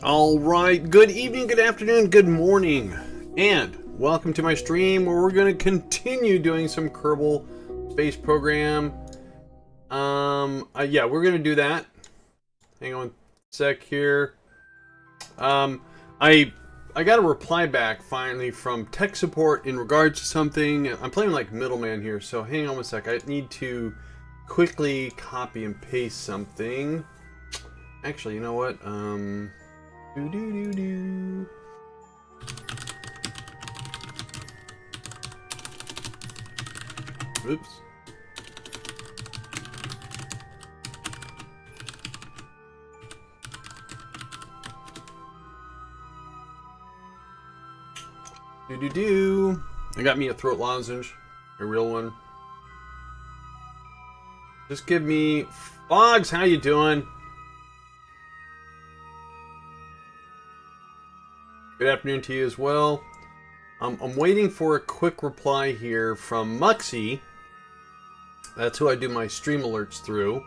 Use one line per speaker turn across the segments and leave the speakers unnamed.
All right, good evening, good afternoon, good morning, and welcome to my stream where we're going to continue doing some Kerbal Space Program. Yeah, we're going to do that. Hang on a sec here. I got a reply back finally from tech support in regards to something. I'm playing like middleman here, so hang on a sec. I need to quickly copy and paste something. Actually, you know what? Oops. I got me a throat lozenge, a real one. Just give me Fogs. How you doing? Good afternoon to you as well. I'm waiting for a quick reply here from Muxy. That's who I do my stream alerts through.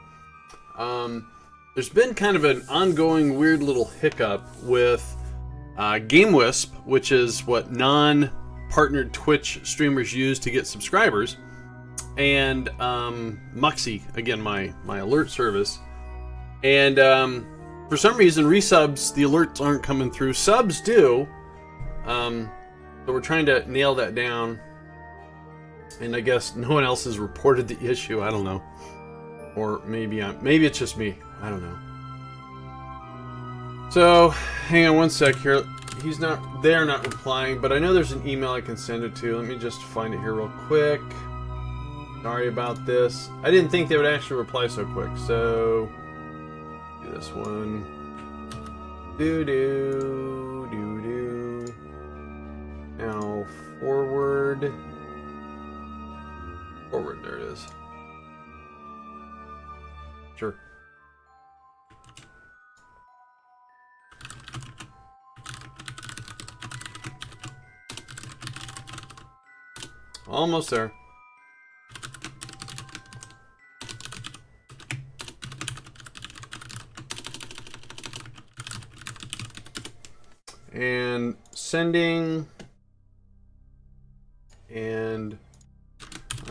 There's been kind of an ongoing weird little hiccup with GameWisp, which is what non-partnered Twitch streamers use to get subscribers, and Muxy, again, my alert service. And for some reason, resubs, the alerts aren't coming through. Subs do. So we're trying to nail that down. And I guess no one else has reported the issue. I don't know. Or maybe it's just me. I don't know. So, hang on one sec here. They're not replying, but I know there's an email I can send it to. Let me just find it here real quick. Sorry about this. I didn't think they would actually reply so quick, so do this one. Now forward, there it is. Sure. Almost there. And sending, and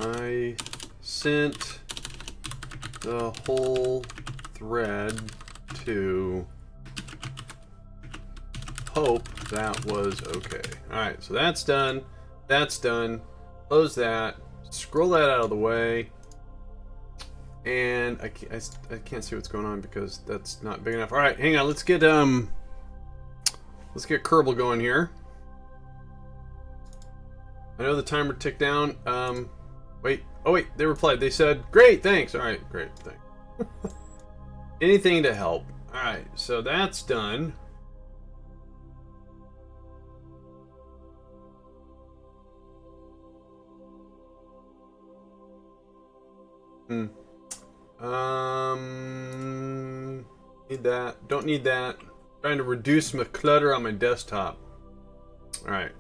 I sent the whole thread to hope that was okay. Alright, so that's done. That's done. Close that. Scroll that out of the way. And I can't see what's going on because that's not big enough. Alright, hang on. Let's get Kerbal going here. I know the timer ticked down. Wait. Oh, wait. They replied. They said, great, thanks. All right, great, thanks. Anything to help. All right, so that's done. Need that. Don't need that. Trying to reduce my clutter on my desktop. Alright.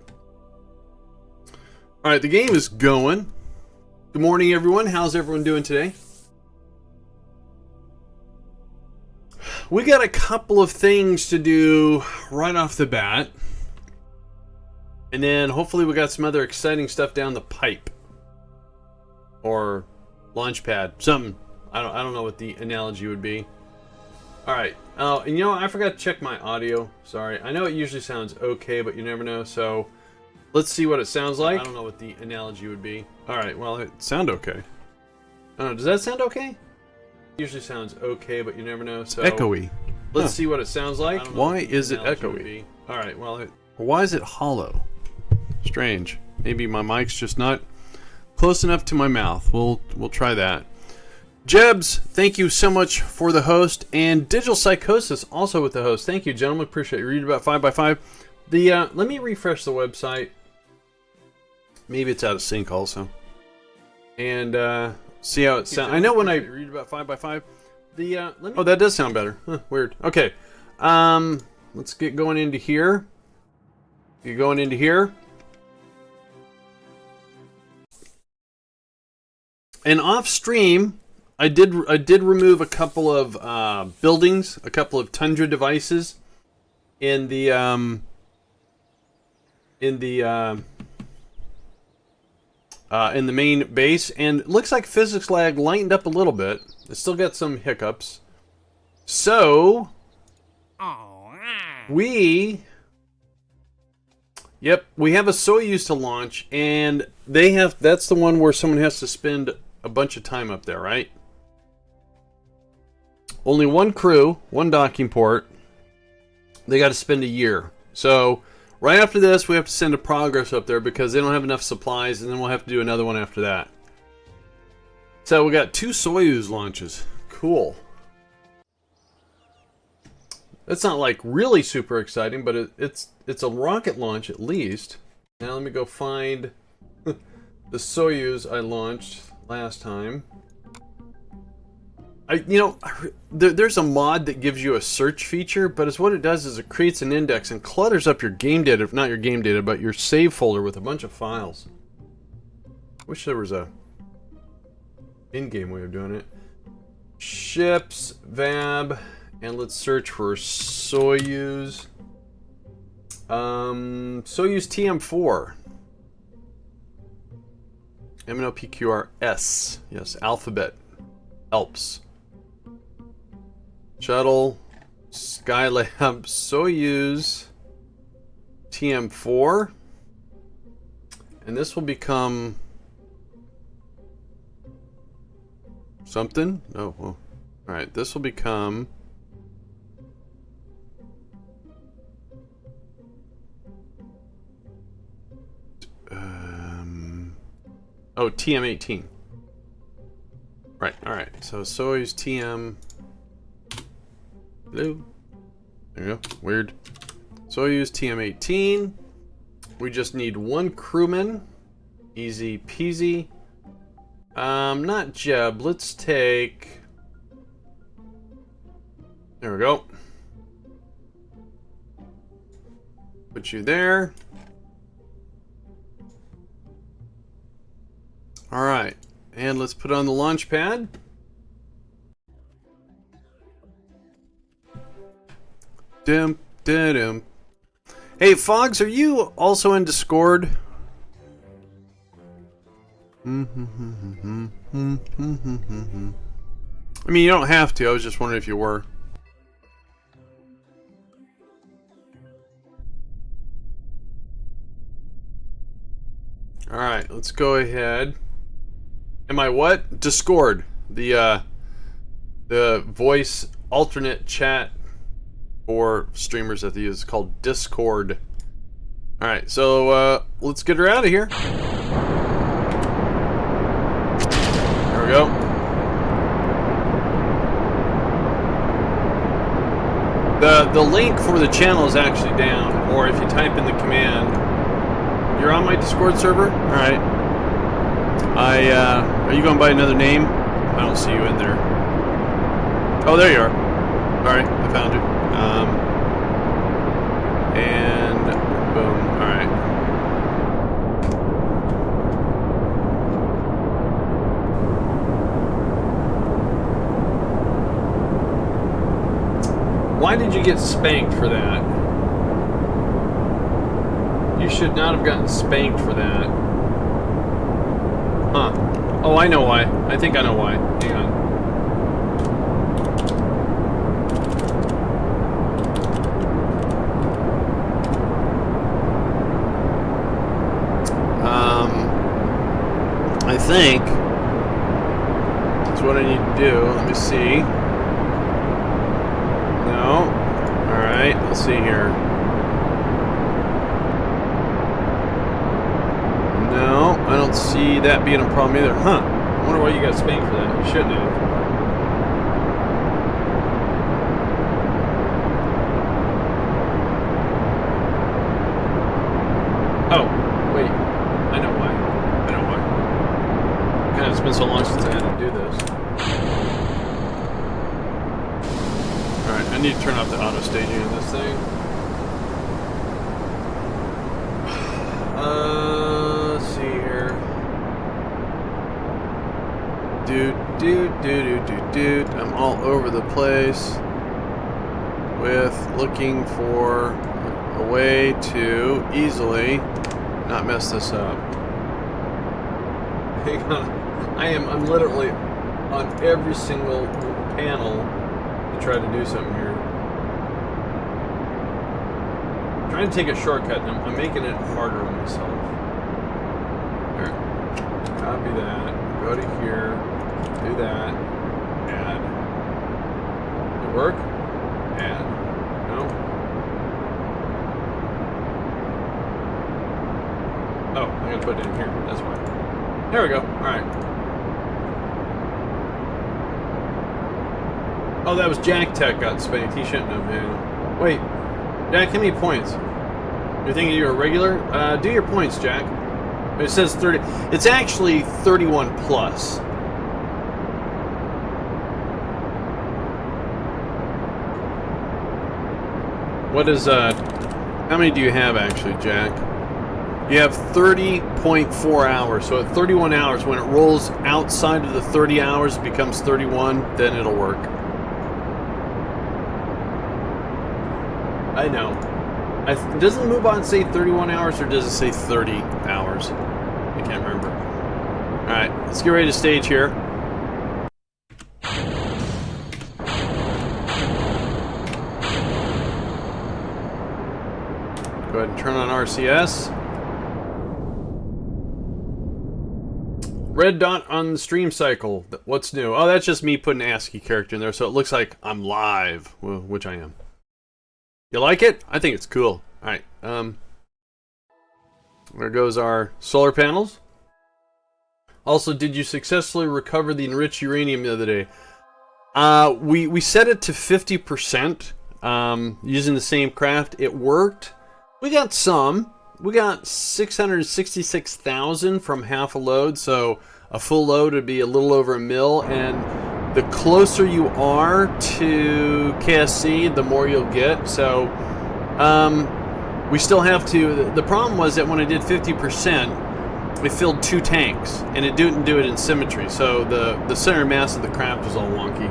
Alright, the game is going. Good morning, everyone. How's everyone doing today? We got a couple of things to do right off the bat. And then hopefully we got some other exciting stuff down the pipe. Or launch pad. Something. I don't know what the analogy would be. Alright, and you know, I forgot to check my audio. Sorry. I know it usually sounds okay, but you never know, so let's see what it sounds like. I don't know what the analogy would be. Alright, well, it sounds okay. I don't know, does that sound okay? It usually sounds okay, but you never know, so
echoey.
Let's see what it sounds like.
Why is it echoey?
Alright, well,
why is it hollow? Strange. Maybe my mic's just not close enough to my mouth. We'll try that. Jebs, thank you so much for the host, and Digital Psychosis also with the host. Thank you, gentlemen. Appreciate you. Read about 5x5. Let me refresh the website. Maybe it's out of sync also. And see how it sounds. I know when I read about 5x5. Oh, that does sound better. Huh, weird. Okay. Let's get going into here. You're going into here. And off stream, I did remove a couple of buildings, a couple of Tundra devices. in the main base, and it looks like physics lag lightened up a little bit. It still got some hiccups. So we have a Soyuz to launch, and that's the one where someone has to spend a bunch of time up there, right? Only one crew, one docking port. They got to spend a year. So right after this, we have to send a progress up there because they don't have enough supplies, and then we'll have to do another one after that. So we got 2 Soyuz launches. Cool. That's not like really super exciting, but it's a rocket launch at least. Now let me go find the Soyuz I launched last time. There's a mod that gives you a search feature, but what it does is it creates an index and clutters up your game data, not your game data, but your save folder with a bunch of files. Wish there was a in-game way of doing it. Ships, VAB, and let's search for Soyuz. Soyuz TM-4. MNOPQRS. Yes, alphabet. Alps. Shuttle. Skylab. Soyuz TM-4. And this will become something? Oh, well. Alright, this will become TM-18. Right, alright. So Soyuz TM. Hello. There you go. Weird. Soyuz TM-18. We just need 1 crewman. Easy peasy. Not Jeb. Let's take... There we go. Put you there. Alright. And let's put on the launch pad. Dum, da, dum. Hey, Fogs, are you also in Discord? I mean, you don't have to. I was just wondering if you were. Alright, let's go ahead. Am I what? Discord. The voice alternate chat for streamers that they use is called Discord. Alright, so let's get her out of here. There we go. The link for the channel is actually down, or if you type in the command. You're on my Discord server? Alright. Are you going by another name? I don't see you in there. Oh, there you are. Alright, I found you. And boom. Alright. Why did you get spanked for that? You should not have gotten spanked for that. Huh. Oh, I know why. I think I know why. Hang on. I think that's what I need to do. Let me see. No. Alright, let's see here. No, I don't see that being a problem either. Huh. I wonder why you got spanked for that. You shouldn't have. Oh, wait. I know why. I know why. God, it's been so long since I had to do this. Alright, I need to turn off the auto staging in this thing. Let's see here. Dude. I'm all over the place. with looking for a way to easily not mess this up.
Hang on. I'm literally on every single panel to try to do something here. I'm trying to take a shortcut and I'm making it harder on myself. There. Copy that. Go to here. Do that. Add. Did it work? Add. No? Oh, I gotta put it in here. That's why. There we go. Alright. Oh, that was Jack Tech got spanked. He shouldn't have, yeah. Wait. Jack, how many points? You're thinking you're a regular? Do your points, Jack. It says 30. It's actually 31 plus.
What is, how many do you have actually, Jack? You have 30.4 hours, so at 31 hours, when it rolls outside of the 30 hours, it becomes 31, then it'll work.
I know.
Doesn't MoveOn say 31 hours, or does it say 30 hours? I can't remember. Alright, let's get ready to stage here. Go ahead and turn on RCS. Red dot on the stream cycle. What's new? Oh, that's just me putting an ASCII character in there, so it looks like I'm live, well, which I am. You like it? I think it's cool. Alright, there goes our solar panels. Also, did you successfully recover the enriched uranium the other day? We set it to 50%, using the same craft. It worked. We got some. We got 666,000 from half a load, so a full load would be a little over a mil, and the closer you are to KSC, the more you'll get. So, we still have to... The problem was that when I did 50%, it filled 2 tanks, and it didn't do it in symmetry, so the center mass of the craft was all wonky.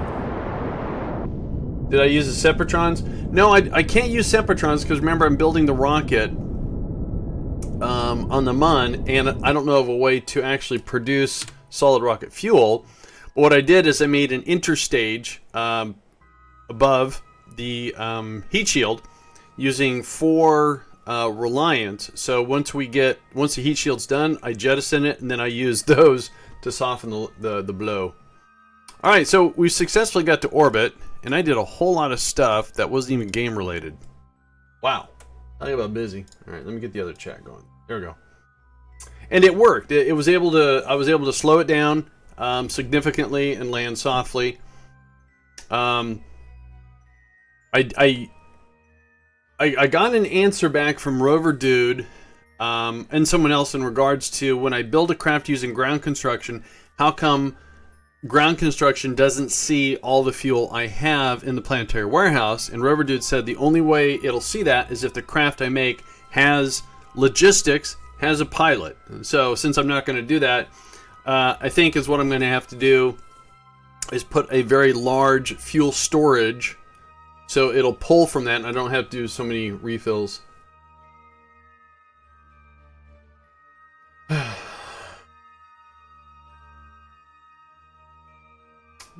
Did I use the Separatrons? No, I can't use Separatrons, because remember, I'm building the rocket on the Mun, and I don't know of a way to actually produce solid rocket fuel. But what I did is I made an interstage above the heat shield using 4 Reliant. So once the heat shield's done, I jettison it, and then I use those to soften the blow. Alright, so we successfully got to orbit, and I did a whole lot of stuff that wasn't even game related. Wow. Talk about busy. Alright, let me get the other chat going. There we go. And it worked. I was able to slow it down significantly and land softly. I got an answer back from Rover Dude and someone else in regards to when I build a craft using ground construction, how come ground construction doesn't see all the fuel I have in the planetary warehouse? And Rover Dude said the only way it'll see that is if the craft I make has logistics, has a pilot. So since I'm not going to do that, I think is what I'm going to have to do is put a very large fuel storage so it'll pull from that and I don't have to do so many refills.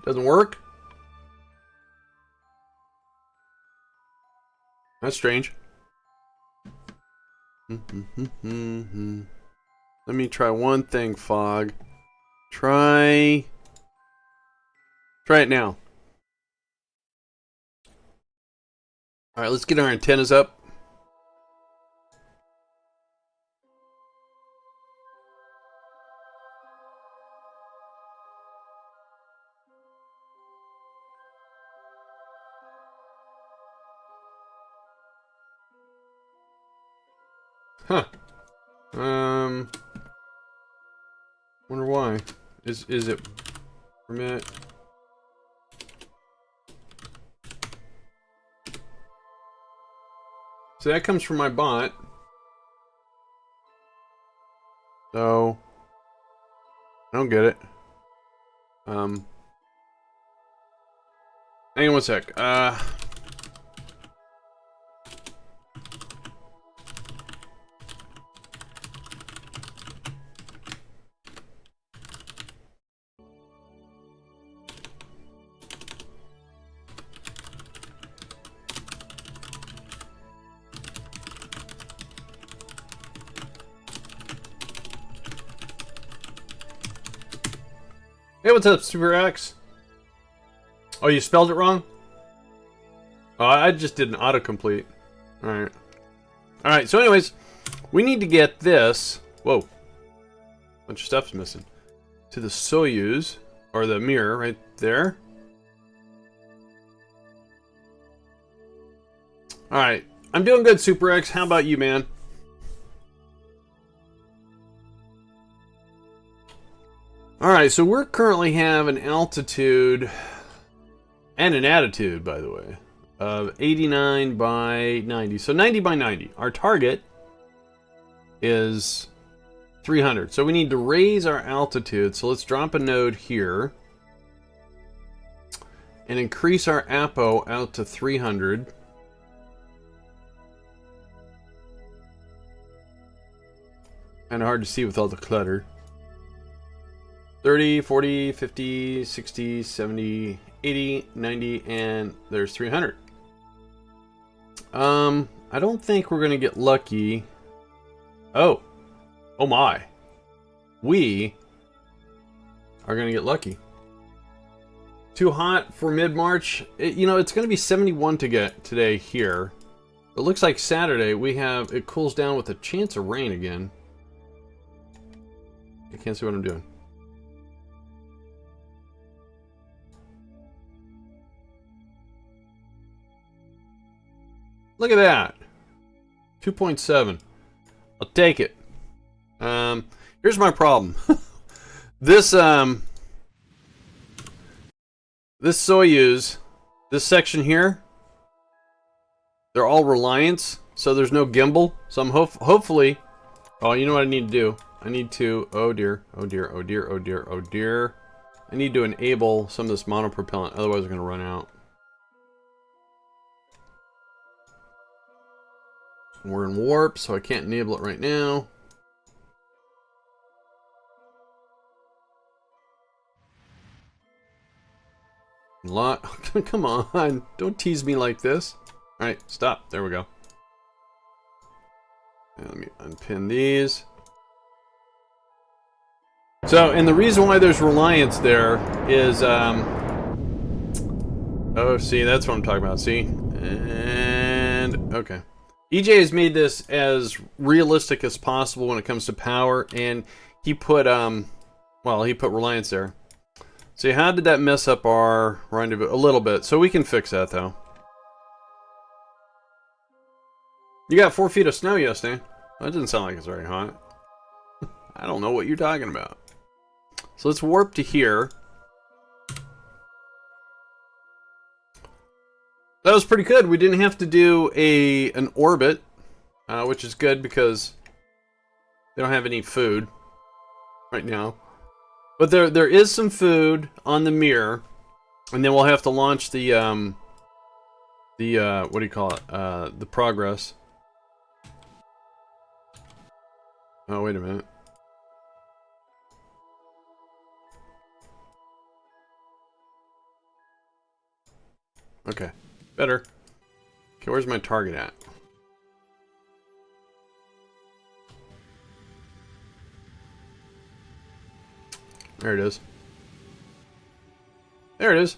Doesn't work? That's strange. Let me try one thing, Fog. Try it now. Alright, let's get our antennas up. Huh. Wonder why. Is it permit? So that comes from my bot. So I don't get it. Hang on one sec.
Hey, what's up, Super X? Oh, you spelled it wrong? Oh, I just did an autocomplete. Alright. Alright, so anyways, we need to get this. Whoa. Bunch of stuff's missing. To the Soyuz, or the Mir, right there. Alright. I'm doing good, Super X. How about you, man? Alright, so we're currently have an altitude and an attitude, by the way, of 89 by 90. So 90 by 90. Our target is 300. So we need to raise our altitude. So let's drop a node here and increase our APO out to 300. Kind of hard to see with all the clutter. 30, 40, 50, 60, 70, 80, 90, and there's 300. I don't think we're gonna get lucky. Oh my. We are gonna get lucky. Too hot for mid-March. You know, it's gonna be 71 to get today here. It looks like Saturday it cools down with a chance of rain again. I can't see what I'm doing. Look at that. 2.7. I'll take it. Here's my problem. This Soyuz, this section here, they're all Reliance, so there's no gimbal. So I'm hopefully, oh, you know what I need to do? I need to, oh dear, oh dear, oh dear, oh dear, oh dear. I need to enable some of this monopropellant, otherwise we're gonna run out. We're in warp, so I can't enable it right now. Come on, don't tease me like this. Alright, stop. There we go. And let me unpin these. So, and the reason why there's Reliance there is, oh, see, that's what I'm talking about, see? And, okay. EJ has made this as realistic as possible when it comes to power, and he put, well, he put Reliance there. See, how did that mess up our rendezvous? A little bit, so we can fix that, though. You got 4 feet of snow yesterday. That doesn't sound like it's very hot. I don't know what you're talking about. So let's warp to here. That was pretty good. We didn't have to do an orbit, which is good because they don't have any food right now. But there is some food on the Mir, and then we'll have to launch the what do you call it? The Progress. Oh, wait a minute. Okay, better. Okay, where's my target at? There it is. There it is.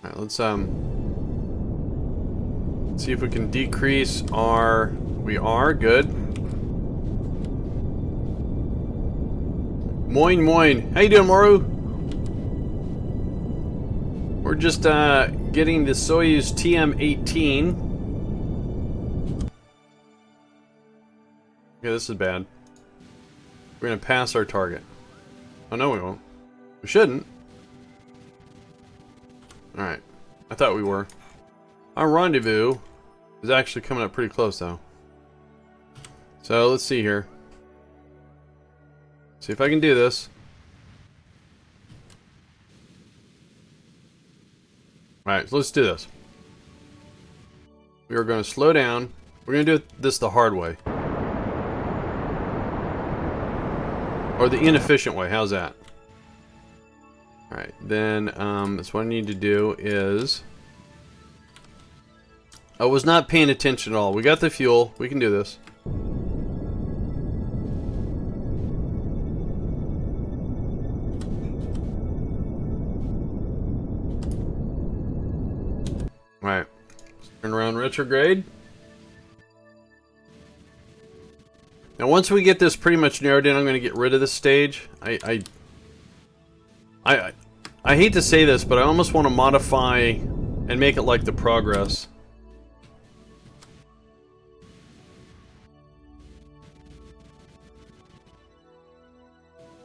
All right, let's see if we can decrease our... We are good. Moin moin. How you doing, Maru? We're just getting the Soyuz TM-18. Okay, this is bad. We're gonna pass our target. Oh no, we won't. We shouldn't. Alright. I thought we were. Our rendezvous is actually coming up pretty close, though. So, let's see here. See if I can do this. Alright, so let's do this. We are going to slow down. We're going to do this the hard way. Or the inefficient way. How's that? Alright, then, that's what I need to do is...
I was not paying attention at all. We got the fuel. We can do this. Alright. Turn around retrograde. Now once we get this pretty much narrowed in, I'm going to get rid of this stage. I hate to say this, but I almost want to modify and make it like the Progress.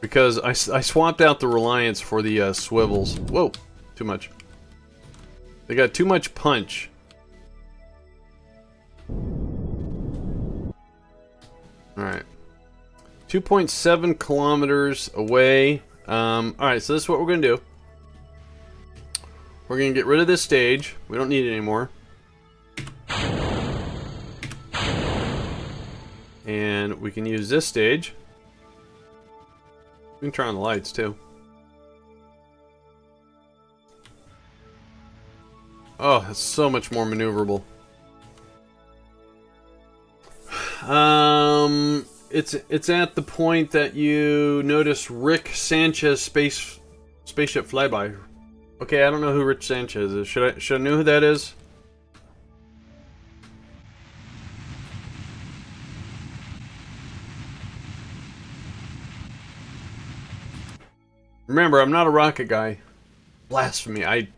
Because I swapped out the Reliance for the swivels. Whoa, too much. They got too much punch. Alright. 2.7 kilometers away. Alright, so this is what we're going to do. We're going to get rid of this stage. We don't need it anymore. And we can use this stage. We can turn on the lights too. Oh, it's so much more maneuverable. It's at the point that you notice Rick Sanchez spaceship flyby. Okay, I don't know who Rick Sanchez is. Should I know who that is? Remember, I'm not a rocket guy. Blasphemy.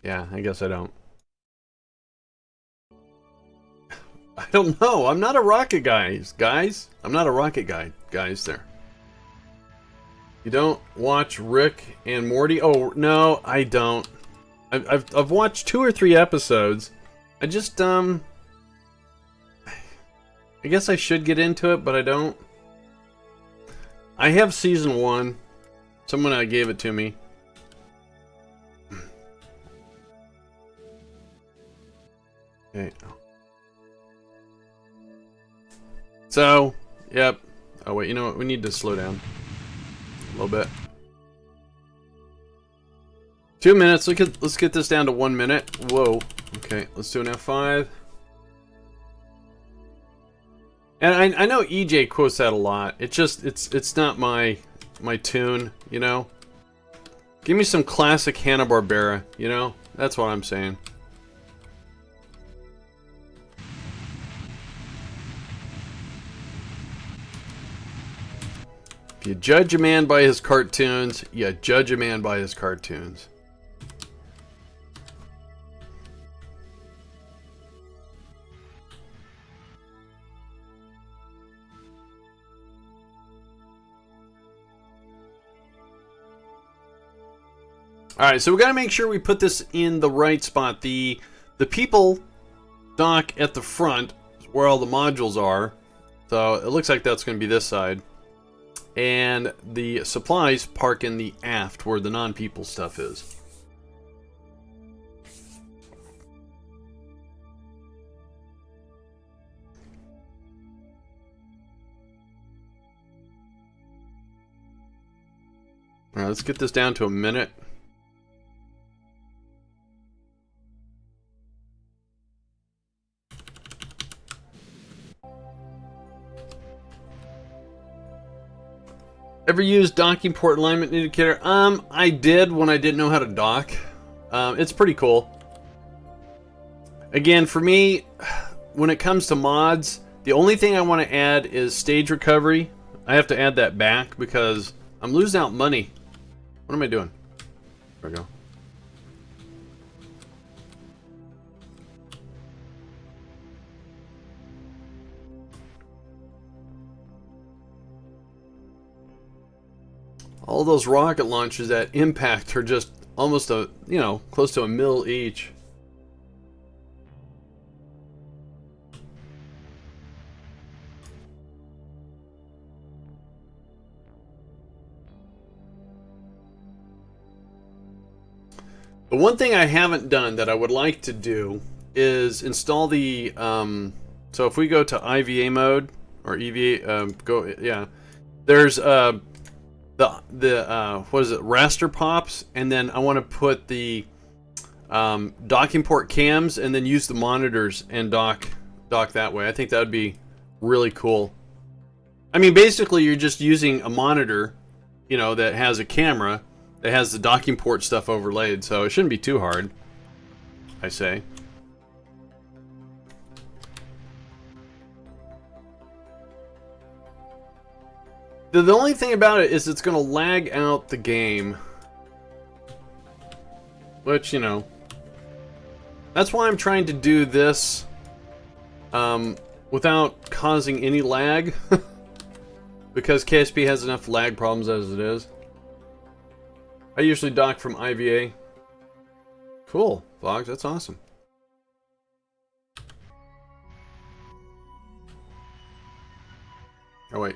Yeah, I guess I don't. I don't know. I'm not a rocket guy, guys. I'm not a rocket guy, guys. There. You don't watch Rick and Morty? Oh no, I don't. I've watched 2 or 3 episodes. I just I guess I should get into it, but I don't. I have season 1. Someone gave it to me. Okay. So, yep. Oh wait, you know what? We need to slow down a little bit. 2 minutes. Let's get this down to 1 minute. Whoa. Okay, let's do an F5. And I know EJ quotes that a lot. It's not my tune, you know. Give me some classic Hanna-Barbera, you know. That's what I'm saying. If you judge a man by his cartoons, you judge a man by his cartoons. Alright, so we got to make sure we put this in the right spot. The people dock at the front, where all the modules are. So it looks like that's going to be this side. And the supplies park in the aft, where the non-people stuff is. Alright, let's get this down to a minute. Ever used docking port alignment indicator? I did when I didn't know how to dock. It's pretty cool. Again, for me, when it comes to mods, the only thing I want to add is stage recovery. I have to add that back because I'm losing out money. What am I doing? There we go. All those rocket launches at impact are just almost close to $1 mil each. The one thing I haven't done that I would like to do is install the so if we go to IVA mode or EVA there's the what is it, raster pops, and then I want to put the docking port cams and then use the monitors and dock that way. I think that would be really cool. I mean, basically you're just using a monitor, you know, that has a camera that has the docking port stuff overlaid, so it shouldn't be too hard, I say. The only thing about it is it's going to lag out the game. Which, you know, that's why I'm trying to do this without causing any lag. Because KSP has enough lag problems as it is. I usually dock from IVA. Cool, Vlogs, that's awesome. Oh, wait.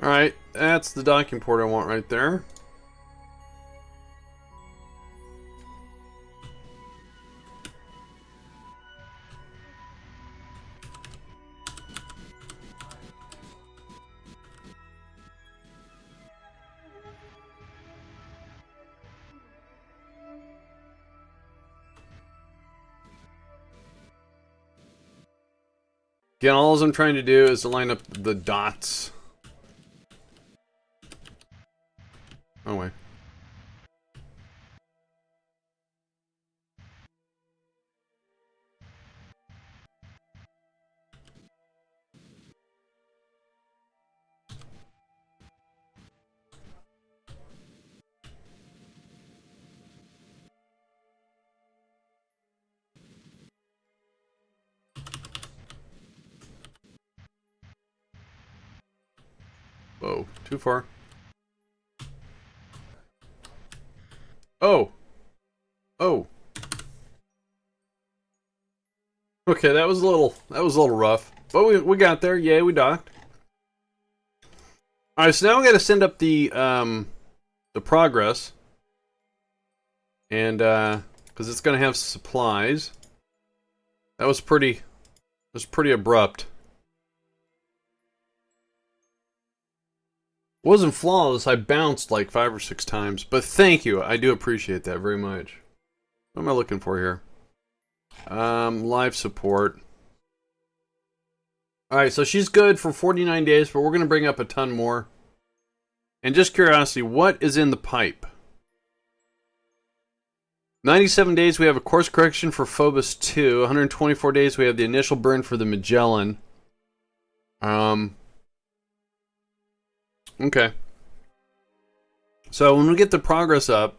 Alright, that's the docking port I want right there. Again, all I'm trying to do is to line up the dots. Oh, wait. Whoa, too far. Oh. Oh. Okay, that was a little rough. But we got there. Yay, we docked. Alright, so now we gotta send up the progress. And because it's gonna have supplies. That was pretty abrupt. Wasn't flawless, I bounced like 5 or 6 times. But thank you, I do appreciate that very much. What am I looking for here? Live support. Alright, so she's good for 49 days, but we're going to bring up a ton more. And just curiosity, what is in the pipe? 97 days, we have a course correction for Phobos 2. 124 days, we have the initial burn for the Magellan. Okay. So when we get the progress up,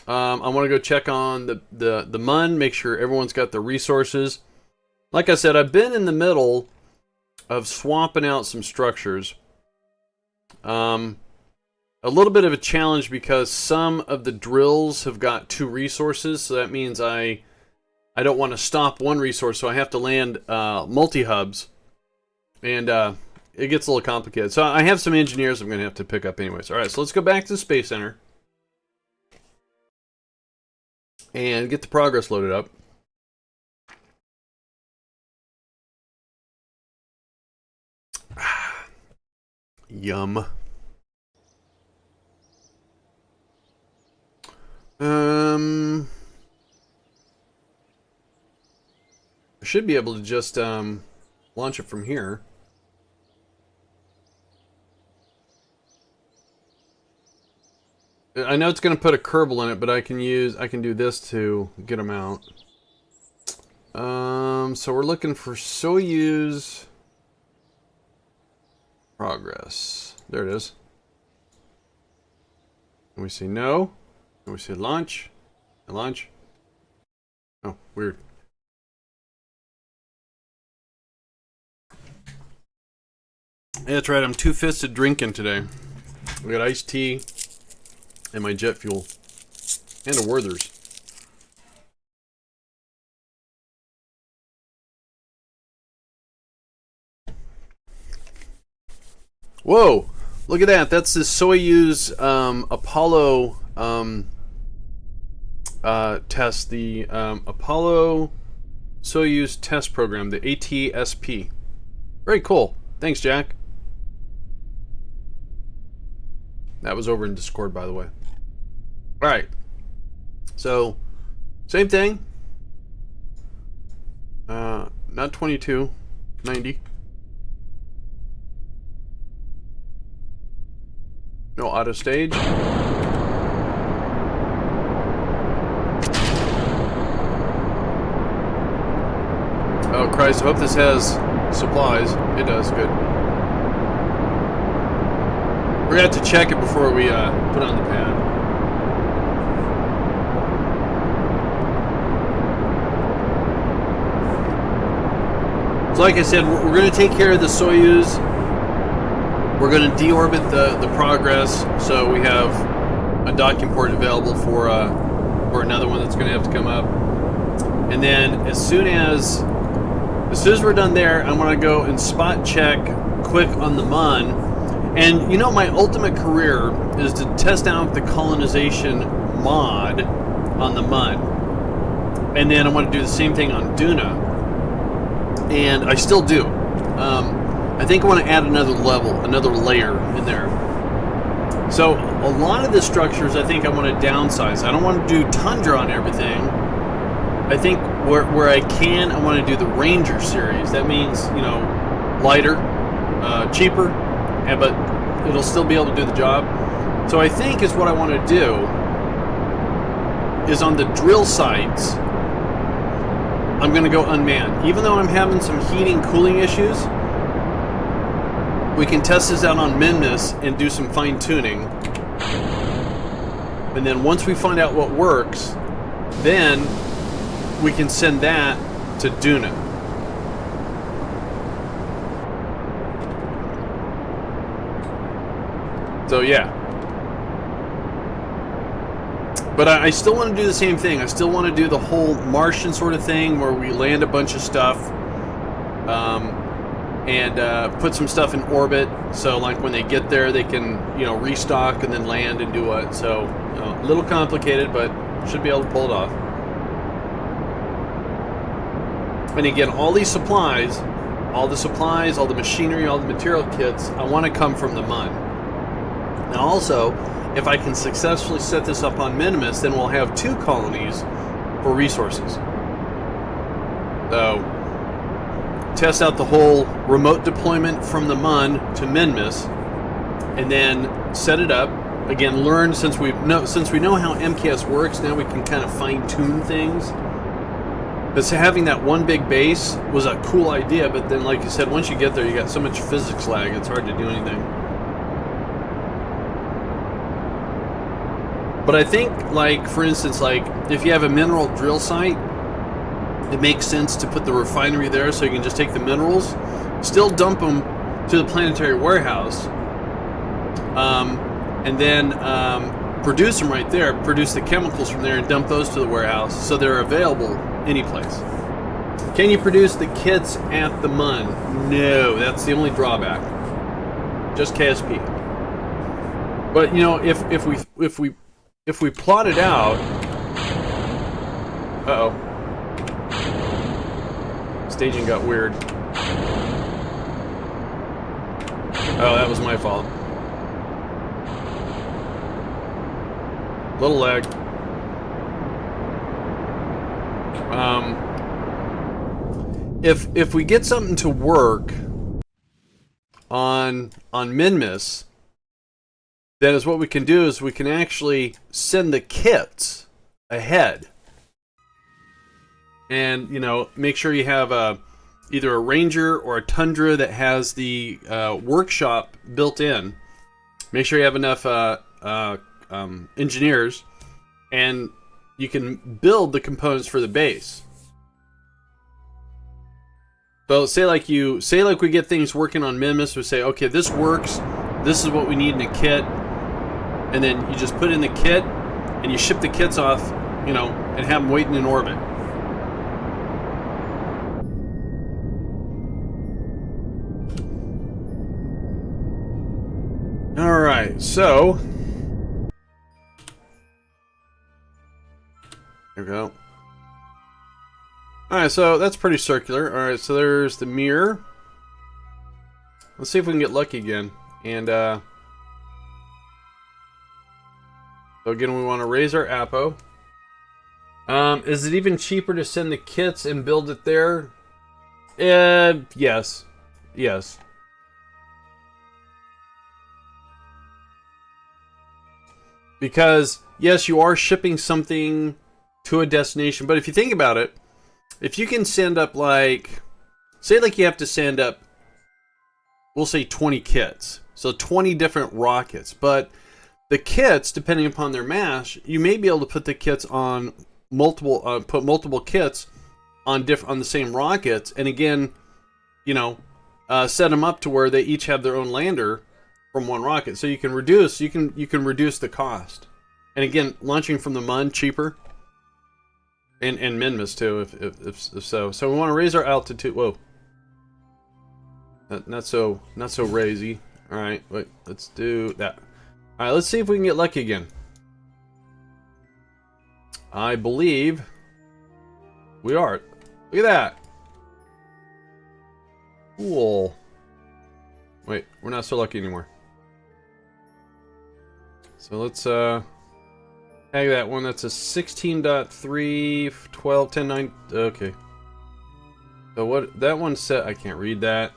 I want to go check on the MUN, make sure everyone's got the resources. Like I said, I've been in the middle of swapping out some structures. A little bit of a challenge because some of the drills have got 2 resources, so that means I don't want to stop one resource, so I have to land multi-hubs. And it gets a little complicated. So I have some engineers I'm going to have to pick up anyways. Alright, so let's go back to the Space Center. And get the progress loaded up. Yum. I should be able to just launch it from here. I know it's going to put a Kerbal in it, but I can do this to get them out. So we're looking for Soyuz progress. There it is. And we say no. And we say launch. And launch. Oh, weird. Yeah, that's right. I'm two-fisted drinking today. We got iced tea and my jet fuel and a Werther's. Whoa! Look at that. That's the Soyuz Apollo test. The Apollo Soyuz test program, the ATSP. Very cool. Thanks, Jack. That was over in Discord, by the way. All right. So, same thing. Not 22, 90. No auto stage. Oh Christ, I hope this has supplies. It does, good. We're gonna have to check it before we put on the pad. So like I said, we're gonna take care of the Soyuz. We're going to deorbit the Progress, so we have a docking port available for another one that's going to have to come up. And then as soon as we're done there, I'm going to go and spot check quick on the Mun. And you know, my ultimate career is to test out the colonization mod on the Mun. And then I want to do the same thing on Duna. And I still do. I think I want to add another level, another layer in there. So a lot of the structures I think I want to downsize. I don't want to do Tundra on everything. I think where I can, I want to do the Ranger series. That means, you know, lighter, cheaper, but it'll still be able to do the job. So I think is what I want to do is on the drill sites, I'm going to go unmanned. Even though I'm having some heating, cooling issues, we can test this out on Minmus and do some fine tuning. And then once we find out what works, then we can send that to Duna. So yeah. But I still want to do the same thing. I still want to do the whole Martian sort of thing where we land a bunch of stuff. And put some stuff in orbit, so like when they get there, they can, you know, restock and then land and do it. So a little complicated, but should be able to pull it off. And again, all these supplies, all the machinery, all the material kits, I want to come from the Mun. Now also, if I can successfully set this up on Minmus, then we'll have 2 colonies for resources. So test out the whole remote deployment from the Mun to Minmus, and then set it up. Again, learn since we know how MKS works. Now we can kind of fine tune things. But having that one big base was a cool idea, but then, like you said, once you get there, you got so much physics lag. It's hard to do anything. But I think, like for instance, like if you have a mineral drill site, it makes sense to put the refinery there so you can just take the minerals, still dump them to the planetary warehouse, and then produce them right there, produce the chemicals from there and dump those to the warehouse so they're available anyplace. Can you produce the kits at the Mun? No, that's the only drawback. Just KSP. But you know, if we plot it out, uh-oh. Staging got weird. Oh, that was my fault. Little lag. If we get something to work on Minmus, then is what we can do is we can actually send the kits ahead. And, you know, make sure you have either a Ranger or a Tundra that has the workshop built in. Make sure you have enough engineers, and you can build the components for the base. So say like we get things working on Minmus, we say, okay, this works, this is what we need in a kit, and then you just put in the kit, and you ship the kits off, you know, and have them waiting in orbit. Alright, so... There we go. Alright, so that's pretty circular. Alright, so there's the Mir. Let's see if we can get lucky again. And, so again, we want to raise our Apo. Is it even cheaper to send the kits and build it there? Yes. Yes. Because, yes, you are shipping something to a destination, but if you think about it, if you can send up, like, say, like, you have to send up, we'll say 20 kits. So 20 different rockets. But the kits, depending upon their mass, you may be able to put the kits on multiple, put multiple kits on the same rockets. And again, you know, set them up to where they each have their own lander from one rocket. So you can reduce, you can reduce the cost. And again, launching from the Mun, cheaper. And Minmus too, if so. So we want to raise our altitude. Whoa. Not so raisy. All right, wait. Let's do that. All right, let's see if we can get lucky again. I believe we are. Look at that. Cool. Wait, we're not so lucky anymore. So let's tag that one. That's a 16.3, 12, 10, 9. Okay. So what that one said, I can't read that.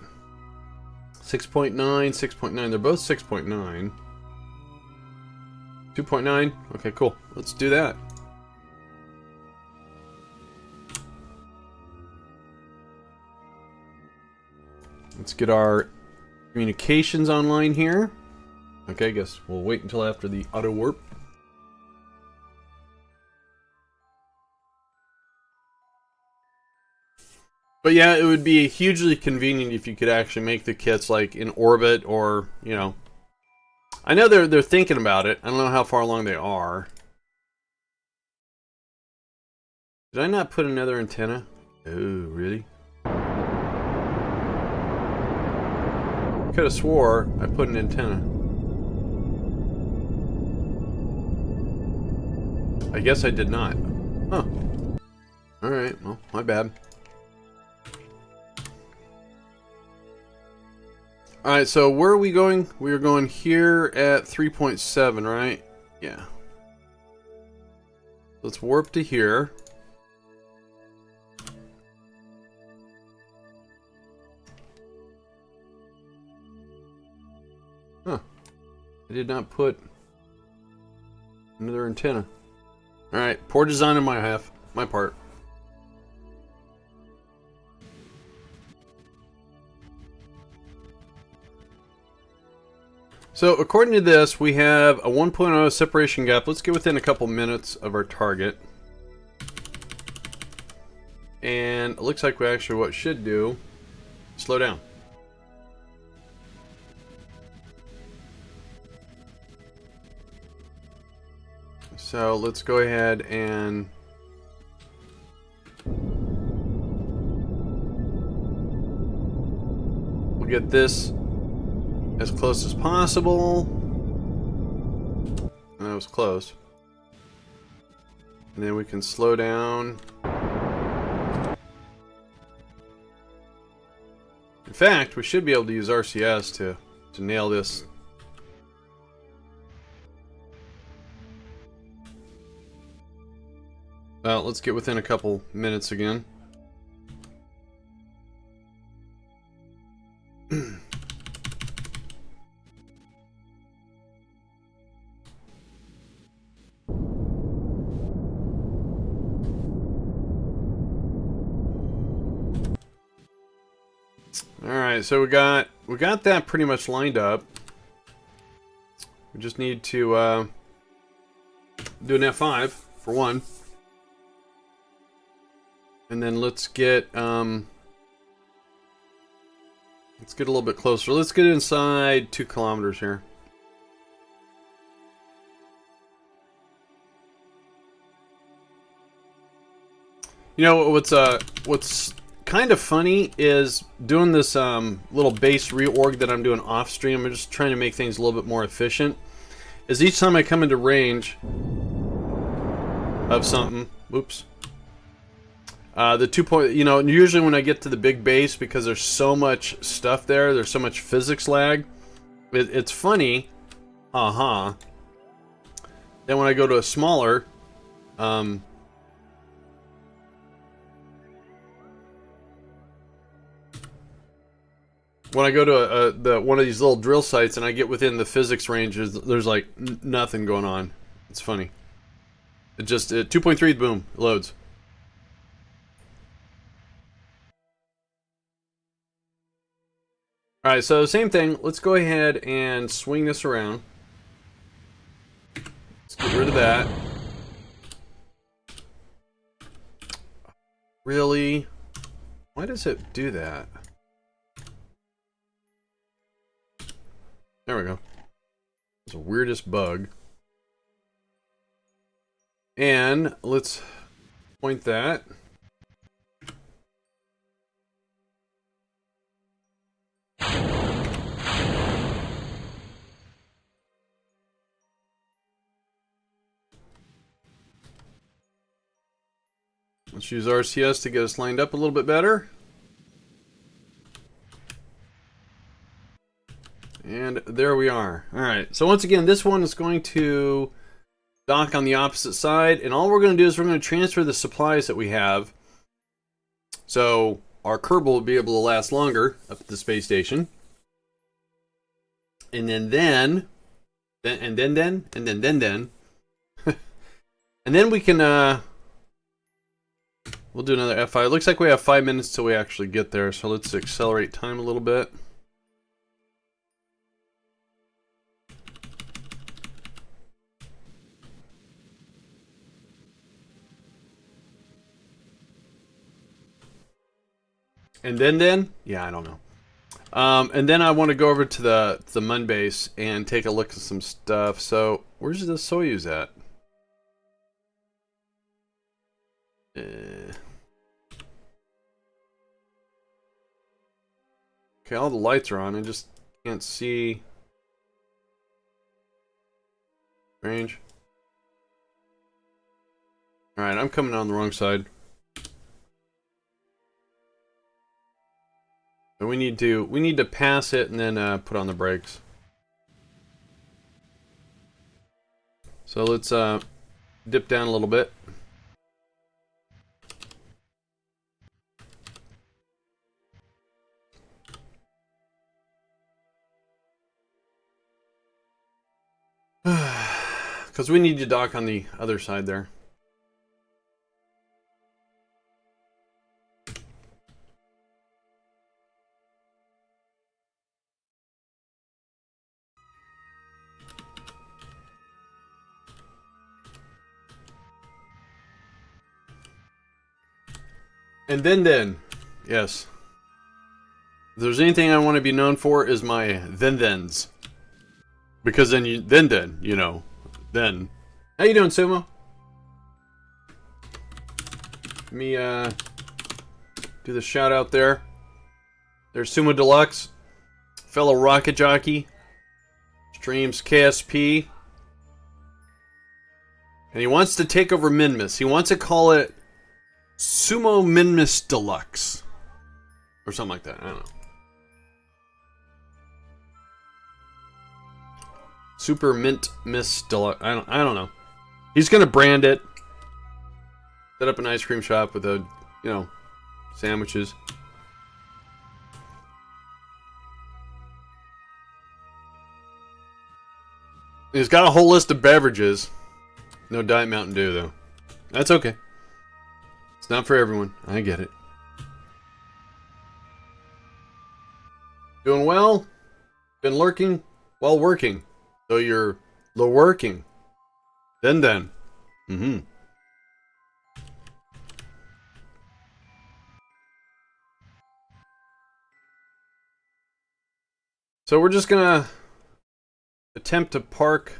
6.9, 6.9. They're both 6.9. 2.9. Okay, cool. Let's do that. Let's get our communications online here. Okay, I guess we'll wait until after the auto warp. But yeah, it would be hugely convenient if you could actually make the kits like in orbit or, you know. I know they're thinking about it. I don't know how far along they are. Did I not put another antenna? Oh, really? I could have swore I put an antenna. I guess I did not. Huh. Alright, well, my bad. Alright, so where are we going? We are going here at 3.7, right? Yeah. Let's warp to here. Huh. I did not put another antenna. Alright, poor design on my part. So according to this, we have a 1.0 separation gap. Let's get within a couple minutes of our target. And it looks like we actually what should do, slow down. So let's go ahead and we'll get this as close as possible. That was close. And then we can slow down. In fact, we should be able to use RCS to nail this. Well, let's get within a couple minutes again. Alright, so we got that pretty much lined up. We just need to do an F5 for one. And then let's get a little bit closer. Let's get inside 2 kilometers here. You know what's
kind of funny is doing this little base reorg that I'm doing off stream. I'm just trying to make things a little bit more efficient. Is each time I come into range of something, whoops. The 2 point, you know, usually when I get to the big base, because there's so much stuff there, there's so much physics lag. It's funny, then when I go to a smaller, when I go to one of these little drill sites and I get within the physics ranges, there's like nothing going on. It's funny. It just 2.3, boom, it loads. All right, so same thing. Let's go ahead and swing this around. Let's get rid of that. Really? Why does it do that? There we go. It's the weirdest bug. And let's point that. Let's use RCS to get us lined up a little bit better. And there we are. Alright, so once again, this one is going to dock on the opposite side, and all we're going to do is we're going to transfer the supplies that we have. So our Kerbal will be able to last longer up at the space station. And then and then we can we'll do another F5. It looks like we have 5 minutes till we actually get there, so let's accelerate time a little bit. And then? Yeah, I don't know. And then I want to go over to the Mun base and take a look at some stuff. So, where's the Soyuz at? Okay, all the lights are on. I just can't see. Range. Alright, I'm coming on the wrong side. So we need to pass it and then put on the brakes. So let's dip down a little bit. Because we need to dock on the other side there. And then, yes. If there's anything I want to be known for is my thens. Because then you know, then. How you doing, Sumo? Let me do the shout out there. There's Sumo Deluxe, fellow rocket jockey, streams KSP, and he wants to take over Minmus. He wants to call it Sumo Minmus Deluxe, or something like that. I don't know. Super Mint Miss Deluxe. I don't know. He's gonna brand it. Set up an ice cream shop with a, you know, sandwiches. He's got a whole list of beverages. No Diet Mountain Dew though. That's okay. It's not for everyone. I get it. Doing well? Been lurking while working. So you're low working. Then. Mm-hmm. So we're just gonna attempt to park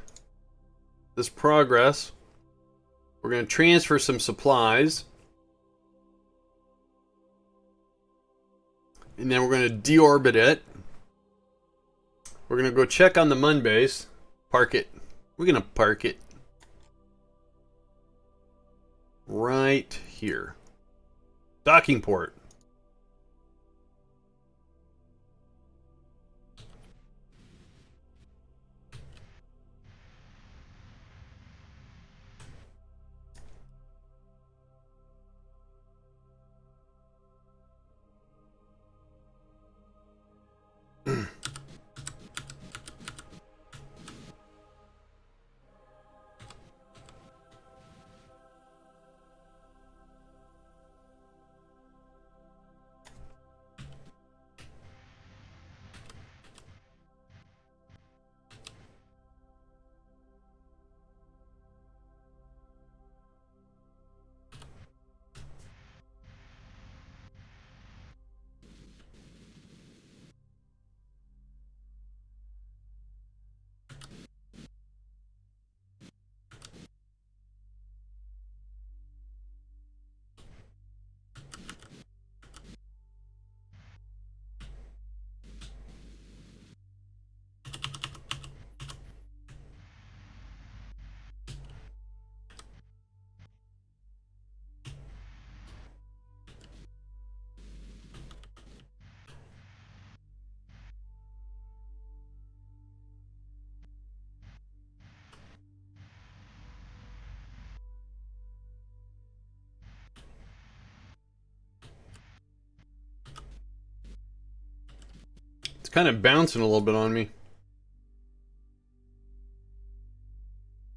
this progress. We're gonna transfer some supplies. and then we're going to deorbit it. We're going to go check on the Mun base. Park it. We're going to park it right here. Docking port. It's kind of bouncing a little bit on me.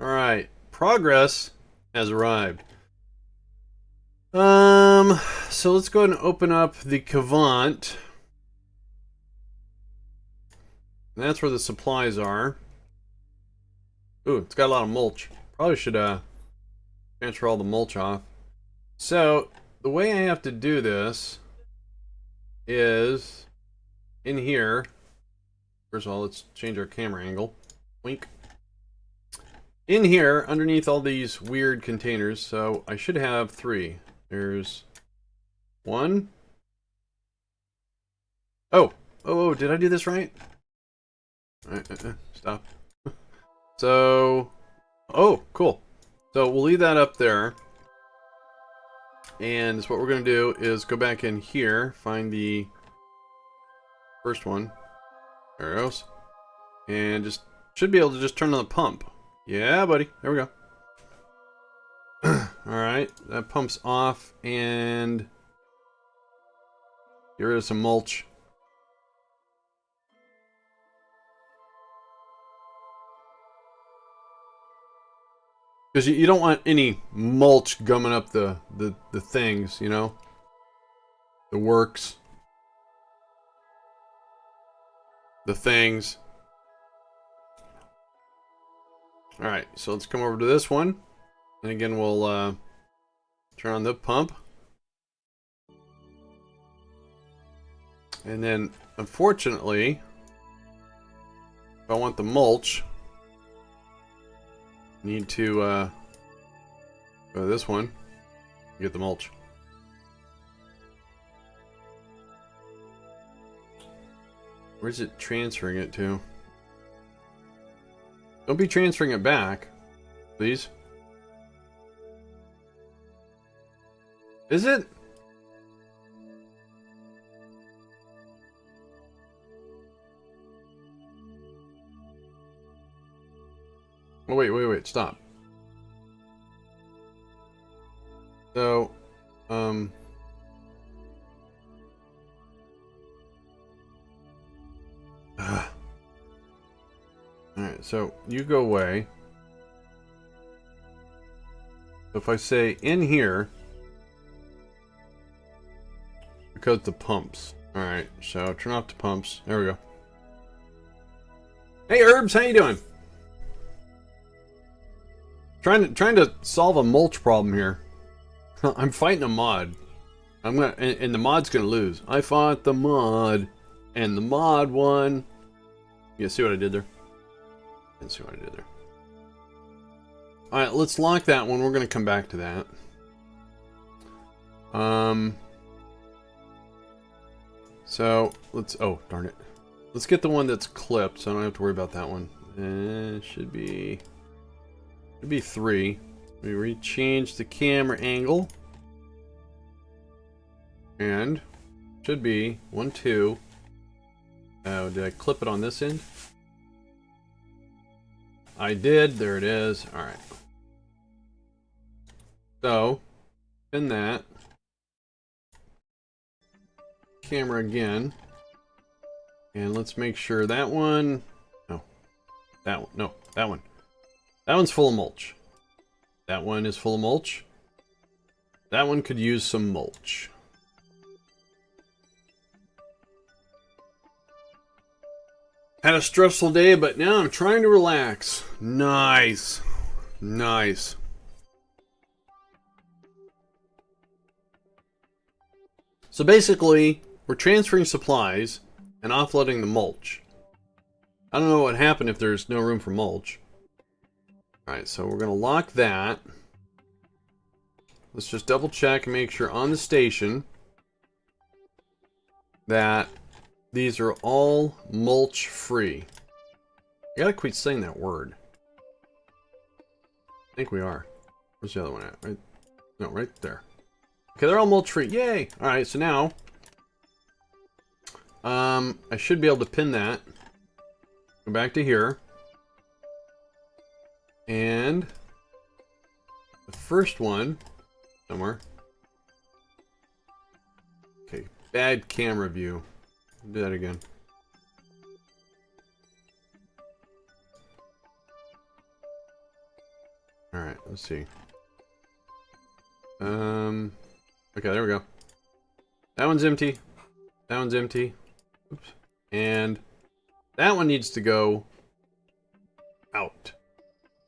Alright, progress has arrived. So let's go ahead and open up the Cavant. That's where the supplies are. Ooh, it's got a lot of mulch. Probably should transfer all the mulch off. So the way I have to do this is in here. First of all, let's change our camera angle. Wink. In here, underneath all these weird containers, so I should have 3. There's 1. Oh, did I do this right? Stop. So, oh, cool. So we'll leave that up there. And what we're going to do is go back in here, find the first one. There it goes. And just should be able to just turn on the pump. Yeah, buddy. There we go. Alright, that pump's off and get rid of some mulch. Because you don't want any mulch gumming up the things, you know? The works. The things. Alright, so let's come over to this one. And again, we'll turn on the pump. And then, unfortunately, if I want the mulch, I need to go to this one, get the mulch. Where's it transferring it to? Don't be transferring it back, please. Is it? Oh, wait, stop. So, alright, so you go away. So if I say in here, because the pumps. Alright, so turn off the pumps. There we go. Hey Herbs, how you doing? Trying to solve a mulch problem here. I'm fighting a mod. And the mod's gonna lose. I fought the mod, and the mod won. You see what I did there? Didn't see what I did there. All right, let's lock that one. We're gonna come back to that.
So let's, oh darn it. Let's get the one that's clipped so I don't have to worry about that one. Should be 3. We change the camera angle. And should be 1, 2. Oh, did I clip it on this end? I did. There it is. All right. So, pin that. Camera again. And let's make sure that one. No. That one. No, that one. That one's full of mulch. That one is full of mulch. That one could use some mulch. Had a stressful day, but now I'm trying to relax. Nice. Nice. So basically, we're transferring supplies and offloading the mulch. I don't know what would happen if there's no room for mulch. Alright, so we're going to lock that. Let's just double check and make sure on the station that these are all mulch free. I gotta quit saying that word. I think we are. Where's the other one at? Right? No, right there. Okay, they're all mulch free. Yay! Alright, so now I should be able to pin that. Go back to here. And the first one somewhere. Okay, bad camera view. Do that again. Alright, let's see. Okay, there we go. That one's empty. That one's empty. Oops. And that one needs to go out.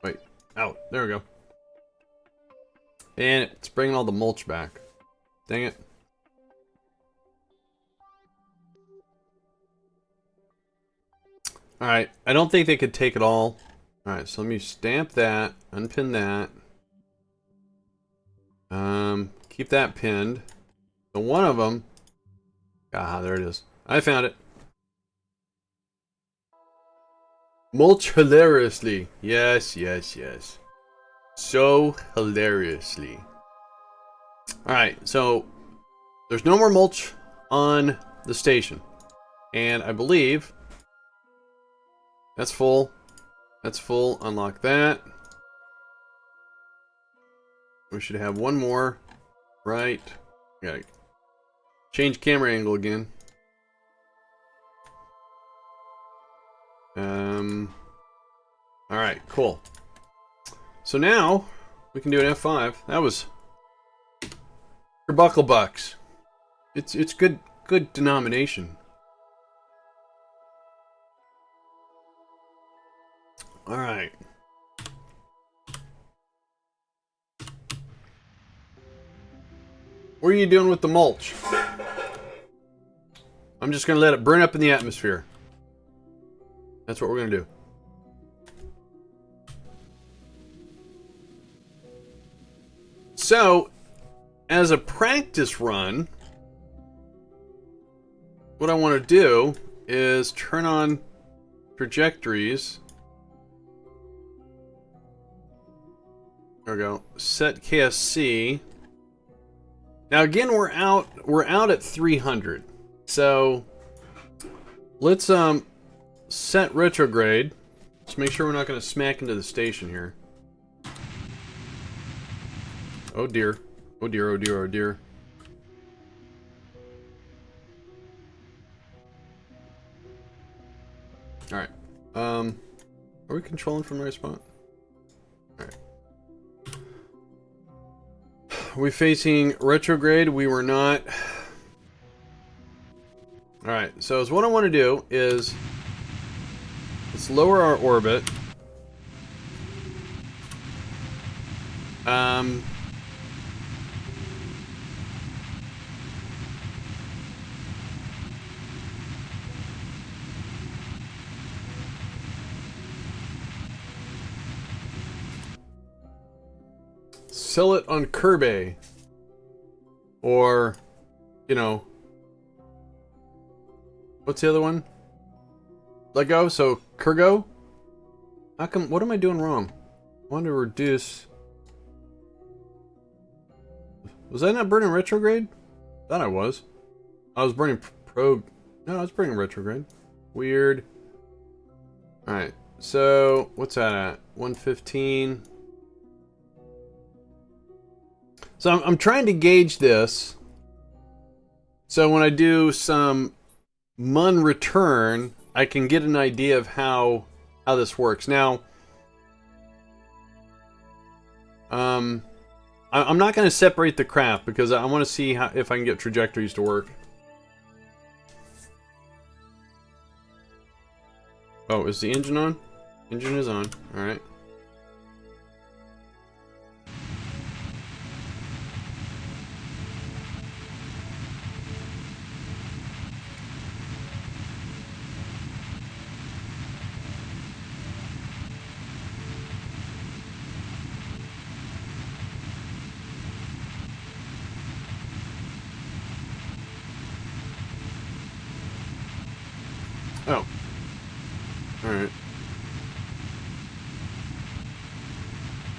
Wait, out. There we go. And it's bringing all the mulch back. Dang it. Alright, I don't think they could take it all. Alright, so let me stamp that, unpin that. Keep that pinned. So one of them... Ah, there it is. I found it. Mulch hilariously. Yes, yes, yes. So hilariously. Alright, so there's no more mulch on the station. And I believe that's full. That's full. Unlock that. We should have one more. Right. Gotta change camera angle again. Alright, cool. So now we can do an F5. That was for buckle bucks. It's good denomination. Alright. What are you doing with the mulch? I'm just going to let it burn up in the atmosphere. That's what we're going to do. So, as a practice run, what I want to do is turn on trajectories. There we go. Set KSC. Now again, we're out at 300. So let's set retrograde. Let's make sure we're not going to smack into the station here. Oh dear. Oh dear, oh dear, oh dear. Alright. Are we controlling from the right spot? Alright. Are we facing retrograde? We were not. Alright, so what I want to do is let's lower our orbit. Sell it on Kerbal. Or, you know,
What's the other one? Let go, so Kurgo? How come, what am I doing wrong? I want to reduce... Was I not burning retrograde? Thought I was. I was burning no, I was burning retrograde. Weird. Alright, so what's that at? 115. So I'm trying to gauge this. So when I do some mun return, I can get an idea of how this works. Now, I'm not going to separate the craft because I want to see if I can get trajectories to work. Oh, is the engine on? Engine is on. All right. Oh. Alright.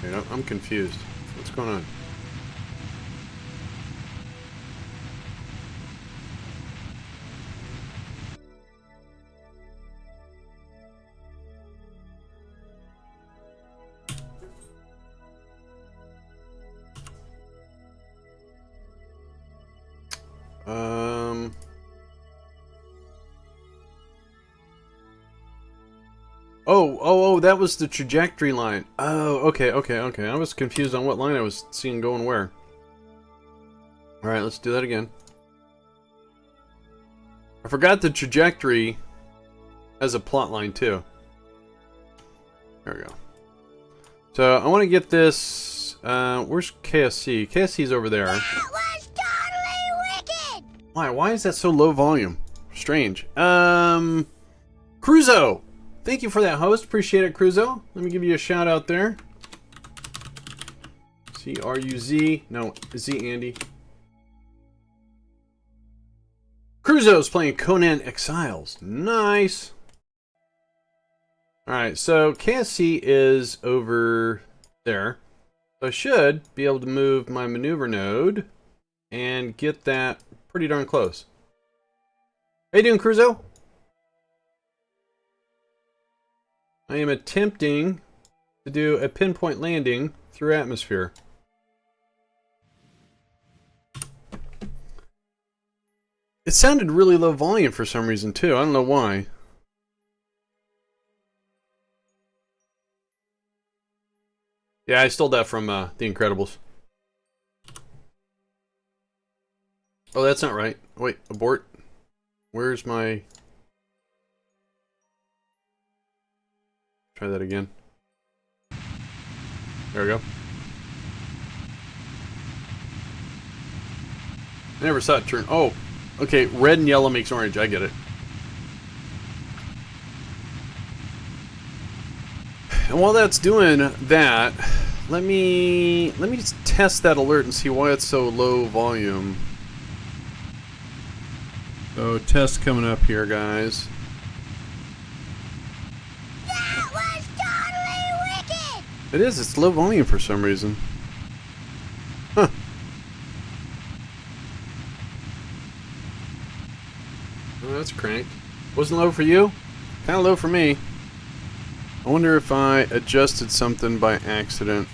Wait, I'm confused. What's going on? Oh, that was the trajectory line. Oh, okay. I was confused on what line I was seeing going where. Alright, let's do that again. I forgot the trajectory has a plot line too. There we go. So, I want to get this... where's KSC? KSC's over there.
That was totally wicked!
Why is that so low volume? Strange. Cruzo! Thank you for that, host. Appreciate it, Cruzo. Let me give you a shout out there. C-R-U-Z. No, Z Andy. Cruzo's playing Conan Exiles. Nice. Alright, so KSC is over there. So I should be able to move my maneuver node and get that pretty darn close. How you doing, Cruzo? I am attempting to do a pinpoint landing through atmosphere. It sounded really low volume for some reason too. I don't know why. Yeah, I stole that from The Incredibles. Oh, that's not right. Wait, abort. Where's my... Try that again. There we go. I never saw it turn. Oh, okay. Red and yellow makes orange. I get it. And while that's doing that, let me just test that alert and see why it's so low volume. So test coming up here, guys. It is, it's low volume for some reason. Huh. Oh, that's cranked. Wasn't low for you? Kinda low for me. I wonder if I adjusted something by accident.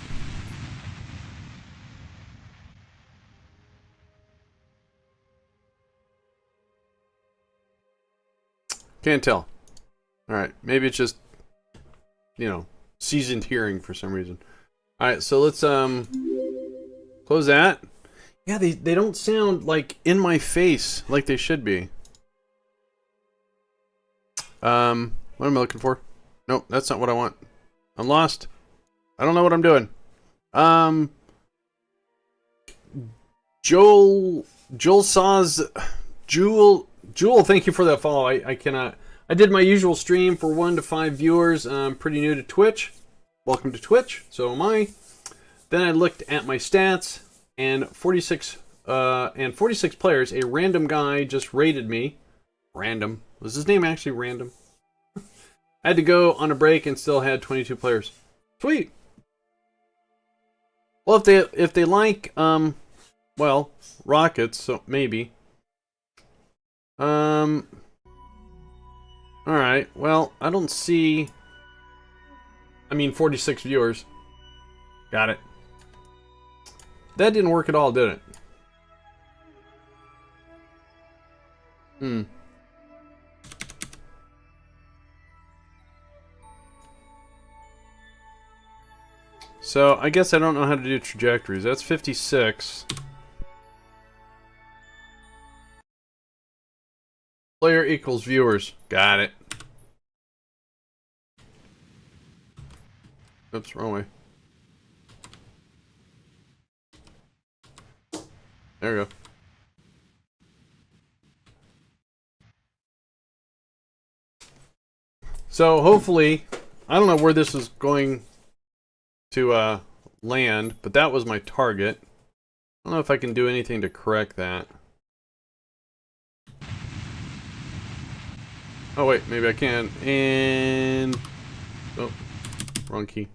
Can't tell. Alright, maybe it's just, you know, seasoned hearing for some reason. Alright, so let's close that. Yeah, they don't sound like in my face like they should be. What am I looking for? Nope, that's not what I want. I'm lost. I don't know what I'm doing. Joel Jewel, thank you for that follow. I cannot. I did my usual stream for 1 to 5 viewers. I'm pretty new to Twitch. Welcome to Twitch. So am I. Then I looked at my stats, and 46 players. A random guy just raided me. Random.
Was his name actually random? I had to go on a break and still had 22 players. Sweet. Well, if they like well, rockets, so maybe. All right. Well, I don't see. I mean, 46 viewers. Got it. That didn't work at all, did it? Hmm. So, I guess I don't know how to do trajectories. That's 56. Player equals viewers. Got it. Oops, wrong way. There we go. So, hopefully, I don't know where this is going to land, but that was my target. I don't know if I can do anything to correct that. Oh wait, maybe I can. And oh, wrong key.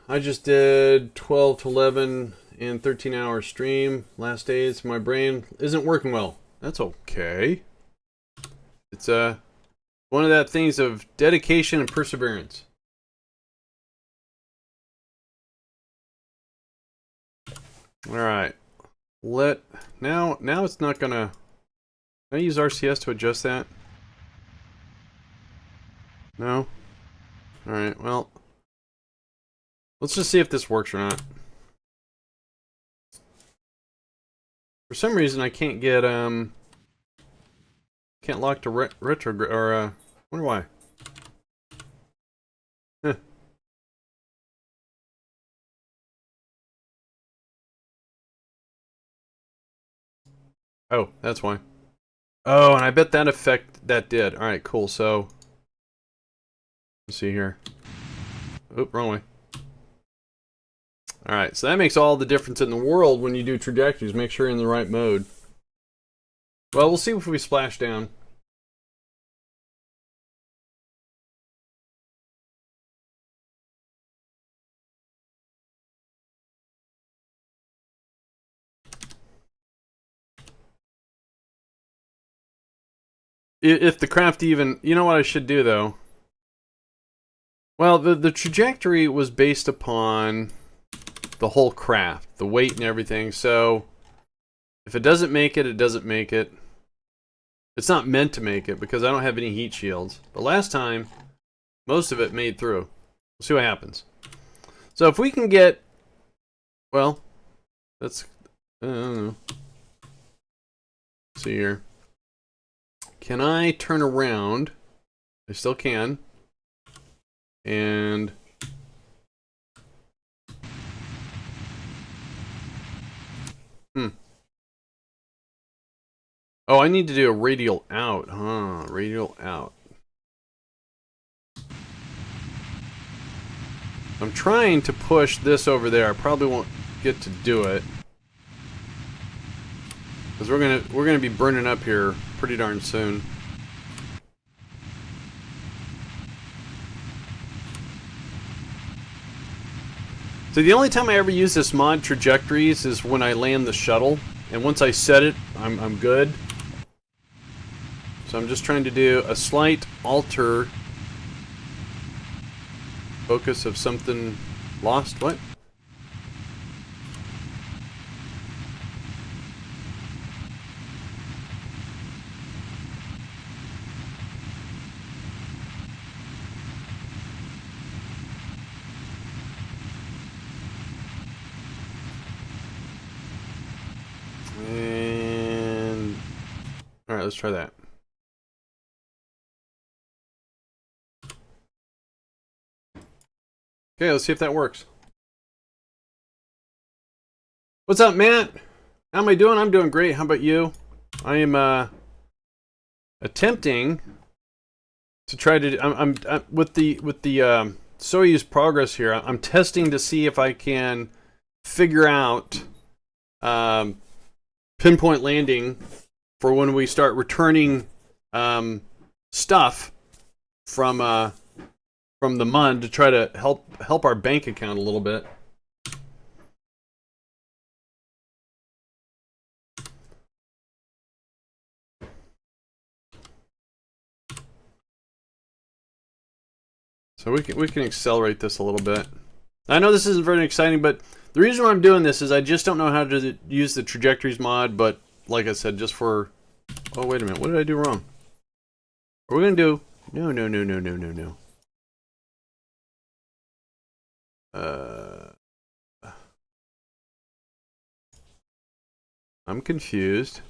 I just did 12 to 11 and 13-hour stream last days. My brain isn't working well. That's okay. It's one of that things of dedication and perseverance. All right. Now it's not gonna. Can I use RCS to adjust that? No? Alright, well. Let's just see if this works or not. For some reason I can't get, can't lock to retrograde, or, wonder why. Huh. Oh, that's why. Oh, and I bet that did. Alright, cool, so. Let's see here. Oop, wrong way. Alright, so that makes all the difference in the world when you do trajectories. Make sure you're in the right mode. Well, we'll see if we splash down. If the craft even... You know what I should do, though? Well, the trajectory was based upon the whole craft, the weight and everything, so if it doesn't make it, it doesn't make it. It's not meant to make it because I don't have any heat shields. But last time, most of it made through. We'll see what happens. So if we can get... Well, that's... I don't know. Let's see here. Can I turn around? I still can. And... Oh, I need to do a radial out, huh? Radial out. I'm trying to push this over there. I probably won't get to do it. Because we're gonna be burning up here pretty darn soon. So the only time I ever use this mod trajectories is when I land the shuttle. And once I set it, I'm good. So I'm just trying to do a slight alter focus of something lost. What? And all right, let's try that. Okay, let's see if that works. What's up, Matt? How am I doing? I'm doing great. How about you? I am attempting to try to. I'm with the Soyuz progress here. I'm testing to see if I can figure out pinpoint landing for when we start returning stuff from the MUN to try to help our bank account a little bit. So we can accelerate this a little bit. I know this isn't very exciting, but the reason why I'm doing this is I just don't know how to use the trajectories mod, but like I said, just for... Oh, wait a minute. What did I do wrong? Are we going to do... No. I'm confused.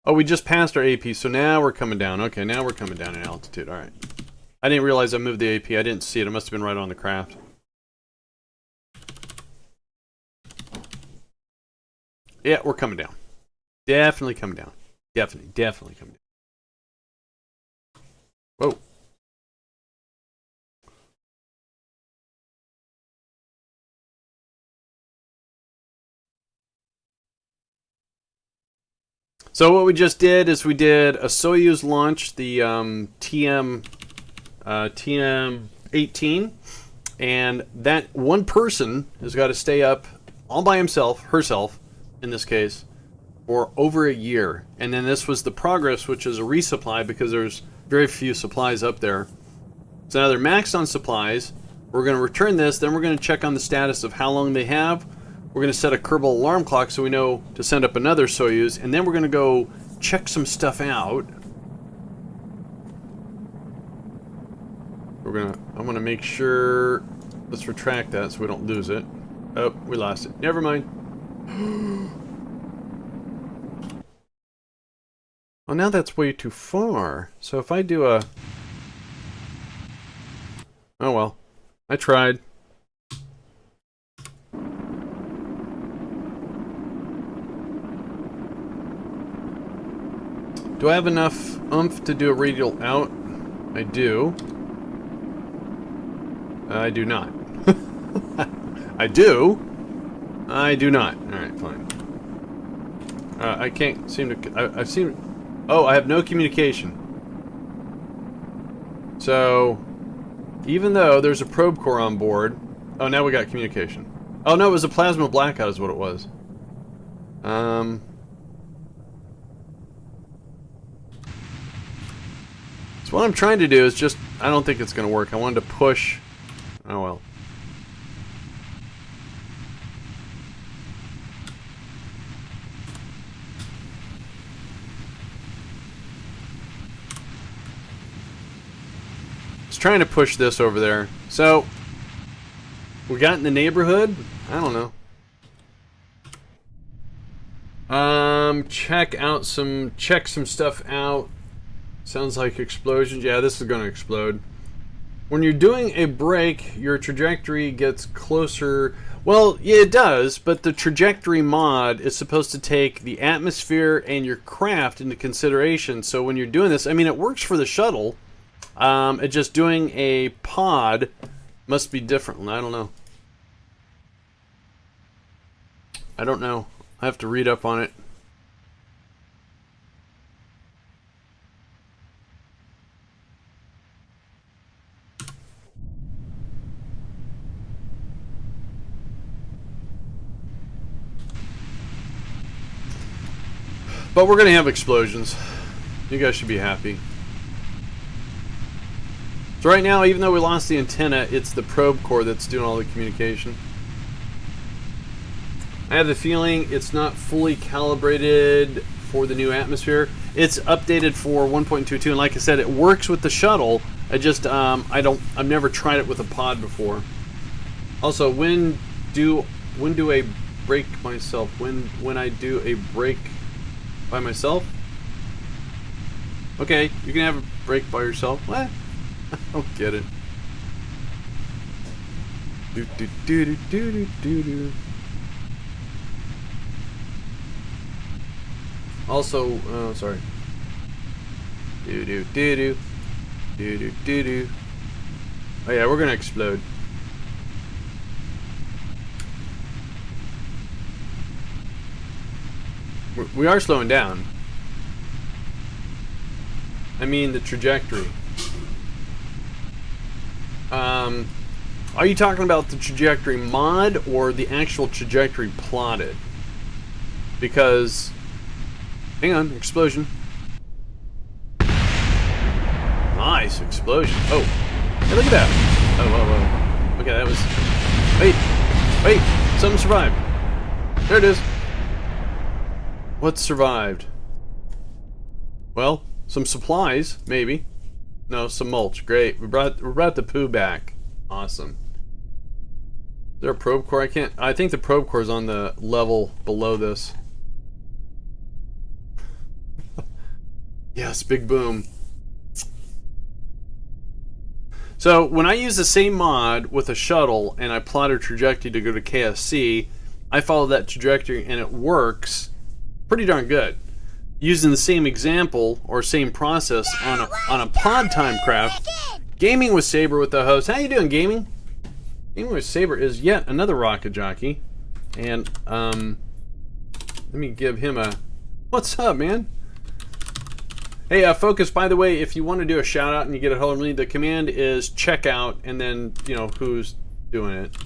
Oh, we just passed our AP, so now we're coming down. Okay, now we're coming down in altitude. All right. I didn't realize I moved the AP. I didn't see it. It must have been right on the craft. Yeah, we're coming down. Definitely coming down. Definitely coming down. Whoa. So what we just did is we did a Soyuz launch, the TM-18, and that one person has got to stay up all by himself, herself, in this case, for over a year. And then this was the Progress, which is a resupply because there's very few supplies up there. So now they're maxed on supplies. We're going to return this, then we're going to check on the status of how long they have. We're going to set a Kerbal alarm clock so we know to send up another Soyuz, and then we're going to go check some stuff out. I'm going to make sure, let's retract that so we don't lose it. Oh, we lost it. Never mind. Well, now that's way too far. So if I do a... Oh well, I tried. Do I have enough oomph to do a radial out? I do. I do not. I do. I do not. Alright, fine. I can't seem to... I've seen... Oh, I have no communication. So, even though there's a probe core on board... Oh, now we got communication. Oh, no, it was a plasma blackout is what it was. So what I'm trying to do is just... I don't think it's going to work. I wanted to push... Oh, well. Trying to push this over there. So we got in the neighborhood. I don't know. Check some stuff out. Sounds like explosions. Yeah, this is going to explode. When you're doing a break, your trajectory gets closer. Well, yeah, it does, but the trajectory mod is supposed to take the atmosphere and your craft into consideration. So when you're doing this, I mean, it works for the shuttle. It's just doing a pod must be different. I don't know. I have to read up on it. But we're going to have explosions. You guys should be happy. So right now, even though we lost the antenna, it's the probe core that's doing all the communication. I have the feeling it's not fully calibrated for the new atmosphere. It's updated for 1.22, and like I said, it works with the shuttle. I just I've never tried it with a pod before. Also, when do I break myself? When I do a break by myself? Okay, you can have a break by yourself. What? I don't get it. Do do do do do do do. Also, oh sorry. Do do do do do do do do. Oh yeah, we're gonna explode. We are slowing down. I mean the trajectory. Are you talking about the trajectory mod or the actual trajectory plotted? Because, hang on, explosion. Nice explosion. Oh, hey, look at that. Oh, whoa, whoa. Okay, that was. Wait, something survived. There it is. What survived? Well, some supplies, maybe. No, some mulch. Great. We brought the poo back. Awesome. Is there a probe core? I think the probe core is on the level below this. Yes, big boom. So when I use the same mod with a shuttle and I plot a trajectory to go to KSC, I follow that trajectory and it works pretty darn good. Using the same example or same process on a pod time craft, Gaming with Saber with the host. How you doing, Gaming? Gaming with Saber is yet another rocket jockey, and let me give him a what's up, man. Hey, Focus, by the way, if you want to do a shout out and you get a hold of me, the command is checkout and then, you know, who's doing it.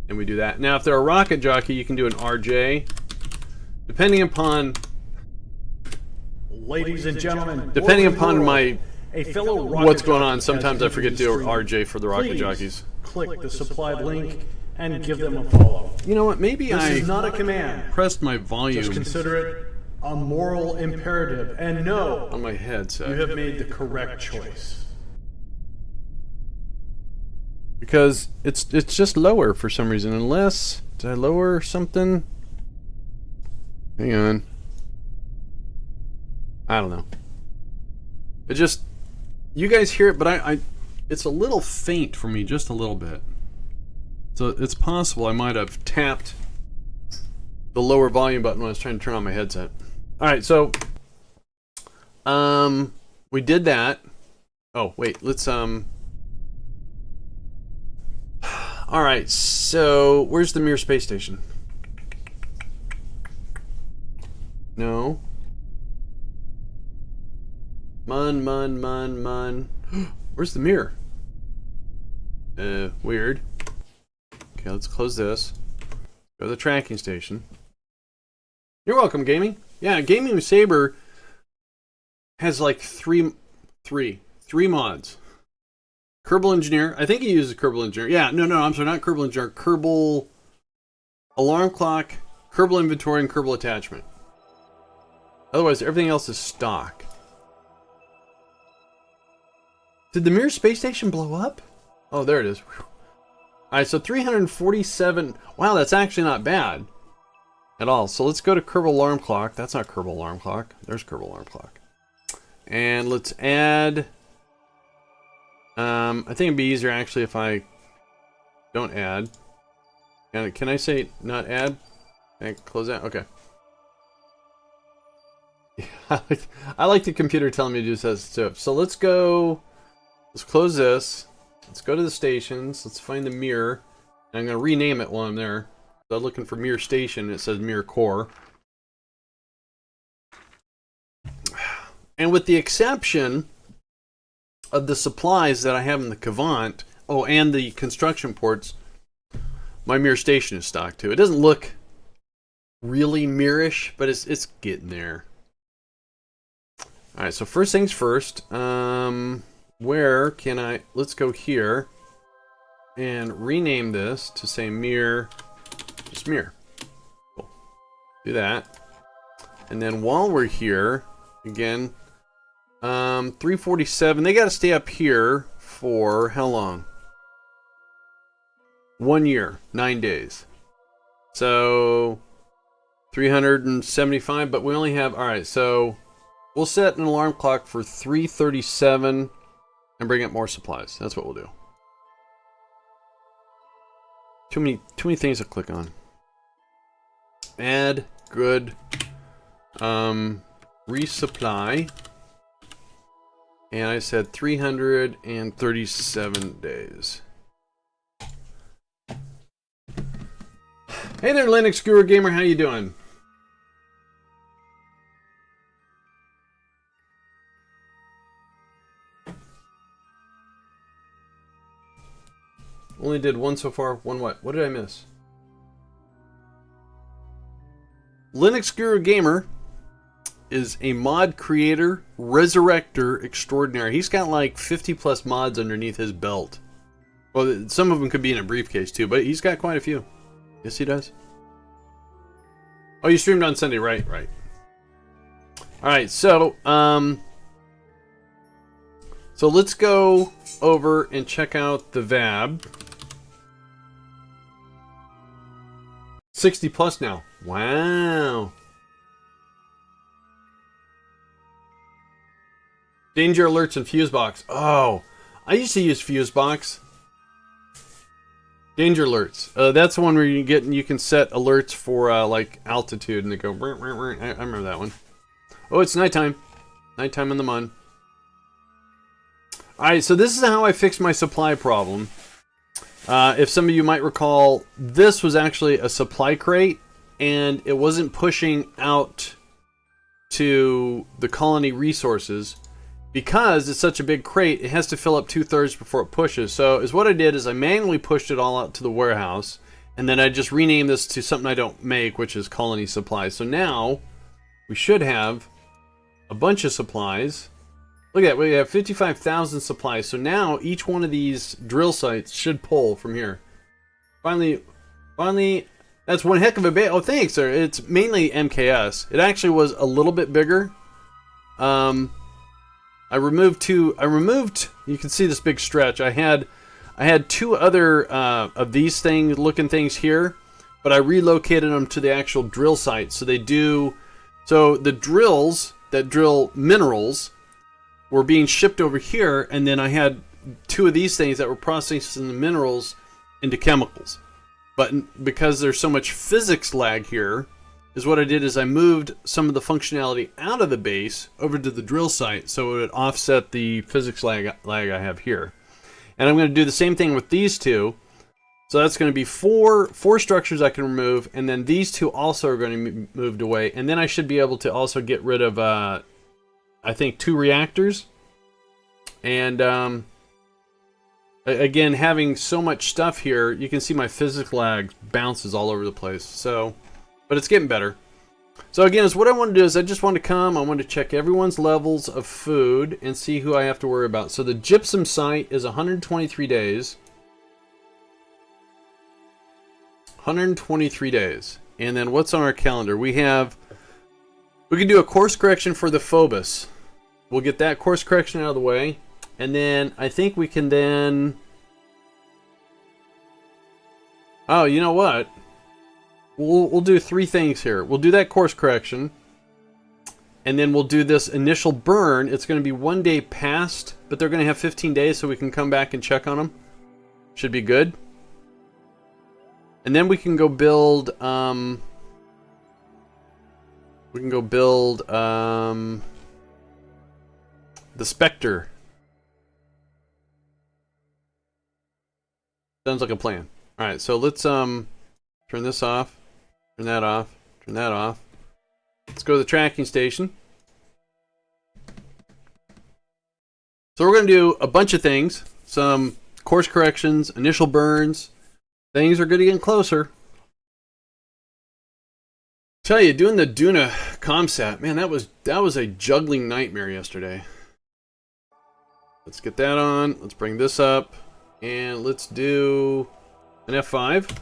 And we do that. Now, if they're a rocket jockey, you can do an RJ. Depending upon...
Ladies and gentlemen,
depending upon my...
a fellow
what's going on, sometimes I forget to do RJ for the rocket
Please
jockeys.
Click the supplied link and give them a follow.
You know what, maybe
This
I
is not a command.
pressed my volume
Just consider it a moral imperative, and know
on my headset.
you have made the correct choice.
Because it's just lower for some reason. Unless, did I lower something? Hang on. I don't know. It just, you guys hear it, but I it's a little faint for me, just a little bit. So it's possible I might have tapped the lower volume button when I was trying to turn on my headset. Alright, so we did that. Oh, wait, let's alright, so where's the Mir Space Station? No. Mun. Where's the mirror? Weird. Okay, let's close this. Go to the tracking station. You're welcome, Gaming. Yeah, Gaming with Saber has like three mods. Kerbal Engineer. I think he uses Kerbal Engineer. Yeah, no, I'm sorry, not Kerbal Engineer. Kerbal Alarm Clock, Kerbal Inventory, and Kerbal Attachment. Otherwise, everything else is stock. Did the Mir Space Station blow up? Oh, there it is. Alright, so 347. Wow, that's actually not bad at all. So let's go to Kerbal Alarm Clock. That's not Kerbal Alarm Clock. There's Kerbal Alarm Clock. And let's add... I think it'd be easier actually if I don't add. And can I say not add? Can I close that? Okay. I like the computer telling me to do stuff. So let's go... Let's close this. Let's go to the stations. Let's find the mirror. And I'm going to rename it while I'm there. So I'm looking for Mir Station. It says Mir Core. And with the exception of the supplies that I have in the Cavant, oh, and the construction ports, my Mir Station is stocked too. It doesn't look really Mirish, but it's getting there. All right, so first things first. Where can I... Let's go here and rename this to say Mir, just Mir. Cool. Do that. And then while we're here, again, 347, they got to stay up here for how long? 1 year, 9 days. So 375, but we only have... Alright, so we'll set an alarm clock for 337 and bring up more supplies. That's what we'll do. Too many things to click on. Add, good. Resupply. And I said 337 days. Hey there, Linux Guru Gamer, how you doing?
Only did one so far. One what? What did I miss? Linux Guru Gamer is a mod creator, resurrector extraordinary. He's got like 50 plus mods underneath his belt. Well, some of them could be in a briefcase too, but he's got quite a few. Yes, he does. Oh, you streamed on Sunday, right? Right. All right, so let's go over and check out the VAB. 60 plus now. Wow. Danger alerts and Fusebox. Oh, I used to use Fusebox. Danger alerts. That's the one where you can set alerts for like altitude, and they go. I remember that one. Oh, it's nighttime. Nighttime in the Mun. All right, so this is how I fixed my supply problem. If some of you might recall, this was actually a supply crate, and it wasn't pushing out to the colony resources. Because it's such a big crate, it has to fill up 2/3 before it pushes. So what I did is I manually pushed it all out to the warehouse, and then I just renamed this to something I don't make, which is colony supplies. So now we should have a bunch of supplies. Look at that, we have 55,000 supplies. So now each one of these drill sites should pull from here. Finally, that's one heck of a bit. Oh, thanks, sir. It's mainly MKS. It actually was a little bit bigger. I removed, you can see this big stretch. I had two other of these looking things here, but I relocated them to the actual drill site. So the drills that drill minerals were being shipped over here, and then I had two of these things that were processing the minerals into chemicals. But because there's so much physics lag here, is what I did is I moved some of the functionality out of the base over to the drill site so it would offset the physics lag I have here. And I'm going to do the same thing with these two. So that's going to be four structures I can remove, and then these two also are going to be moved away. And then I should be able to also get rid of, I think, 2 reactors. And again, having so much stuff here, you can see my physics lag bounces all over the place. So... but it's getting better. So again, what I want to do is I just want to come, I want to check everyone's levels of food and see who I have to worry about. So the gypsum site is 123 days. 123 days. And then what's on our calendar? We can do a course correction for the Phobos. We'll get that course correction out of the way. And then I think we can then... oh, you know what? We'll do 3 things here. We'll do that course correction, and then we'll do this initial burn. It's going to be 1 day past, but they're going to have 15 days, so we can come back and check on them. Should be good. And then we can go build. The Spektr. Sounds like a plan. All right, so let's turn this off. Turn that off. Turn that off. Let's go to the tracking station. So we're going to do a bunch of things. Some course corrections, initial burns. Things are getting closer. Tell you, doing the Duna comsat, man, that was a juggling nightmare yesterday. Let's get that on. Let's bring this up. And let's do an F5.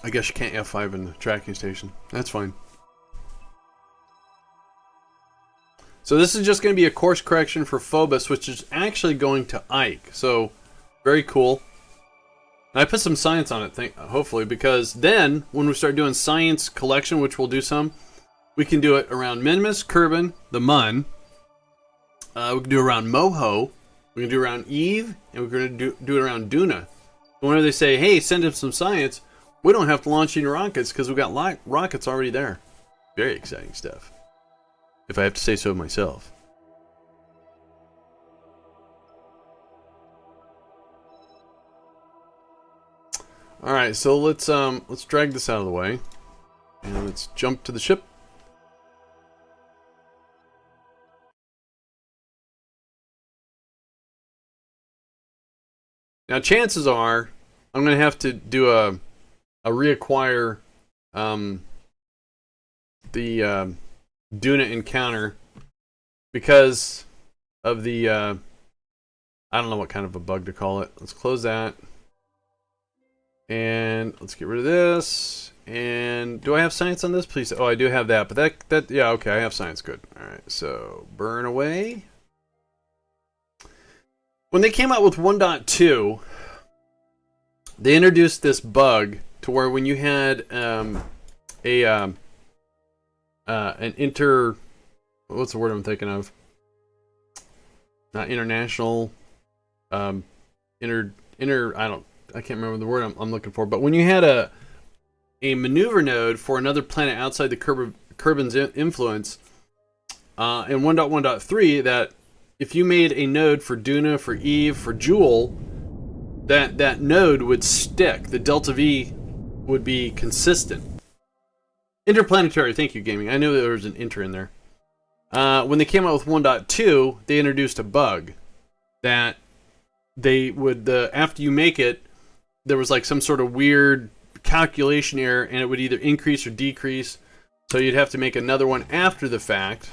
I guess you can't F5 in the tracking station. That's fine. So this is just going to be a course correction for Phobos, which is actually going to Ike. So, very cool. And I put some science on it, hopefully, because then, when we start doing science collection, which we'll do some, we can do it around Minmus, Kerbin, the Mun. We can do it around Moho. We can do it around Eve, and we're going to do it around Duna. Whenever they say, hey, send him some science, we don't have to launch any rockets because we've got rockets already there. Very exciting stuff, if I have to say so myself. All right, so let's drag this out of the way, and let's jump to the ship.
Now, chances are I'm going to have to do a reacquire the Duna encounter because of the I don't know what kind of a bug to call it. Let's close that. And let's get rid of this. And do I have science on this? Please. Oh, I do have that. But that yeah, okay, I have science. Good. All right. So, burn away. When they came out with 1.2, they introduced this bug to where when you had an what's the word I'm thinking of? Not international, I can't remember the word I'm looking for. But when you had a maneuver node for another planet outside the Kerbin's influence in 1.1.3, that if you made a node for Duna, for Eve, for Joule, that node would stick. The delta V would be consistent. Interplanetary, thank you, gaming. I knew there was an inter in there. When they came out with 1.2, they introduced a bug that they would, after you make it, there was like some sort of weird calculation error, and it would either increase or decrease. So you'd have to make another one after the fact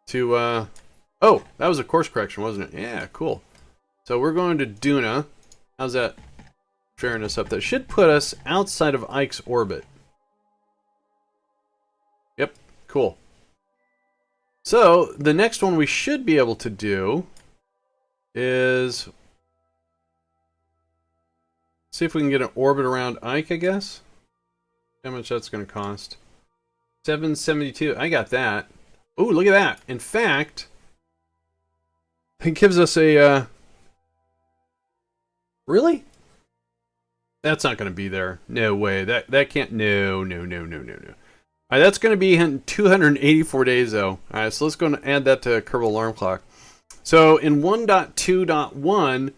to, oh, that was a course correction, wasn't it? Yeah, cool. So we're going to Duna. How's that faring us up? That should put us outside of Ike's orbit. Yep, cool. So the next one we should be able to do is see if we can get an orbit around Ike, I guess. How much that's going to cost? 772. I got that. Ooh, look at that. In fact, it gives us a... Really? That's not going to be there. No way. That can't... No. Alright, that's going to be in 284 days, though. Alright, so let's go and add that to Kerbal Alarm Clock. So, in 1.2.1,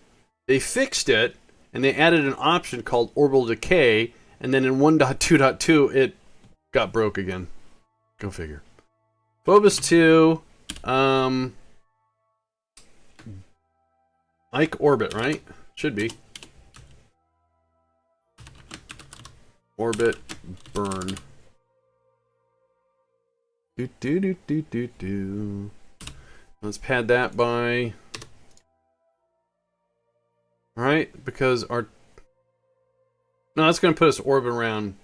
they fixed it, and they added an option called Orbital Decay, and then in 1.2.2, it got broke again. Go figure. Phobos 2, Ike Orbit, right? Should be. Orbit, burn. Let's pad that by... Alright, because our... No, that's going to put us orbit around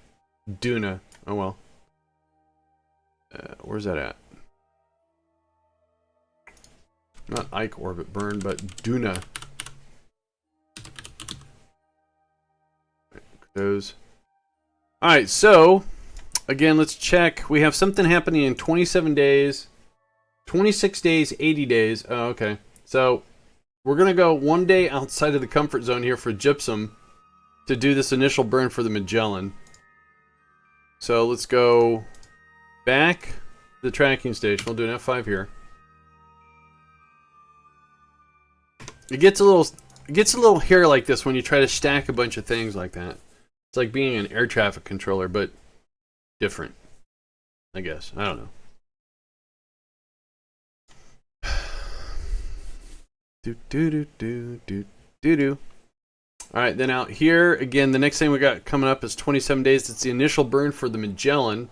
Duna. Oh well. Where's that at? Not Ike orbit burn, but Duna. Those. Alright, so again, let's check. We have something happening in 27 days, 26 days, 80 days. Oh, okay. So we're going to go 1 day outside of the comfort zone here for Gypsum to do this initial burn for the Magellan. So let's go back to the tracking station. We'll do an F5 here. It gets a little hairy like this when you try to stack a bunch of things like that. It's like being an air traffic controller, but different, I guess. I don't know. Alright, then out here, again, the next thing we got coming up is 27 days. It's the initial burn for the Magellan.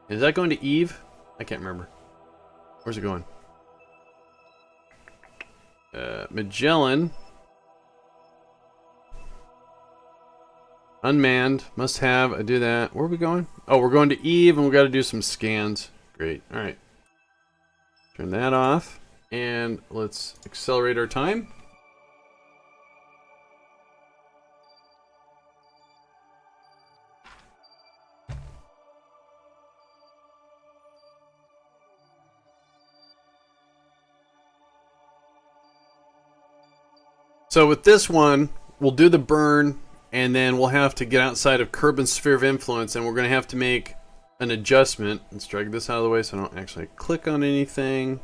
Is that going to Eve? I can't remember. Where's it going? Magellan. Unmanned. Must have. I do that. Where are we going? Oh, we're going to Eve, and we got to do some scans. Great. Alright. Turn that off. And let's accelerate our time. So with this one, we'll do the burn, and then we'll have to get outside of Kerbin's sphere of influence, and we're going to have to make an adjustment. Let's drag this out of the way so I don't actually click on anything.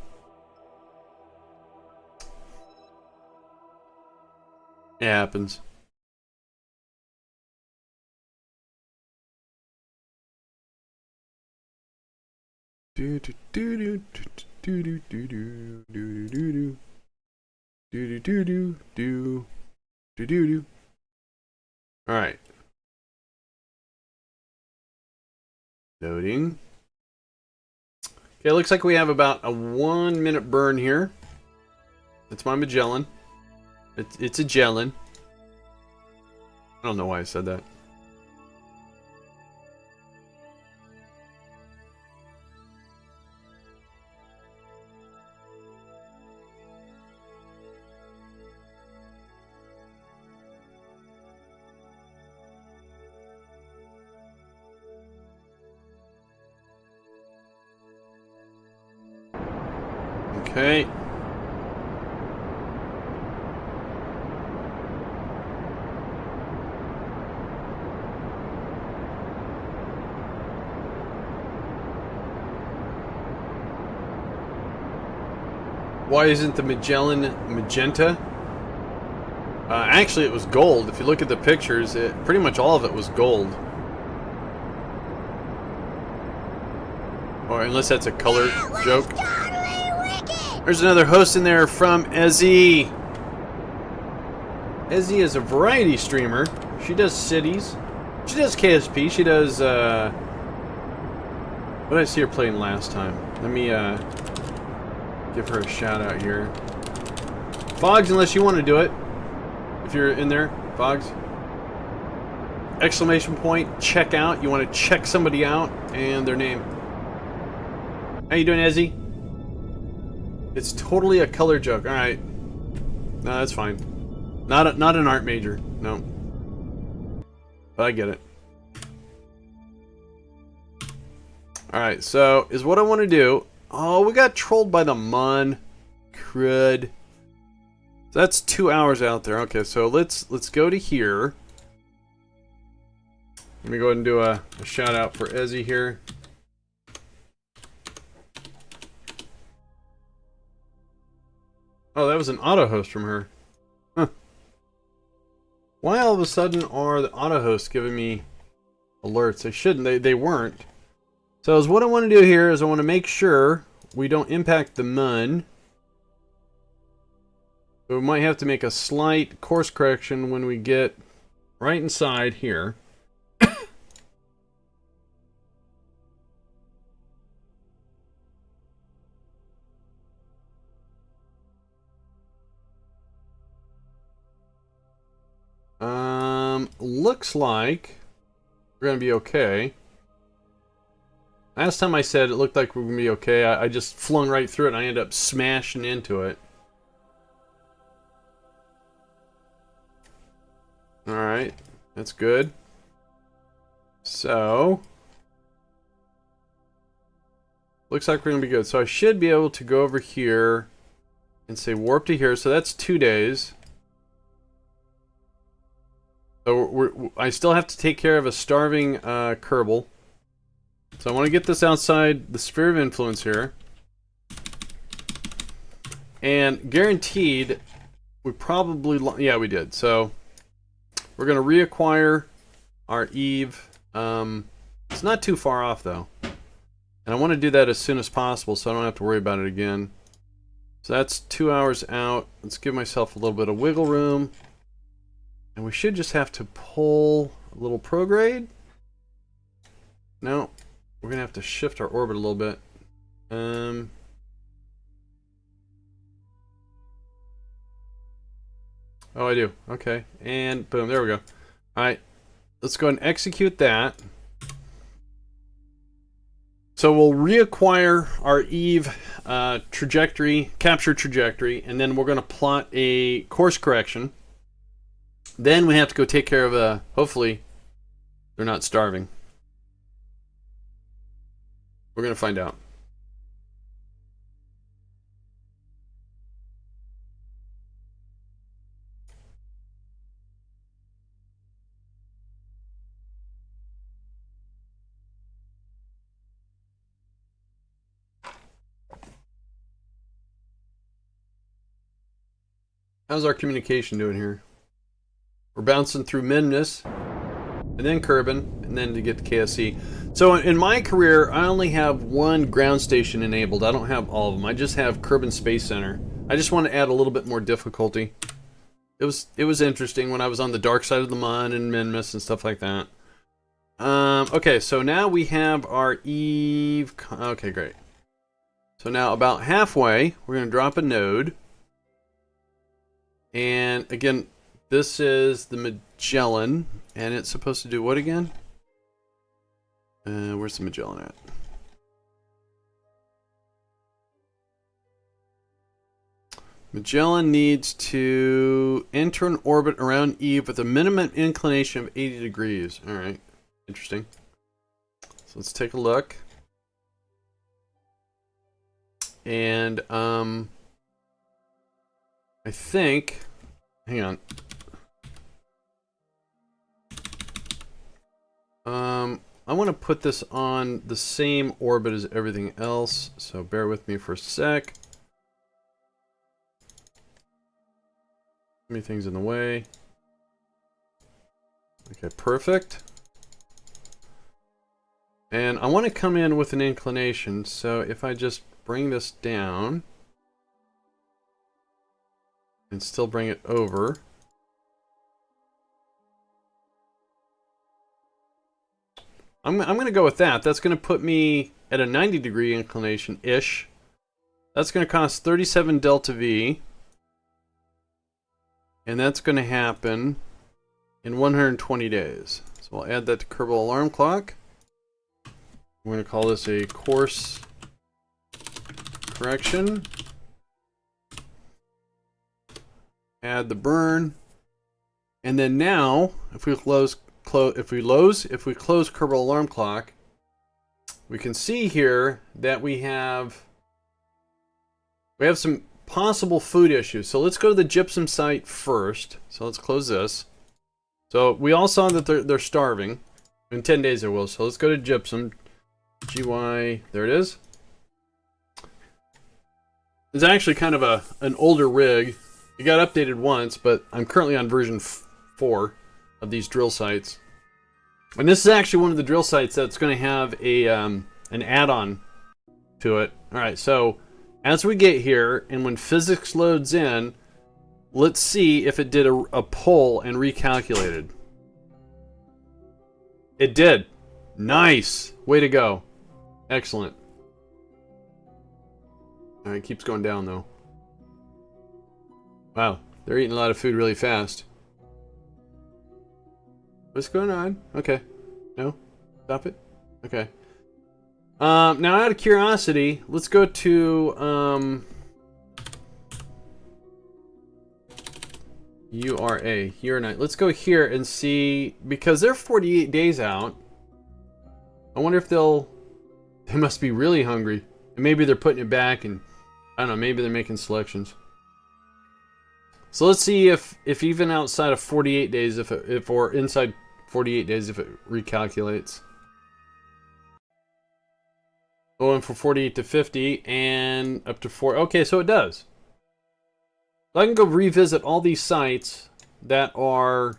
It happens. Do do do do do do do do. All right. Loading. Okay, looks like we have about a 1 minute burn here. That's my Magellan. It's a Jellin. I don't know why I said that. Okay. Why isn't the Magellan magenta? Actually, it was gold. If you look at the pictures, pretty much all of it was gold. Or unless that's a color joke. There's another host in there from Ezzy. Ezzy is a variety streamer. She does cities. She does KSP. She does, what did I see her playing last time? Let me, give her a shout out here. Fogs, unless you want to do it. If you're in there, Fogs. Exclamation point, check out. You want to check somebody out and their name. How you doing, Ezzy? It's totally a color joke. All right. No, that's fine. Not an art major. No. But I get it. All right. So is what I want to do. Oh, we got trolled by the Mun. Crud. So that's 2 hours out there. Okay, so let's go to here. Let me go ahead and do a shout out for Ezzy here. Oh, that was an auto host from her. Huh. Why all of a sudden are the auto hosts giving me alerts? They shouldn't. They weren't. So what I want to do here is I want to make sure we don't impact the Mun. So we might have to make a slight course correction when we get right inside here. Looks like we're gonna be okay. Last time I said it looked like we were gonna be okay, I just flung right through it and I ended up smashing into it. Alright, that's good. So looks like we're gonna be good. So I should be able to go over here and say warp to here. So that's 2 days. So I still have to take care of a starving Kerbal. So I want to get this outside the sphere of influence here. And guaranteed, we probably... Yeah, we did. So we're going to reacquire our Eve. It's not too far off, though. And I want to do that as soon as possible so I don't have to worry about it again. So that's 2 hours out. Let's give myself a little bit of wiggle room. And we should just have to pull a little prograde. No, we're gonna have to shift our orbit a little bit. Oh, I do. Okay, and boom, there we go. All right, let's go and execute that. So we'll reacquire our Eve trajectory, capture trajectory, and then we're gonna plot a course correction. Then we have to go take care of hopefully they're not starving. We're going to find out. How's our communication doing here? We're bouncing through Minmus, and then Kerbin, and then to get to KSC. So in my career, I only have one ground station enabled. I don't have all of them. I just have Kerbal Space Center. I just want to add a little bit more difficulty. It was interesting when I was on the dark side of the Mun and Minmus and stuff like that. Okay, so now we have our Eve. Okay, great. So now about halfway, we're going to drop a node. And again, this is the Magellan, and it's supposed to do what again? Where's the Magellan at? Magellan needs to enter an orbit around Eve with a minimum inclination of 80 degrees. All right, interesting. So let's take a look. And I think, hang on. I want to put this on the same orbit as everything else, so bear with me for a sec. Too many things in the way. Okay, perfect. And I want to come in with an inclination, so if I just bring this down and still bring it over. I'm going to go with that. That's going to put me at a 90-degree inclination-ish. That's going to cost 37 delta V. And that's going to happen in 120 days. So we'll add that to Kerbal Alarm Clock. We're going to call this a course correction. Add the burn. And then now, if we close Kerbal Alarm Clock, we can see here that we have some possible food issues. So let's go to the gypsum site first. So let's close this. So we all saw that they're starving. In 10 days they will. So let's go to gypsum. GY, there it is. It's actually kind of an older rig. It got updated once, but I'm currently on version 4 of these drill sites. And this is actually one of the drill sites that's going to have an add-on to it. All right, so as we get here, and when physics loads in, let's see if it did a poll and recalculated. It did. Nice. Way to go. Excellent. All right, it keeps going down, though. Wow, they're eating a lot of food really fast. What's going on? Okay. No? Stop it? Okay. Now, out of curiosity, let's go to URA. Let's go here and see, because they're 48 days out. I wonder if they must be really hungry. And maybe they're putting it back, and I don't know, maybe they're making selections. So let's see if even outside of 48 days, or inside 48 days, if it recalculates. Going from 48 to 50 and up to 4. Okay, so it does. So I can go revisit all these sites that are...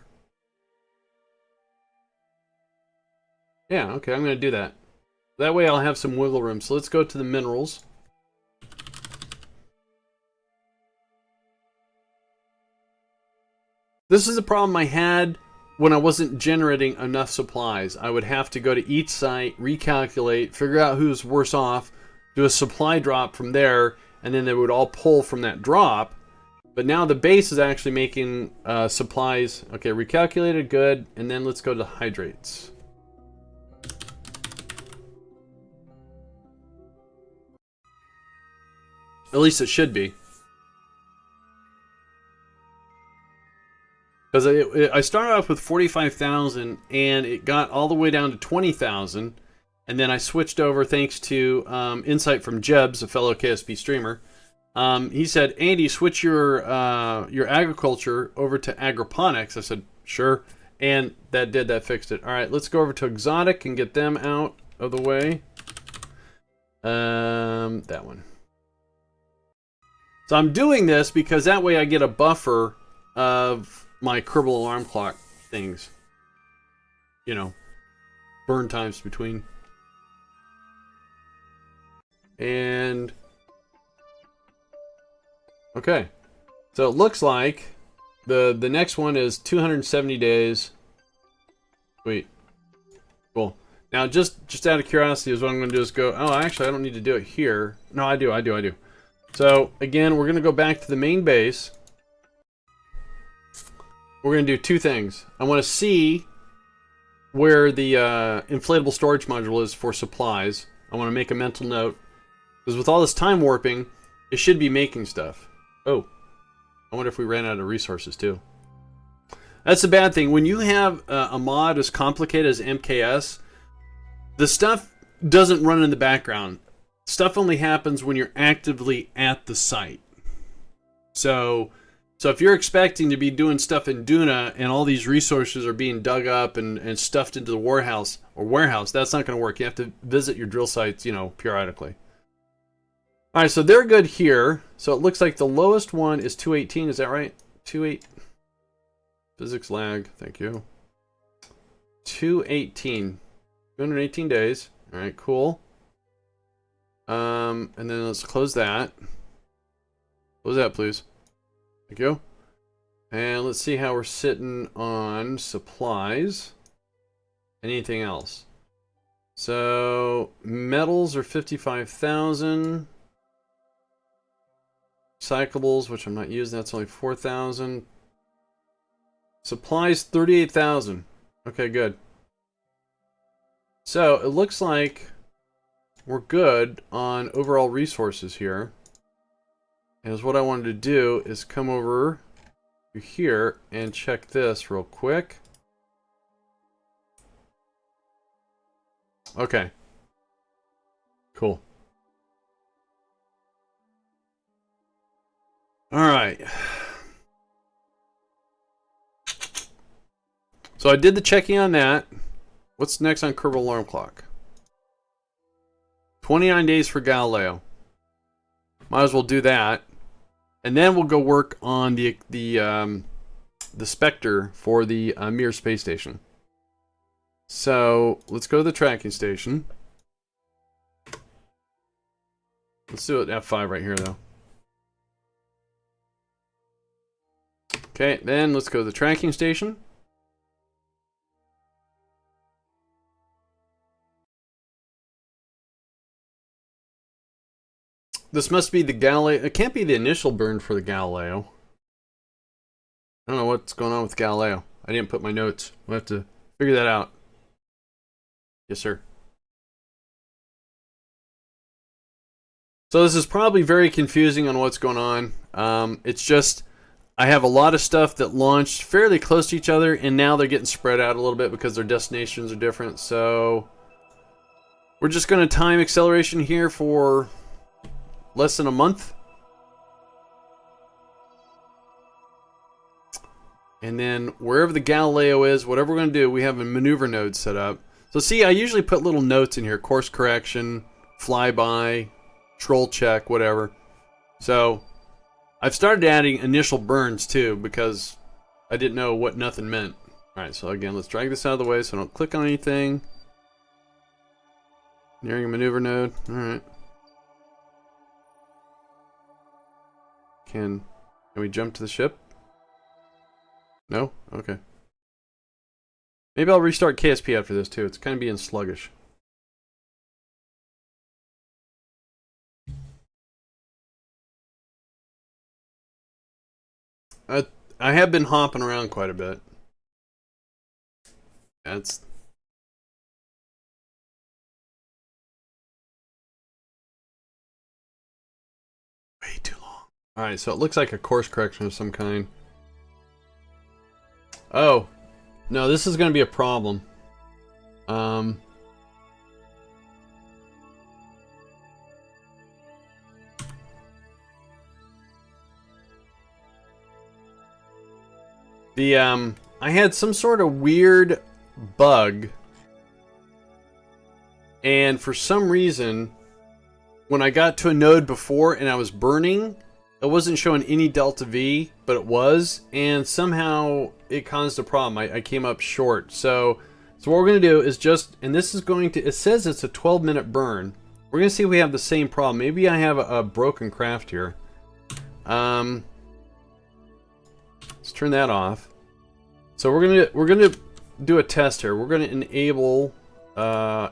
Yeah, okay, I'm going to do that. That way I'll have some wiggle room. So let's go to the minerals. This is a problem I had when I wasn't generating enough supplies. I would have to go to each site, recalculate, figure out who's worse off, do a supply drop from there, and then they would all pull from that drop. But now the base is actually making supplies. Okay, recalculated, good. And then let's go to hydrates. At least it should be. Because I started off with 45,000 and it got all the way down to 20,000. And then I switched over thanks to insight from Jebs, a fellow KSP streamer. He said, Andy, switch your agriculture over to agroponics. I said, sure. And that fixed it. All right, let's go over to exotic and get them out of the way. That one. So I'm doing this because that way I get a buffer of my Kerbal Alarm Clock things. You know, burn times between. And Okay. So it looks like the next one is 270 days. Sweet. Cool. Now, just out of curiosity, is what I'm going to do is go... Oh, actually, I don't need to do it here. No, I do. So, again, we're going to go back to the main base. We're going to do two things. I want to see where the inflatable storage module is for supplies. I want to make a mental note. Because with all this time warping, it should be making stuff. Oh. I wonder if we ran out of resources, too. That's the bad thing. When you have a mod as complicated as MKS, the stuff doesn't run in the background. Stuff only happens when you're actively at the site. So if you're expecting to be doing stuff in Duna and all these resources are being dug up and stuffed into the warehouse, that's not going to work. You have to visit your drill sites, periodically. All right, so they're good here. So it looks like the lowest one is 218. Is that right? 28. Physics lag. Thank you. 218. 218 days. All right, cool. And then let's close that. Close that, please. Thank you. And let's see how we're sitting on supplies. Anything else? So metals are 55,000. Recyclables, which I'm not using, that's only 4,000. Supplies, 38,000. Okay, good. So it looks like we're good on overall resources here. And what I wanted to do is come over to here and check this real quick. Okay. Cool. All right. So I did the checking on that. What's next on Kerbal Alarm Clock? 29 days for Galileo. Might as well do that. And then we'll go work on the Spektr for the Mir Space Station. So let's go to the tracking station. Let's do it F5 right here, though. Okay, then let's go to the tracking station. This must be the Galileo. It can't be the initial burn for the Galileo. I don't know what's going on with Galileo. I didn't put my notes. We'll have to figure that out. Yes, sir. So this is probably very confusing on what's going on. It's just I have a lot of stuff that launched fairly close to each other, and now they're getting spread out a little bit because their destinations are different. So we're just going to time acceleration here for less than a month. And then wherever the Galileo is, whatever we're going to do, we have a maneuver node set up. So see, I usually put little notes in here. Course correction, flyby, troll check, whatever. So I've started adding initial burns too because I didn't know what nothing meant. Alright, so again, let's drag this out of the way so I don't click on anything. Nearing a maneuver node. Alright. Can we jump to the ship? No? Okay. Maybe I'll restart KSP after this too. It's kind of being sluggish. I have been hopping around quite a bit. That's way too long. Alright, so it looks like a course correction of some kind. Oh. No, this is going to be a problem. I had some sort of weird bug, and for some reason, when I got to a node before and I was burning, it wasn't showing any delta V, but it was, and somehow it caused a problem. I came up short. So what we're going to do is just, and this is going to, it says it's a 12-minute burn. We're going to see if we have the same problem. Maybe I have a broken craft here. Let's turn that off. So we're gonna do a test here. We're gonna enable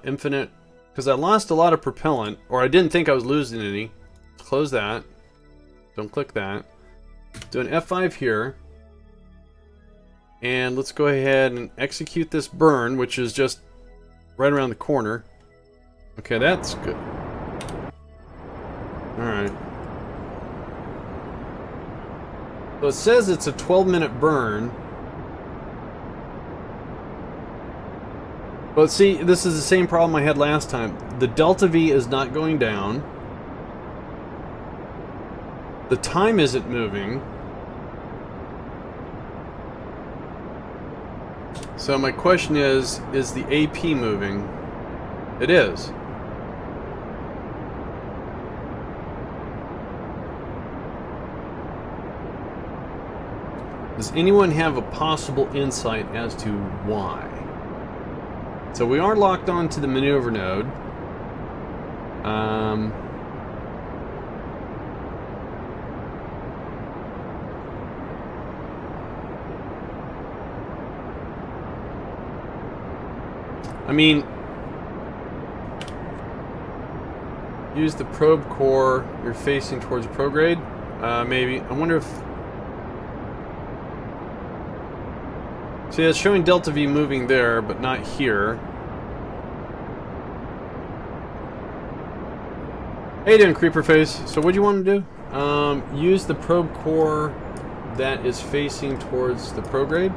infinite, because I lost a lot of propellant, or I didn't think I was losing any. Close that. Don't click that. Do an F5 here. And let's go ahead and execute this burn, which is just right around the corner. Okay, that's good. Alright. So it says it's a 12-minute burn. But see, this is the same problem I had last time. The delta V is not going down. The time isn't moving. So my question is the AP moving? It is. Does anyone have a possible insight as to why? So we are locked on to the maneuver node. I mean, use the probe core you're facing towards prograde. Maybe. I wonder if... See, it's showing delta V moving there, but not here. How you doing, Creeper Face? So what do you want to do? Use the probe core that is facing towards the prograde?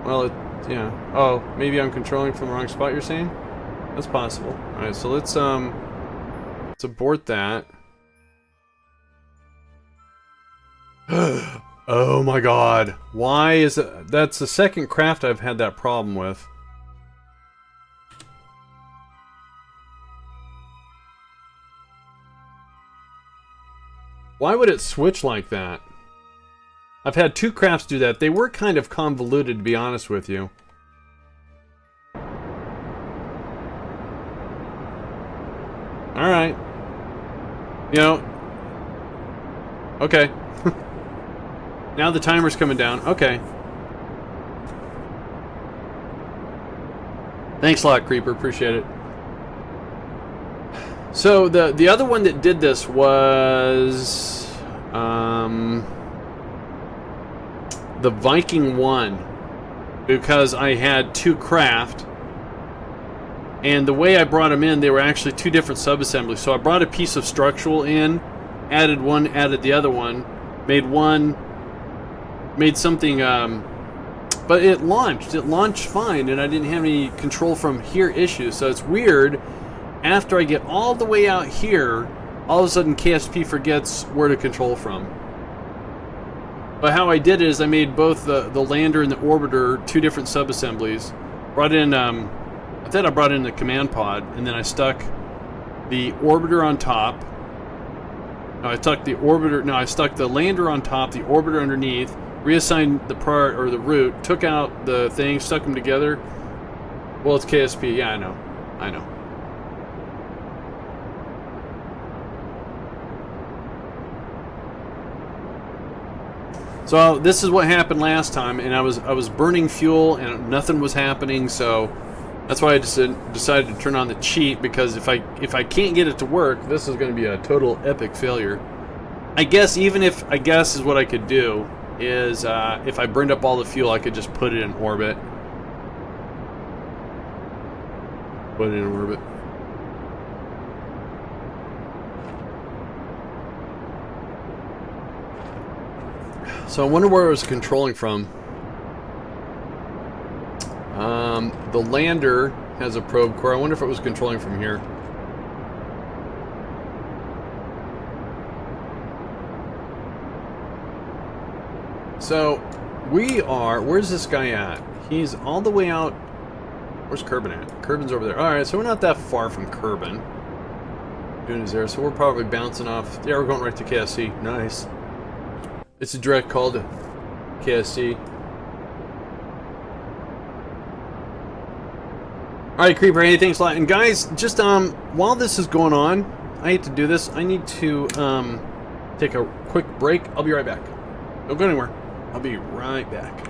Well, yeah. Oh, maybe I'm controlling from the wrong spot, you're saying? That's possible. Alright, so let's abort that. Oh my god. Why is it... That's the second craft I've had that problem with. Why would it switch like that? I've had two crafts do that. They were kind of convoluted, to be honest with you. Alright. You know... Okay. Now the timer's coming down. Okay. Thanks a lot, Creeper. Appreciate it. So the other one that did this was the Viking 1, because I had two craft, and the way I brought them in, they were actually two different subassemblies. So I brought a piece of structural in, added one, added the other one, made something, but it launched fine, and I didn't have any control from here issues. So it's weird, after I get all the way out here, all of a sudden KSP forgets where to control from. But how I did it is I made both the lander and the orbiter two different subassemblies, brought in, I thought I brought in the command pod, and then I stuck the orbiter on top. No, I stuck the lander on top, the orbiter underneath, reassigned the route, took out the thing, stuck them together. Well, it's KSP. Yeah, I know. So this is what happened last time, and I was burning fuel and nothing was happening. So that's why I decided to turn on the cheat, because if I can't get it to work, this is going to be a total epic failure. I guess is what I could do is if I burned up all the fuel, I could just put it in orbit. Put it in orbit. So I wonder where it was controlling from. The lander has a probe core. I wonder if it was controlling from here. So we are... Where's this guy at? He's all the way out... Where's Kerbin at? Kerbin's over there. Alright, so we're not that far from Kerbin. Duna's there, so we're probably bouncing off... Yeah, we're going right to KSC. Nice. It's a direct call to KSC. Alright, Creeper, hey, thanks a lot. And guys, just while this is going on, I hate to do this, I need to
take a quick break. I'll be right back. Don't go anywhere. I'll be right back.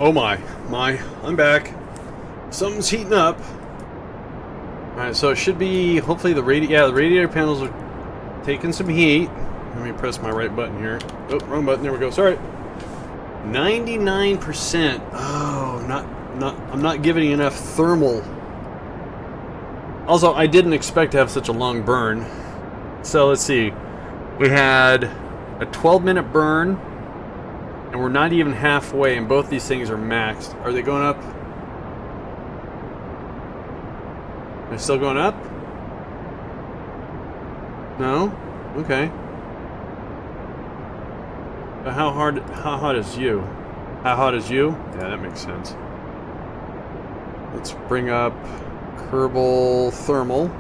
Oh my, I'm back. Something's heating up. Alright, so it should be, hopefully the radiator panels are taking some heat. Let me press my right button here. Oh, wrong button, there we go, sorry. 99%. Oh, I'm not giving enough thermal. Also, I didn't expect to have such a long burn. So let's see. We had a 12-minute burn. And we're not even halfway, and both these things are maxed. Are they going up? Are they still going up? No? Okay. But how hot is you? How hot is you? Yeah, that makes sense. Let's bring up Kerbal Thermal.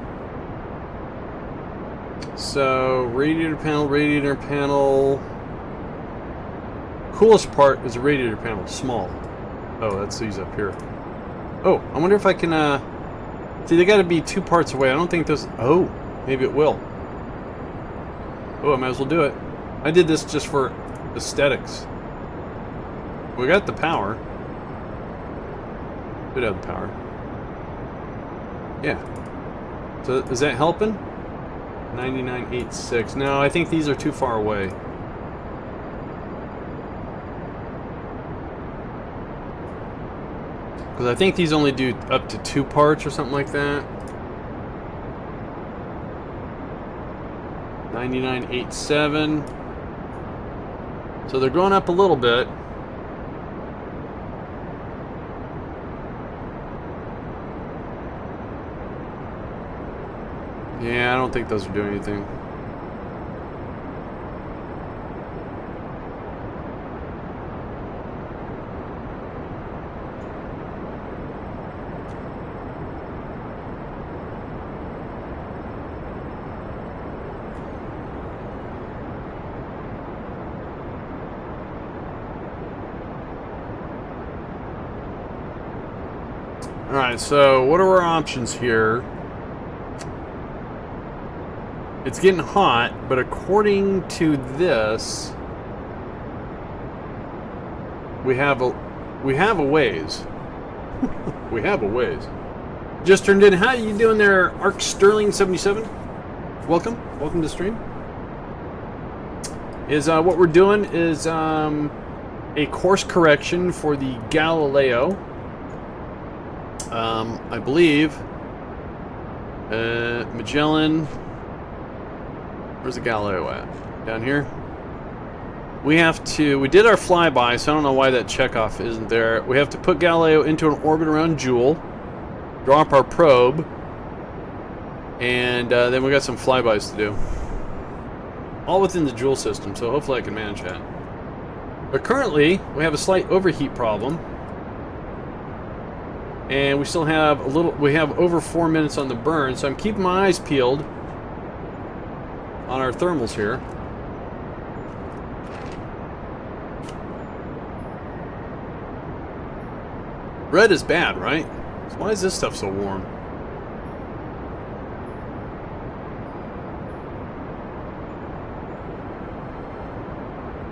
So, radiator panel. Coolest part is the radiator panel, small. Oh, that's these up here. Oh, I wonder if I can, see, they gotta be 2 parts away. I don't think those, oh, maybe it will. Oh, I might as well do it. I did this just for aesthetics. We got the power. Should have the power. Yeah. So, is that helping? 99.86. No, I think these are too far away. Because I think these only do up to 2 parts or something like that. 99.87. So they're going up a little bit. Yeah, I don't think those are doing anything. Alright, so what are our options here? It's getting hot, but according to this, we have a ways. We have a ways. Just turned in. How you doing there, Arc Sterling 77? Welcome to stream. What we're doing is a course correction for the Galileo. I believe Magellan. Where's the Galileo at? Down here. We did our flyby, so I don't know why that checkoff isn't there. We have to put Galileo into an orbit around Joule, drop our probe,
And then we got some flybys to do. All within the Joule system, so hopefully I can manage that. But currently, we have a slight overheat problem. And we still have we have over 4 minutes on the burn, so I'm keeping my eyes peeled on our thermals here. Red is bad, right? So why is this stuff so warm?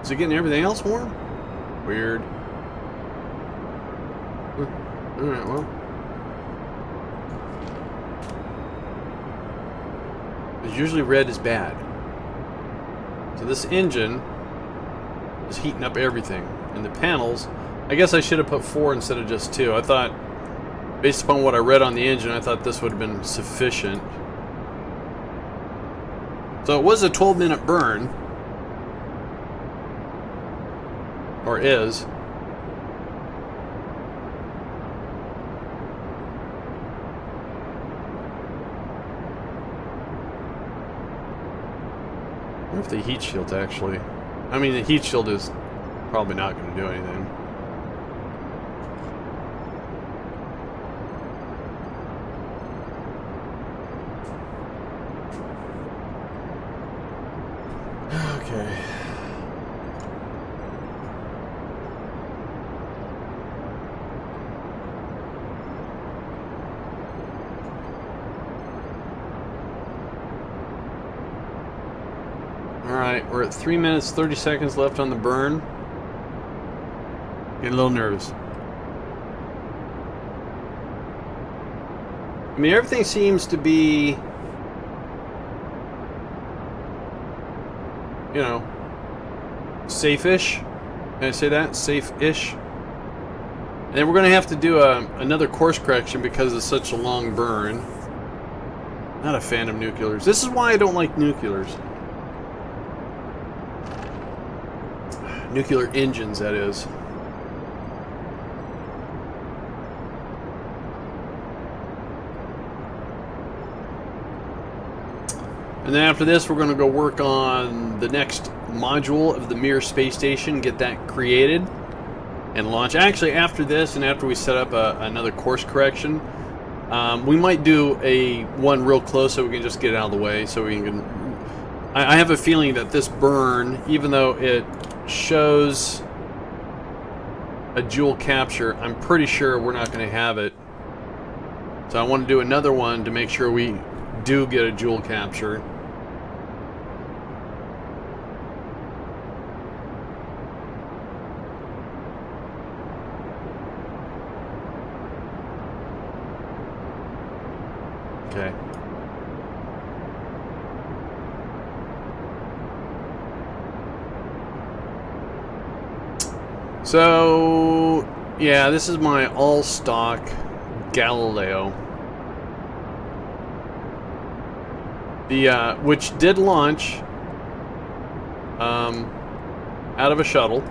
Is it getting everything else warm? Weird. Alright, well. Because usually red is bad. So this engine is heating up everything. And the panels, I guess I should have put 4 instead of just 2. I thought, based upon what I read on the engine, I thought this would have been sufficient. So it was a 12-minute burn. Or is. I wonder if the heat shield's actually... I mean, the heat shield is probably not going to do anything. Okay. Alright, we're at 3 minutes, 30 seconds left on the burn. Getting a little nervous. I mean, everything seems to be, you know, safe-ish. Can I say that? Safe-ish. And then we're going to have to do another course correction because it's such a long burn. Not a fan of nuclears. This is why I don't like nuclears. Nuclear engines, that is. And then after this, we're going to go work on the next module of the Mir Space Station, get that created and launch. Actually, after this, and after we set up another course correction, we might do one real close so we can just get it out of the way. So we can. I have a feeling that this burn, even though it shows a Joule capture, I'm pretty sure we're not going to have it. So I want to do another one to make sure we do get a Joule capture. Okay. So, yeah, this is my all-stock Galileo. Which did launch out of a shuttle.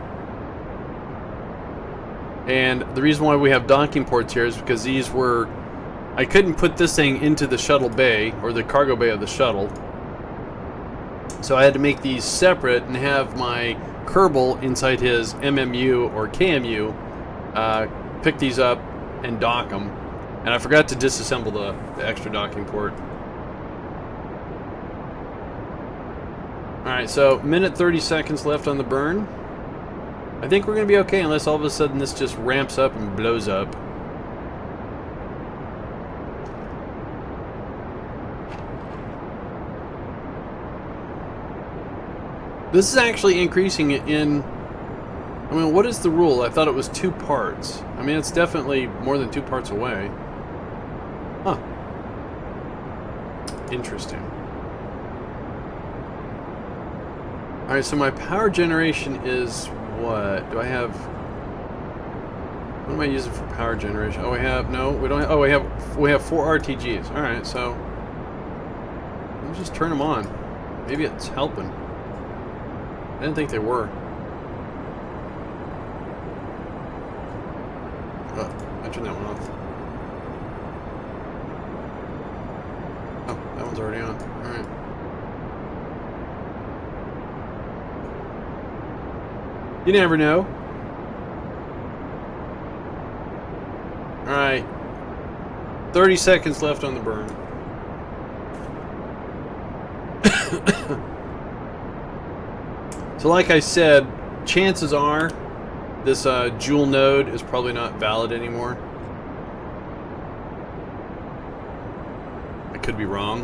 And the reason why we have docking ports here is because these were... I couldn't put this thing into the shuttle bay, or the cargo bay of the shuttle. So I had to make these separate and have my Kerbal inside his MMU or KMU pick these up and dock them. And I forgot to disassemble the extra docking port. Alright, so minute 30 seconds left on the burn. I think we're going to be okay unless all of a sudden this just ramps up and blows up. This is actually increasing in... I mean, what is the rule? I thought it was 2 parts. I mean, it's definitely more than 2 parts away. Huh. Interesting. Alright, so my power generation is what? Do I have... What am I using for power generation? Oh, we have... No, we don't have... Oh, we have 4 RTGs. Alright, so... Let's just turn them on. Maybe it's helping. I didn't think they were. Oh, I turned that one off. Oh. that one's already on. Alright. You never know. Alright. 30 seconds left on the burn. So like I said, chances are this Joule node is probably not valid anymore. I could be wrong.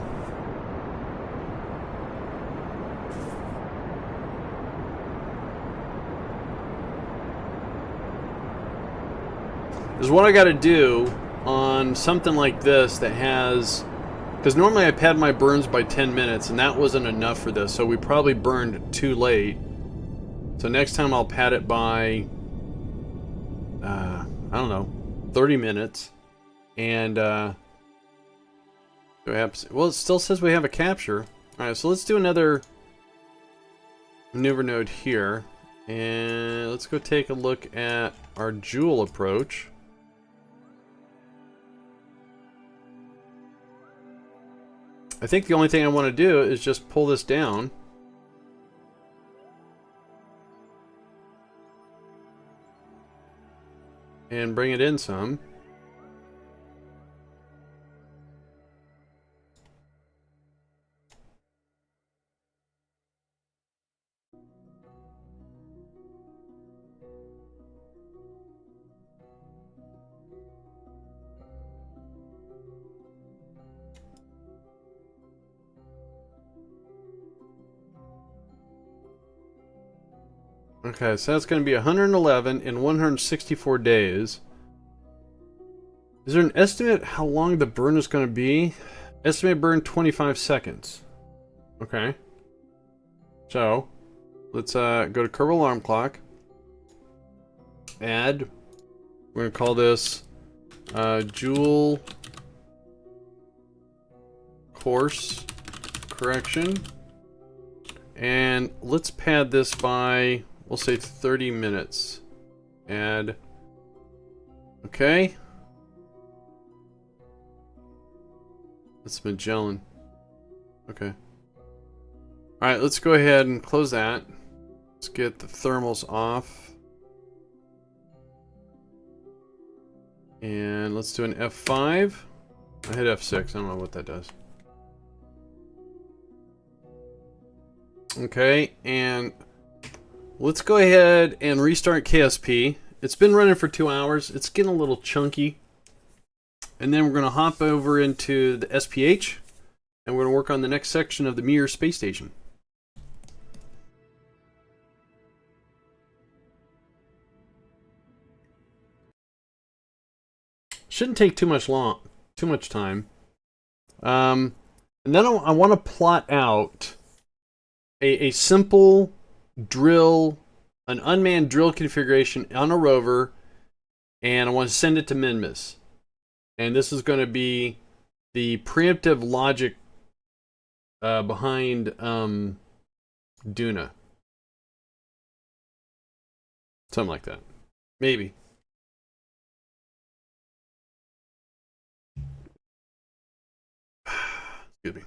Is what I got to do on something like this that has, because normally I pad my burns by 10 minutes and that wasn't enough for this, so we probably burned too late. So next time I'll pad it by I don't know, 30 minutes. And do I have, well, it still says we have a capture. Alright, so let's do another maneuver node here, and let's go take a look at our Joule approach. I think the only thing I want to do is just pull this down. And bring it in some. Okay, so that's going to be 111 in 164 days. Is there an estimate how long the burn is going to be? Estimate burn 25 seconds. Okay. So, let's go to Kerbal Alarm Clock. Add. We're going to call this Joule Course Correction. And let's pad this by, we'll say 30 minutes. Add. Okay. That's Magellan. Okay. Alright, let's go ahead and close that. Let's get the thermals off. And let's do an F5. I hit F6. I don't know what that does. Okay, and let's go ahead and restart KSP. It's been running for 2 hours. It's getting a little chunky. And then we're going to hop over into the SPH, and we're going to work on the next section of the Mir Space Station. Shouldn't take too much time. And then I want to plot out a simple drill, an unmanned drill configuration on a rover, and I want to send it to Minmus. And this is going to be the preemptive logic behind Duna. Something like that. Maybe. Excuse me.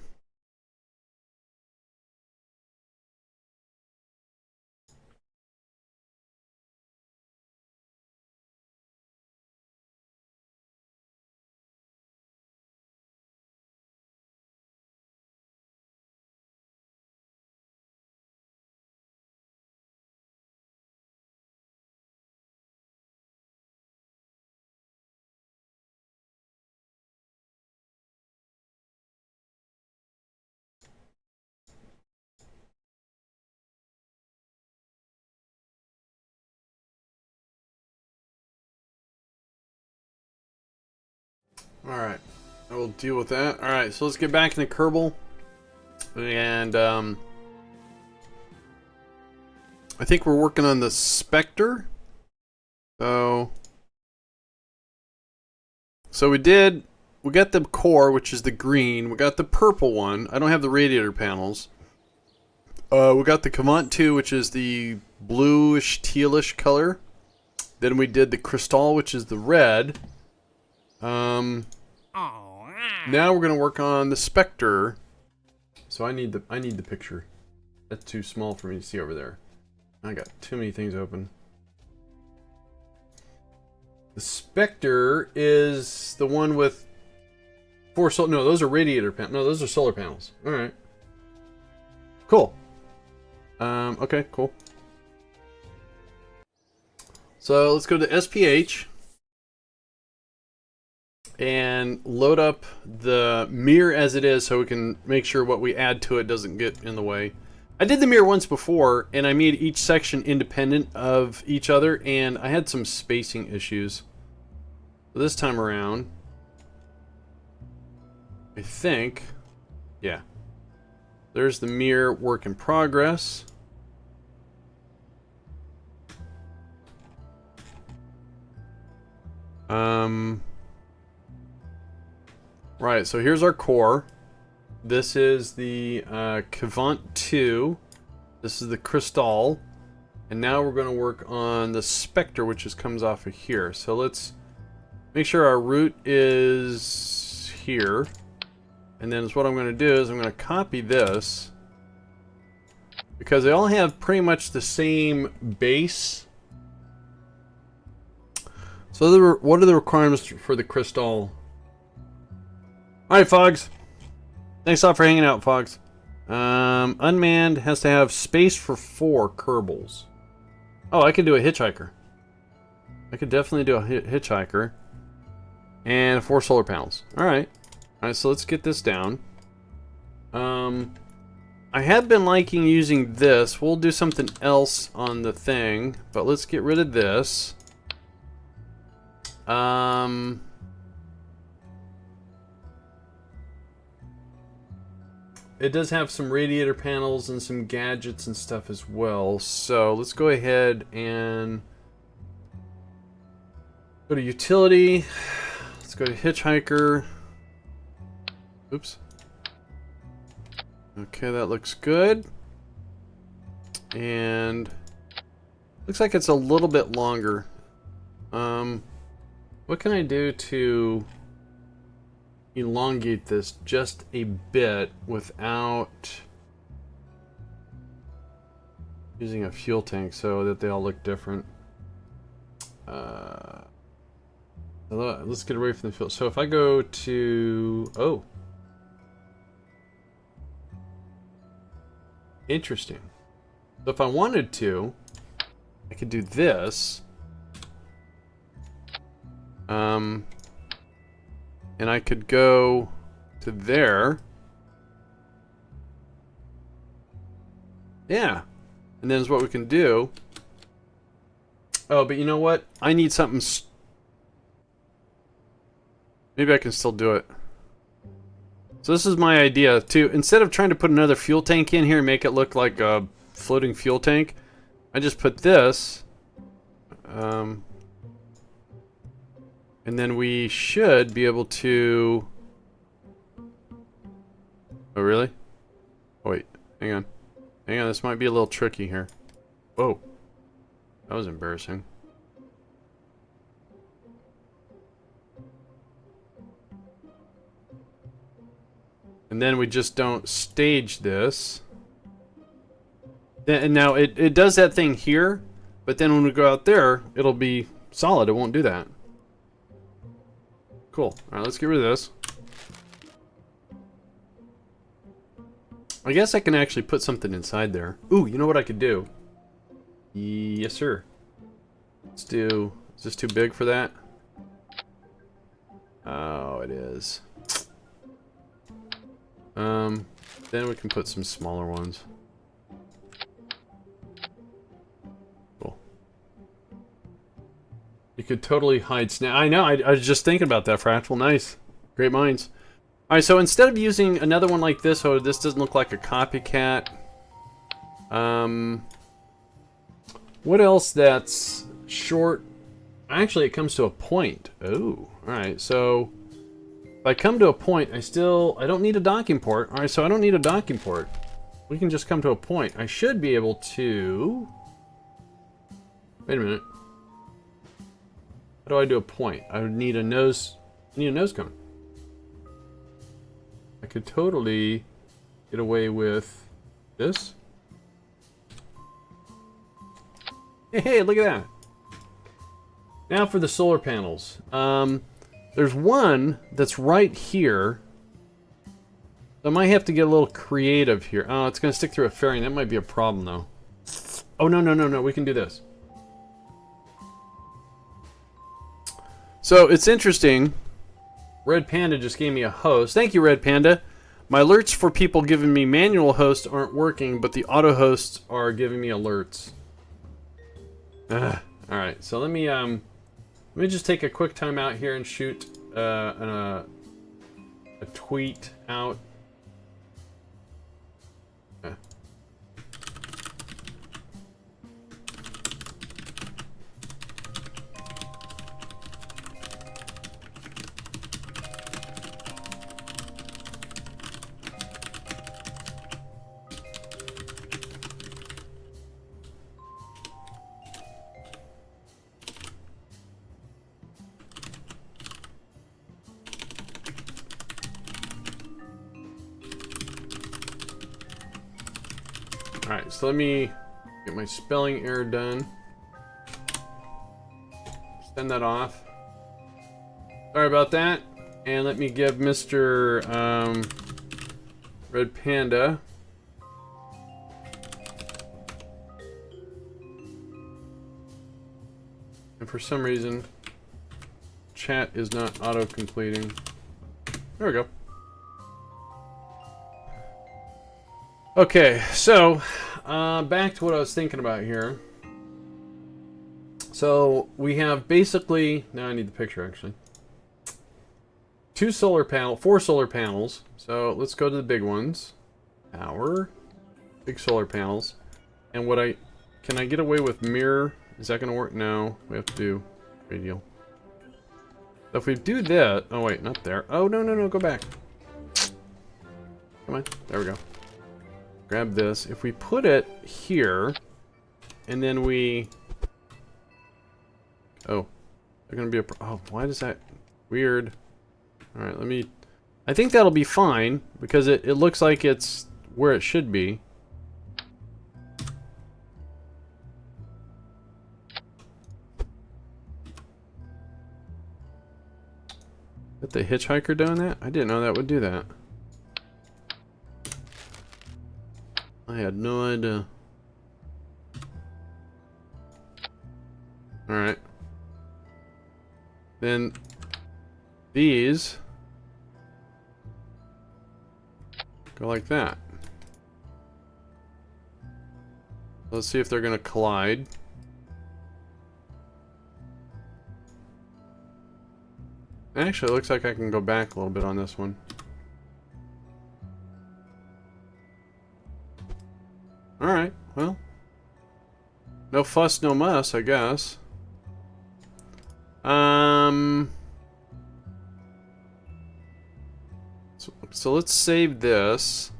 Alright, I will deal with that. Alright, so let's get back into Kerbal. And I think we're working on the Spektr. So we got the core, which is the green. We got the purple one. I don't have the radiator panels. We got the Cavant 2, which is the bluish, tealish color. Then we did the Crystal, which is the red. Now we're gonna work on the Spektr. So I need the picture. That's too small for me to see over there. I got too many things open. The Spektr is the one with four solar. No, those are radiator panels. No, those are solar panels. All right. Cool. Okay, cool. So let's go to SPH and load up the Mir as it is so we can make sure what we add to it doesn't get in the way. I did the Mir once before and I made each section independent of each other and I had some spacing issues. So this time around, I think, yeah, there's the Mir work in progress. Right, so here's our core. This is the Kevant 2. This is the Crystal. And now we're going to work on the Spektr, which just comes off of here. So let's make sure our root is here. And then what I'm going to do is I'm going to copy this. Because they all have pretty much the same base. So what are the requirements for the Crystal? Alright, Fogs. Thanks a lot for hanging out, Fogs. Unmanned has to have space for 4 Kerbals. Oh, I can do a hitchhiker. I could definitely do a hitchhiker. And 4 solar panels. Alright. Alright, so let's get this down. I have been liking using this. We'll do something else on the thing. But let's get rid of this. It does have some radiator panels and some gadgets and stuff as well. So let's go ahead and go to utility. Let's go to hitchhiker. Oops. Okay, that looks good. And looks like it's a little bit longer. What can I do to elongate this just a bit without using a fuel tank so that they all look different? Let's get away from the fuel. So if I go to... Oh. Interesting. So if I wanted to, I could do this. And I could go to there. Yeah. And then is what we can do. Oh, but you know what? I need something... Maybe I can still do it. So this is my idea too. Instead of trying to put another fuel tank in here and make it look like a floating fuel tank, I just put this. And then we should be able to... Oh, really? Oh, wait. Hang on. Hang on, this might be a little tricky here. Whoa. That was embarrassing. And then we just don't stage this. And now it does that thing here, but then when we go out there, it'll be solid. It won't do that. Cool. Alright, let's get rid of this. I guess I can actually put something inside there. Ooh, you know what I could do? Yes, sir. Let's do... Is this too big for that? Oh, it is. Then we can put some smaller ones. Cool. You could totally hide snap. I know, I was just thinking about that, Fractal. Nice. Great minds. Alright, so instead of using another one like this, oh, this doesn't look like a copycat. What else that's short? Actually, it comes to a point. Oh, alright, so... If I come to a point, I don't need a docking port. Alright, so I don't need a docking port. We can just come to a point. I should be able to... Wait a minute. How do I do a point? I would need a nose... I need a nose cone. I could totally get away with this. Hey, look at that. Now for the solar panels. There's one that's right here. I might have to get a little creative here. Oh, it's going to stick through a fairing. That might be a problem, though. Oh, no. We can do this. So, it's interesting. Red Panda just gave me a host. Thank you, Red Panda. My alerts for people giving me manual hosts aren't working, but the auto hosts are giving me alerts. Alright, so let me just take a quick time out here and shoot a tweet out. Alright, so let me get my spelling error done. Send that off. Sorry about that. And let me give Mr. Red Panda and for some reason chat is not auto-completing. There we go. Okay, so back to what I was thinking about here. So we have basically, now I need the picture actually. 4 solar panels. So let's go to the big ones. Power, big solar panels. And can I get away with mirror? Is that gonna work? No, we have to do radial. So if we do that, oh wait, not there. Oh no, go back. Come on, there we go. Grab this. If we put it here, and then we... Oh, they're gonna be a... Oh, why does that... Weird. Alright, let me... I think that'll be fine, because it looks like it's where it should be. Is that the hitchhiker doing that? I didn't know that would do that. I had no idea. Alright. Then these go like that. Let's see if they're gonna collide. Actually, it looks like I can go back a little bit on this one. Alright, well. No fuss, no muss, I guess. So let's save this.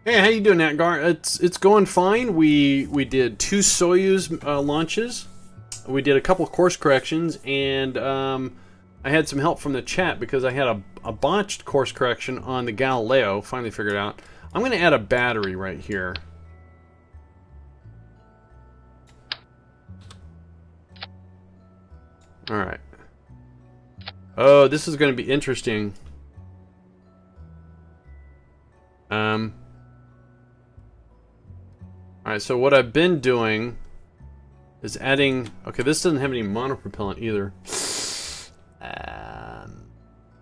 Hey, how you doing, Natgar? It's going fine. We did 2 Soyuz launches. We did a couple course corrections, and I had some help from the chat because I had a botched course correction on the Galileo. Finally figured out. I'm going to add a battery right here. Alright. Oh, this is going to be interesting. Alright, so what I've been doing is adding... Okay, this doesn't have any monopropellant either.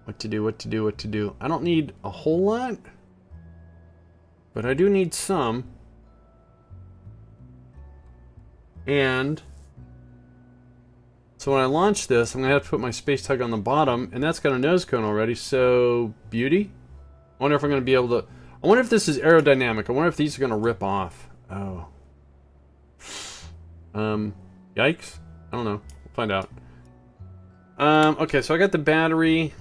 What to do. I don't need a whole lot, but I do need some. And so when I launch this, I'm going to have to put my space tug on the bottom, and that's got a nose cone already, so beauty. I wonder if I'm going to be able to... I wonder if this is aerodynamic. I wonder if these are going to rip off. Oh. Yikes. I don't know. We'll find out. Okay, so I got the battery.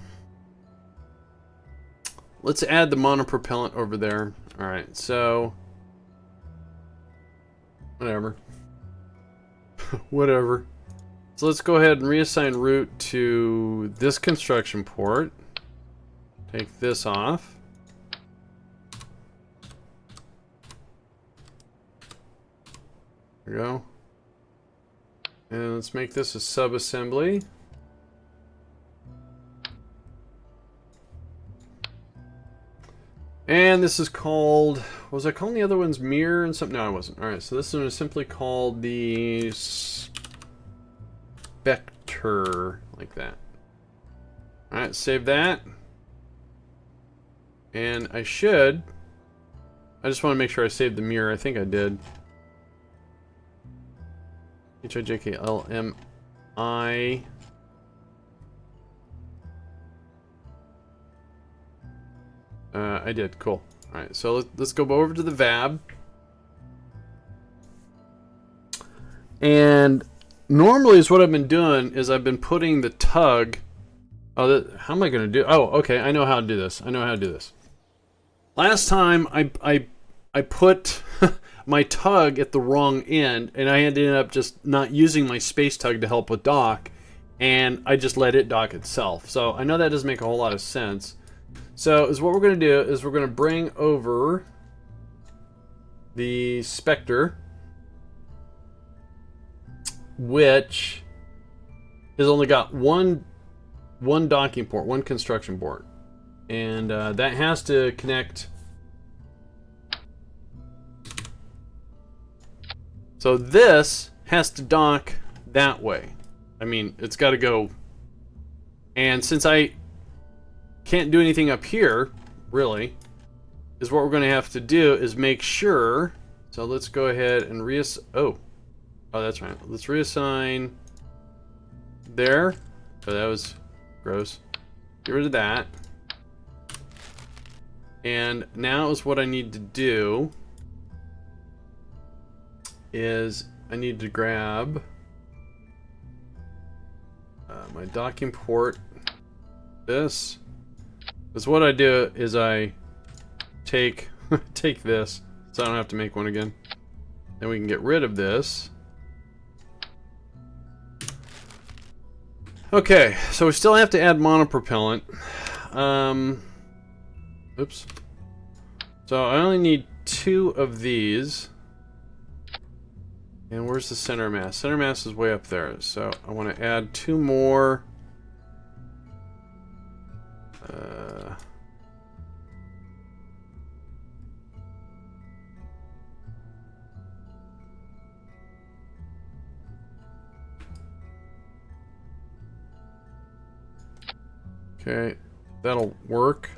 Let's add the monopropellant over there. Alright, so... Whatever. Whatever. So let's go ahead and reassign route to this construction port. Take this off. There we go. And let's make this a sub-assembly. And this is called, was I calling the other ones Mir and something? No, I wasn't. Alright, so this one is simply called the Spektr, like that. Alright, save that. And I just want to make sure I saved the Mir. I think I did. HIJKLMI. I did. Cool. Alright, so let's go over to the VAB. And normally is what I've been doing is I've been putting the tug. Oh, how am I going to do? Oh, okay. I know how to do this. Last time I put my tug at the wrong end, and I ended up just not using my space tug to help with dock, and I just let it dock itself. So I know that doesn't make a whole lot of sense. So what we're going to do is we're going to bring over the Spektr, which has only got one docking port, one construction port, and that has to connect. So this has to dock that way. I mean, it's got to go. And since I can't do anything up here, really, is what we're going to have to do is make sure. So let's go ahead and oh, that's right. Let's reassign there. Oh, that was gross. Get rid of that. And now is what I need to do is I need to grab my docking port. This is what I do is I take this so I don't have to make one again. Then we can get rid of this. Okay, so we still have to add monopropellant. Oops. So I only need 2 of these. And where's the center mass? Center mass is way up there. So I want to add 2 more. Okay, that'll work.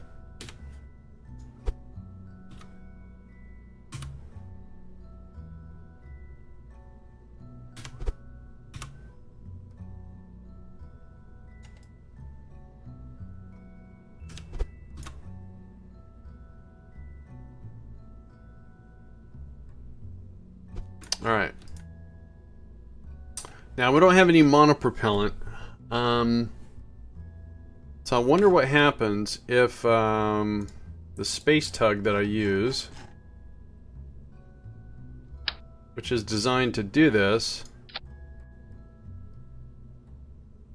All right. Now we don't have any monopropellant. So I wonder what happens if the space tug that I use, which is designed to do this.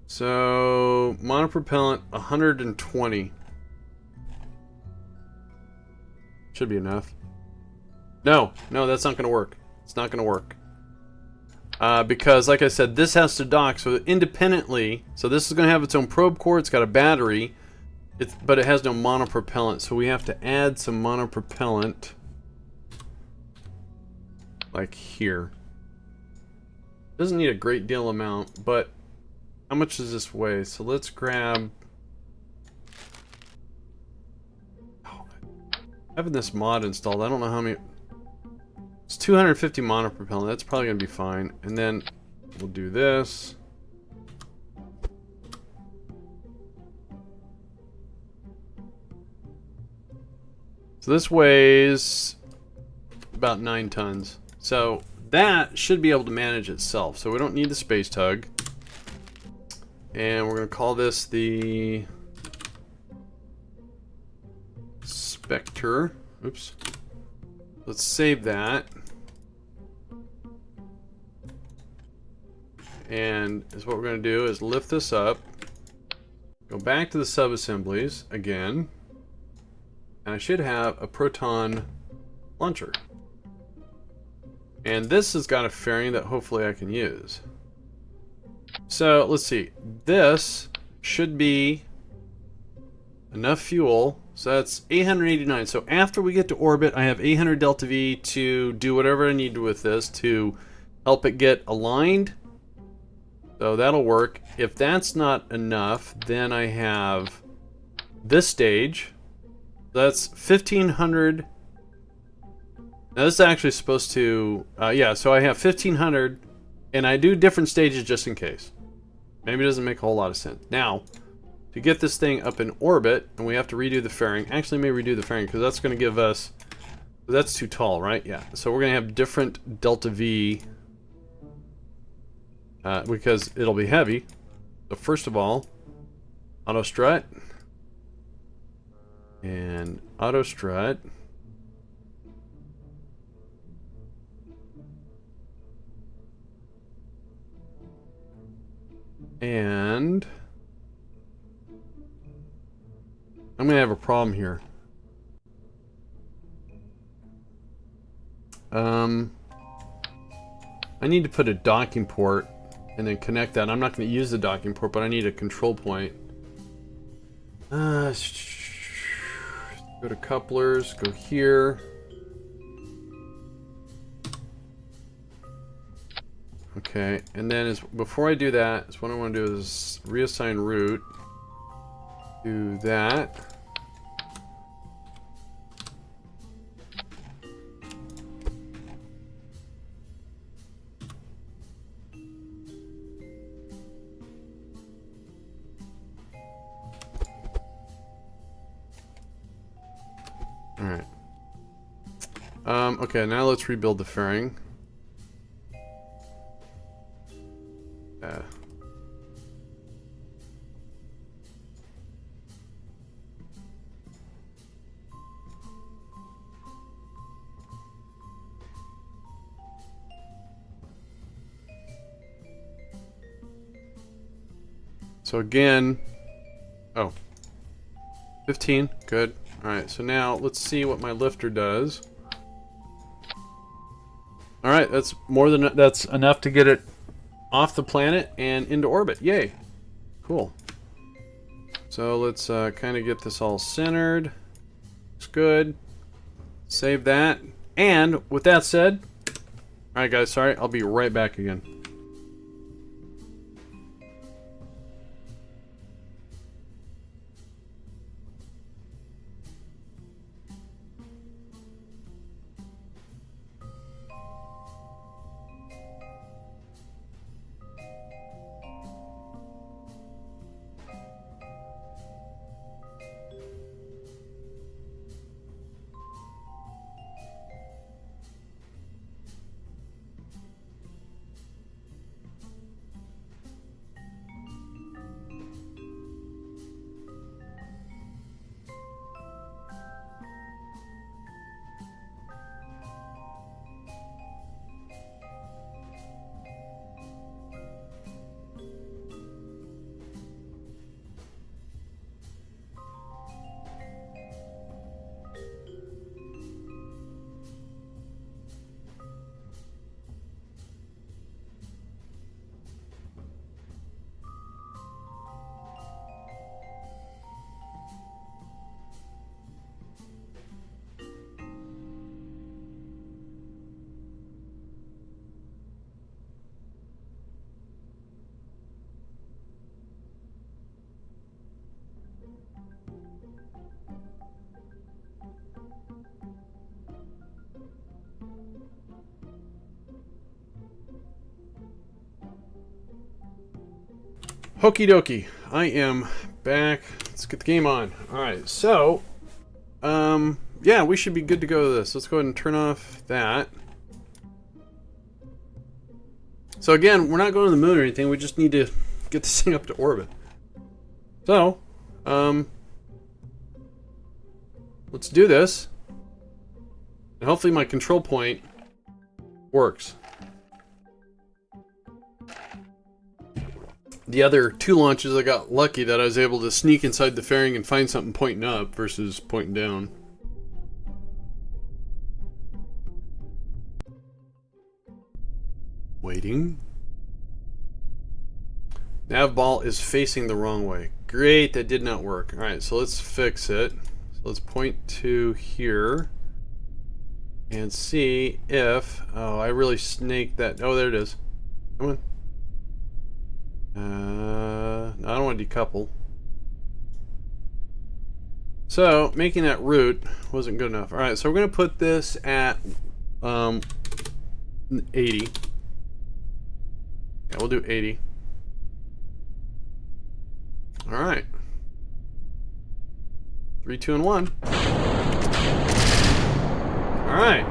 So monopropellant 120 should be enough. No, that's not going to work. It's not going to work. Because, like I said, this has to dock so independently. So this is going to have its own probe core. It's got a battery, but it has no monopropellant. So we have to add some monopropellant, like here. Doesn't need a great deal amount, but how much does this weigh? So let's grab. Oh, having this mod installed, I don't know how many. It's 250 monopropellant. That's probably going to be fine. And then we'll do this. So this weighs about 9 tons. So that should be able to manage itself. So we don't need the space tug. And we're going to call this the Spektr. Oops. Let's save that. And is what we're going to do is lift this up, go back to the sub-assemblies again, and I should have a proton launcher. And this has got a fairing that hopefully I can use. So let's see, this should be enough fuel. So that's 889. So after we get to orbit, I have 800 delta V to do whatever I need with this to help it get aligned. So that'll work. If that's not enough, then I have this stage. That's 1500. Now this is actually supposed to, yeah, so I have 1500, and I do different stages just in case. Maybe it doesn't make a whole lot of sense. Now, to get this thing up in orbit, and we have to redo the fairing. Actually, I may redo the fairing, because that's going to give us, that's too tall, right? Yeah, so we're going to have different delta V, because it'll be heavy. So first of all, auto strut, and auto strut. And I'm gonna have a problem here. I need to put a docking port and then connect that. I'm not going to use the docking port, but I need a control point. Go to couplers, go here. Okay, and then before I do that, what I want to do is reassign route. Do that. Alright. Okay, now let's rebuild the fairing. So again, 15, good. Alright, so now let's see what my lifter does. Alright, that's that's enough to get it off the planet and into orbit. Yay. Cool. So let's kind of get this all centered. Looks good. Save that. And with that said, alright guys, sorry, I'll be right back again. Okie dokie, I am back. Let's get the game on. Alright, so, yeah, we should be good to go with this. Let's go ahead and turn off that. So again, we're not going to the moon or anything, we just need to get this thing up to orbit. So, let's do this. And hopefully my control point works. the other 2 launches, I got lucky that I was able to sneak inside the fairing and find something pointing up versus pointing down. Waiting. Nav ball is facing the wrong way. Great, that did not work. Alright, so let's fix it. So let's point to here and see if... Oh, I really snaked that. Oh, there it is. Come on. No, I don't want to decouple. So, making that route wasn't good enough. Alright, so we're going to put this at 80. Yeah, we'll do 80. Alright. 3, 2, and 1. Alright.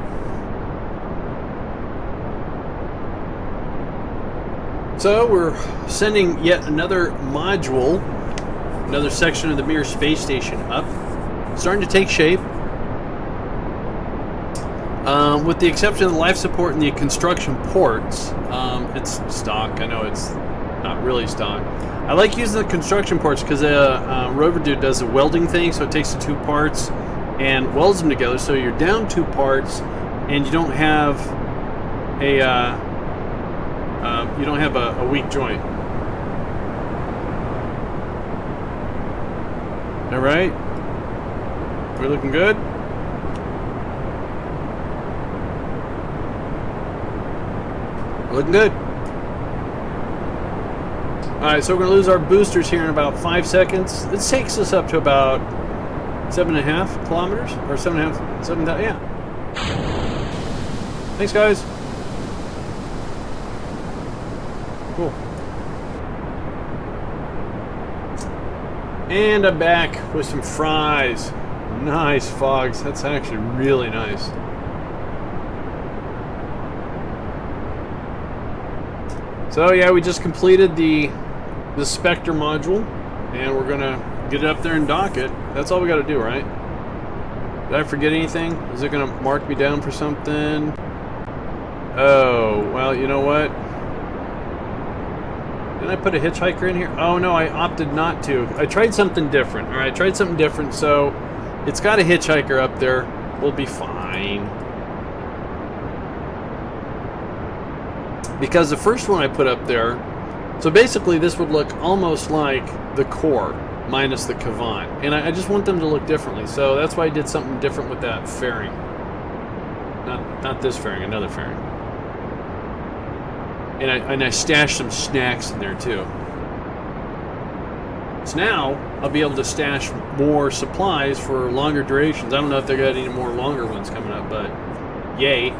So we're sending yet another module, another section of the Mir Space Station up. Starting to take shape. With the exception of the life support and the construction ports, it's stock. I know it's not really stock. I like using the construction ports because rover dude does a welding thing, so it takes the 2 parts and welds them together. So you're down 2 parts, and you don't have a weak joint. All right, we're looking good. We're looking good. Alright, so we're going to lose our boosters here in about 5 seconds. This takes us up to about 7.5 kilometers? Or 7.5, 7, yeah. Thanks, guys. Cool. And I'm back with some fries. Nice, Fogs. That's actually really nice. So yeah, we just completed the Spektr module, and we're gonna get it up there and dock it. That's all we gotta do, right? Did I forget anything? Is it gonna mark me down for something? Oh, well, you know what? Did I put a hitchhiker in here? Oh no, I opted not to. I tried something different. Alright, I tried something different, so it's got a hitchhiker up there. We'll be fine. Because the first one I put up there, so basically this would look almost like the core minus the Kavan, and I just want them to look differently, so that's why I did something different with that fairing. Not this fairing, another fairing. And I stashed some snacks in there too. So now I'll be able to stash more supplies for longer durations. I don't know if they got any more longer ones coming up, but yay.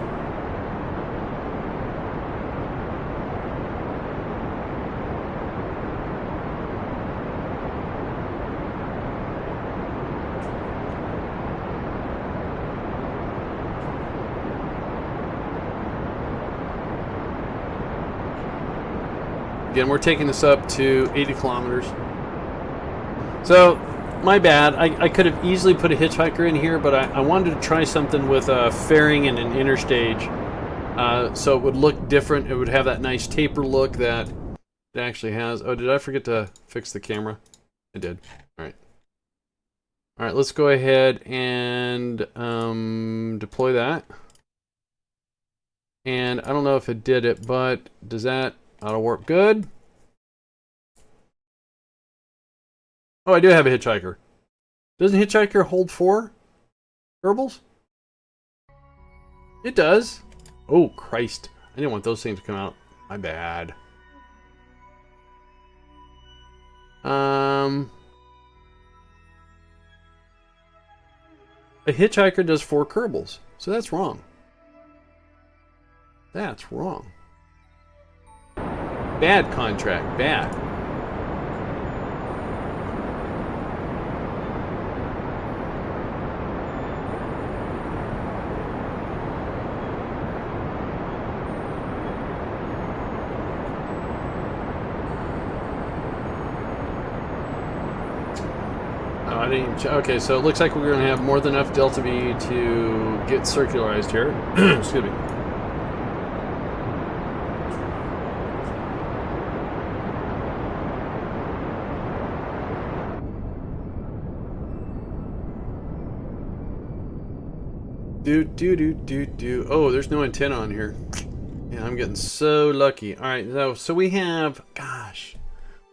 Again, we're taking this up to 80 kilometers. So, my bad. I could have easily put a hitchhiker in here, but I wanted to try something with a fairing and an interstage. So it would look different. It would have that nice taper look that it actually has. Oh, did I forget to fix the camera? I did. Alright. Alright, let's go ahead and deploy that. And I don't know if it did it, but does that auto warp good? Oh, I do have a hitchhiker. Doesn't hitchhiker hold 4 Kerbals? It does. Oh, Christ. I didn't want those things to come out. My bad. A hitchhiker does 4 Kerbals, so that's wrong. That's wrong. Bad contract, bad. Oh, I didn't even okay, so it looks like we're going to have more than enough delta V to get circularized here. Excuse me. Oh, there's no antenna on here. Yeah, I'm getting so lucky. All right, so we have, gosh,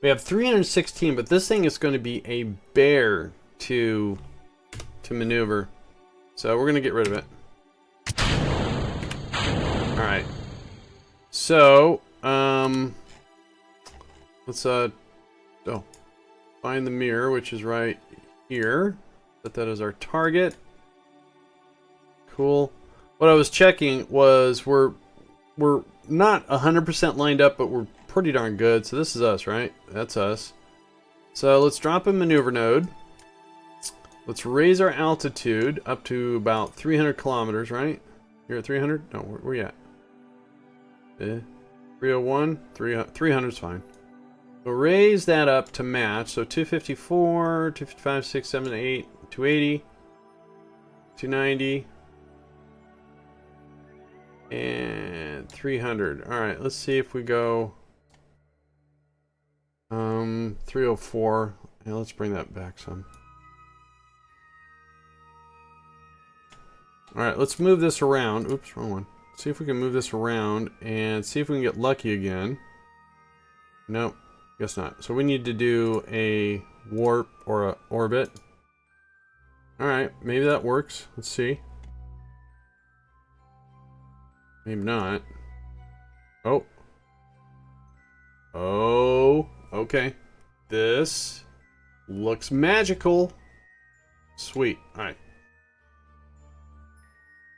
we have 316, but this thing is going to be a bear to maneuver. So we're going to get rid of it. All right. So, let's find the mirror, which is right here. Set that as our target. Cool. What I was checking was we're not 100% lined up, but we're pretty darn good. So this is us, right? That's us. So let's drop a maneuver node. Let's raise our altitude up to about 300 kilometers, right? You're at 300? No, where you at? 301? 300 is fine. We'll raise that up to match. So 254, 255, 6, 7, 8, 280, 290, and 300. All right, let's see if we go 304. Yeah, let's bring that back some. All right, let's move this around. Oops, wrong one. See if we can move this around and see if we can get lucky again. Nope, guess not. So we need to do a warp or a orbit. All right, maybe that works. Let's see. Maybe not. Oh. Oh, okay. This looks magical. Sweet. All right.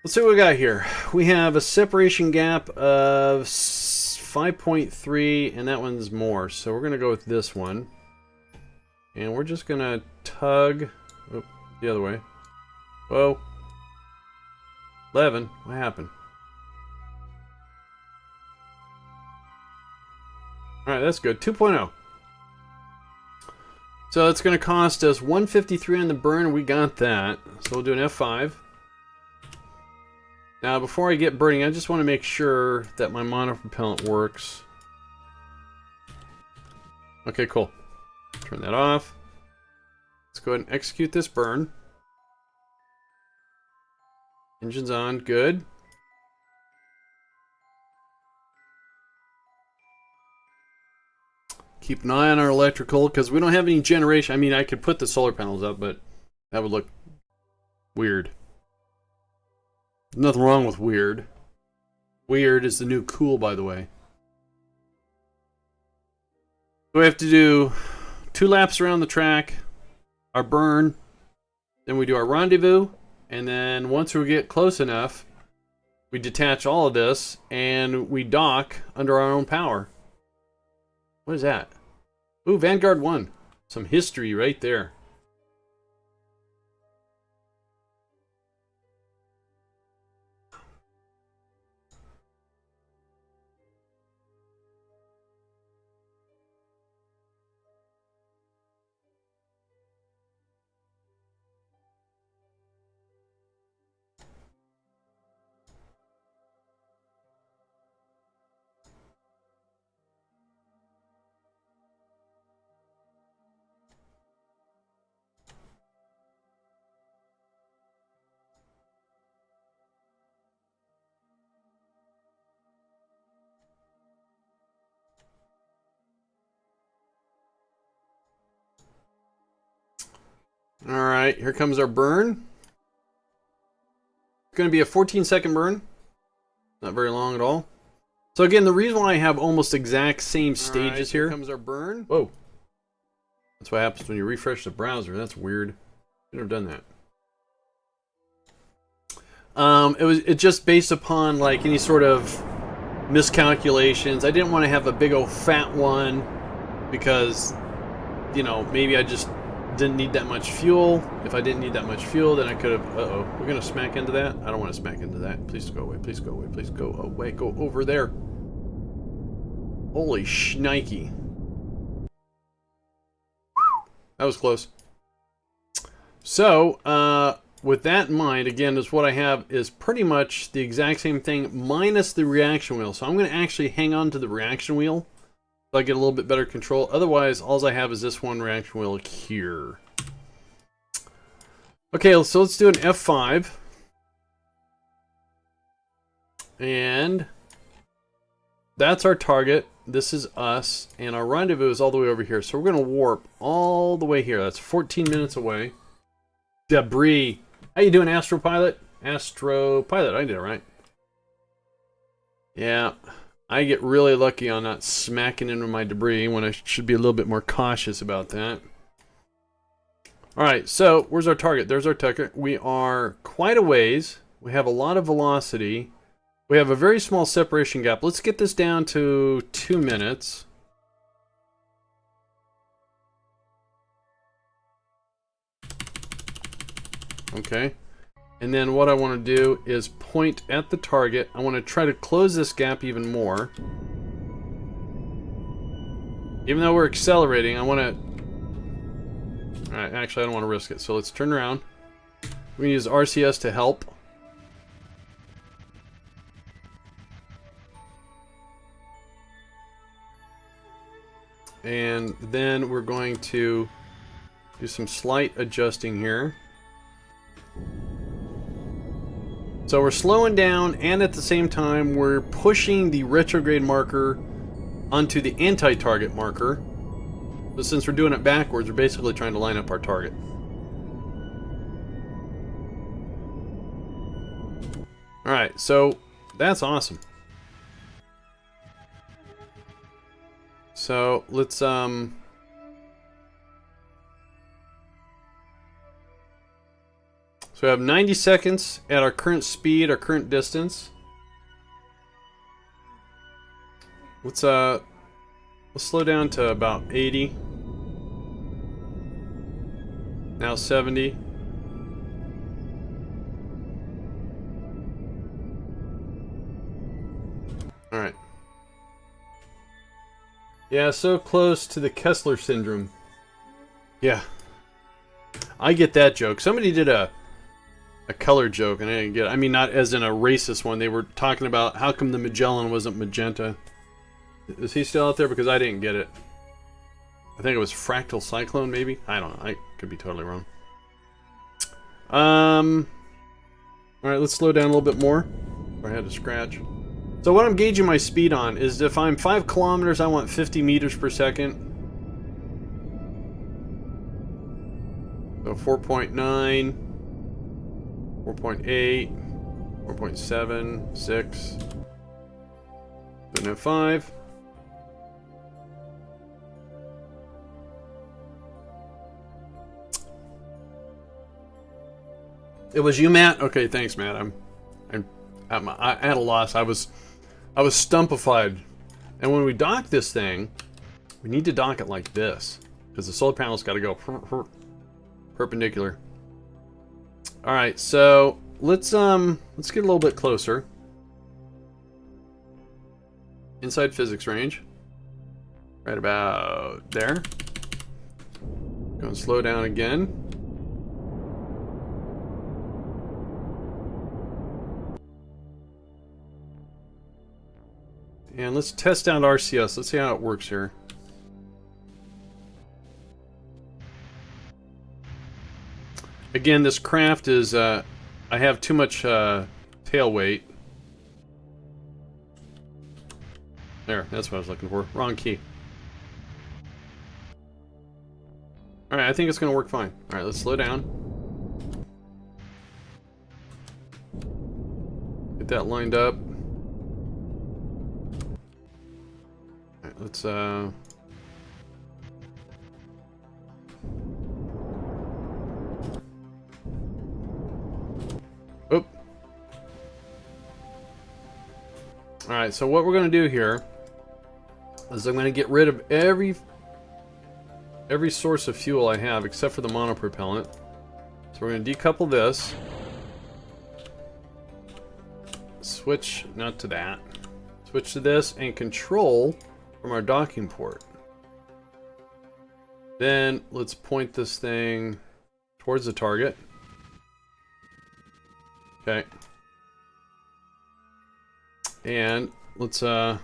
Let's see what we got here. We have a separation gap of 5.3, and that one's more. So we're going to go with this one. And we're just going to tug the other way. Whoa. 11. What happened? Alright, that's good. 2.0. So it's going to cost us 153 on the burn. We got that. So we'll do an F5. Now, before I get burning, I just want to make sure that my monopropellant works. Okay, cool. Turn that off. Let's go ahead and execute this burn. Engine's on. Good. Keep an eye on our electrical, because we don't have any generation. I mean, I could put the solar panels up, but that would look weird. Nothing wrong with weird. Weird is the new cool, by the way. So we have to do 2 laps around the track, our burn, then we do our rendezvous, and then once we get close enough, we detach all of this, and we dock under our own power. What is that? Ooh, Vanguard 1. Some history right there. Alright, here comes our burn. It's going to be a 14-second burn. Not very long at all. So again, the reason why I have almost exact same stages here comes our burn. Whoa. That's what happens when you refresh the browser. That's weird. Should have done that. It's just based upon like any sort of miscalculations. I didn't want to have a big old fat one because, you know, maybe I just didn't need that much fuel. If I didn't need that much fuel, then I could have... Uh-oh. We're going to smack into that? I don't want to smack into that. Please go away. Please go away. Please go away. Go over there. Holy shnikey. That was close. So, with that in mind, again, is what I have is pretty much the exact same thing minus the reaction wheel. So I'm going to actually hang on to the reaction wheel so I get a little bit better control. Otherwise, all I have is this one reaction wheel here. Okay, so let's do an F5. And that's our target. This is us. And our rendezvous is all the way over here. So we're going to warp all the way here. That's 14 minutes away. Debris. How you doing, Astropilot? Astropilot, I did it right. Yeah. I get really lucky on not smacking into my debris when I should be a little bit more cautious about that. Alright, so where's our target? There's our target. We are quite a ways. We have a lot of velocity. We have a very small separation gap. Let's get this down to 2 minutes. Okay. And then what I want to do is point at the target. I want to try to close this gap even more. Even though we're accelerating, I want to... Alright, actually I don't want to risk it. So let's turn around. We're going to use RCS to help. And then we're going to do some slight adjusting here. So we're slowing down, and at the same time we're pushing the retrograde marker onto the anti-target marker. So since we're doing it backwards, we're basically trying to line up our target. Alright, so that's awesome. So let's So we have 90 seconds at our current speed, our current distance. Let's slow down to about 80. Now 70. All right. Yeah, so close to the Kessler syndrome. Yeah. I get that joke. Somebody did a color joke, and I didn't get it. I mean, not as in a racist one. They were talking about how come the Magellan wasn't magenta. Is he still out there? Because I didn't get it. I think it was fractal cyclone, maybe? I don't know. I could be totally wrong. Alright, let's slow down a little bit more. I had to scratch. So what I'm gauging my speed on is if I'm 5 kilometers, I want 50 meters per second. So 4.9, 4.8, 4.7, 6, 7.5. It was you, Matt? Okay, thanks, Matt. I'm at a loss. I was stumpified. And when we dock this thing, we need to dock it like this, because the solar panel's got to go perpendicular. All right, so let's get a little bit closer. Inside physics range, right about there. Going to slow down again. And let's test out RCS. Let's see how it works here. Again, this craft is, I have too much tail weight. There, that's what I was looking for. Wrong key. Alright, I think it's going to work fine. Alright, let's slow down. Get that lined up. Alright, let's, Oop. Alright, so what we're going to do here is I'm going to get rid of every source of fuel I have except for the monopropellant. So we're going to decouple this. Switch, not to that. Switch to this and control from our docking port. Then let's point this thing towards the target. Okay. And let's so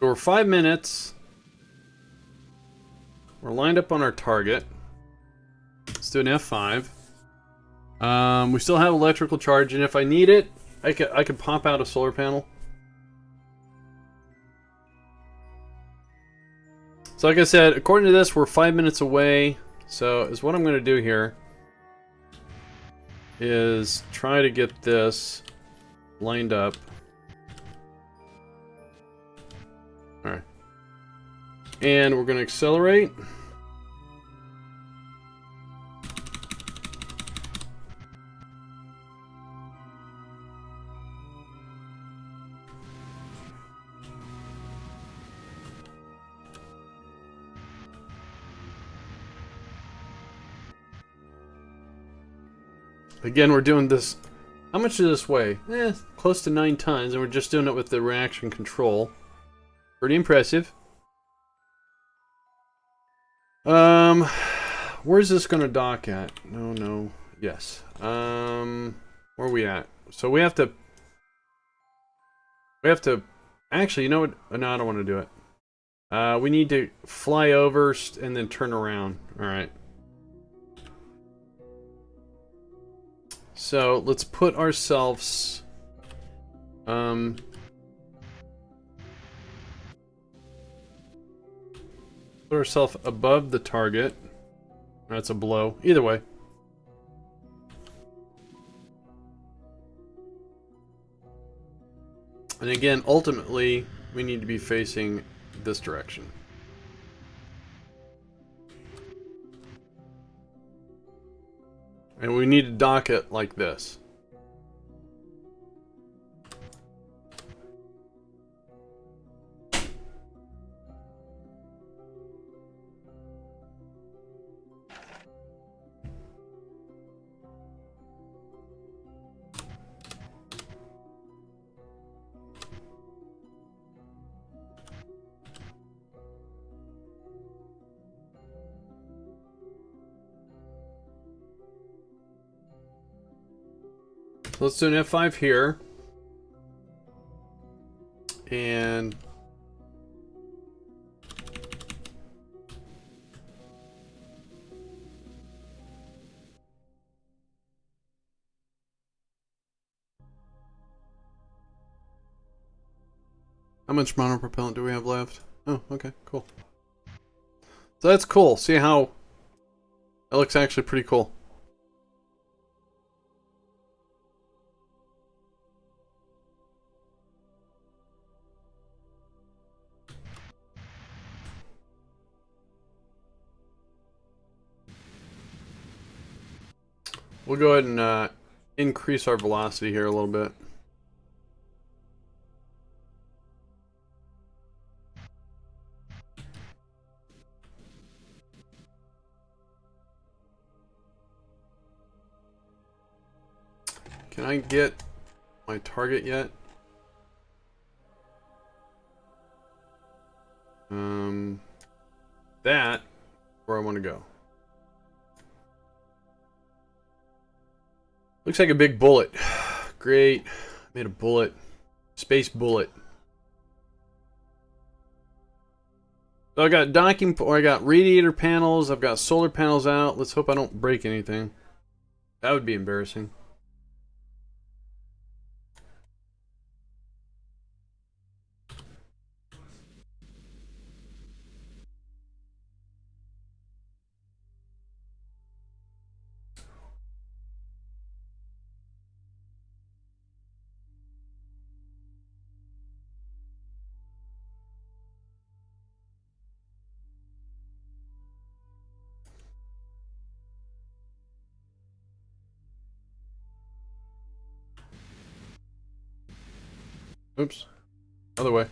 we're 5 minutes. We're lined up on our target. do an F5. We still have electrical charge, and if I need it, I could pop out a solar panel. So like I said, according to this, we're 5 minutes away. So is what I'm going to do here is try to get this lined up. Alright. And we're going to accelerate. Again, we're doing this. How much does this weigh? Close to 9 tons, and we're just doing it with the reaction control. Pretty impressive. Where's this gonna dock at? No. Yes. Where are we at? So we have to. Actually, you know what? No, I don't want to do it. We need to fly over and then turn around. All right. So let's put ourselves put ourselves above the target. That's a blow. Either way. And again, ultimately, we need to be facing this direction. And we need to dock it like this. Let's do an F5 here. And how much monopropellant do we have left? Oh, okay, cool. So that's cool. See how that looks actually pretty cool. We'll go ahead and increase our velocity here a little bit. Can I get my target yet? That where I want to go. Looks like a big bullet. Great. Made a bullet. Space bullet. So I got docking, or I got radiator panels. I've got solar panels out. Let's hope I don't break anything. That would be embarrassing. Oops. Other way.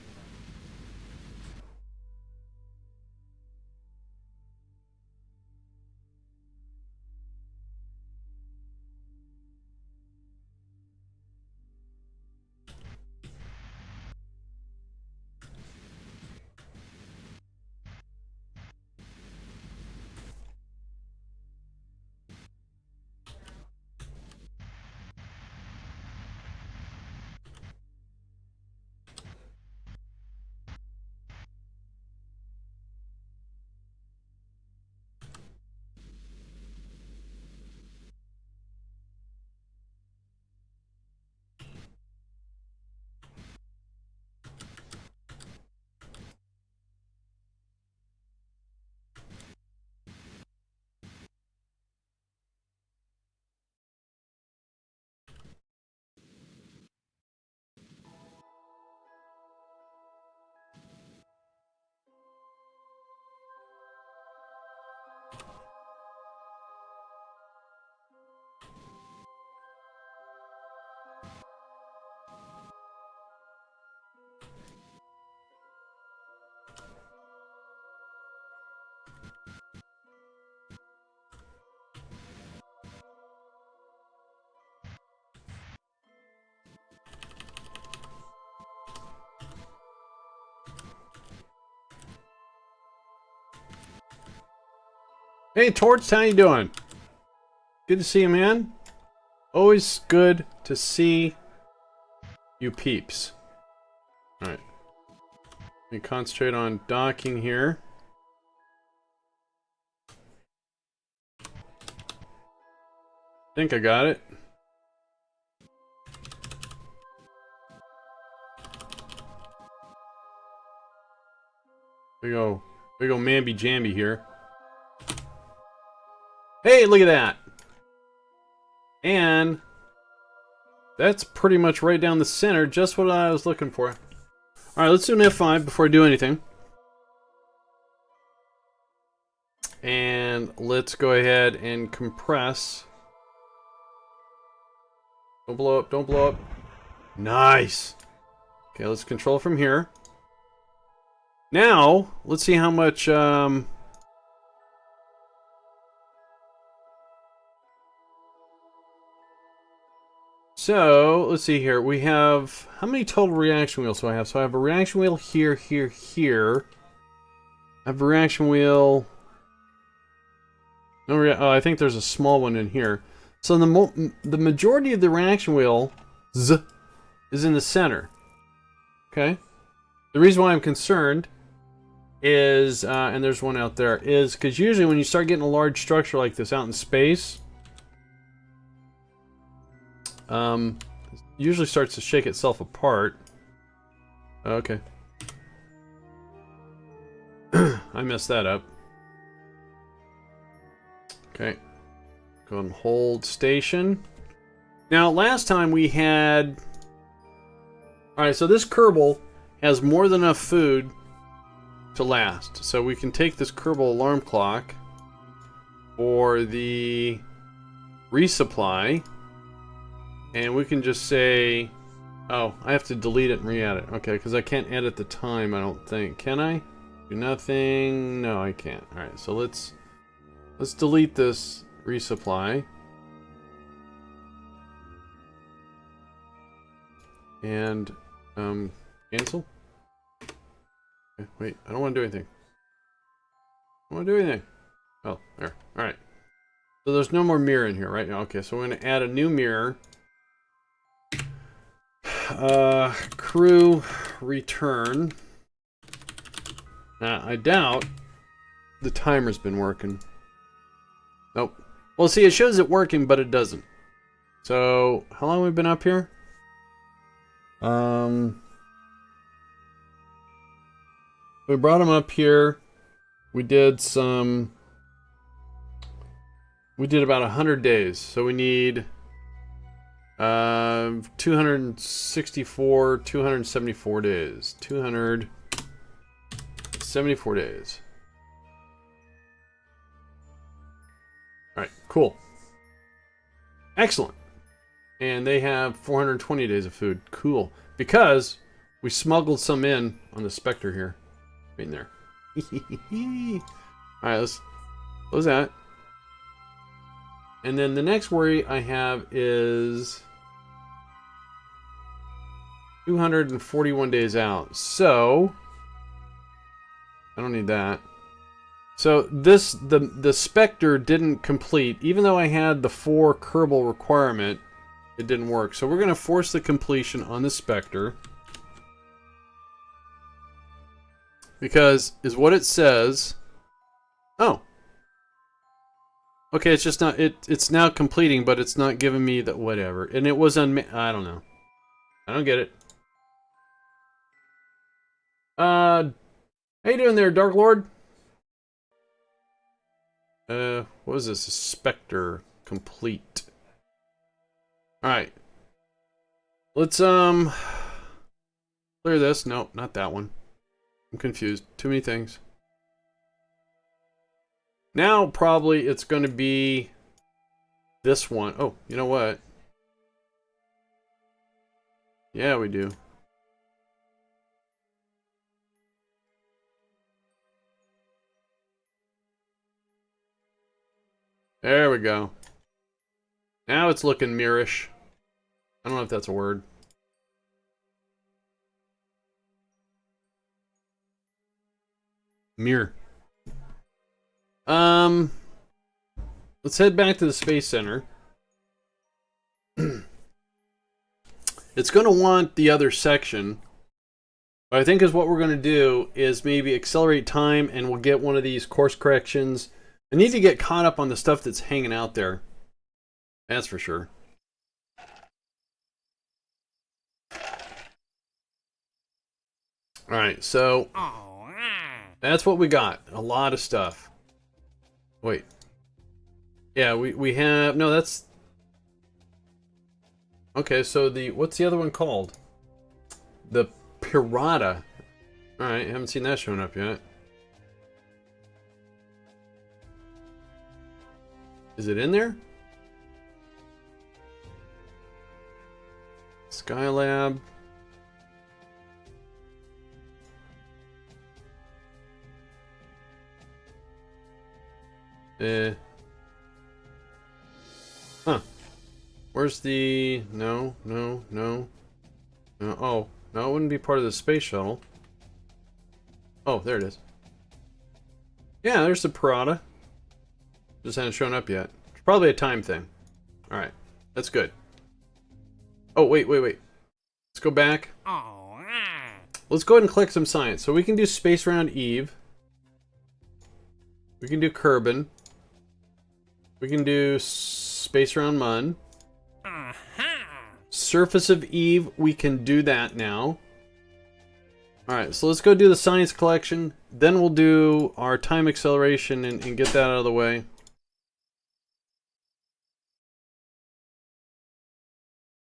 Hey, Torch, how you doing? Good to see you, man. Always good to see you peeps. Alright. Let me concentrate on docking here. I think I got it. We go mamby jamby here. Hey, look at that! And that's pretty much right down the center, just what I was looking for. Alright, let's do an F5 before I do anything. And let's go ahead and compress. Don't blow up, don't blow up. Nice! Okay, let's control from here. Now, let's see how much, So, let's see here. We have... How many total reaction wheels do I have? So I have a reaction wheel here, here, here. I have a reaction wheel... Oh, I think there's a small one in here. So the majority of the reaction wheel is in the center. Okay? The reason why I'm concerned is, and there's one out there, is because usually when you start getting a large structure like this out in space... usually starts to shake itself apart. Okay. I messed that up. Okay. Go and hold station. Now, last time we had... Alright, so this Kerbal has more than enough food to last. So we can take this Kerbal alarm clock for the resupply. And we can just say, oh, I have to delete it and re-add it. Okay, because I can't edit the time, I don't think. Can I? Do nothing? No, I can't. Alright, so let's delete this resupply. And, cancel? Okay, wait, I don't want to do anything. I don't want to do anything. Oh, there. Alright. So there's no more mirror in here, right? Okay, so we're going to add a new mirror. Crew return. I doubt the timer's been working. Nope. Well, see, it shows it working, but it doesn't. So, how long have we been up here? We brought them up here. We did about 100 days. So we need 274 days. 274 days. Alright, cool. Excellent. And they have 420 days of food. Cool. Because we smuggled some in on the Spektr here. Right in there. Alright, let's close that. And then the next worry I have is 241 days out. So I don't need that. So the Spektr didn't complete. Even though I had the 4 Kerbal requirement, it didn't work. So we're going to force the completion on the Spektr. Because is what it says. Oh. Okay, it's just not it's now completing, but it's not giving me the whatever. And it was I don't know. I don't get it. How you doing there, Dark Lord? What was this? A Spektr complete. Alright. Let's clear this. No, not that one. I'm confused. Too many things. Now probably it's going to be this one. Oh, you know what? Yeah, we do. There we go. Now it's looking mirrorish. I don't know if that's a word. Mirror. let's head back to the Space Center. It's going to want the other section. What I think is what we're going to do is maybe accelerate time and we'll get one of these course corrections. I need to get caught up on the stuff that's hanging out there. That's for sure. Alright, so that's what we got. A lot of stuff. Wait. Yeah, we have... No, that's... Okay, so the... What's the other one called? The Pirata. Alright, haven't seen that showing up yet. Is it in there? Skylab. Huh. Where's the... No. Oh, no, it wouldn't be part of the space shuttle. Oh, there it is. Yeah, there's the Pirata. Just hasn't shown up yet. It's probably a time thing. Alright, that's good. Oh, wait. Let's go back. Let's go ahead and collect some science. So we can do space around Eve. We can do Kerbin. We can do space around Mun. Surface of Eve, we can do that now. Alright, so let's go do the science collection. Then we'll do our time acceleration and get that out of the way.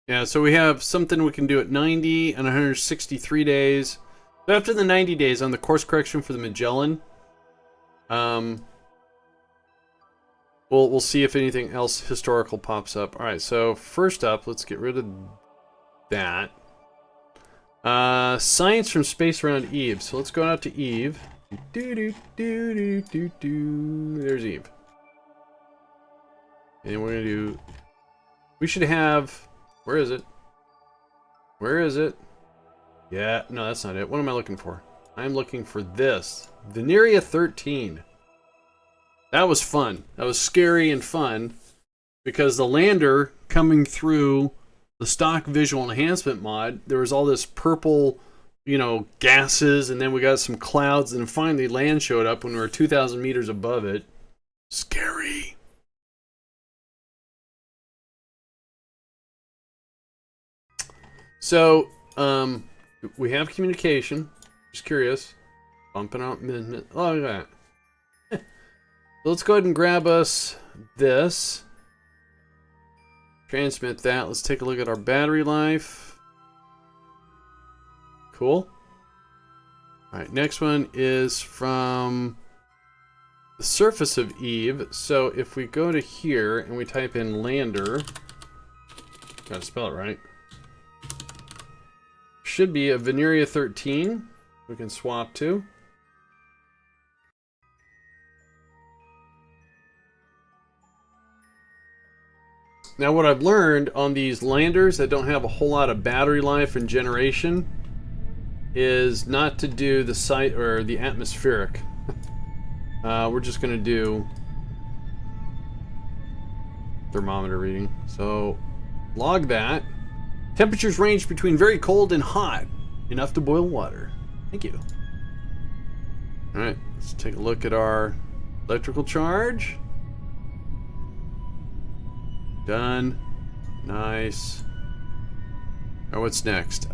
Yeah, so we have something we can do at 90 and 163 days. So after the 90 days on the course correction for the Magellan, we'll see if anything else historical pops up. All right, so first up, let's get rid of that. Science from space around Eve. So let's go out to Eve. There's Eve. And we're gonna do. We should have. Where is it? Where is it? Yeah, no, that's not it. What am I looking for? I'm looking for this. Veneria 13. That was fun. That was scary and fun. Because the lander coming through the stock visual enhancement mod, there was all this purple, you know, gases, and then we got some clouds, and then finally land showed up when we were 2,000 meters above it. Scary. So, we have communication. Just curious. Bumping out. Oh, look at that. So let's go ahead and grab us this. Transmit that. Let's take a look at our battery life. Cool. Alright, next one is from the surface of Eve. So if we go to here and we type in lander, gotta spell it right. Should be a Veneria 13 we can swap to. Now what I've learned on these landers that don't have a whole lot of battery life and generation is not to do the site or the atmospheric. We're just gonna do thermometer reading. So log that. Temperatures range between very cold and hot, enough to boil water. Thank you. Alright, let's take a look at our electrical charge. Done. Nice. Alright, what's next?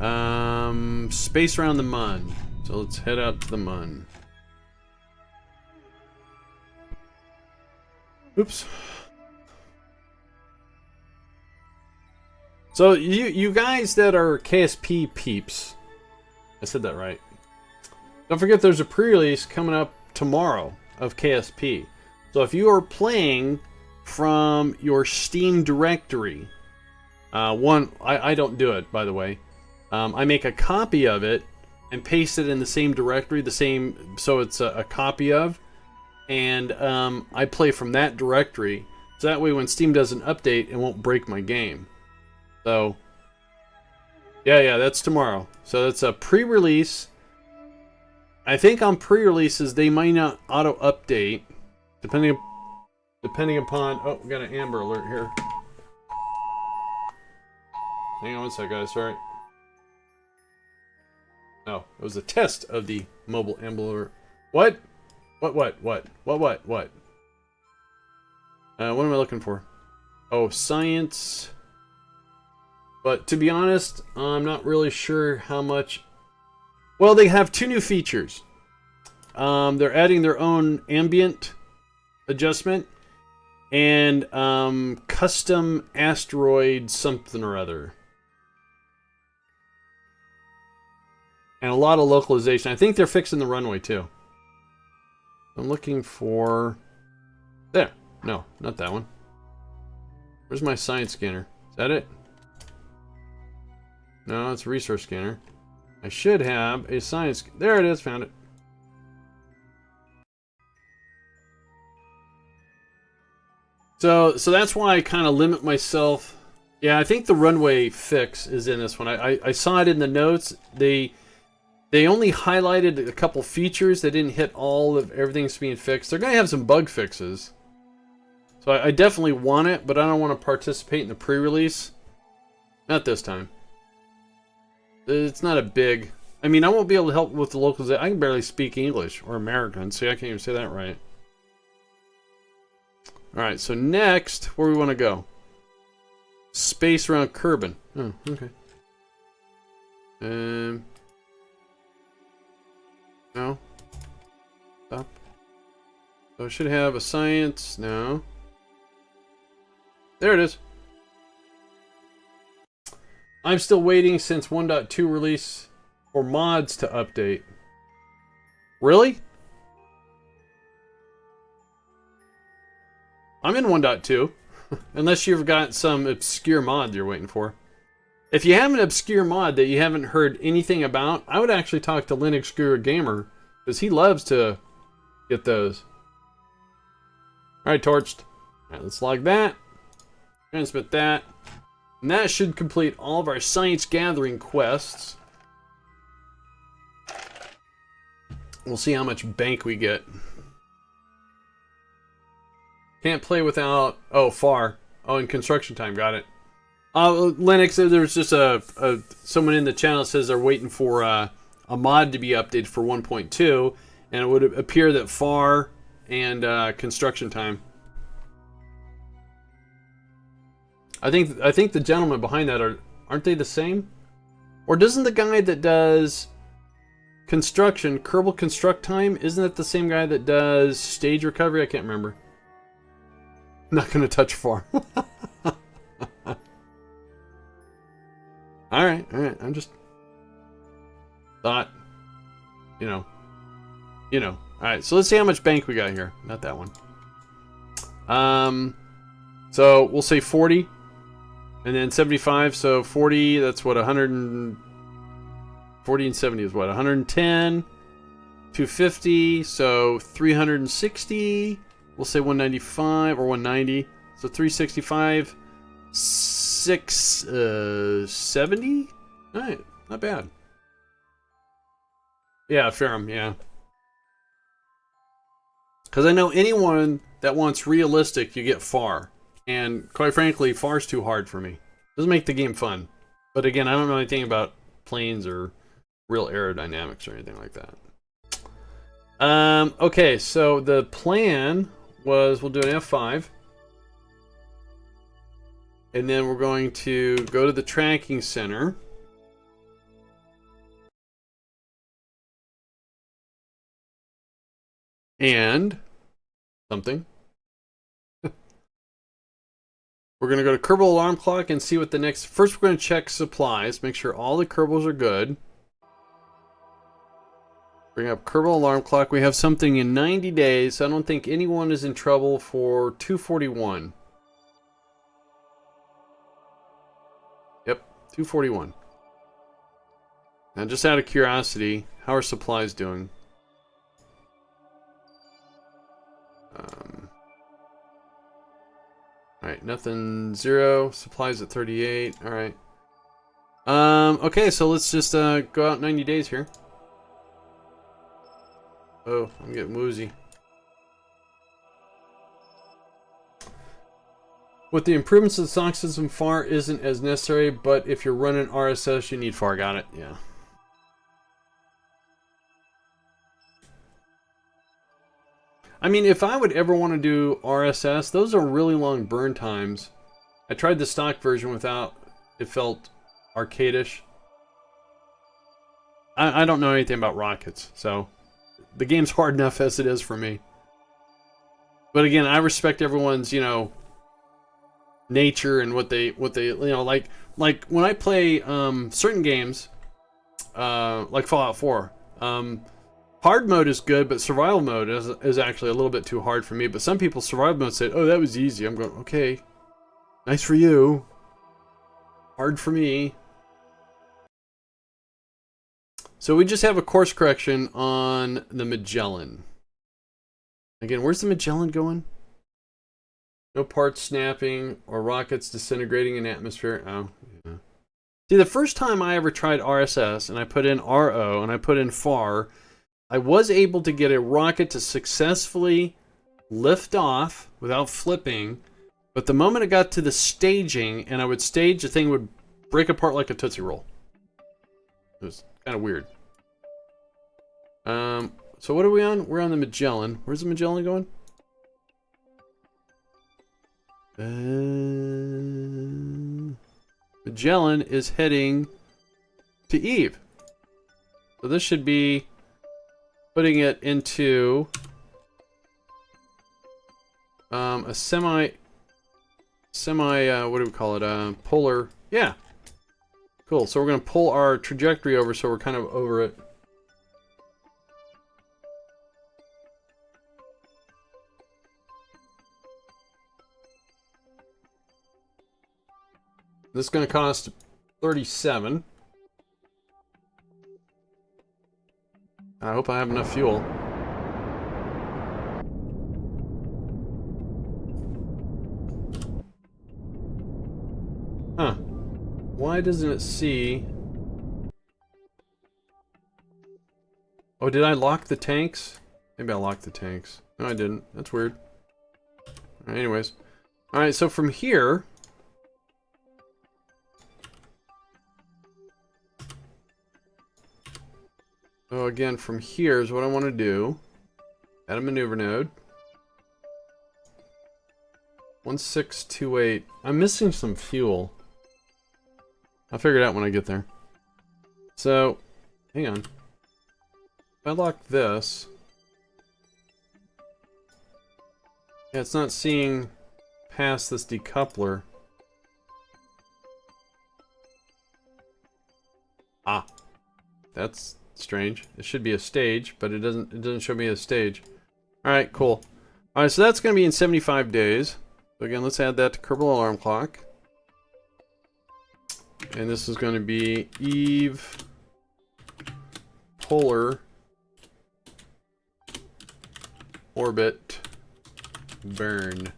Space around the Mun. So let's head out to the Mun. Oops. So you guys that are KSP peeps, I said that right. Don't forget there's a pre-release coming up tomorrow of KSP. So if you are playing from your Steam directory, I don't do it, by the way. I make a copy of it and paste it in the same directory, so it's a copy of, and I play from that directory. So that way when Steam does an update, it won't break my game. So, yeah, that's tomorrow. So that's a pre-release. I think on pre-releases, they might not auto-update, depending
depending upon... Oh, we got an Amber Alert here. Hang on one sec, guys. Sorry. No, it was a test of the mobile Amber Alert. What? What? What am I looking for? Oh, science. But to be honest, I'm not really sure how much... Well, they have 2 new features. They're adding their own ambient adjustment and custom asteroid something or other. And a lot of localization. I think they're fixing the runway too. I'm looking for... There. No, not that one. Where's my science scanner? Is that it? No, it's a resource scanner. I should have a science... There it is, found it. So that's why I kind of limit myself. Yeah, I think the runway fix is in this one. I saw it in the notes. They only highlighted a couple features. They didn't hit all of everything's being fixed. They're going to have some bug fixes. So I definitely want it, but I don't want to participate in the pre-release. Not this time. It's not a big... I mean, I won't be able to help with the localization. I can barely speak English or American. See, I can't even say that right. Alright, so next, where we want to go? Space around Kerbin. Oh, okay. No. Stop. So I should have a science. No. There it is. I'm still waiting since 1.2 release for mods to update. Really? I'm in 1.2. Unless you've got some obscure mod you're waiting for. If you have an obscure mod that you haven't heard anything about, I would actually talk to Linux Guru Gamer, because he loves to get those. Alright, torched. Alright, let's log that. Transmit that. And that should complete all of our science gathering quests. We'll see how much bank we get. Can't play without... Oh, far. Oh, in construction time. Got it. Linux, there's just someone in the channel says they're waiting for a mod to be updated for 1.2, and it would appear that far and construction time. I think the gentlemen behind that aren't they the same? Or doesn't the guy that does construction, Kerbal Construct Time, isn't it the same guy that does stage recovery? I can't remember. Not gonna touch far. Alright. I'm just thought, you know. Alright, so let's see how much bank we got here. Not that one. So we'll say 40. And then 75, so 40, that's what, 40 and 70 is what, 110, 250, so 360, we'll say 195 or 190, so 365, 670? Alright, not bad. Yeah, Ferrum, yeah. Because I know anyone that wants realistic, you get far. And quite frankly, far's too hard for me. Doesn't make the game fun. But again, I don't know anything about planes or real aerodynamics or anything like that. Okay, so the plan was we'll do an F5. And then we're going to go to the tracking center. And something. We're going to go to Kerbal Alarm Clock and see what the next... First, we're going to check supplies. Make sure all the Kerbals are good. Bring up Kerbal Alarm Clock. We have something in 90 days. I don't think anyone is in trouble for 241. Yep, 241. Now, just out of curiosity, how are supplies doing? Alright, nothing, 0. Supplies at 38. Alright. Okay, so let's just go out 90 days here. Oh, I'm getting woozy.
With the improvements to the stock system, FAR isn't as necessary, but if you're running RSS, you need FAR. Got it. Yeah. I mean, if I would ever want to do RSS, those are really long burn times. I tried the stock version without, it felt arcadish. I don't know anything about rockets, so the game's hard enough as it is for me. But again, I respect everyone's, you know, nature and what they you know, like when I play certain games, like Fallout 4, hard mode is good, but survival mode is actually a little bit too hard for me. But some people survival mode say, oh, that was easy. I'm going, okay, nice for you, hard for me. So we just have a course correction on the Magellan. Again, where's the Magellan going? No parts snapping or rockets disintegrating in atmosphere. Oh, yeah. See, the first time I ever tried RSS and I put in RO and I put in FAR, I was able to get a rocket to successfully lift off without flipping. But the moment it got to the staging and I would stage, the thing would break apart like a Tootsie Roll. It was kind of weird. So what are we on? We're on the Magellan. Where's the Magellan going? Magellan is heading to Eve. So this should be putting it into a semi what do we call it? Polar. Yeah. Cool. So we're going to pull our trajectory over so we're kind of over it. This is going to cost 37. I hope I have enough fuel. Huh. Why doesn't it see... Oh, did I lock the tanks? Maybe I locked the tanks. No, I didn't. That's weird. Alright, anyways. Alright, so from here... So again, from here is what I want to do. Add a maneuver node. 1628. I'm missing some fuel. I'll figure it out when I get there. So, hang on. If I lock this... Yeah, it's not seeing past this decoupler. Ah. That's... strange. It should be a stage, but it doesn't show me a stage. Alright, cool. Alright, so that's going to be in 75 days. So again, let's add that to Kerbal Alarm Clock. And this is going to be Eve Polar Orbit Burn.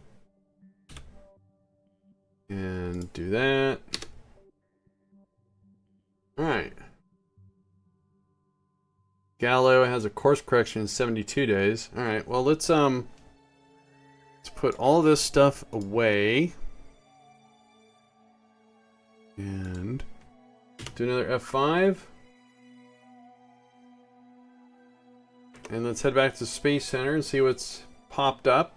And do that. Alright. Gallo has a course correction in 72 days. Alright, well let's put all this stuff away. And do another F5. And let's head back to the Space Center and see what's popped up.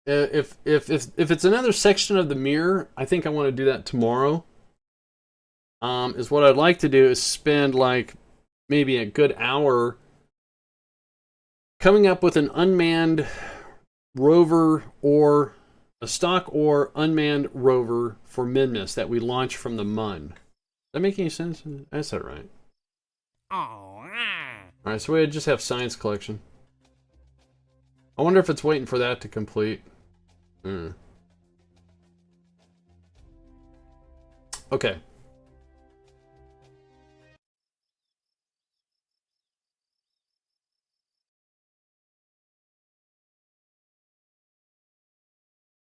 If it's another section of the Mir, I think I want to do that tomorrow. Is what I'd like to do is spend like maybe a good hour coming up with an unmanned rover or a stock or unmanned rover for Minmus that we launch from the Mun. Does that make any sense? I said it right. Alright, so we just have science collection. I wonder if it's waiting for that to complete. Okay.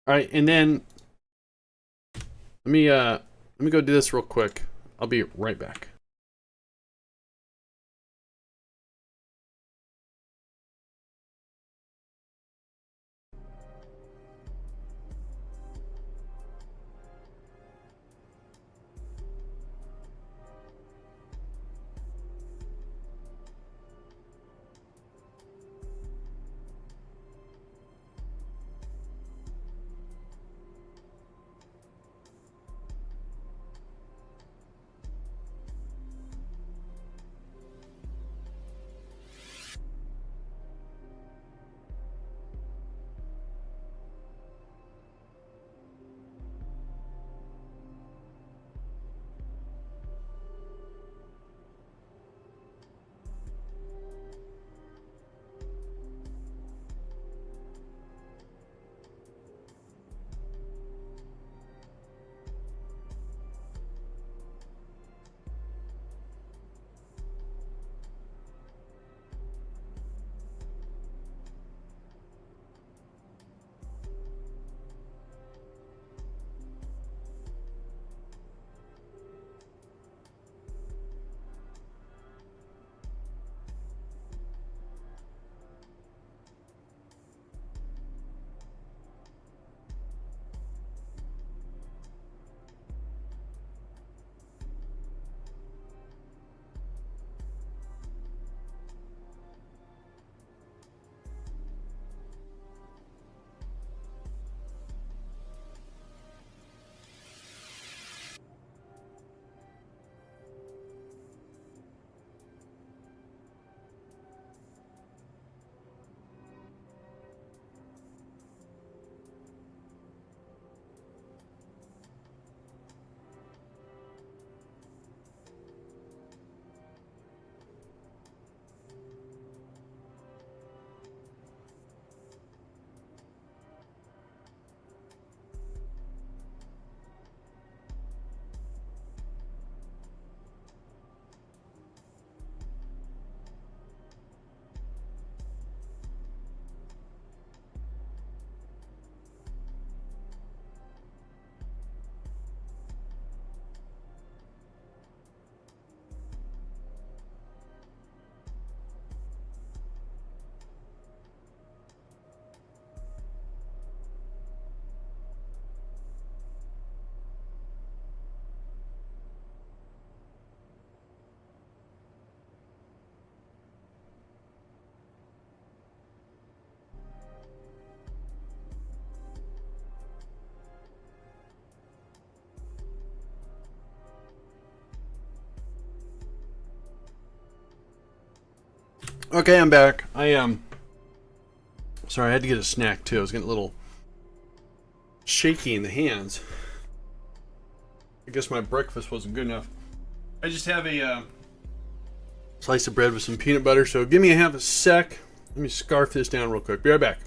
All right, and then let me go do this real quick. I'll be right back. Okay, I'm back. I am. Sorry, I had to get a snack too. I was getting a little shaky in the hands. I guess my breakfast wasn't good enough. I just have a slice of bread with some peanut butter. So give me a half a sec. Let me scarf this down real quick. Be right back.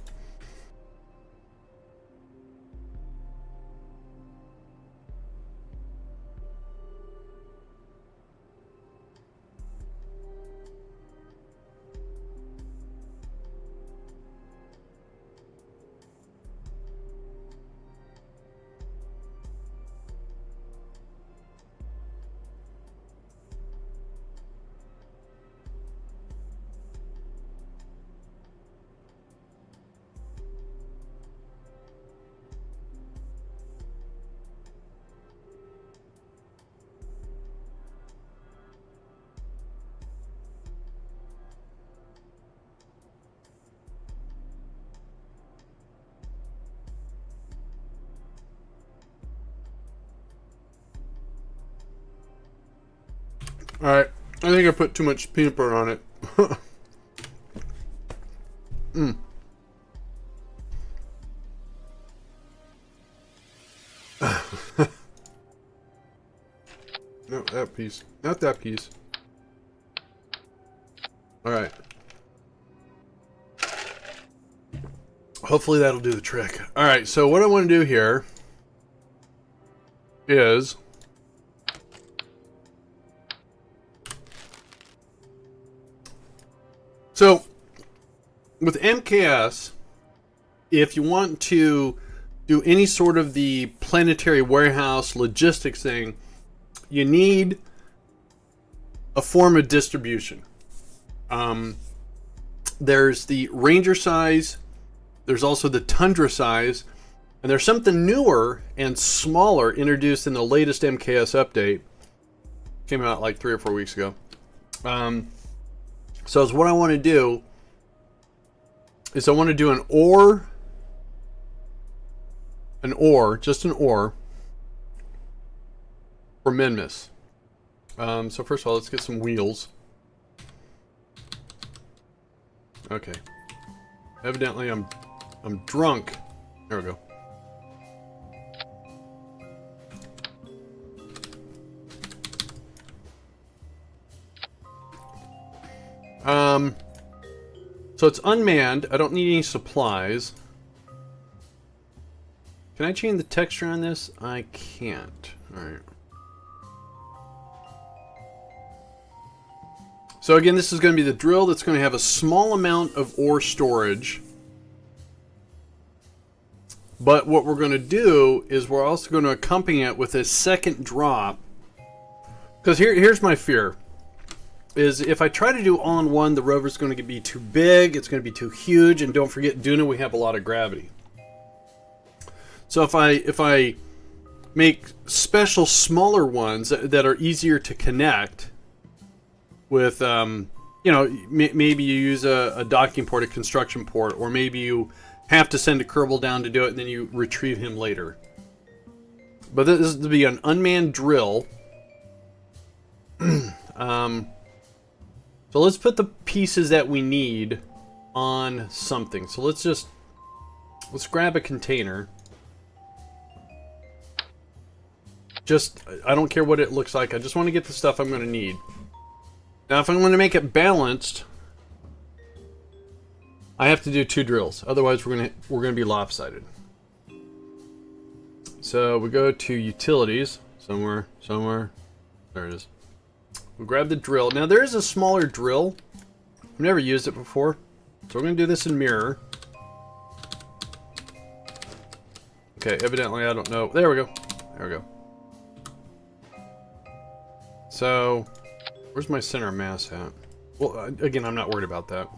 Alright, I think I put too much peanut butter on it. No, that piece. Not that piece. Alright. Hopefully that'll do the trick. Alright, so what I want to do here is... So, with MKS, if you want to do any sort of the planetary warehouse logistics thing, you need a form of distribution. There's the Ranger size, there's also the Tundra size, and there's something newer and smaller introduced in the latest MKS update. Came out like 3 or 4 weeks ago. So what I want to do is I want to do an ore, just an ore for Minmus. So first of all, let's get some wheels. Okay. Evidently I'm drunk. There we go. So it's unmanned. I don't need any supplies. Can I change the texture on this? I can't. Alright. So again, this is going to be the drill that's going to have a small amount of ore storage. But what we're going to do is we're also going to accompany it with a second drop. Because here's my fear. Is if I try to do all in one, the rover's going to be too big, it's going to be too huge, and don't forget, Duna, we have a lot of gravity. So if I make special smaller ones that are easier to connect with, you know, maybe you use a docking port, a construction port, or maybe you have to send a Kerbal down to do it, and then you retrieve him later. But this is to be an unmanned drill. So let's put the pieces that we need on something. So let's grab a container. I don't care what it looks like. I just want to get the stuff I'm going to need. Now, if I'm going to make it balanced, I have to do 2 drills. Otherwise, we're going to be lopsided. So we go to utilities somewhere. There it is. We'll grab the drill. Now there is a smaller drill. I've never used it before. So we're going to do this in mirror. Okay, evidently I don't know. There we go. There we go. So, where's my center of mass at? Well, again, I'm not worried about that.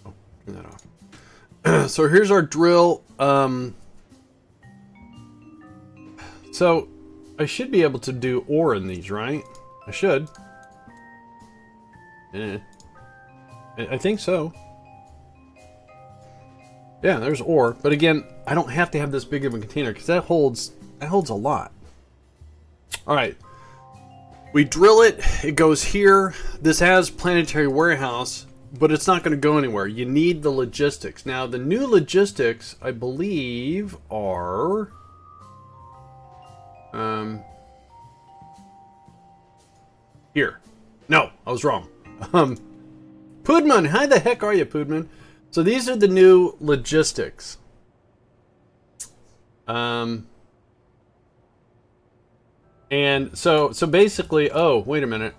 Oh, turn that off. So here's our drill. So, I should be able to do ore in these, right? I should. I think so. Yeah, there's ore. But again, I don't have to have this big of a container because that holds a lot. Alright. We drill it, it goes here. This has planetary warehouse, but it's not going to go anywhere. You need the logistics. Now, the new logistics, I believe, are... here. No, I was wrong. Pudman, how the heck are you, Pudman? So these are the new logistics. And so basically, oh, wait a minute.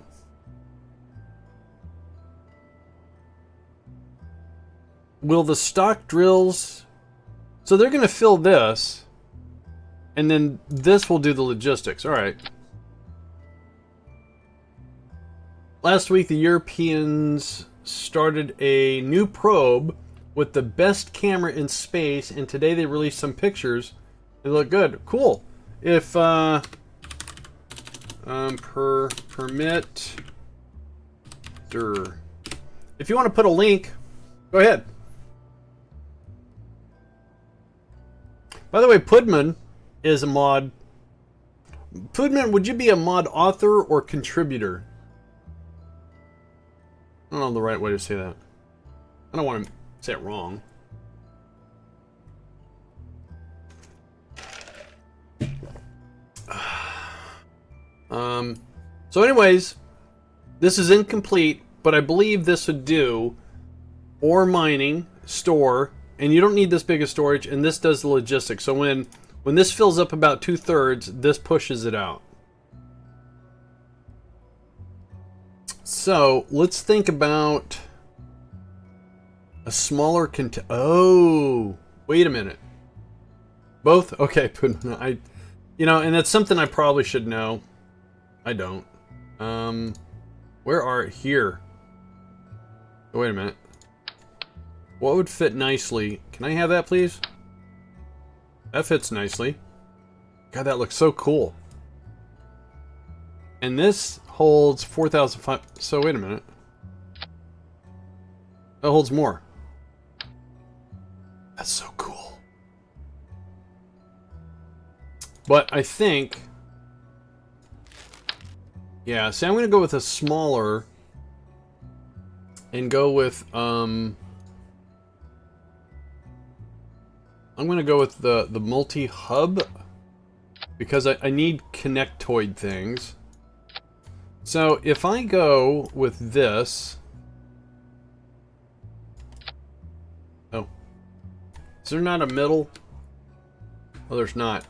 Will the stock drills... So they're going to fill this, and then this will do the logistics. All right. Last week, the Europeans started a new probe with the best camera in space, and today they released some pictures. They look good. Cool. If, permit... If you want to put a link, go ahead. By the way, Pudman is a mod. Pudman, would you be a mod author or contributor? I don't know the right way to say that. I don't want to say it wrong. So anyways, this is incomplete, but I believe this would do ore mining, store, and you don't need this big of storage, and this does the logistics. So when this fills up about 2/3, this pushes it out. So let's think about a smaller oh, wait a minute. Both? Okay, you know, and that's something I probably should know. I don't. Where are here? Oh, wait a minute. What would fit nicely? Can I have that, please? That fits nicely. God, that looks so cool. And this holds 4,500. So wait a minute. That holds more. That's so cool. But I think... Yeah, see, I'm going to go with a smaller... And go with, I'm going to go with the multi-hub. Because I need connectoid things. So, if I go with this... Oh. Is there not a middle? Oh, there's not.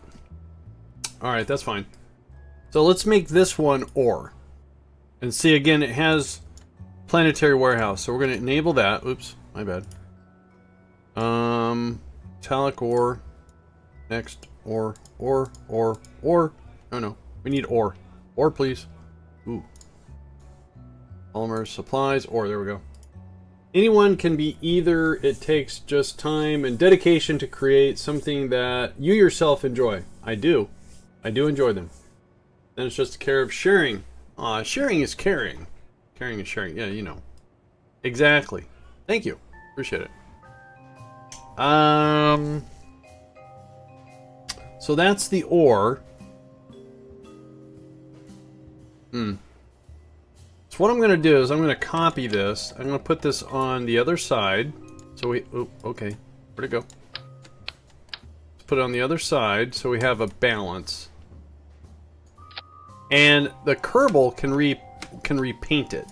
Alright, that's fine. So, let's make this one ore. And see, again, it has planetary warehouse. So, we're going to enable that. Oops, my bad. Metallic ore. Next. Ore. Oh, no. We need ore. Ore, please. Ooh. Polymer supplies, or there we go. Anyone can be either. It takes just time and dedication to create something that you yourself enjoy. I do enjoy them. Then it's just a care of sharing. Sharing is caring. Caring is sharing. Yeah, you know. Exactly. Thank you. Appreciate it. So that's the ore. So what I'm going to do is I'm going to copy this. I'm going to put this on the other side. So we... Oh, okay. Where'd it go? Let's put it on the other side so we have a balance. And the Kerbal can repaint it.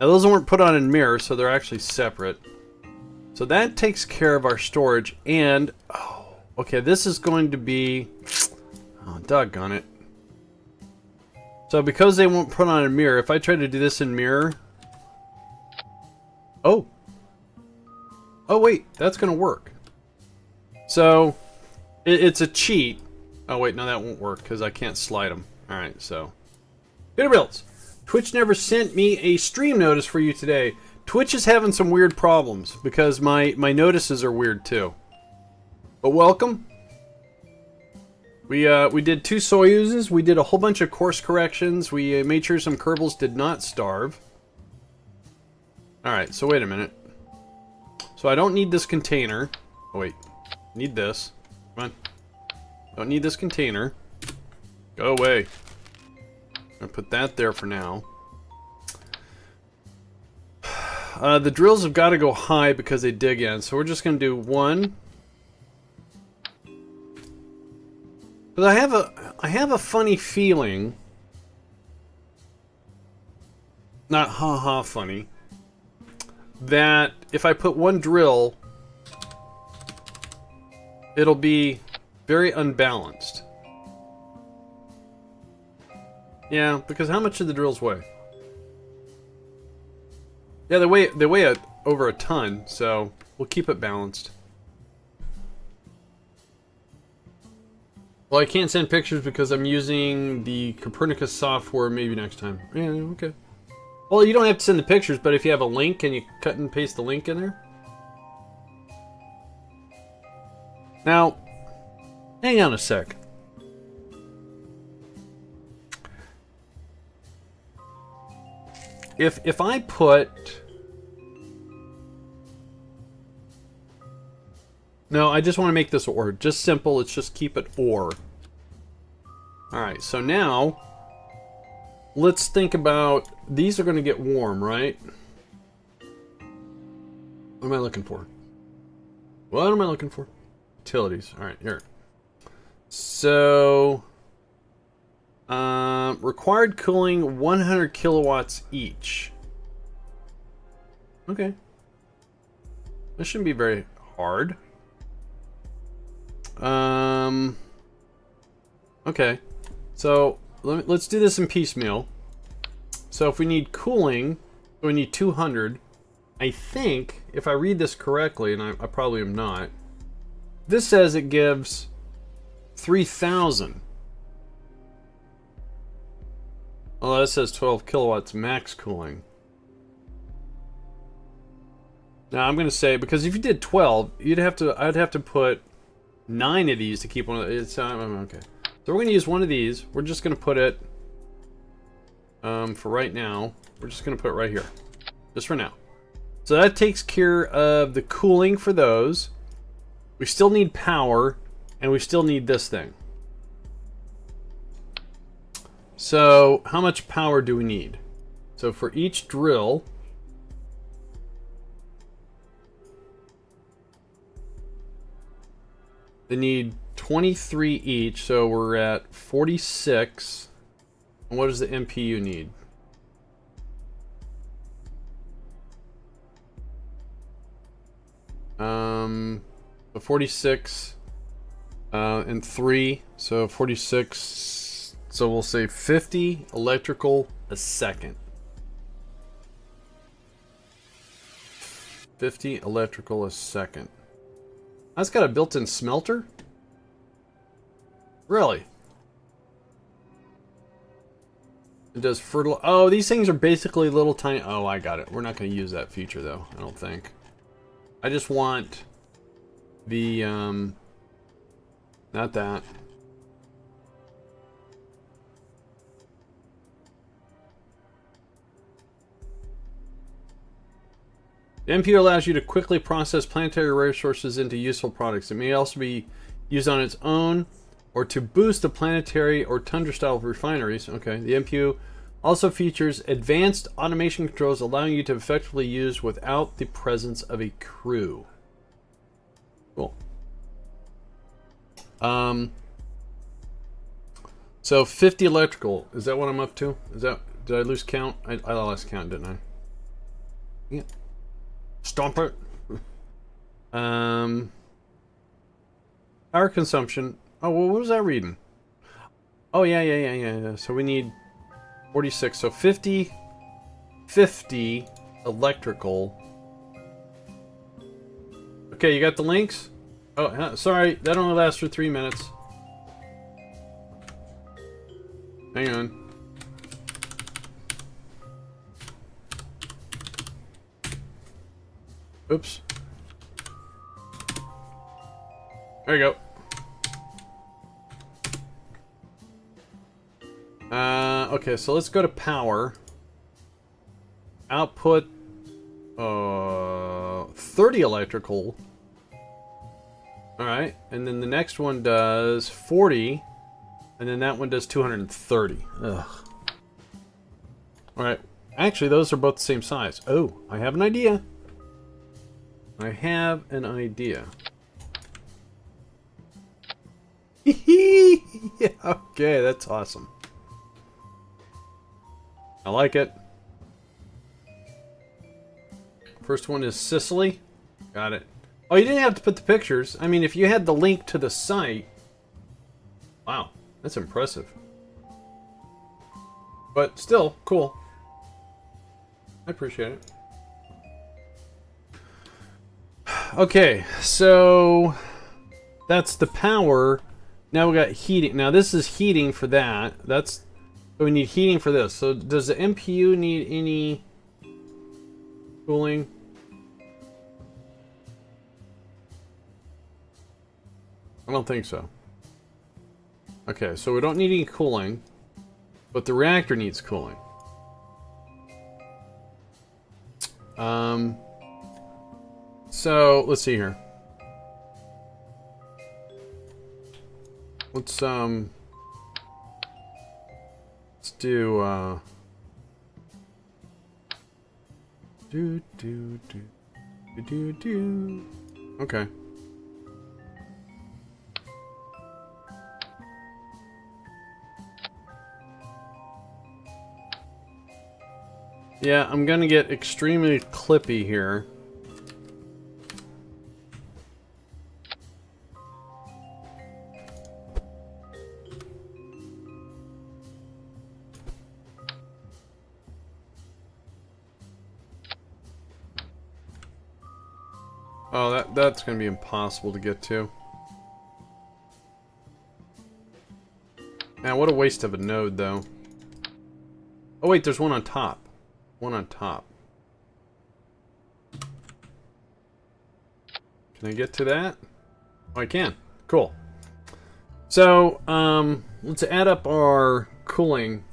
Now those weren't put on in Mir, so they're actually separate. So that takes care of our storage. And... Oh, okay, this is going to be... Oh, doggone it. So because they won't put on a mirror, if I try to do this in mirror... Oh! Oh wait, that's gonna work. So, it's a cheat. Oh wait, no that won't work because I can't slide them. Alright, so... Peterbilts! Twitch never sent me a stream notice for you today. Twitch is having some weird problems because my notices are weird too. But welcome. We did 2 Soyuzes, we did a whole bunch of course corrections, we made sure some Kerbals did not starve. Alright, so wait a minute. So I don't need this container. Oh wait, need this. Come on. Don't need this container. Go away. I'll put that there for now. The drills have got to go high because they dig in, so we're just going to do 1. But I have a funny feeling, not ha-ha funny, that if I put 1 drill, it'll be very unbalanced. Yeah, because how much do the drills weigh? Yeah, they weigh over a ton, so we'll keep it balanced. Well, I can't send pictures because I'm using the Copernicus software. Maybe next time. Yeah, okay. Well, you don't have to send the pictures, but if you have a link, can you cut and paste the link in there? Now, hang on a sec. If I put... No, I just want to make this OR. Just simple, let's just keep it OR. Alright, so now, let's think about... These are going to get warm, right? What am I looking for? What am I looking for? Utilities. Alright, here. So... required cooling 100 kilowatts each. Okay. This shouldn't be very hard. Okay. So let's do this in piecemeal. So if we need cooling, we need 200. I think, if I read this correctly, and I probably am not, this says it gives 3,000. Well, that says 12 kilowatts max cooling. Now I'm gonna say, because if you did 12, I'd have to put 9 of these to keep one of the, it's okay. So we're gonna use one of these. We're just gonna put it for right now. We're just gonna put it right here, just for now. So that takes care of the cooling for those. We still need power, and we still need this thing. So, how much power do we need? So for each drill, they need 23 each, so we're at 46. And what does the MPU need? So 46 and 3, so 46. So we'll say 50 electrical a second. 50 electrical a second. That's got a built-in smelter? Really? It does fertile. Oh, these things are basically little tiny. Oh, I got it. We're not going to use that feature though, I don't think. I just want the not that. The MPU allows you to quickly process planetary resources into useful products. It may also be used on its own or to boost the planetary or tundra-style refineries. Okay, the MPU also features advanced automation controls allowing you to effectively use without the presence of a crew. Cool. So 50 electrical. Is that what I'm up to? Is that, did I lose count? I lost count, didn't I? Yeah. Stomp it. Power consumption. Oh, well, what was I reading? Oh, yeah. So we need 46. So 50 electrical. Okay, you got the links? Oh, sorry. That only lasts for 3 minutes. Hang on. Oops. There you go. Okay, so let's go to power. Output 30 electrical. Alright, and then the next one does 40, and then that one does 230. Ugh. Alright. Actually, those are both the same size. Oh, I have an idea. I have an idea. Yeah, okay, that's awesome. I like it. First one is Sicily. Got it. Oh, you didn't have to put the pictures. I mean, if you had the link to the site... Wow, that's impressive. But still, cool. I appreciate it. Okay, so... That's the power. Now we got heating. Now this is heating for that. That's... So we need heating for this. So does the MPU need any... cooling? I don't think so. Okay, so we don't need any cooling, but the reactor needs cooling. So let's see here. Let's do okay. Yeah, I'm gonna get extremely clippy here. Oh, that's gonna be impossible to get to. Man, what a waste of a node, though. Oh wait, there's one on top. One on top. Can I get to that? Oh, I can. Cool. So, let's add up our cooling.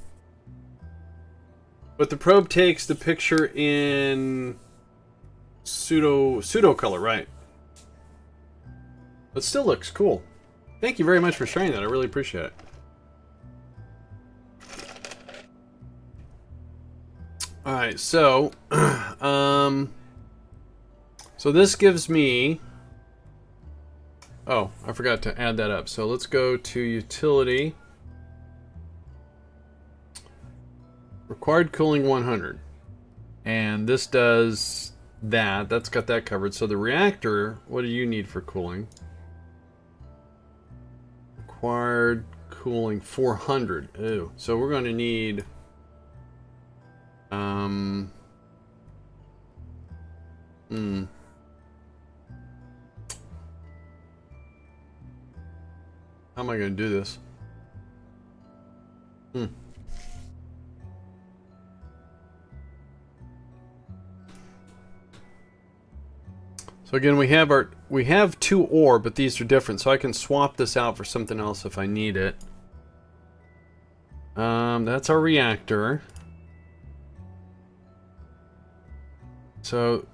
But the probe takes the picture in pseudo color, right? But still looks cool. Thank you very much for sharing that. I really appreciate it. Alright, so so this gives me, oh, I forgot to add that up. So let's go to utility. Required cooling 100. And this does that. That's got that covered. So the reactor, what do you need for cooling? Required cooling 400. Ew. So we're going to need How am I going to do this? So again, we have two ore, but these are different. So I can swap this out for something else if I need it. That's our reactor. So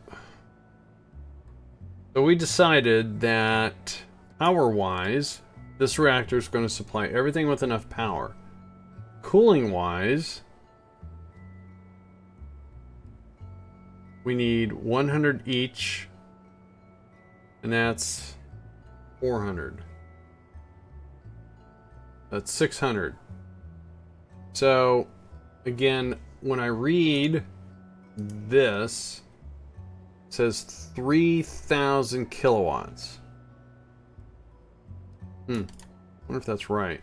we decided that power-wise, this reactor is going to supply everything with enough power. Cooling-wise, we need 100 each, and that's 400. That's 600. So, again, when I read this, it says 3,000 kilowatts. Wonder if that's right.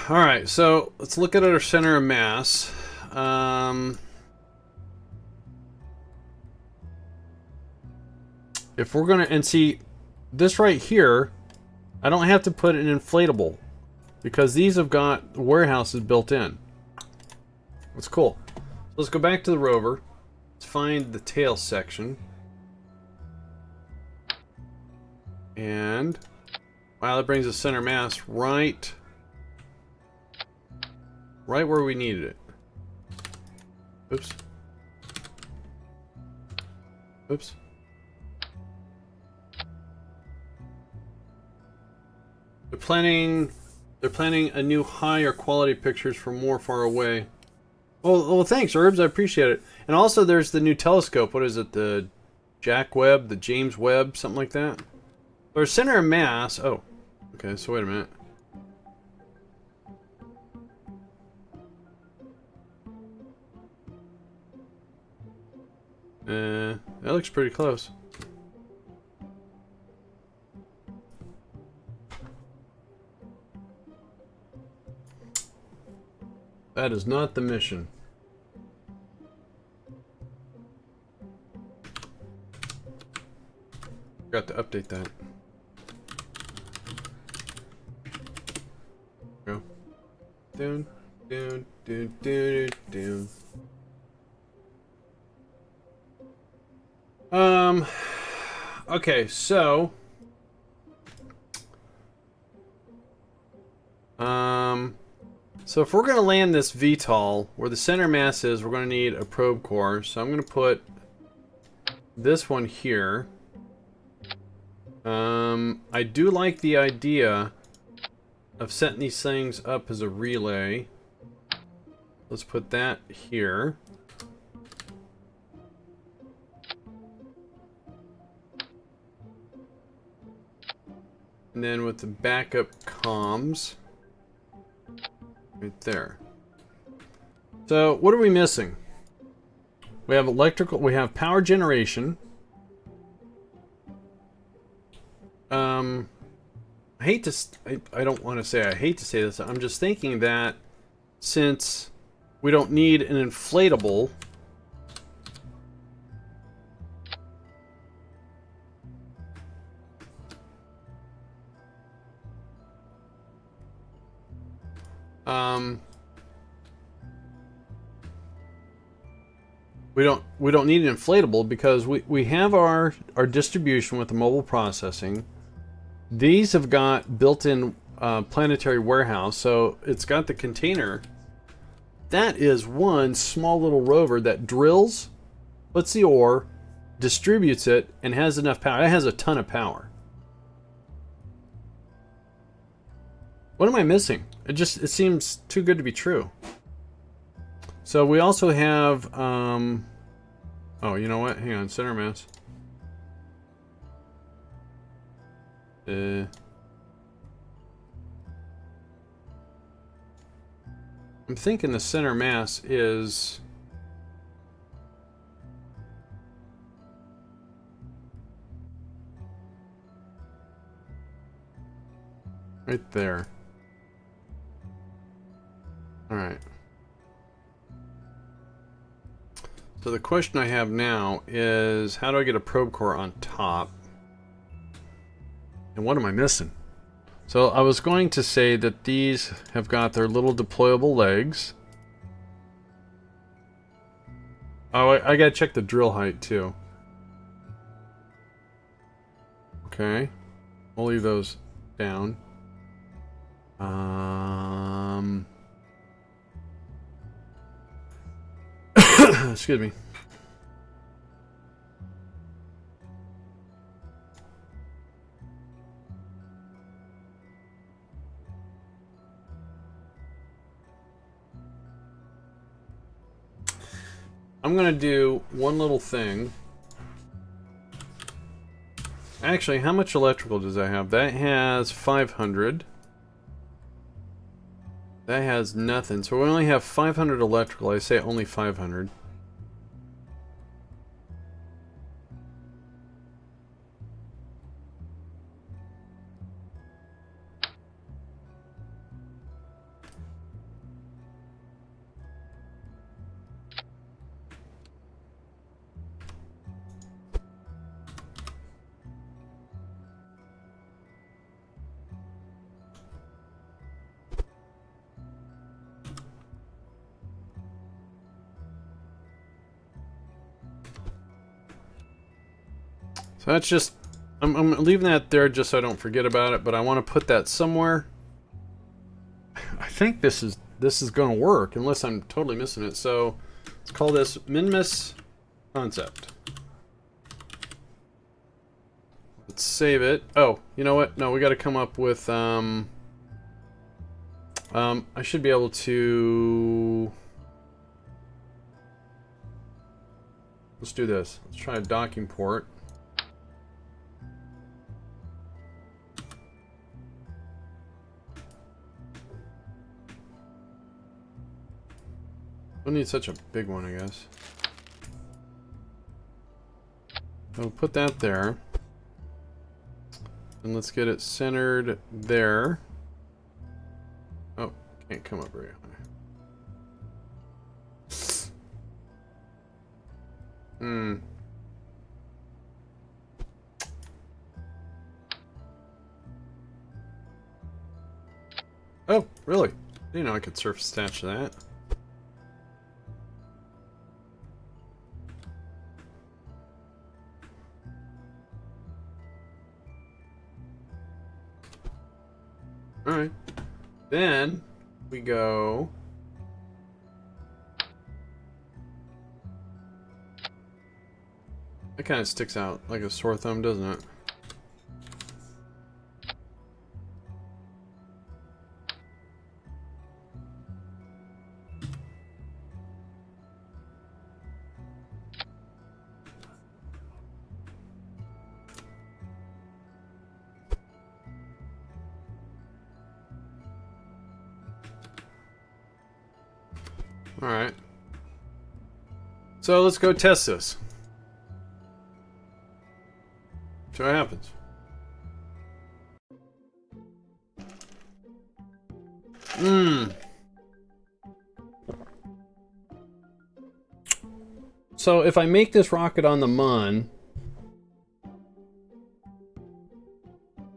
Alright, so let's look at our center of mass. If we're gonna, and see, this right here, I don't have to put an inflatable, because these have got warehouses built in. That's cool. Let's go back to the rover. Let's find the tail section. And, wow, that brings the center mass right where we needed it. Oops. Oops.
planning a new higher quality pictures from more far away. Well, thanks, Herbs. I appreciate it. And also, there's the new telescope. What is it? The Jack Webb, the James Webb, something like that. Or center of mass. Oh, okay. So wait a minute. That looks pretty close. That is not the mission. Forgot to update that. Go. Doon, doon, doon, doon, doon. Okay, so so if we're going to land this VTOL where the center mass is, we're going to need a probe core. So I'm going to put this one here. I do like the idea of setting these things up as a relay. Let's put that here. And then with the backup comms right there. So what are we missing? We have electrical, we have power generation. I don't want to say I hate to say this. I'm just thinking that since we don't need an inflatable, we don't need an inflatable because we have our distribution with the mobile processing. These have got built-in planetary warehouse, so it's got the container. That is one small little rover that drills, puts the ore, distributes it, and has enough power. It has a ton of power. What am I missing? It seems too good to be true. So we also have, oh, you know what? Hang on, center mass. I'm thinking the center mass is right there. All right. So the question I have now is, how do I get a probe core on top? And what am I missing? So I was going to say that these have got their little deployable legs. Oh, I gotta check the drill height too. Okay. We'll leave those down. Excuse me. I'm gonna do one little thing. Actually, how much electrical does that have? That has 500. That has nothing. So we only have 500 electrical. I say only 500. So that's just, I'm leaving that there just so I don't forget about it, but I want to put that somewhere. I think this is going to work unless I'm totally missing it. So let's call this Minmus concept. Let's save it. Oh, you know what? No, we got to come up with
I should be able to... Let's do this. Let's try a docking port. Don't need such a big one, I guess. I'll put that there. And let's get it centered there. Oh, can't come up very high. Oh, really? Didn't know I could surface attach to that. Alright. Then we go. That kind of sticks out like a sore thumb, doesn't it? Alright. So let's go test this. See what happens. So if I make this rocket on the Mun,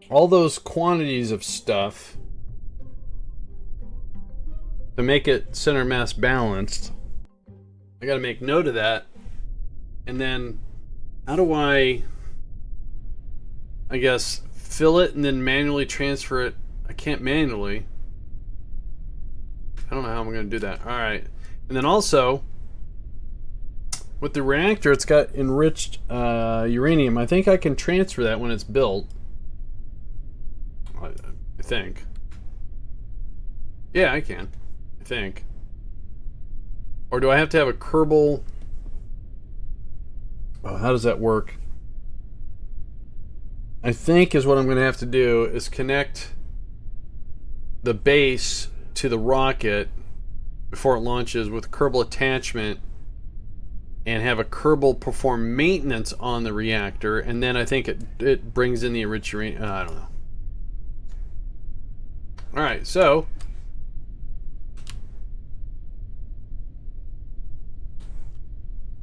all those quantities of stuff to make it center mass balanced, I gotta make note of that. And then how do I guess fill it and then manually transfer it? I can't manually. I don't know how I'm gonna do that. Alright. And then also with the reactor, it's got enriched uranium. I think I can transfer that when it's built. I think. Yeah, I can. I think. Or do I have to have a Kerbal? Oh, how does that work? I think is what I'm going to have to do is connect the base to the rocket before it launches with Kerbal attachment and have a Kerbal perform maintenance on the reactor, and then I think it brings in the enriched uranium. I don't know. Alright, so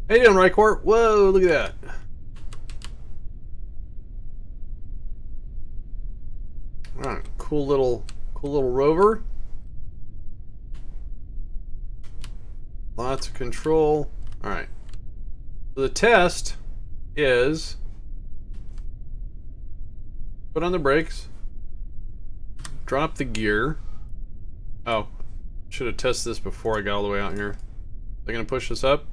how you doing, Rycor? Whoa, look at that. Alright, cool little rover. Lots of control. Alright. So the test is put on the brakes, drop the gear. Oh, should have tested this before I got all the way out here. They're gonna push this up.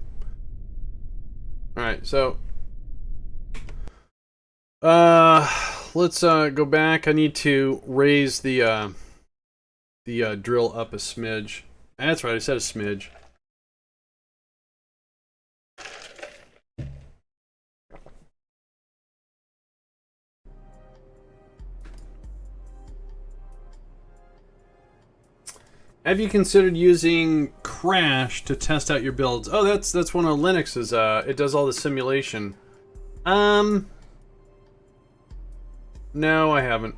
Alright, so let's go back. I need to raise the drill up a smidge. That's right, I said a smidge. Have you considered using Crash to test out your builds? Oh, that's one of Linux's. It does all the simulation. No, I haven't.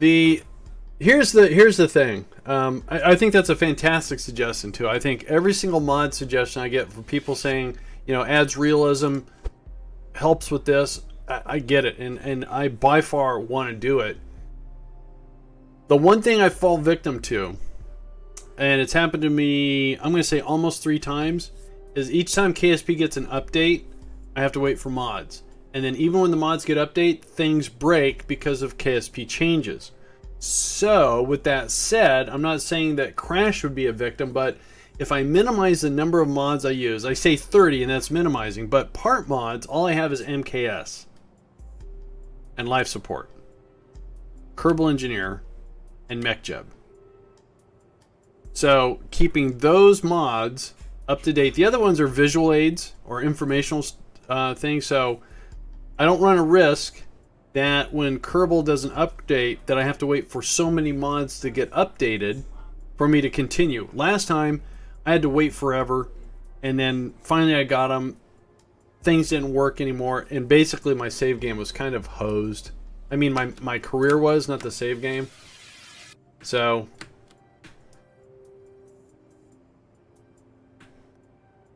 Here's the thing. I think that's a fantastic suggestion too. I think every single mod suggestion I get from people saying, you know, adds realism, helps with this. I get it, and I by far want to do it. The one thing I fall victim to, and it's happened to me, I'm going to say almost 3 times, is each time KSP gets an update, I have to wait for mods. And then even when the mods get update, things break because of KSP changes. So, with that said, I'm not saying that Crash would be a victim, but if I minimize the number of mods I use, I say 30 and that's minimizing, but part mods, all I have is MKS and life support. Kerbal Engineer, and MechJeb. So keeping those mods up to date. The other ones are visual aids or informational things. So I don't run a risk that when Kerbal does an update that I have to wait for so many mods to get updated for me to continue. Last time I had to wait forever, and then finally I got them. Things didn't work anymore, and basically my save game was kind of hosed. I mean, my career was, not the save game. So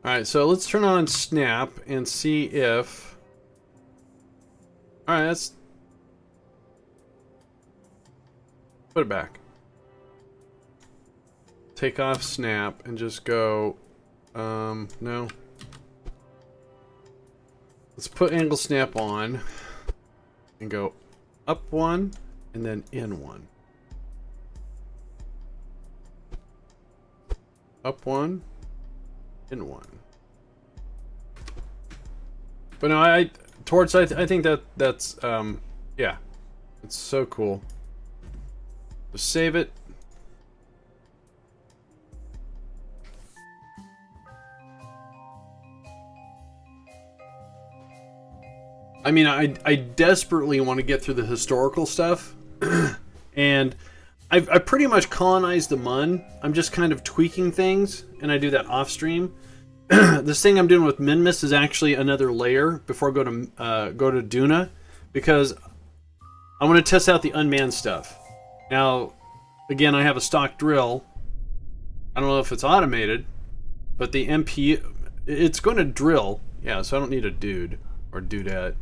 alright, so let's turn on Snap and see if... Alright, that's... Put it back. Take off Snap and just go... no. Let's put Angle Snap on and go up one and then in one. Up one, in one. But no, I think that's yeah, it's so cool. Just save it. I mean, I desperately want to get through the historical stuff, and I pretty much colonized the Mun. I'm just kind of tweaking things, and I do that off stream. This thing I'm doing with Minmus is actually another layer before I go to Duna, because I want to test out the unmanned stuff. Now, again, I have a stock drill. I don't know if it's automated, but the MP, it's going to drill. Yeah, so I don't need a dude or dudette.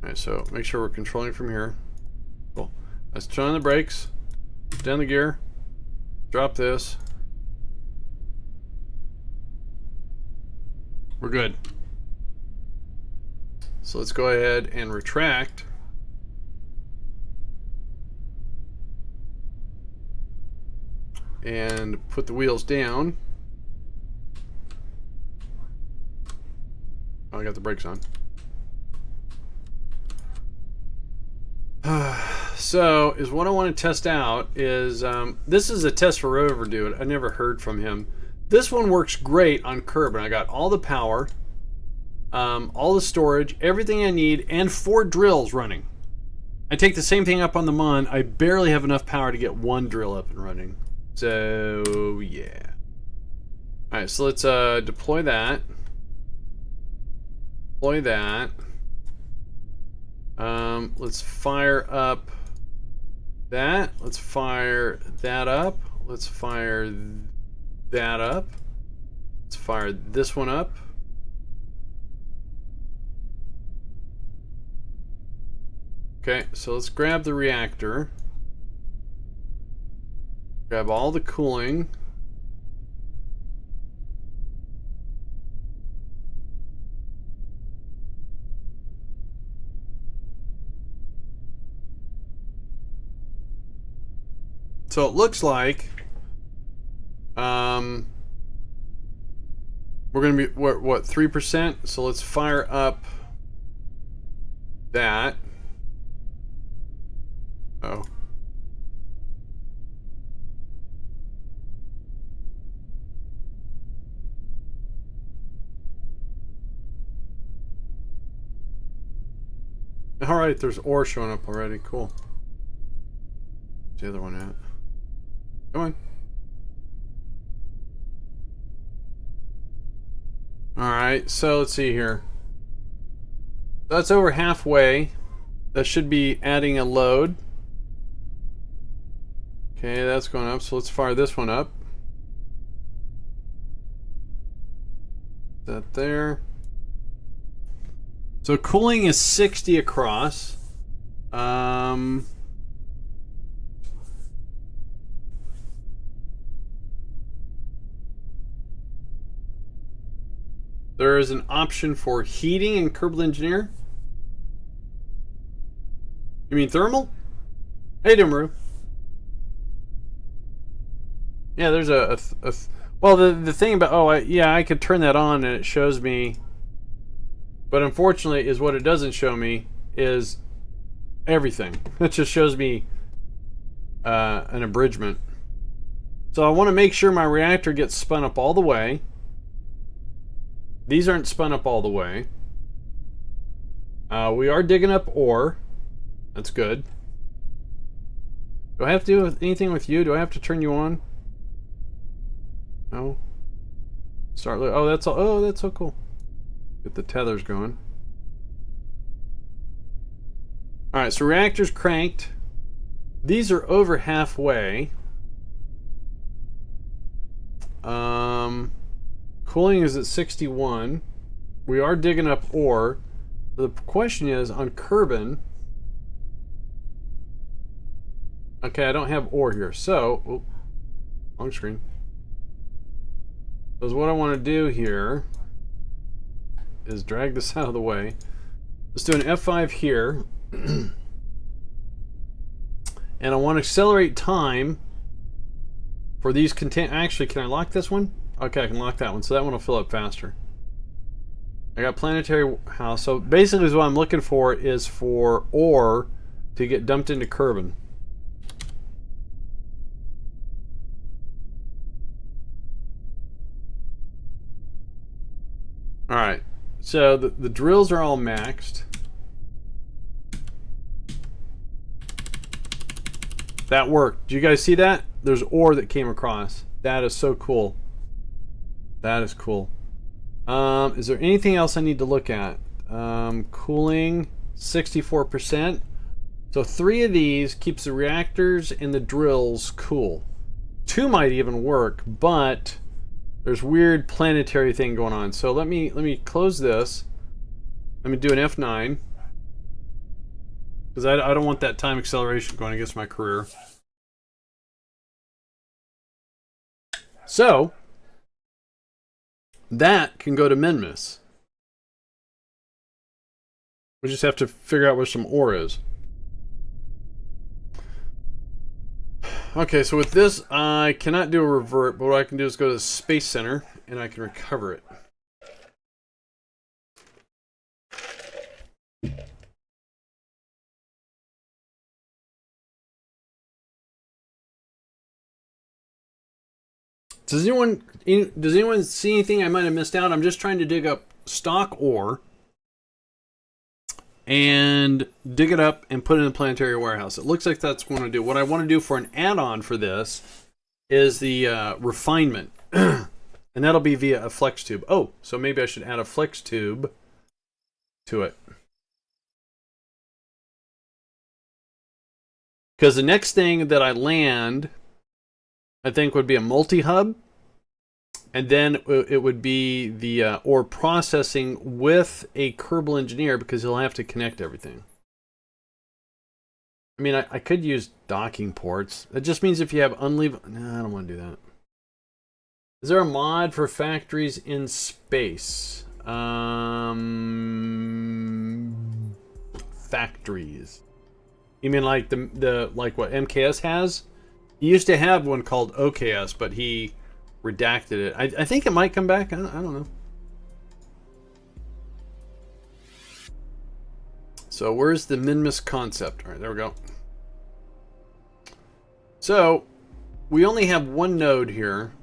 Alright, so make sure we're controlling from here. Cool. Let's turn on the brakes, down the gear, drop this. We're good. So let's go ahead and retract. And put the wheels down. Oh, I got the brakes on. So, is what I want to test out is, this is a test for Rover Dude. I never heard from him. This one works great on Kerb, and I got all the power, all the storage, everything I need, and 4 drills running. I take the same thing up on the Mun. I barely have enough power to get 1 drill up and running. So, yeah. Alright, so let's deploy that. Deploy that. Let's fire up that. Let's fire that up. Let's fire that up. Let's fire this one up. Okay, so let's grab the reactor. Grab all the cooling. So it looks like we're going to be, what, 3%? So let's fire up that. Oh. All right, there's ore showing up already. Cool. Where's the other one at? Come on. Alright, so let's see here. That's over halfway. That should be adding a load. Okay, that's going up, so let's fire this one up. That there. So cooling is 60 across. There is an option for heating in Kerbal Engineer. You mean thermal? Hey, Maru. Yeah, there's well, the thing about, yeah, I could turn that on and it shows me, but unfortunately is what it doesn't show me is
everything. It just shows me an abridgment. So I want to make sure my reactor gets spun up all the way. These aren't spun up all the way. We are digging up ore. That's good. Do I have to do anything with you? Do I have to turn you on? No. Start. Oh, that's all. Oh, that's so cool. Get the tethers going. All right, so reactor's cranked. These are over halfway. Cooling is at 61. We are digging up ore. The question is on Kerbin. Okay, I don't have ore here, so wrong screen. So what I want to do here is drag this out of the way. Let's do an F5 here. And I want to accelerate time for these actually, can I lock this one? Okay, I can lock that one, so that one will fill up faster. I got planetary house. So basically what I'm looking for is for ore to get dumped into Kerbin. Alright, so the drills are all maxed. That worked. Do you guys see that? There's ore that came across. That is so cool. That is cool. Is there anything else I need to look at? Cooling, 64%. So 3 of these keeps the reactors and the drills cool. 2 might even work, but there's weird planetary thing going on. So let me close this. Let me do an F9. Because I don't want that time acceleration going against my career. So that can go to Minmus. We just have to figure out where some ore is. Okay, so with this, I cannot do a revert, but what I can do is go to the Space Center, and I can recover it. Does anyone see anything I might have missed out? I'm just trying to dig up stock ore and dig it up and put it in the planetary warehouse. It looks like that's what I want to do. What I want to do for an add-on for this is the refinement. And that'll be via a flex tube. Oh, so maybe I should add a flex tube to it. Because the next thing that I land, I think, would be a multi-hub. And then it would be the ore processing with a Kerbal engineer, because he'll have to connect everything. I mean, I could use docking ports. That just means if you have unleave... No, I don't want to do that. Is there a mod for factories in space? Factories. You mean like the like what MKS has? He used to have one called OKS, but he redacted it. I think it might come back. I don't know. So where's the Minmus concept? All right, there we go. So we only have one node here.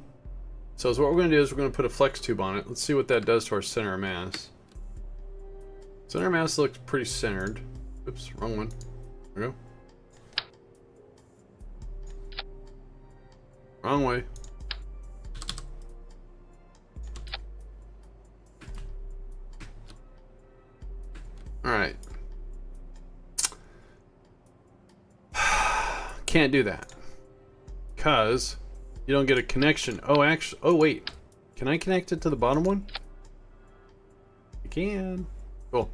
So what we're going to do is we're going to put a flex tube on it. Let's see what that does to our center of mass. Center of mass looks pretty centered. Oops, wrong one. There we go. Wrong way. Alright. Can't do that. Because you don't get a connection. Oh, actually. Oh, wait. Can I connect it to the bottom one? I can. Cool.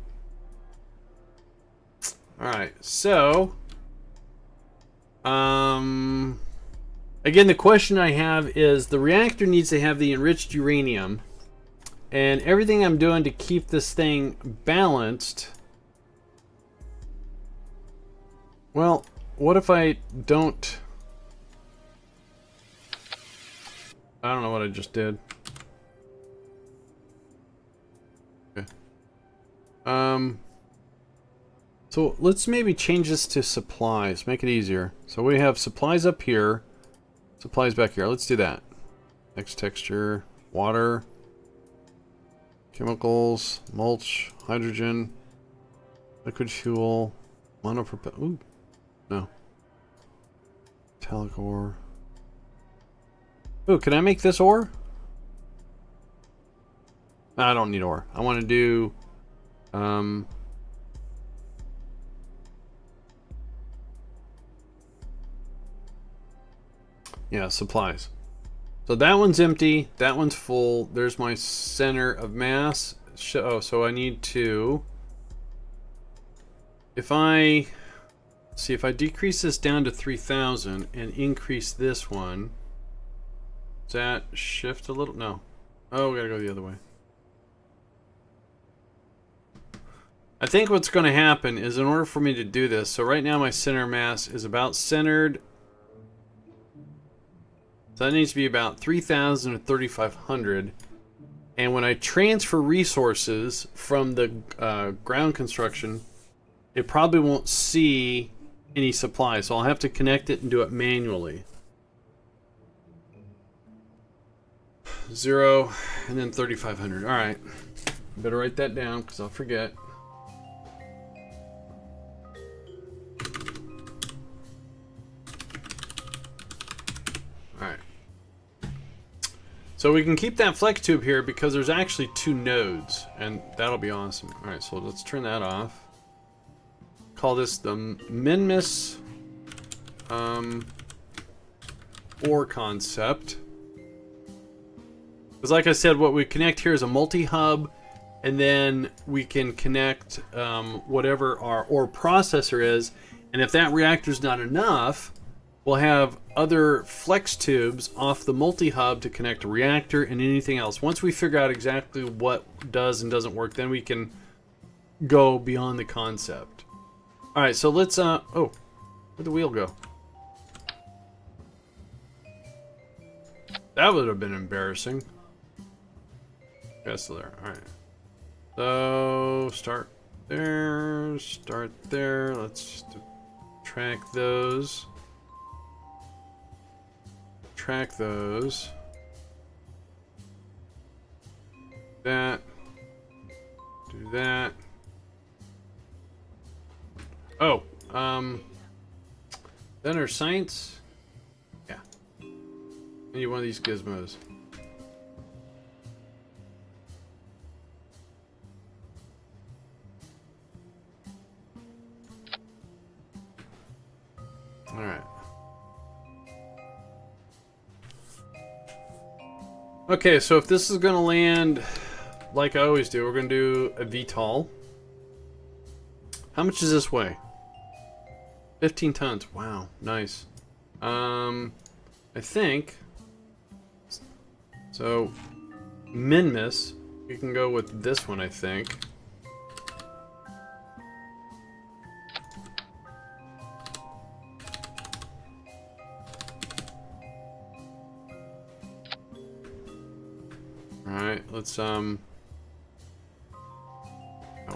Alright, so. Again, the question I have is the reactor needs to have the enriched uranium. And everything I'm doing to keep this thing balanced. Well, what if I don't... I don't know what I just did. So
So let's maybe change this to supplies, make it easier. So we have supplies up here, supplies back here. Let's do that. Next texture, water, chemicals, mulch, hydrogen, liquid fuel, monopropel. Ooh, no. Metallic ore. Ooh, can I make this ore? I don't need ore. I want to do yeah, supplies. So that one's empty, that one's full. There's my center of mass. Oh, so I need to, if I see, if I decrease this down to 3,000 and increase this one, does that shift a little? No. Oh, we gotta go the other way. I think what's going to happen is, in order for me to do this, so right now my center mass is about centered. So that needs to be about 3,000 or 3,500. And when I transfer resources from the ground construction, it probably won't see any supply. So I'll have to connect it and do it manually. 0 and then 3,500. All right. Better write that down because I'll forget. So we can keep that flex tube here because there's actually 2 nodes, and that'll be awesome. All right, so let's turn that off. Call this the Minmus ore concept. Because like I said, what we connect here is a multi-hub, and then we can connect whatever our ore processor is, and if that reactor's not enough, we'll have other flex tubes off the multi-hub to connect a reactor and anything else. Once we figure out exactly what does and doesn't work, then we can go beyond the concept. All right, so let's, oh, where'd the wheel go? That would have been embarrassing. Yeah, it's still there, all right. So, start there, let's track those. Track those. That. Do that. Oh, then our science. Yeah. I need one of these gizmos. All right. Okay, so if this is going to land like I always do, we're going to do a VTOL. How much does this weigh? 15 tons. Wow, nice. I think, so Minmus, we can go with this one, I think. Alright, let's, oh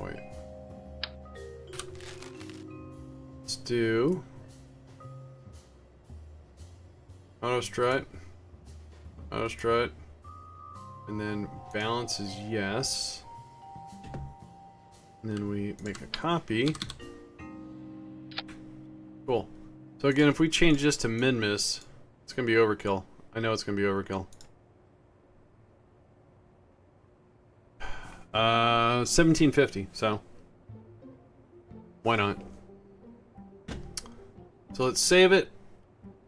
wait. Let's do auto strut, and then balance is yes. And then we make a copy. Cool. So again, if we change this to Minmus, it's gonna be overkill. I know it's gonna be overkill. 1750, so why not? So let's save it.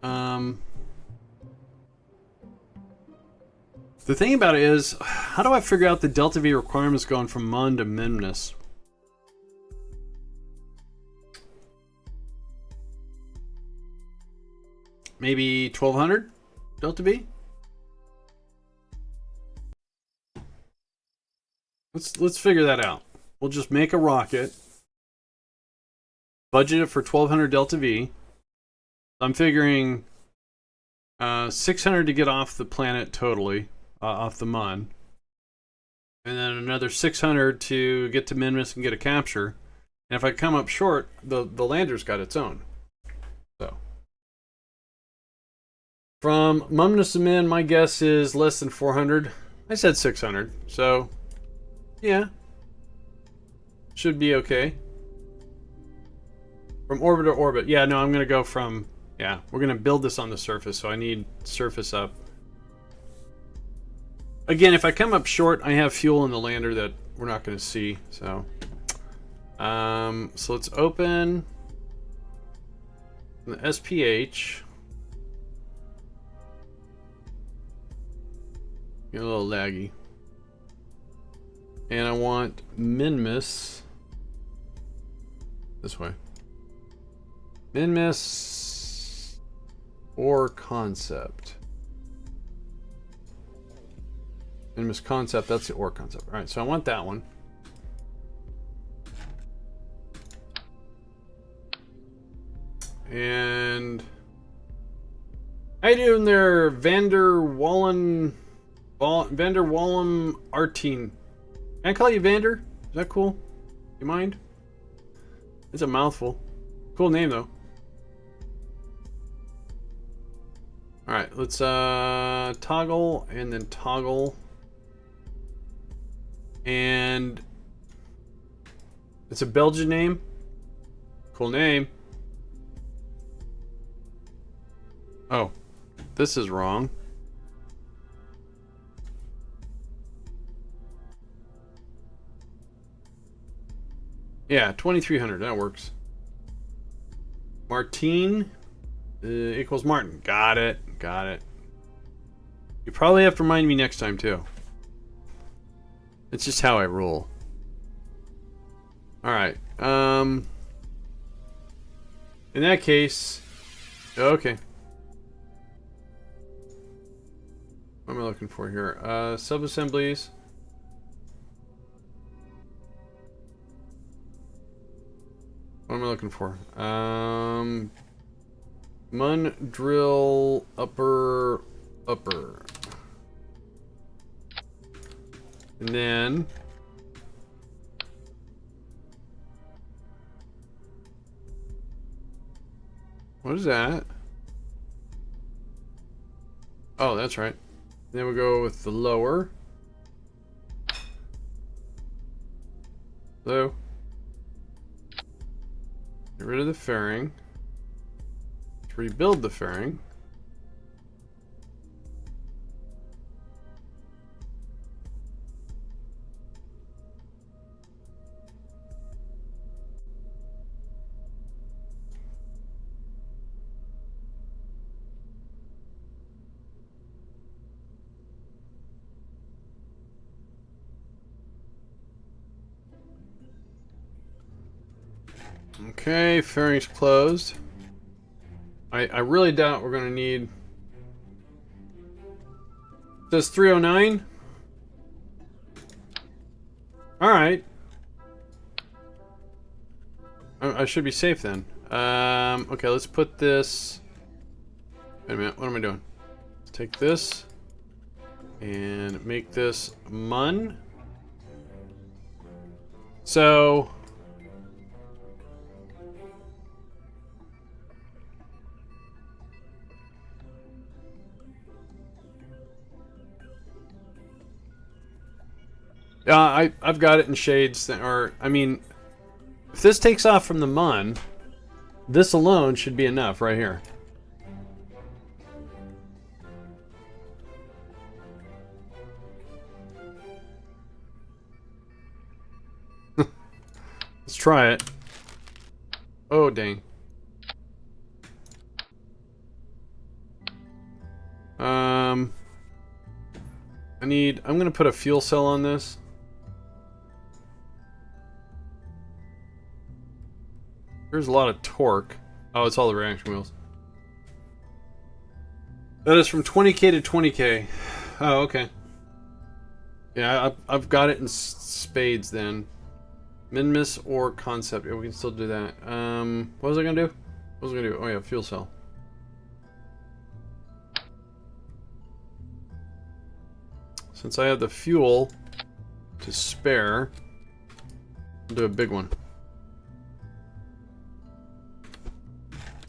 The thing about it is, how do I figure out the delta V requirements going from Mon to Minmus? Maybe 1200 delta V? Let's figure that out. We'll just make a rocket, budget it for 1200 delta V. I'm figuring 600 to get off the planet totally, off the Mun, and then another 600 to get to Minmus and get a capture, And if I come up short, the lander's got its own. So. From Minmus to Min, my guess is less than 400. I said 600. So, yeah. Should be okay. From orbit to orbit. Yeah, no, I'm going to go from... Yeah, we're going to build this on the surface, so I need surface up. Again, if I come up short, I have fuel in the lander that we're not going to see, so... so let's open the SPH. Get a little laggy. And I want Minmus this way. Minmus or concept. Minmus concept, that's the or concept. Alright, so I want that one. And how you doing there, Vander Wallen Artine? Can I call you Vander? Is that cool? You mind? It's a mouthful. Cool name though. Alright, let's toggle and then toggle. And it's a Belgian name. Cool name. Oh, this is wrong. Yeah, 2300, that works. Martine equals Martin. Got it, got it. You probably have to remind me next time too. It's just how I roll. Alright, in that case, okay. What am I looking for here? Sub-assemblies. What am I looking for? Mun drill upper. And then what is that? Oh, that's right. Then we'll go with the lower. Low. Get rid of the fairing. Let's rebuild the fairing. Okay, fairing's closed. I really doubt we're gonna need. It says 309. All right. I should be safe then. Okay, let's put this. Wait a minute. What am I doing? Let's take this and make this Mun. So. I've got it in shades that are, I mean, if this takes off from the Mun, this alone should be enough right here. Let's try it. Oh, dang. I'm gonna put a fuel cell on this. There's a lot of torque. Oh, it's all the reaction wheels. That is from 20k to 20k. Oh, okay. Yeah, I've got it in spades then. Minmus or concept. Yeah, we can still do that. What was I gonna do? What was I gonna do? Oh yeah, fuel cell. Since I have the fuel to spare, I'll do a big one.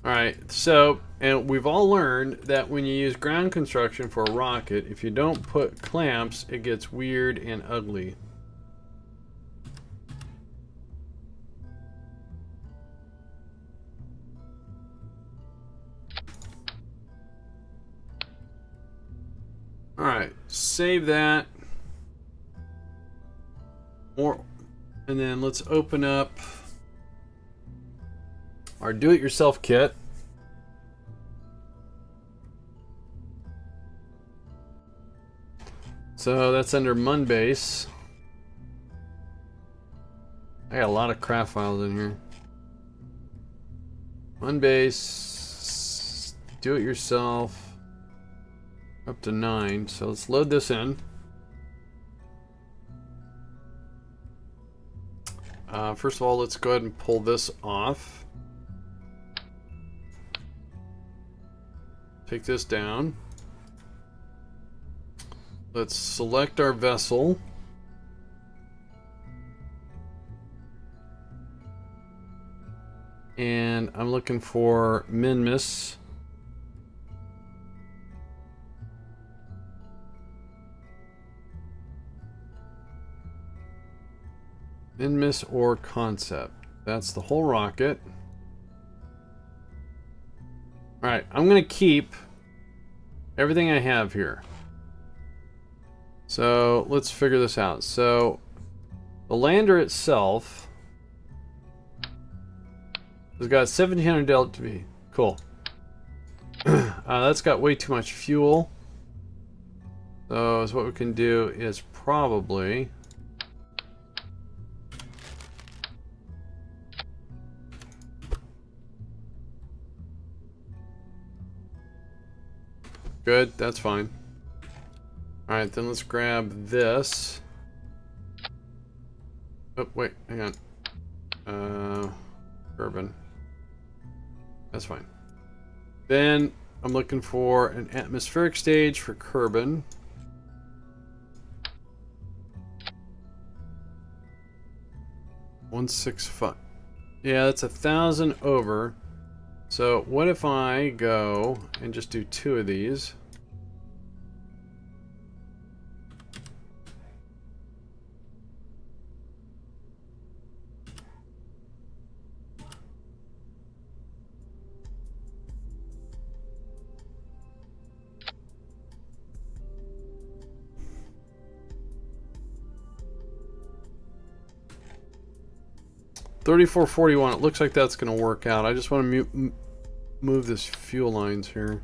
Alright, so, and we've all learned that when you use ground construction for a rocket, if you don't put clamps, it gets weird and ugly. Alright, save that. More, and then let's open up our do-it-yourself kit. So that's under Munbase. I got a lot of craft files in here. Munbase, do-it-yourself, up to 9. So let's load this in. First of all, let's go ahead and pull this off. Take this down. Let's select our vessel. And I'm looking for Minmus. Minmus or concept. That's the whole rocket. Alright, I'm going to keep everything I have here. So let's figure this out. So the lander itself has got 1700 delta V. Cool. That's got way too much fuel. So what we can do is probably good, that's fine. Alright, then let's grab this. Oh, wait, hang on. Urban. That's fine. Then I'm looking for an atmospheric stage for Kerbal. $165. Yeah, that's 1,000 over. So what if I go and just do 2 of these? $34.41. It looks like that's going to work out. I just want to move this fuel lines here.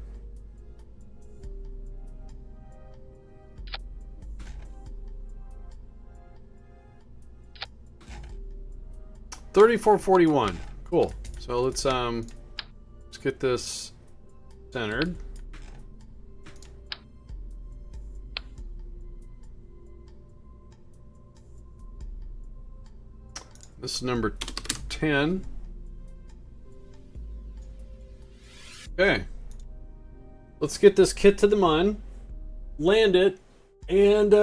$34.41. Cool. So let's get this centered. This is number 10. Okay. Let's get this kit to the Mun, land it, and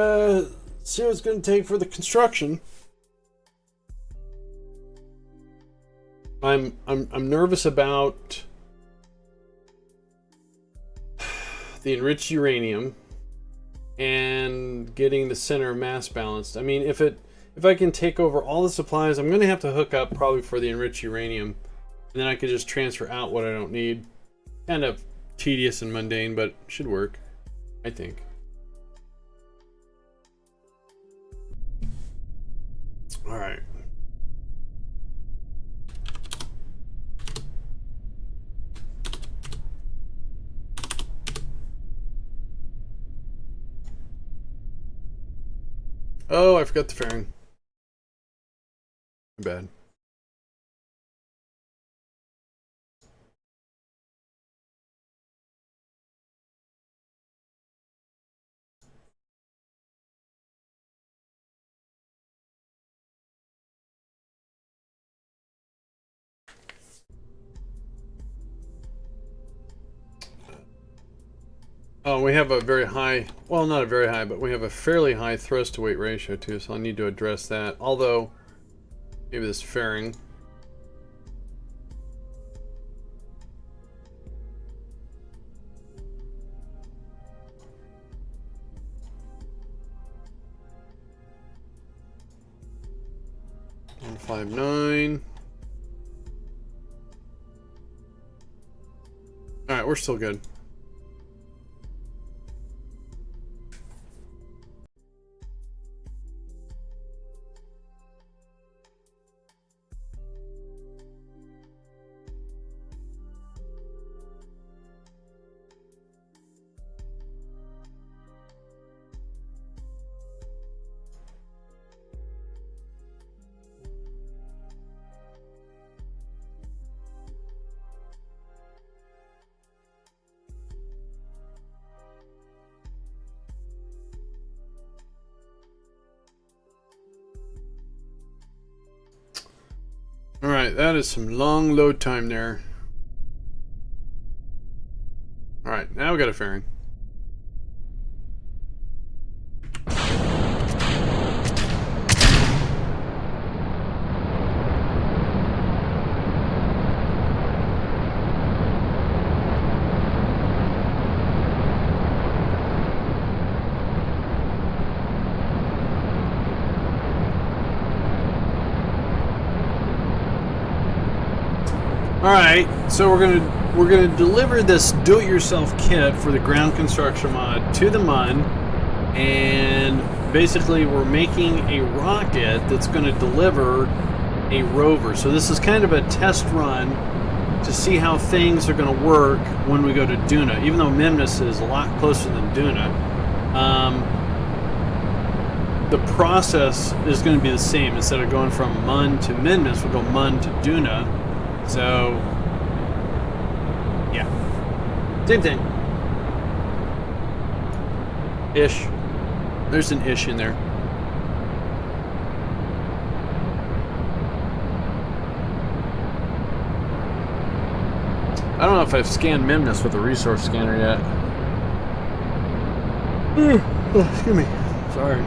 see what it's going to take for the construction. I'm nervous about the enriched uranium and getting the center of mass balanced. I mean, if I can take over all the supplies, I'm going to have to hook up probably for the enriched uranium. And then I could just transfer out what I don't need. Kind of tedious and mundane, but should work, I think. All right. Oh, I forgot the fairing. Bad. Oh, we have a very high, well, not a very high, but we have a fairly high thrust to weight ratio too, so I need to address that. Although, maybe this fairing. 159. Alright, we're still good. Alright, that is some long load time there. Alright, now we got a fairing. Alright, so we're gonna deliver this do-it-yourself kit for the ground construction mod to the MUN, and basically we're making a rocket that's gonna deliver a rover. So this is kind of a test run to see how things are gonna work when we go to Duna. Even though Minmus is a lot closer than Duna, the process is going to be the same. Instead of going from MUN to Minmus, we'll go MUN to Duna. So, yeah. Same thing. Ish. There's an ish in there. I don't know if I've scanned Minmus with a resource scanner yet. Excuse me. Sorry.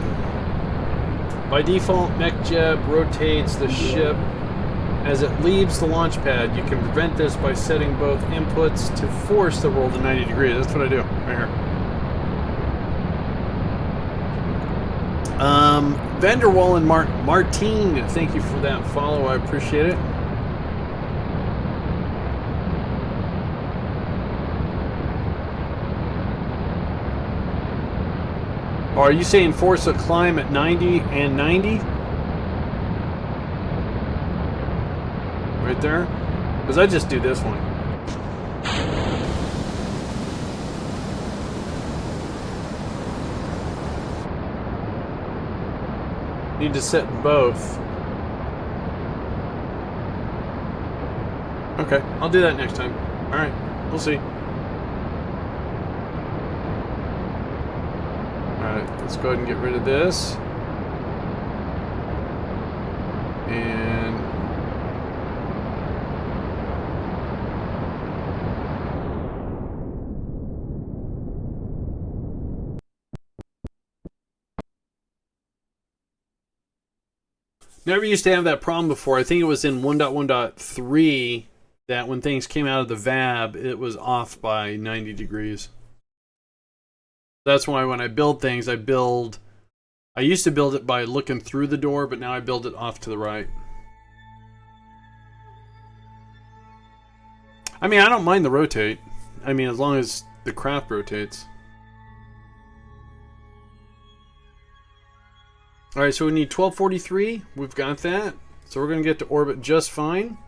By default, MechJeb rotates the ship as it leaves the launch pad. You can prevent this by setting both inputs to force the roll to 90 degrees. That's what I do, right here. Vanderwall and Martine, thank you for that follow. I appreciate it. Oh, are you saying force a climb at 90 and 90? Right there? Because I just do this one. Need to set both. Okay, I'll do that next time. Alright, we'll see. Alright, let's go ahead and get rid of this. And never used to have that problem before. I think it was in 1.1.3 that when things came out of the VAB, it was off by 90 degrees. That's why when I build things, I used to build it by looking through the door, but now I build it off to the right. I mean, I don't mind the rotate. I mean, as long as the craft rotates. Alright, so we need 1243. We've got that. So we're going to get to orbit just fine.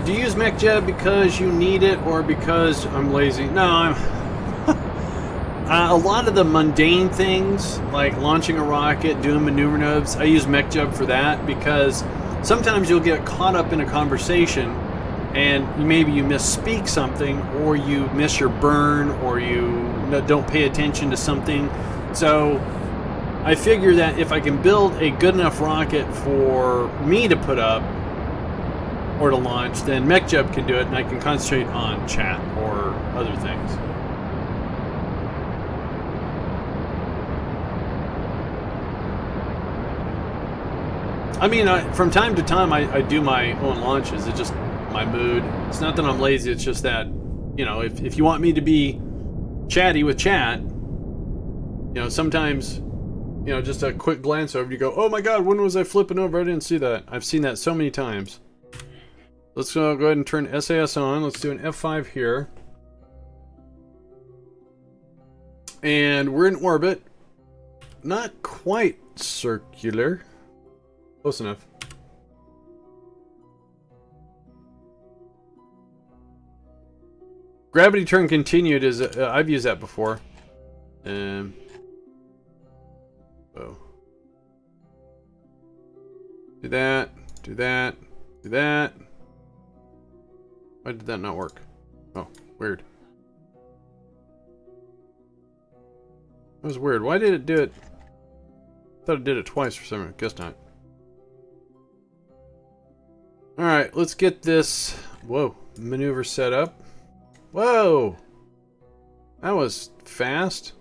Do you use MechJeb because you need it or because I'm lazy? No, I'm... a lot of the mundane things, like launching a rocket, doing maneuver nodes, I use MechJeb for that because sometimes you'll get caught up in a conversation and maybe you misspeak something or you miss your burn or you don't pay attention to something. So I figure that if I can build a good enough rocket for me to put up, or to launch, then MechJeb can do it, and I can concentrate on chat or other things. I mean, from time to time, I do my own launches. It's just my mood. It's not that I'm lazy. It's just that, you know, if you want me to be chatty with chat, you know, sometimes, you know, just a quick glance over, you go, oh my god, when was I flipping over? I didn't see that. I've seen that so many times. Let's go ahead and turn SAS on. Let's do an F5 here. And we're in orbit. Not quite circular. Close enough. Gravity turn continued is I've used that before. Oh. Do that. Do that. Do that. Why did that not work? Oh, weird. That was weird. Why did it do it? I thought it did it twice for some reason. Guess not. Alright, let's get this, whoa, maneuver set up. Whoa! That was fast.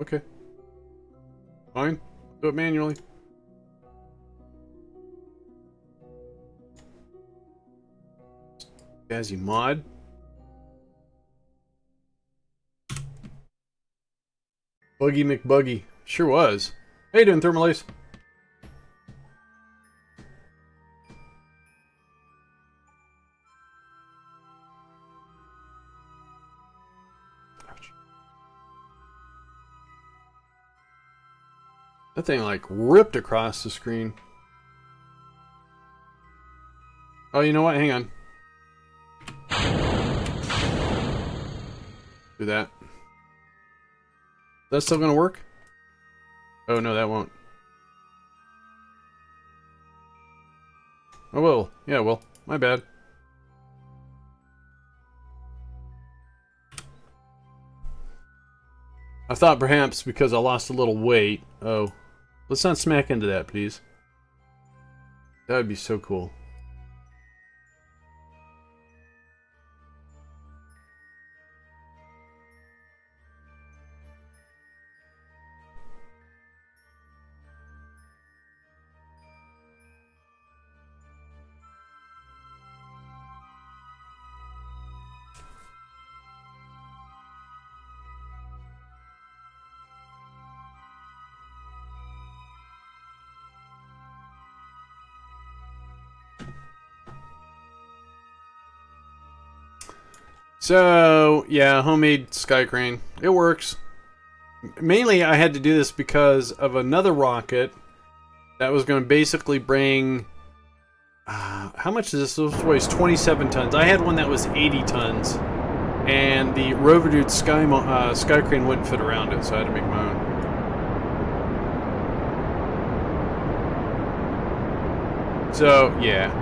Okay. Fine. Do it manually. Jazzy mod. Buggy McBuggy. Sure was. How you doing, Thermalace? That thing like ripped across the screen. Oh, you know what? Hang on. Do that. That's still gonna work? Oh no, that won't. Oh well, yeah, well, my bad. I thought perhaps because I lost a little weight. Oh, let's not smack into that, please. That would be so cool. So, yeah, homemade sky crane. It works. Mainly, I had to do this because of another rocket that was going to basically bring... how much is this? This weighs 27 tons. I had one that was 80 tons. And the Rover Dude sky crane wouldn't fit around it, so I had to make my own. So, yeah.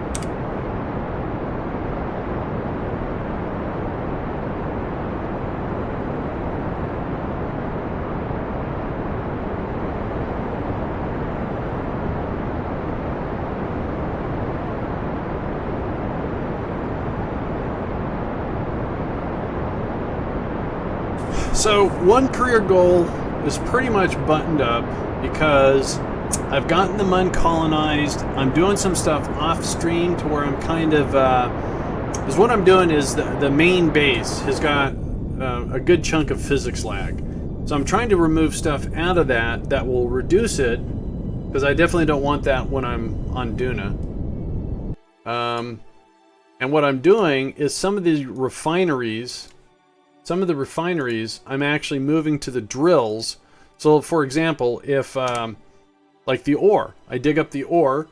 So, one career goal is pretty much buttoned up because I've gotten them uncolonized. I'm doing some stuff off stream to where I'm kind of... because what I'm doing is the main base has got a good chunk of physics lag. So I'm trying to remove stuff out of that will reduce it, because I definitely don't want that when I'm on Duna. And what I'm doing is some of the refineries, I'm actually moving to the drills. So, for example, if, like the ore, I dig up the ore,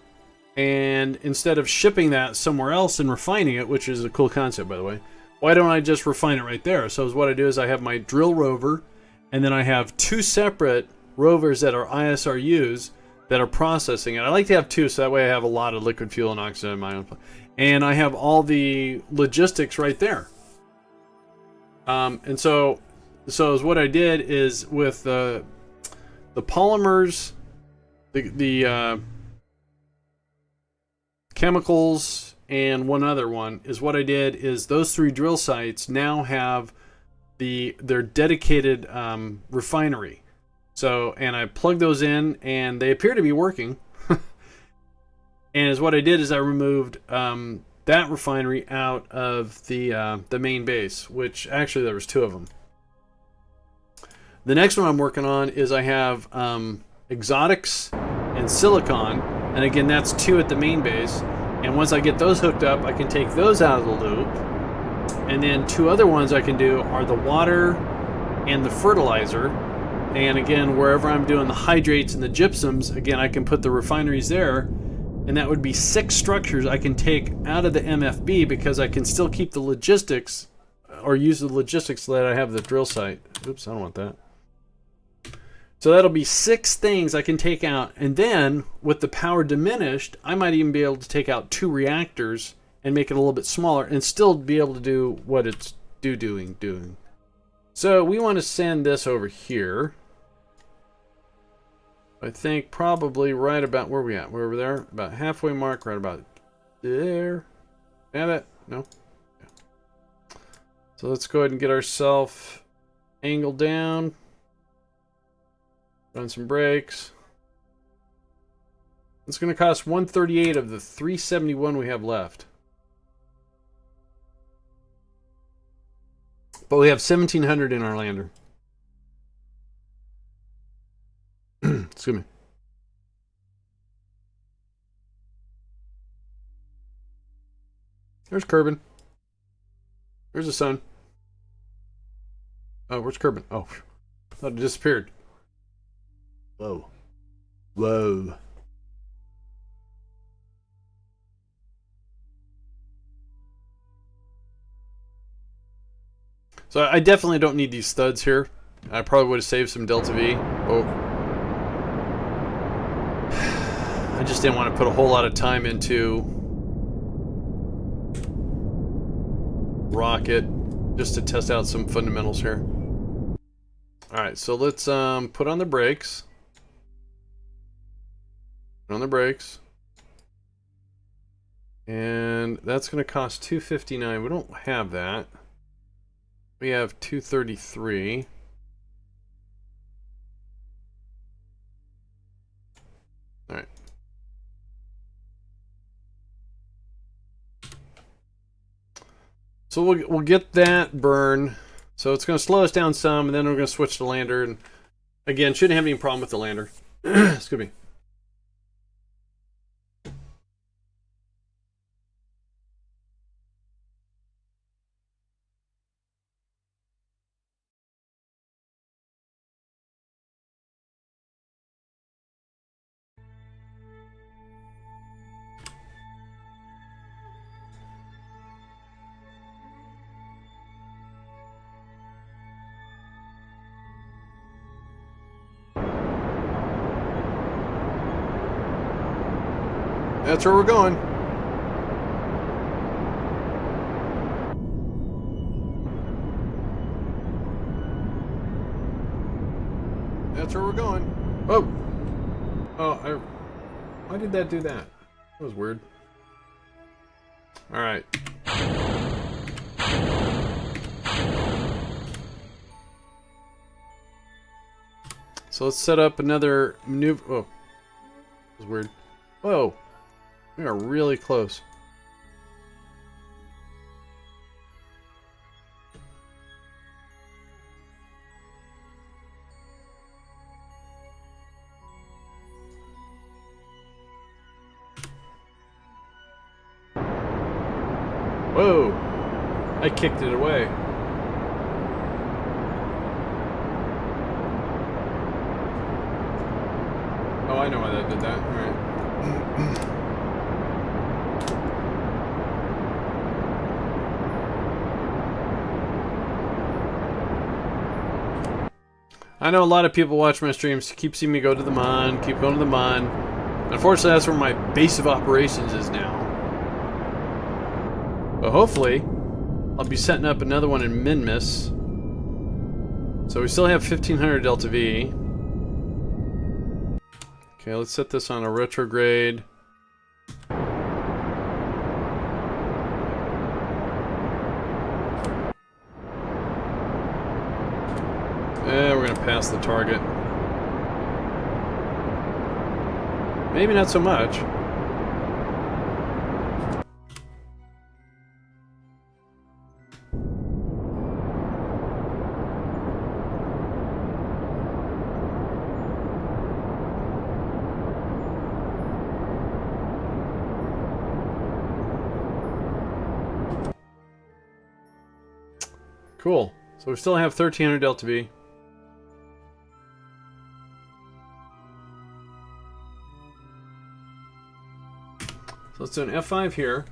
and instead of shipping that somewhere else and refining it, which is a cool concept, by the way, why don't I just refine it right there? So what I do is I have my drill rover, and then I have two separate rovers that are ISRUs that are processing it. I like to have two, so that way I have a lot of liquid fuel and oxygen in my own place. And I have all the logistics right there. And so is what I did is with the polymers, the chemicals, and one other one, is what I did is those 3 drill sites now have their dedicated refinery. So, and I plugged those in, and they appear to be working. And is what I did is I removed that refinery out of the main base, which actually there was 2 of them. The next one I'm working on is I have exotics and silicon, and again that's 2 at the main base. And once I get those hooked up, I can take those out of the loop. And then 2 other ones I can do are the water and the fertilizer. And again, wherever I'm doing the hydrates and the gypsums, again, I can put the refineries there. And that would be 6 structures I can take out of the MFB, because I can still keep the logistics, or use the logistics that I have the drill site. Oops, I don't want that. So that'll be 6 things I can take out. And then, with the power diminished, I might even be able to take out 2 reactors and make it a little bit smaller and still be able to do what it's doing. So we want to send this over here. I think probably right about where we at. We're over there, about halfway mark, right about there. Have it? No? Yeah. So let's go ahead and get ourselves angled down. Run some brakes. It's going to cost 138 of the 371 we have left. But we have 1,700 in our lander. Excuse me. There's Kerbin. There's the sun. Oh, where's Kerbin? Oh, I thought it disappeared. Whoa. Whoa. So I definitely don't need these studs here. I probably would have saved some Delta V. Oh. I just didn't want to put a whole lot of time into rocket just to test out some fundamentals here. Alright, so let's put on the brakes. Put on the brakes. And that's going to cost $259. We don't have that. We have $233. Alright. So we'll get that burn. So it's going to slow us down some, and then we're going to switch to lander. And again, shouldn't have any problem with the lander. Excuse me. That's where we're going. That's where we're going. Oh! Oh, why did that do that? That was weird. Alright. So let's set up another maneuver. Oh. That was weird. Whoa! We are really close. Whoa! I kicked it away. Oh, I know why that did that. All right. I know a lot of people watch my streams, keep seeing me go to the Mon, keep going to the Mon. Unfortunately, that's where my base of operations is now. But hopefully, I'll be setting up another one in Minmus So we still have 1500 delta V. Okay, let's set this on a retrograde. We're gonna pass the target. Maybe not so much. Cool. So we still have 1300 delta V. So let's do an F5 here.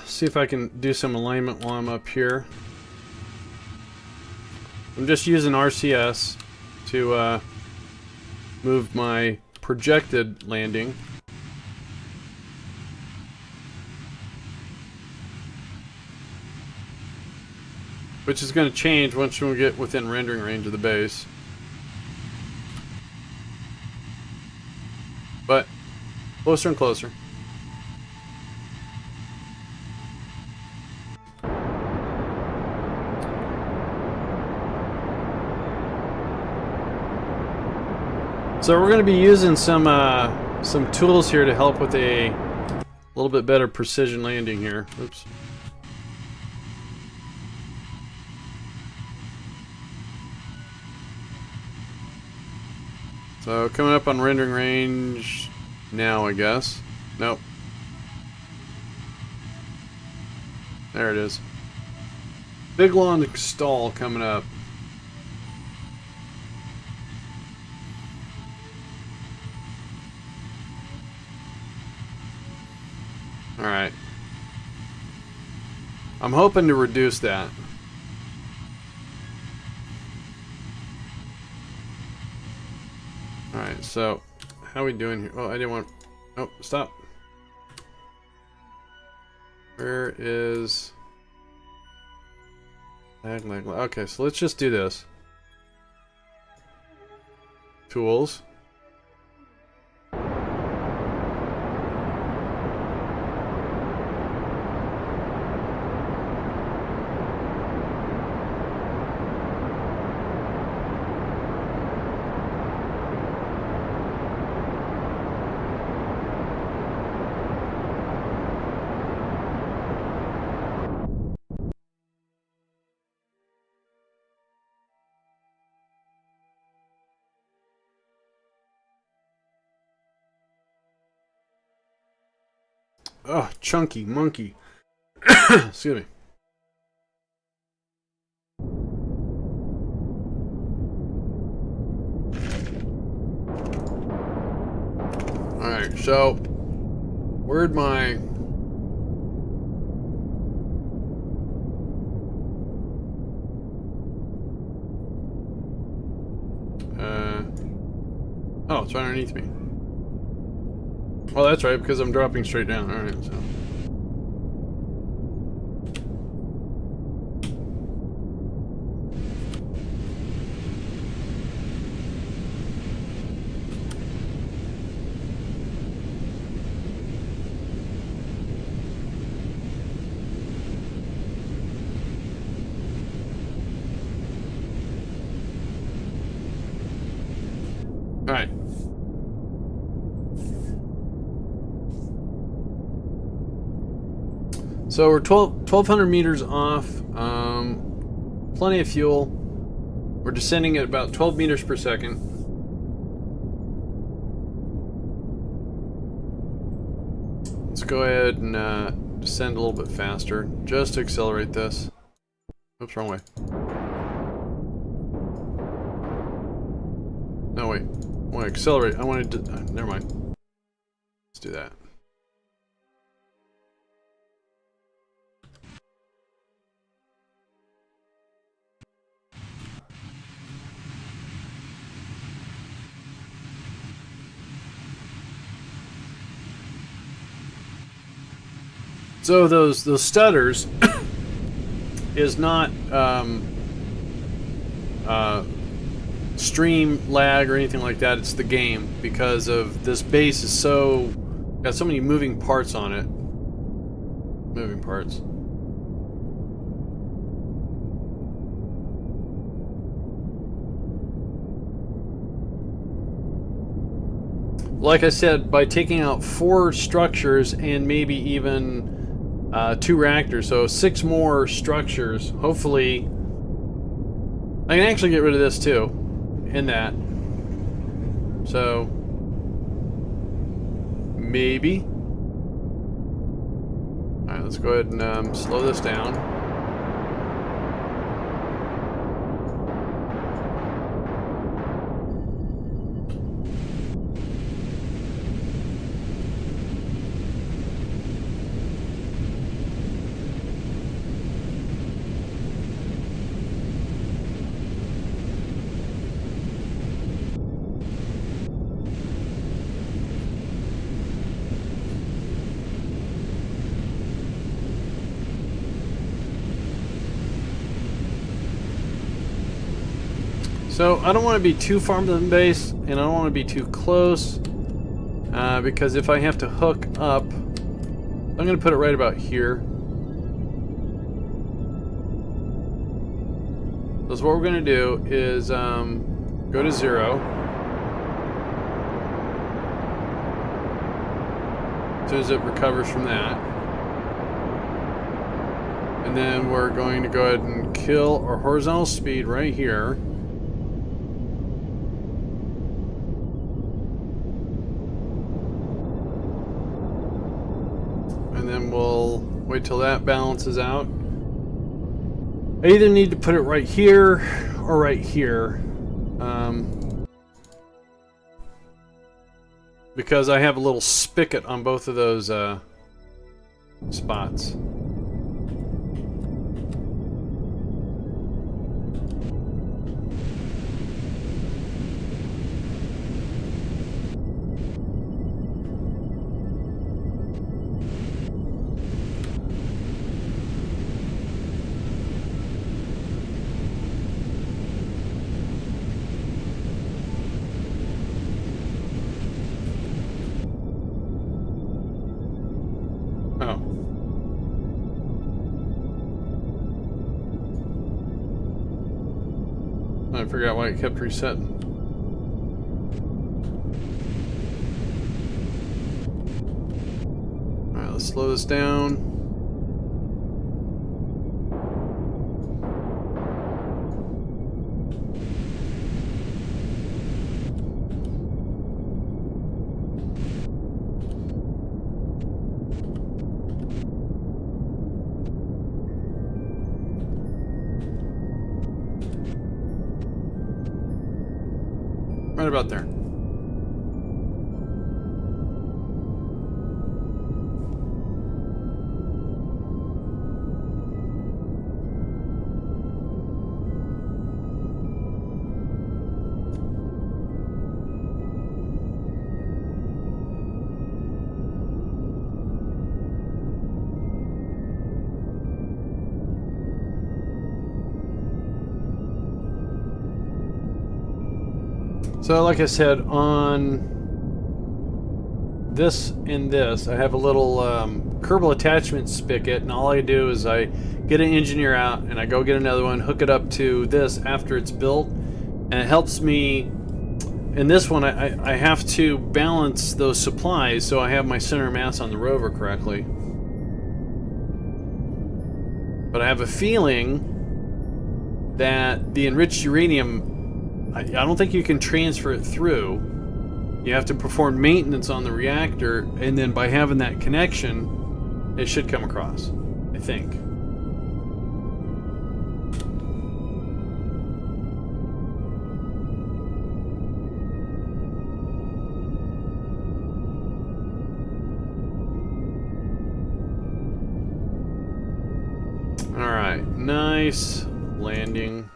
See if I can do some alignment while I'm up here. I'm just using RCS to move my projected landing. Which is going to change once we get within rendering range of the base. But closer and closer. So we're going to be using some tools here to help with a little bit better precision landing here. Oops. So coming up on rendering range now, I guess. Nope. There it is. Big long stall coming up. Alright. I'm hoping to reduce that. Alright, so how are we doing here? Oh, I didn't want... Oh, stop. Where is... Okay, so let's just do this. Tools. Oh, chunky monkey. Excuse me. Alright, so where'd my... Oh, it's right underneath me. Well, that's right, because I'm dropping straight down. Alright, so... Alright. So we're 1,200 meters off. Plenty of fuel. We're descending at about 12 meters per second. Let's go ahead and descend a little bit faster, just to accelerate this. Oops, wrong way. No, wait. I want to accelerate. I wanted to... never mind. Let's do that. So those stutters is not stream lag or anything like that. It's the game, because of this base is so got so many moving parts on it. Moving parts. Like I said, by taking out 4 structures and maybe even 2 reactors, so 6 more structures, hopefully I can actually get rid of this too, in that. So maybe. Alright, let's go ahead and slow this down. So I don't want to be too far from the base, and I don't want to be too close, because if I have to hook up, I'm going to put it right about here. So what we're going to do is go to 0. As soon as it recovers from that. And then we're going to go ahead and kill our horizontal speed right here. And then we'll wait till that balances out. I either need to put it right here or right here. Because I have a little spigot on both of those spots. I figured out why it kept resetting. Alright, let's slow this down. Right about there. So like I said, on this and this, I have a little Kerbal attachment spigot, and all I do is I get an engineer out and I go get another one, hook it up to this after it's built, and it helps me. In this one, I have to balance those supplies so I have my center of mass on the rover correctly. But I have a feeling that the enriched uranium, I don't think you can transfer it through. You have to perform maintenance on the reactor, and then by having that connection, it should come across, I think. All right, nice landing.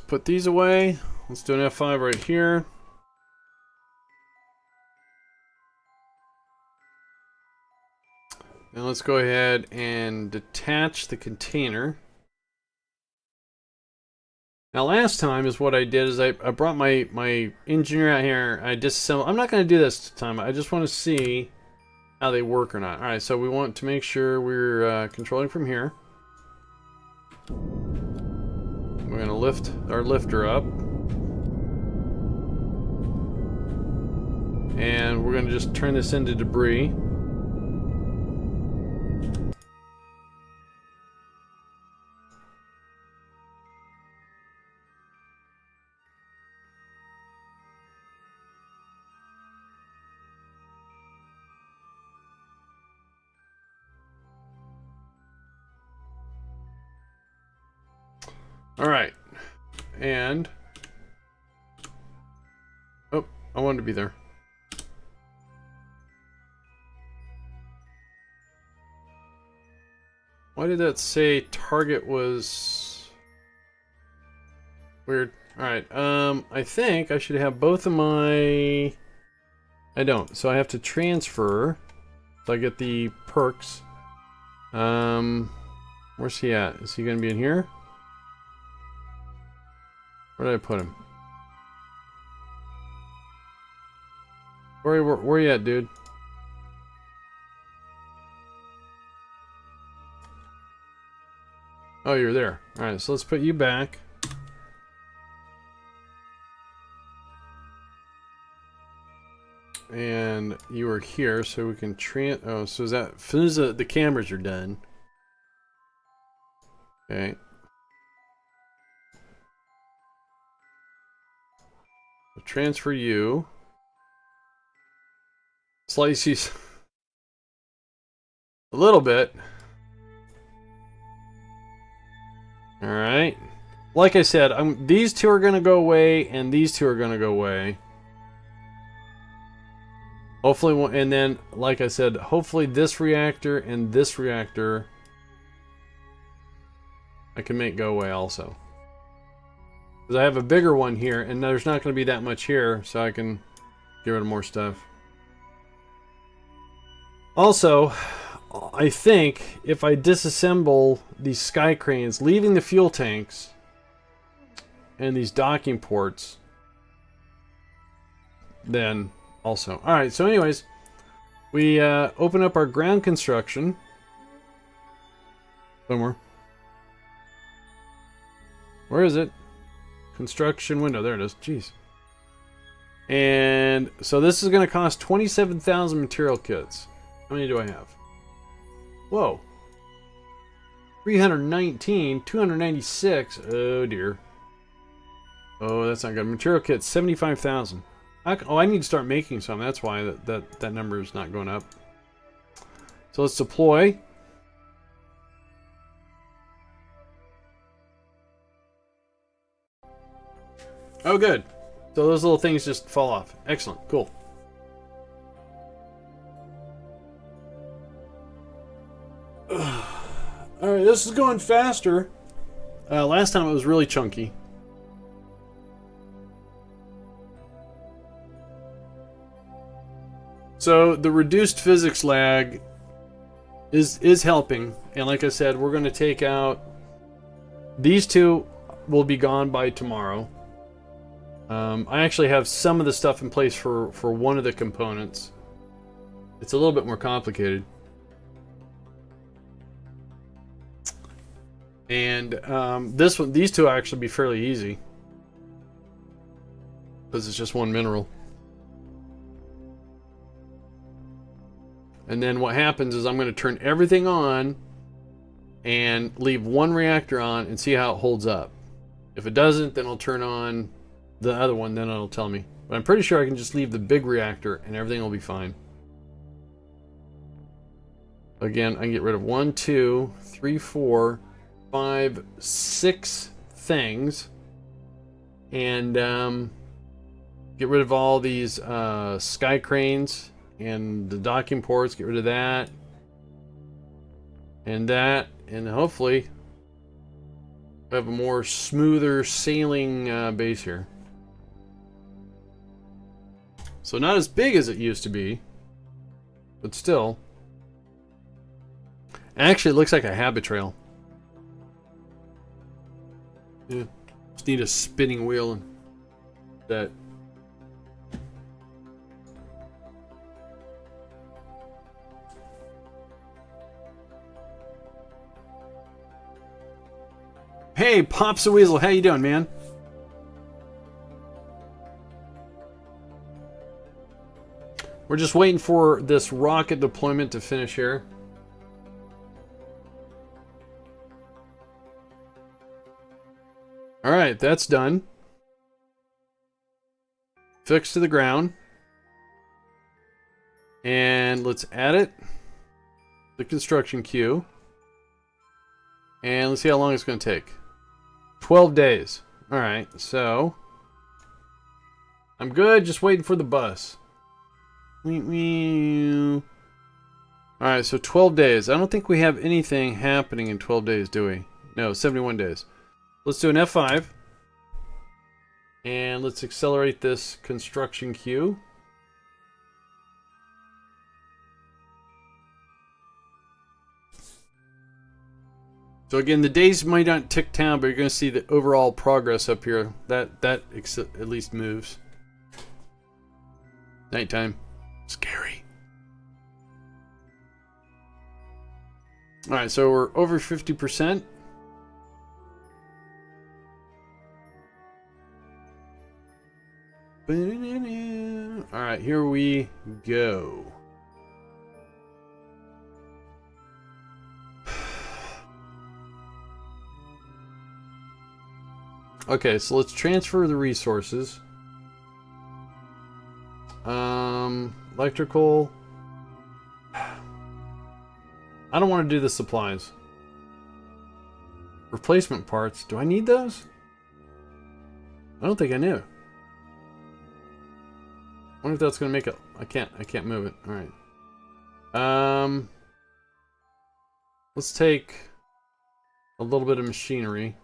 Put these away. Let's do an F5 right here. Now let's go ahead and detach the container. Now last time is what I did is I brought my engineer out here. I disassembled. I'm not going to do this time. I just want to see how they work or not. All right, so we want to make sure we're controlling from here. We're going to lift our lifter up. And we're going to just turn this into debris. All right, and oh, I wanted to be there. Why did that say target was weird? All right, I think I should have both of my. I don't, so I have to transfer. So I get the perks. Where's he at? Is he gonna be in here? Where did I put him? Where you at, dude? Oh, you're there. Alright, so let's put you back. And you are here, so we can oh, so is that... As soon as the cameras are done. Okay. Transfer you. Slice you a little bit. All right. Like I said, these two are going to go away, and these two are going to go away. Hopefully, and then, like I said, hopefully this reactor and this reactor I can make go away also. Because I have a bigger one here, and there's not going to be that much here, so I can get rid of more stuff. Also, I think if I disassemble these sky cranes, leaving the fuel tanks and these docking ports, then also. Alright, so anyways, we open up our ground construction. Somewhere. Where is it? Construction window. There it is. Jeez. And so this is going to cost 27,000 material kits. How many do I have? Whoa. 319, 296. Oh dear. Oh, that's not good. Material kits, 75,000. Oh, I need to start making some. That's why that number is not going up. So let's deploy. Oh, good. So those little things just fall off. Excellent. Cool. Alright, this is going faster. Last time it was really chunky. So the reduced physics lag is helping. And like I said, we're going to take out... These two will be gone by tomorrow. I actually have some of the stuff in place for one of the components. It's a little bit more complicated. And these two will actually be fairly easy. Because it's just one mineral. And then what happens is I'm going to turn everything on and leave one reactor on and see how it holds up. If it doesn't, then I'll turn on the other one, then it'll tell me. But I'm pretty sure I can just leave the big reactor and everything will be fine. Again, I can get rid of 1, 2, 3, 4, 5, 6 things. And get rid of all these sky cranes and the docking ports. Get rid of that. And that. And hopefully have a more smoother sailing base here. So not as big as it used to be, but still. Actually, it looks like a habit trail. Yeah. Just need a spinning wheel and that. Hey, Pops a Weasel, how you doing, man? We're just waiting for this rocket deployment to finish here. Alright, that's done. Fixed to the ground. And let's add it. The construction queue. And let's see how long it's going to take. 12 days. Alright, so I'm good, just waiting for the bus. Alright, so 12 days. I don't think we have anything happening in 12 days, do we? No, 71 days. Let's do an F5. And let's accelerate this construction queue. So again, the days might not tick down, but you're going to see the overall progress up here. That at least moves. Nighttime. Scary. Alright, so we're over 50%. Alright, here we go. Okay, so let's transfer the resources. Electrical. I don't want to do the supplies. Replacement parts. Do I need those? I don't think I knew. I wonder if that's going to make it. I can't move it. Alright. Let's take a little bit of machinery.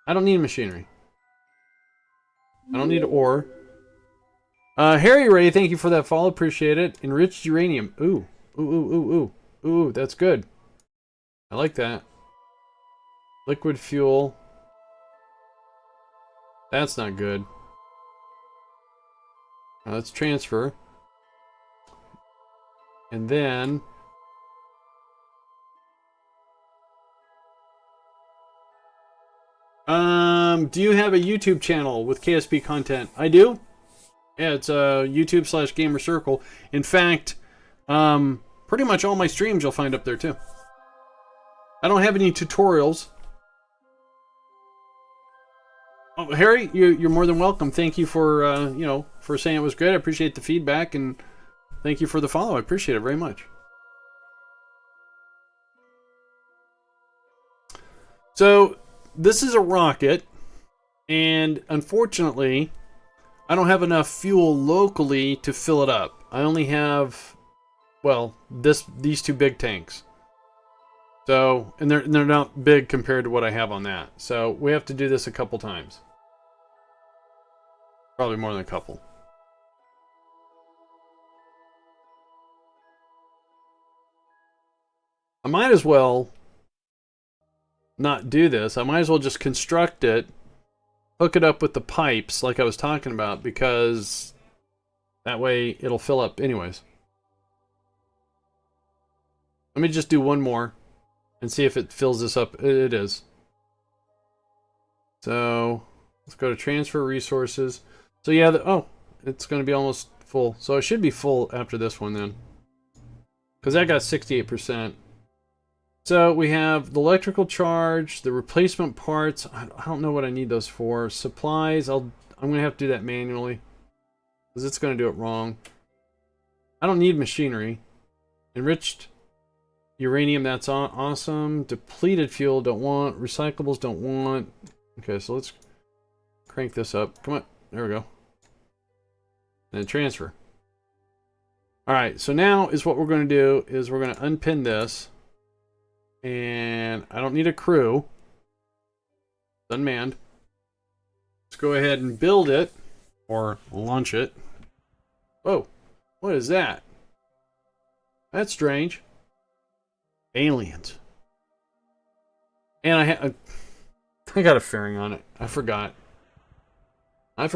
I don't need machinery. I don't need ore. Harry Ray, thank you for that follow. Appreciate it. Enriched uranium. Ooh. Ooh, ooh, ooh, ooh. Ooh, that's good. I like that. Liquid fuel. That's not good. Now let's transfer. And then do you have a YouTube channel with KSP content? I do. Yeah, it's YouTube/Gamer Circle. In fact, pretty much all my streams you'll find up there too. I don't have any tutorials. Oh, Harry, you're more than welcome. Thank you for for saying it was great. I appreciate the feedback and thank you for the follow. I appreciate it very much. So this is a rocket, and unfortunately, I don't have enough fuel locally to fill it up. I only have, well, these two big tanks. So, and they're not big compared to what I have on that. So we have to do this a couple times. Probably more than a couple. I might as well not do this. I might as well just construct it, hook it up with the pipes like I was talking about, because that way it'll fill up anyways. Let me just do one more and see if it fills this up. It is. So let's go to transfer resources. So yeah, oh, it's going to be almost full. So it should be full after this one then, because that got 68%. So we have the electrical charge, the replacement parts. I don't know what I need those for. Supplies, I'm going to have to do that manually, because it's going to do it wrong. I don't need machinery. Enriched uranium, that's awesome. Depleted fuel, don't want. Recyclables, don't want. Okay, so let's crank this up. Come on, there we go. And then transfer. Alright, so now is what we're going to do is we're going to unpin this. And I don't need a crew. It's unmanned. Let's go ahead and build it. Or launch it. Whoa. What is that? That's strange. Aliens. And I got a fairing on it. I forgot. I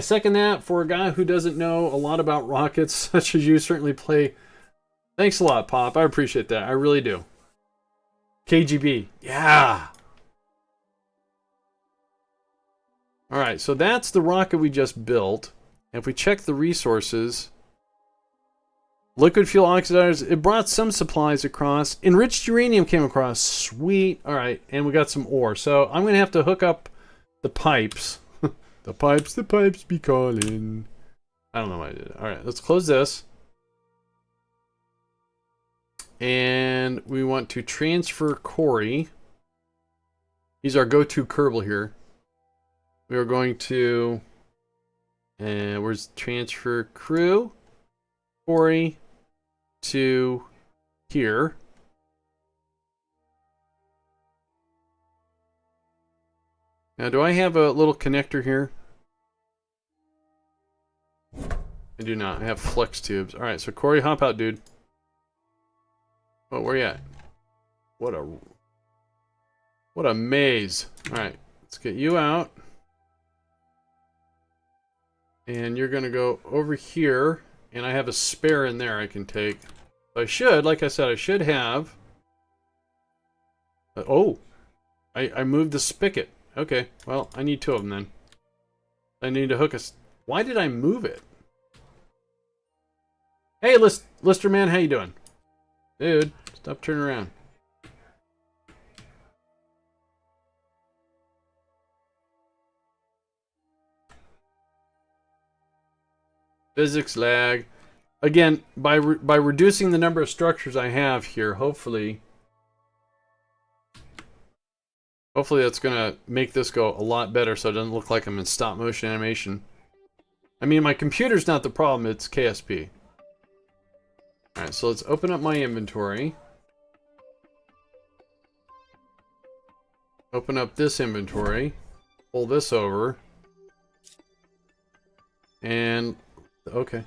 second that. For a guy who doesn't know a lot about rockets, such as you, certainly play. Thanks a lot, Pop. I appreciate that. I really do. KGB. Yeah. Alright, so that's the rocket we just built. If we check the resources, liquid fuel oxidizers, it brought some supplies across. Enriched uranium came across. Sweet. Alright, and we got some ore. So I'm going to have to hook up the pipes. The pipes be calling. I don't know why I did it. Alright, let's close this. And we want to transfer Corey. He's our go-to Kerbal here. We are going to... And where's transfer crew? Corey to here. Now, do I have a little connector here? I do not. I have flex tubes. Alright, so Corey, hop out, dude. Oh, where you at? What a maze. Alright, let's get you out. And you're going to go over here. And I have a spare in there I can take. I should, like I said, I should have... oh! I moved the spigot. Okay, well, I need 2 of them then. I need to hook us. Why did I move it? Hey, Lister man, how you doing? Dude, stop turning around. Physics lag. Again, by reducing the number of structures I have here, hopefully that's gonna make this go a lot better so it doesn't look like I'm in stop motion animation. I mean, my computer's not the problem, it's KSP. Alright, so let's open up my inventory. Open up this inventory. Pull this over. And... okay.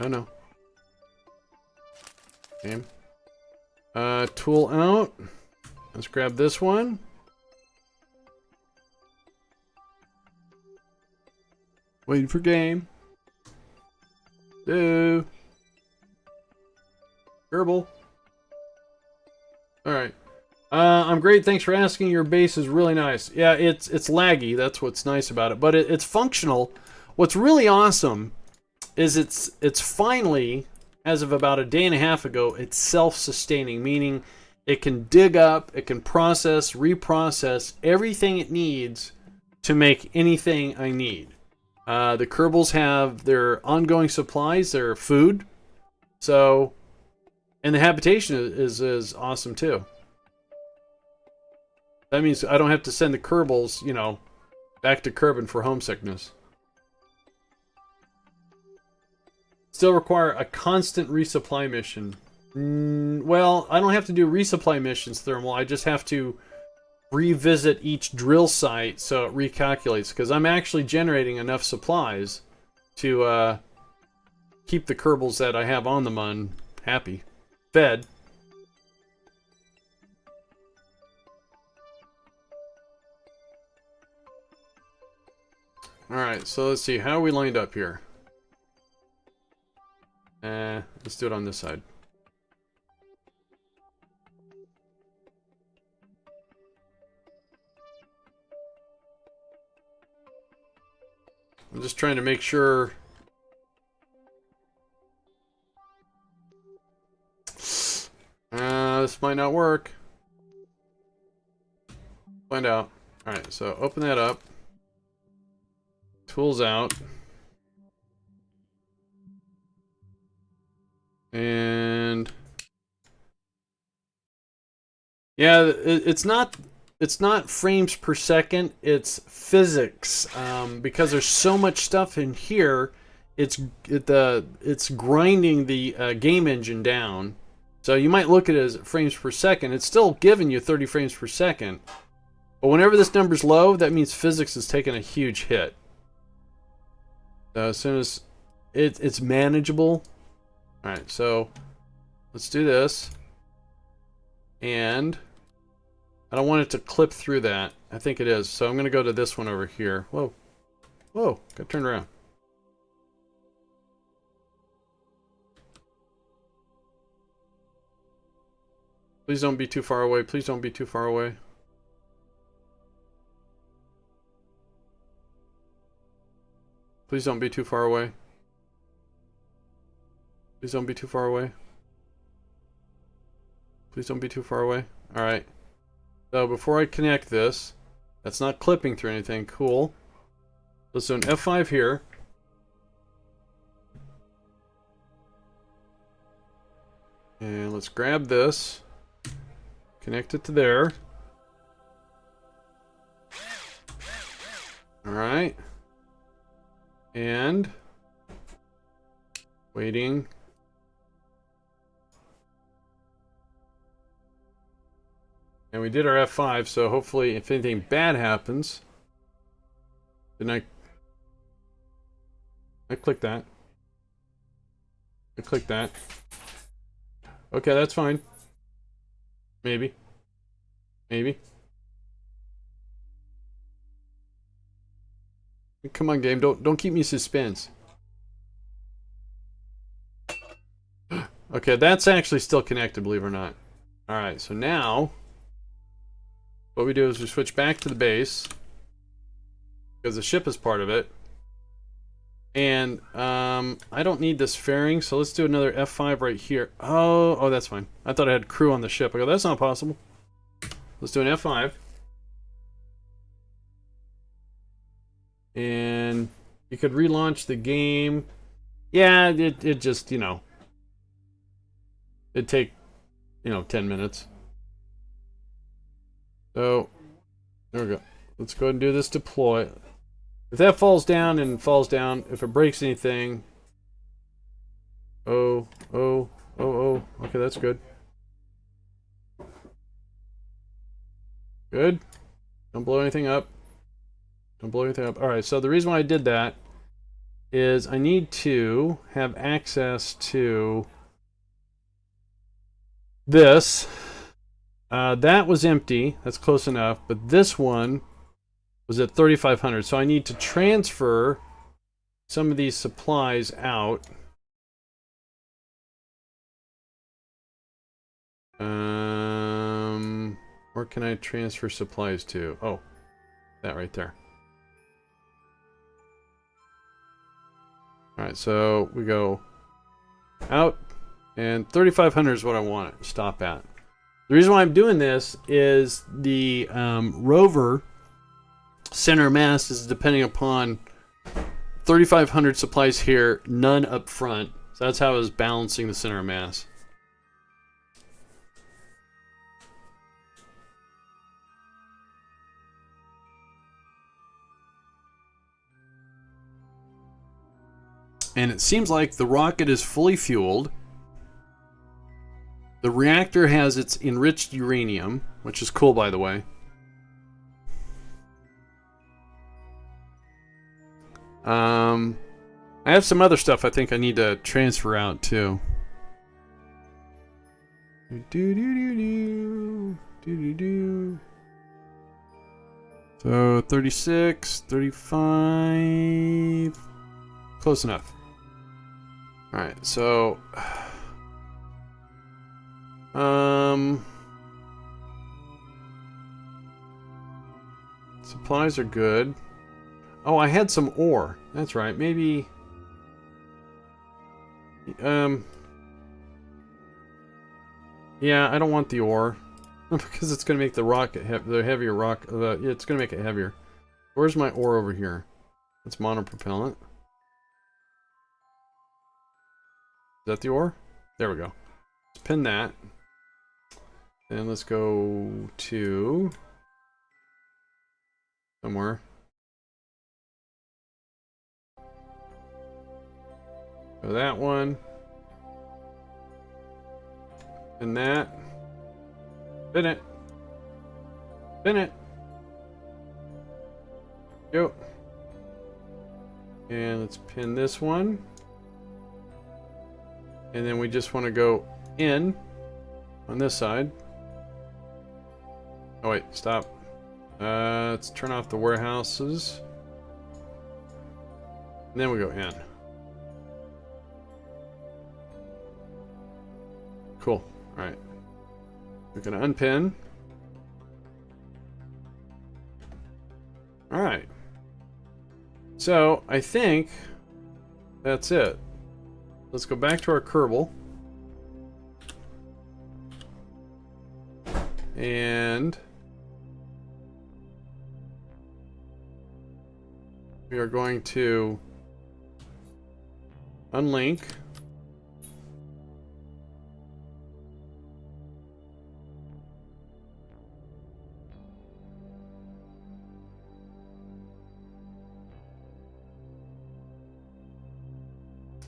Oh no. Okay. Tool out. Let's grab this one. Waiting for game. Do. Kerbal. Alright. I'm great, thanks for asking. Your base is really nice. Yeah, it's laggy, that's what's nice about it. But it's functional. What's really awesome is it's finally, as of about a day and a half ago, it's self-sustaining, meaning it can dig up, it can process, reprocess everything it needs to make anything I need. The Kerbals have their ongoing supplies, their food, so, and the habitation is awesome too. That means I don't have to send the Kerbals, you know, back to Kerbin for homesickness. Still require a constant resupply mission. Well, I don't have to do resupply missions, Thermal. I just have to revisit each drill site so it recalculates. Because I'm actually generating enough supplies to keep the Kerbals that I have on the Mun happy. Fed. Alright, so let's see. How are we lined up here? Let's do it on this side. I'm just trying to make sure. This might not work. Find out. Alright, so open that up. Tools out. And yeah, it's not frames per second, it's physics. Because there's so much stuff in here, it's grinding the game engine down. So you might look at it as frames per second. It's still giving you 30 frames per second. But whenever this number's low, that means physics is taking a huge hit. So as soon as it's manageable, Alright, so let's do this. And I don't want it to clip through that. I think it is. So I'm going to go to this one over here. Whoa. Whoa. Got turned around. Please don't be too far away. Please don't be too far away. Please don't be too far away. Please don't be too far away. Please don't be too far away. Alright. So before I connect this, that's not clipping through anything. Cool. Let's do an F5 here. And let's grab this. Connect it to there. Alright. And waiting. And we did our F5, so hopefully if anything bad happens, then I click that. I click that. Okay, that's fine. Maybe. Maybe. Come on, game. Don't keep me in suspense. Okay, that's actually still connected, believe it or not. Alright, so now what we do is we switch back to the base because the ship is part of it. And I don't need this fairing, so let's do another F5 right here. Oh, that's fine. I thought I had crew on the ship. I go, that's not possible. Let's do an F5. And you could relaunch the game. Yeah, it just, you know, it'd take, 10 minutes. So, there we go. Let's go ahead and do this deploy. If that falls down and falls down, if it breaks anything. Oh. Okay, that's good. Good. Don't blow anything up. Don't blow anything up. Alright, so the reason why I did that is I need to have access to this. That was empty. That's close enough. But this one was at 3,500. So I need to transfer some of these supplies out. Where can I transfer supplies to? Oh, that right there. Alright, so we go out, and 3,500 is what I want to stop at. The reason why I'm doing this is the rover center mass is depending upon 3,500 supplies here, none up front. So that's how I was balancing the center of mass. And it seems like the rocket is fully fueled. The reactor has its enriched uranium, which is cool, by the way. I have some other stuff I think I need to transfer out too. So 36, 35, close enough. All right, so supplies are good. Oh, I had some ore. That's right. Maybe yeah, I don't want the ore because it's going to make the rocket the heavier rock. It's going to make it heavier. Where's my ore over here? It's monopropellant. Is that the ore? There we go. Let's pin that. And let's go to somewhere. So that one. And that. Pin it. Pin it. Go. And let's pin this one. And then we just want to go in on this side. Oh wait, stop. Let's turn off the warehouses. And then we go in. Cool. Alright. We're going to unpin. Alright. So, I think that's it. Let's go back to our Kerbal. And we are going to unlink.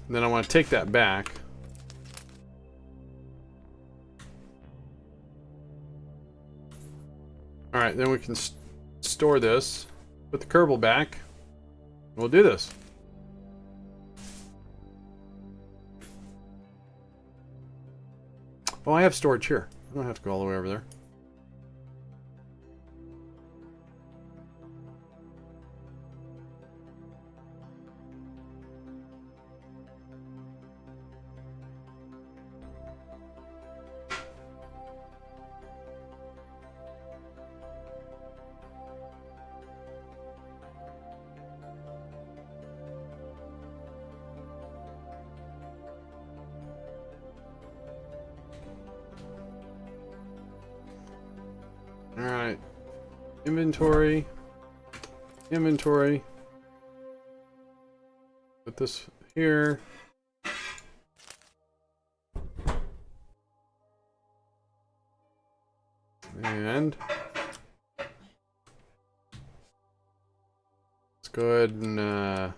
And then I want to take that back. Alright, then we can store this. Put the Kerbal back. We'll do this. Oh, I have storage here. I don't have to go all the way over there. Alright. Inventory. Inventory. Put this here. And let's go ahead and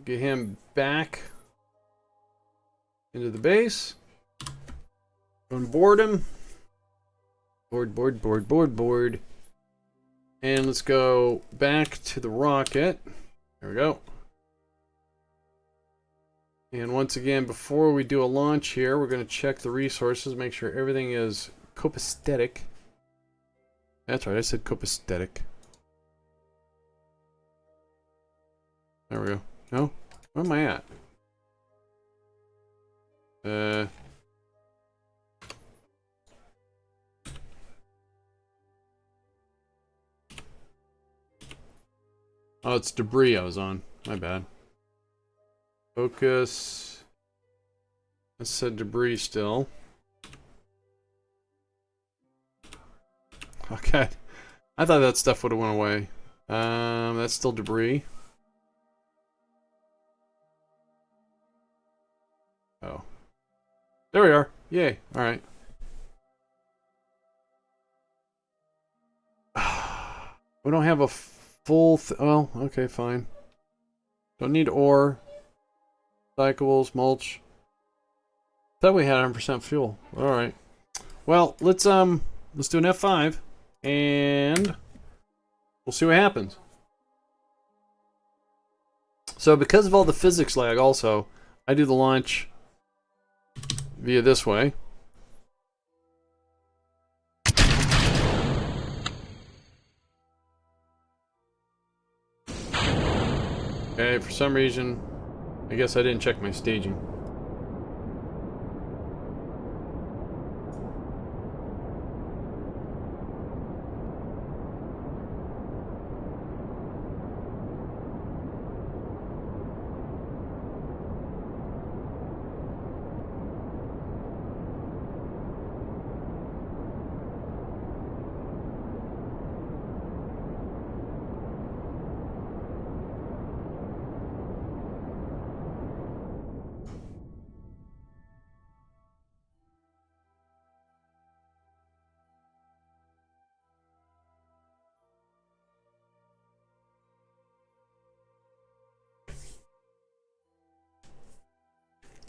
get him back into the base. Go and board him. Board. And let's go back to the rocket. There we go. And once again, before we do a launch here, we're going to check the resources, make sure everything is copacetic. That's right, I said copacetic. There we go. No? Where am I at? Oh, it's debris I was on. My bad. Focus. I said debris still. Okay. I thought that stuff would have went away. That's still debris. Oh. There we are. Yay. Alright. We don't have a full... well, okay, fine. Don't need ore. Recyclables, mulch. Thought we had 100% fuel. Alright. Well, let's do an F5. And we'll see what happens. So because of all the physics lag also, I do the launch via this way. Okay, for some reason, I guess I didn't check my staging.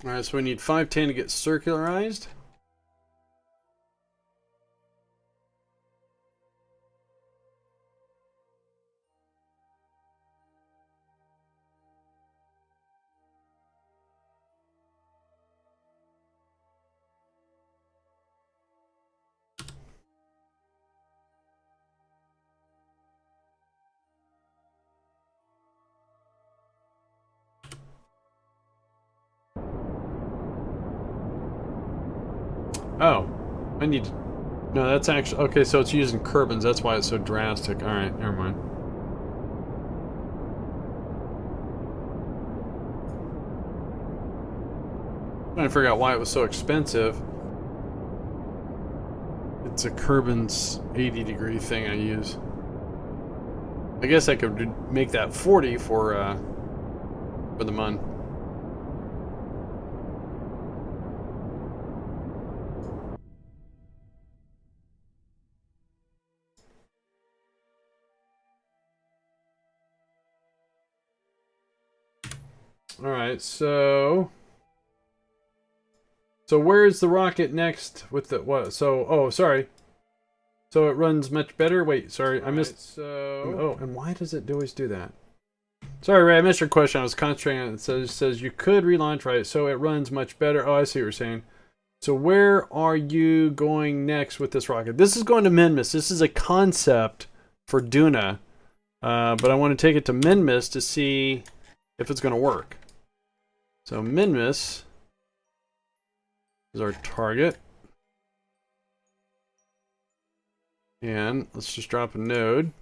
Alright, so we need 510 to get circularized. Oh, I need to... No, that's actually... Okay, so it's using Kerbals. That's why it's so drastic. Alright, never mind. I'm trying to figure out why it was so expensive. It's a Kerbals 80-degree thing I use. I guess I could make that 40 for the Mun. Alright, so where's the rocket next with the what? So, oh, sorry. So it runs much better? Wait, sorry, I missed. Oh, and why does it always do that? Sorry, Ray, I missed your question. I was concentrating on it. It says you could relaunch, right? So it runs much better. Oh, I see what you're saying. So where are you going next with this rocket? This is going to Minmus. This is a concept for Duna. But I want to take it to Minmus to see if it's going to work. So Minmus is our target. And let's just drop a node.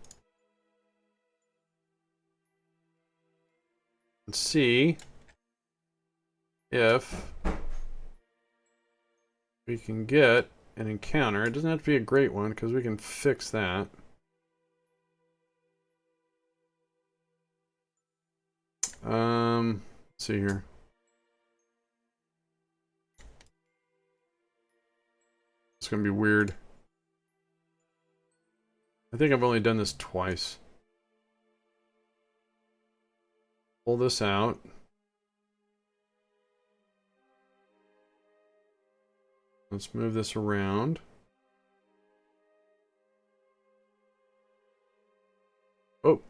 And see if we can get an encounter. It doesn't have to be a great one because we can fix that. Let's see here. It's gonna be weird. I think I've only done this twice. Pull this out. Let's move this around. Oh.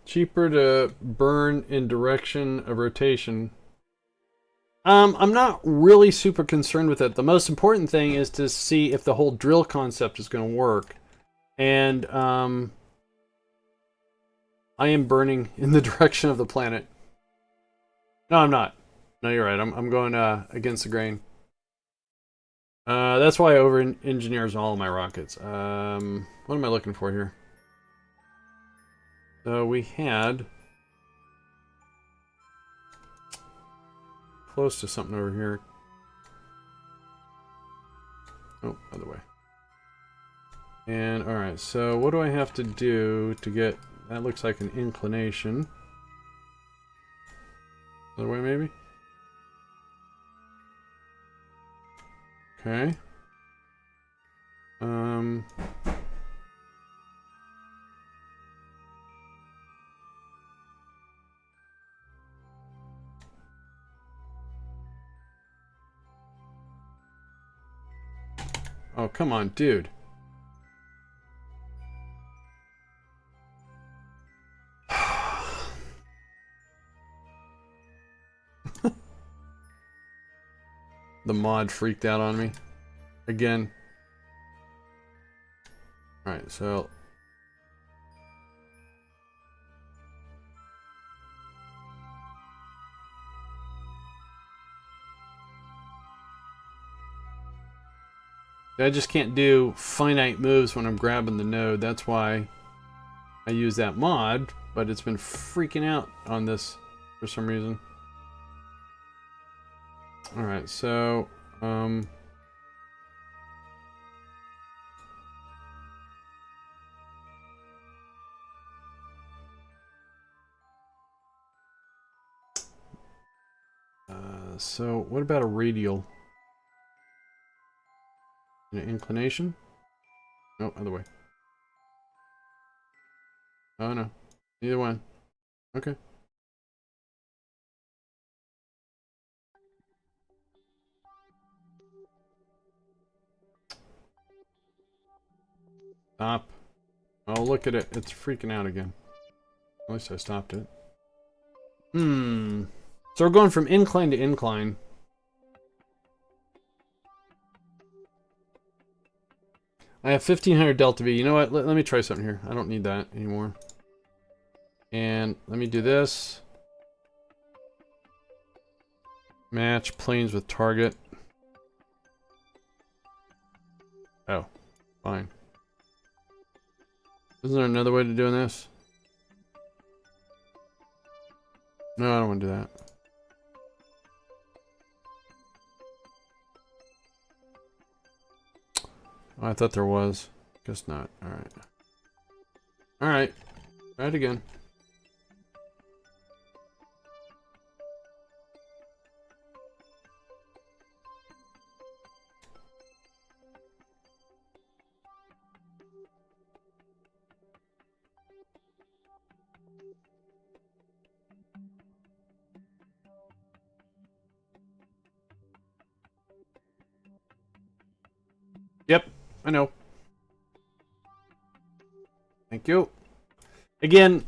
Cheaper to burn in direction of rotation. I'm not really super concerned with it. The most important thing is to see if the whole drill concept is going to work. And I am burning in the direction of the planet. No, I'm not. No, you're right. I'm going against the grain. That's why I over-engineers all of my rockets. What am I looking for here? So we had close to something over here. Oh, other way. And alright, so what do I have to do to get... That looks like an inclination. Other way, maybe? Okay. Oh, come on, dude. The mod freaked out on me. Again. Alright, so... I just can't do finite moves when I'm grabbing the node. That's why I use that mod, but it's been freaking out on this for some reason. Alright, so... so what about a radial? An inclination? No, other way. Oh no. Either one. Okay. Stop. Oh, look at it. It's freaking out again. At least I stopped it. So we're going from incline to incline. I have 1500 delta V. You know what? Let me try something here. I don't need that anymore. And let me do this. Match planes with target. Oh, fine. Isn't there another way to doing this? No, I don't want to do that. Oh, I thought there was. Guess not. Alright. Alright. Try it again. Yep, I know. Thank you. Again,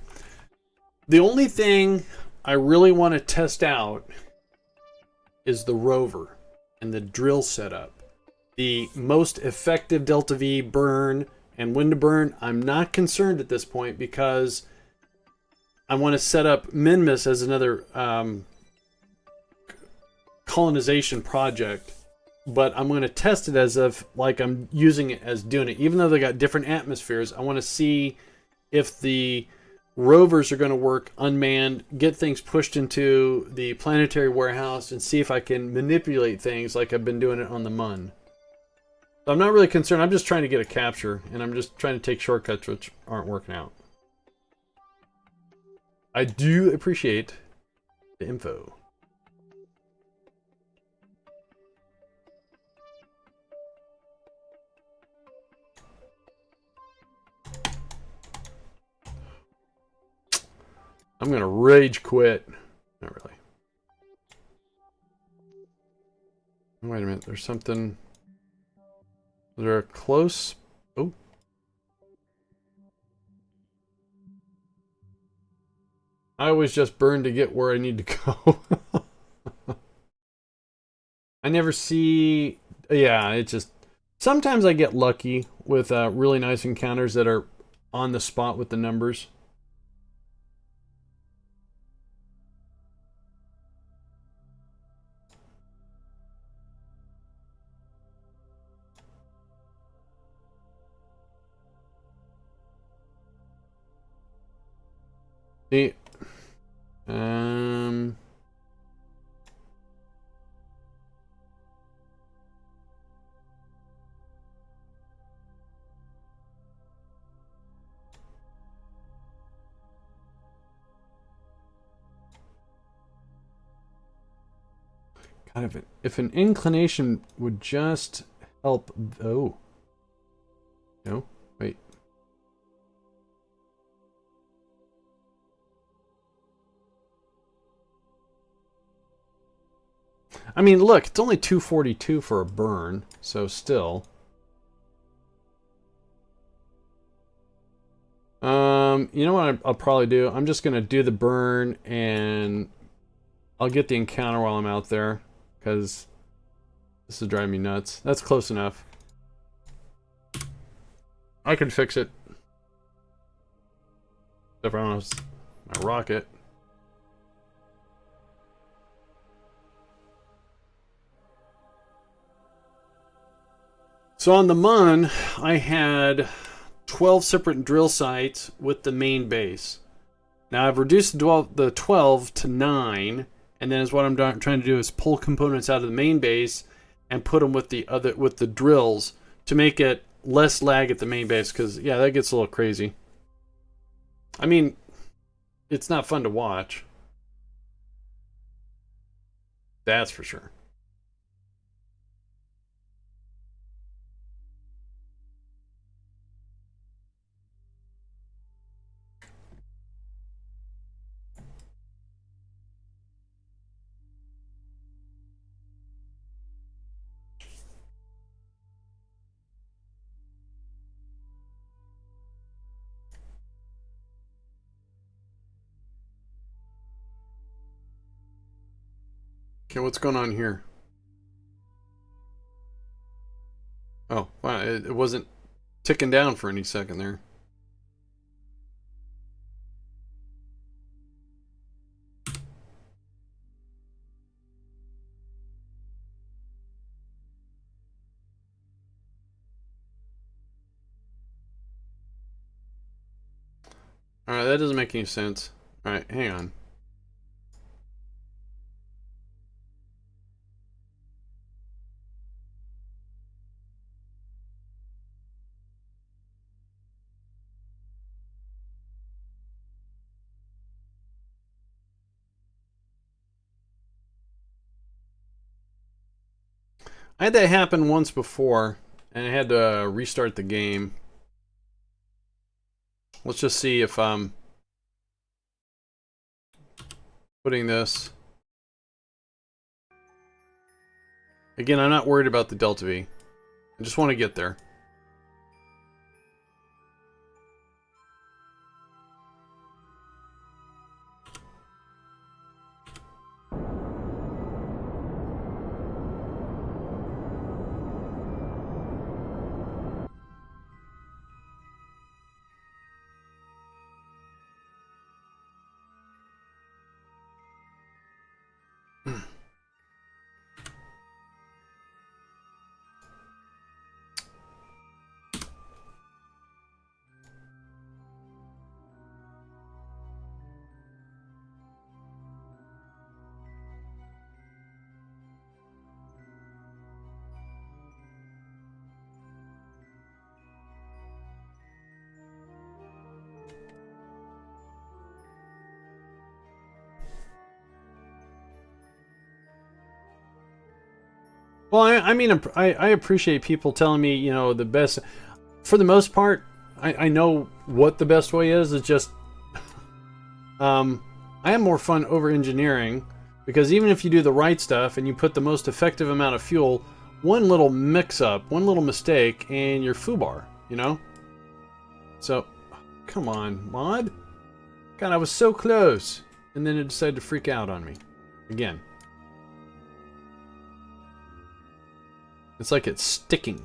the only thing I really want to test out is the rover and the drill setup. The most effective delta V burn and when to burn, I'm not concerned at this point because I want to set up Minmus as another colonization project. But I'm going to test it as if like I'm using it as Duna. Even though they got different atmospheres, I want to see if the rovers are going to work unmanned, get things pushed into the planetary warehouse, and see if I can manipulate things like I've been doing it on the Mun. So I'm not really concerned. I'm just trying to get a capture, and I'm just trying to take shortcuts which aren't working out. I do appreciate the info. I'm gonna rage quit. Not really. Wait a minute, there's something. Is there a close? Oh. I always just burn to get where I need to go. I never see. Yeah, it just. Sometimes I get lucky with really nice encounters that are on the spot with the numbers. See, God, if an inclination would just help. Oh, no, wait. I mean, look, it's only 242 for a burn, so still. You know what I'll probably do? I'm just gonna do the burn, and I'll get the encounter while I'm out there, because this is driving me nuts. That's close enough. I can fix it. If I don't have my rocket. So on the Mun, I had 12 separate drill sites with the main base. Now I've reduced the 12 to 9, and then is what I'm trying to do is pull components out of the main base and put them with the drills to make it less lag at the main base, because yeah, that gets a little crazy. I mean, it's not fun to watch. That's for sure. Okay, what's going on here? Oh, wow, it wasn't ticking down for any second there. Alright, that doesn't make any sense. Alright, hang on. I had that happen once before, and I had to restart the game. Let's just see if I'm putting this. Again, I'm not worried about the Delta V. I just want to get there. Well, I mean, I appreciate people telling me, you know, the best. For the most part, I know what the best way is. It's just, I have more fun over engineering, because even if you do the right stuff and you put the most effective amount of fuel, one little mix-up, one little mistake, and you're foobar, you know? So, come on, mod. God, I was so close. And then it decided to freak out on me. Again. It's like it's sticking.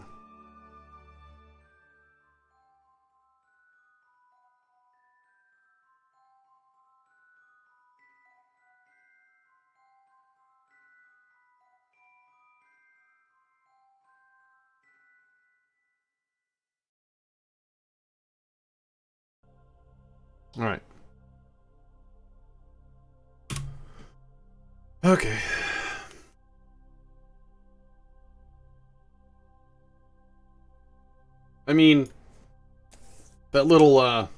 All right. Okay. I mean, that little,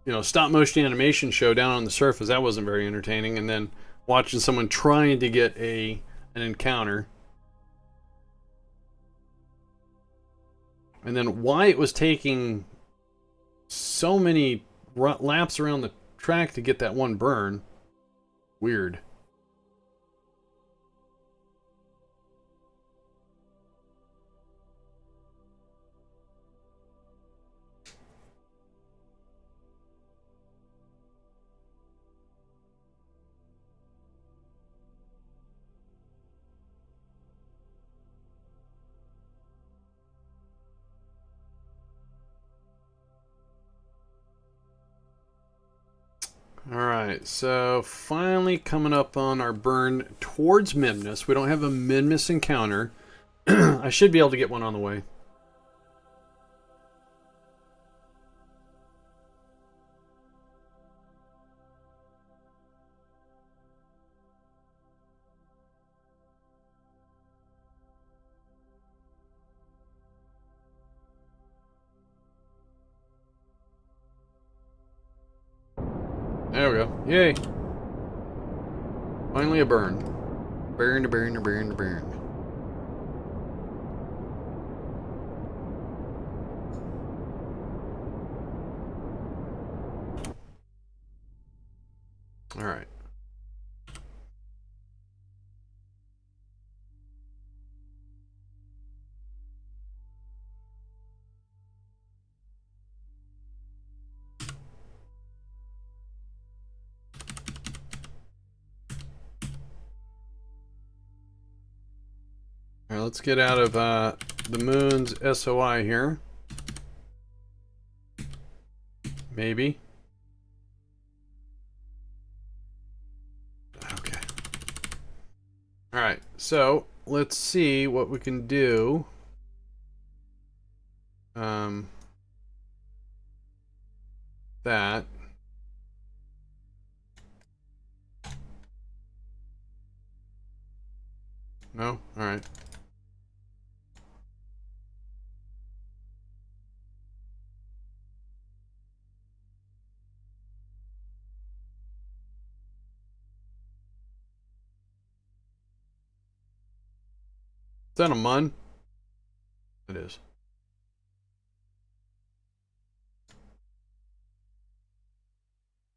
you know, stop motion animation show down on the surface, that wasn't very entertaining. And then watching someone trying to get an encounter. And then why it was taking so many laps around the track to get that one burn. Weird. Alright, so finally coming up on our burn towards Minmus. We don't have a Minmus encounter. I should be able to get one on the way. There we go. Yay. Finally a burn. Burn, burn, burn, burn. Alright. All right, let's get out of the moon's SOI here. Maybe. Okay. All right, so let's see what we can do. That. No? All right. Is that a mun? It is.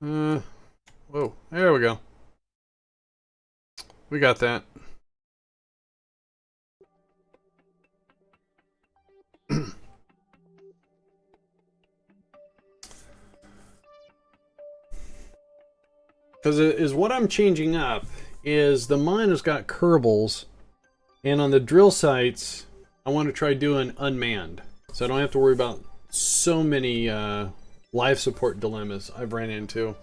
Whoa, there we go. We got that. Because it is what I'm changing up is the mine has got Kerbals, and on the drill sites, I want to try doing unmanned. So I don't have to worry about so many life support dilemmas I've ran into.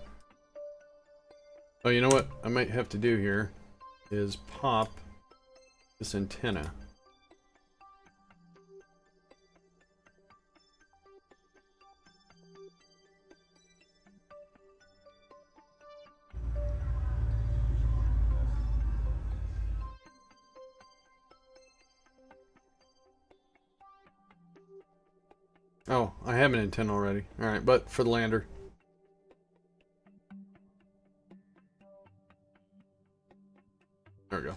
Oh, you know what I might have to do here is pop this antenna. Oh, I have an antenna already. Alright, but for the lander. There we go.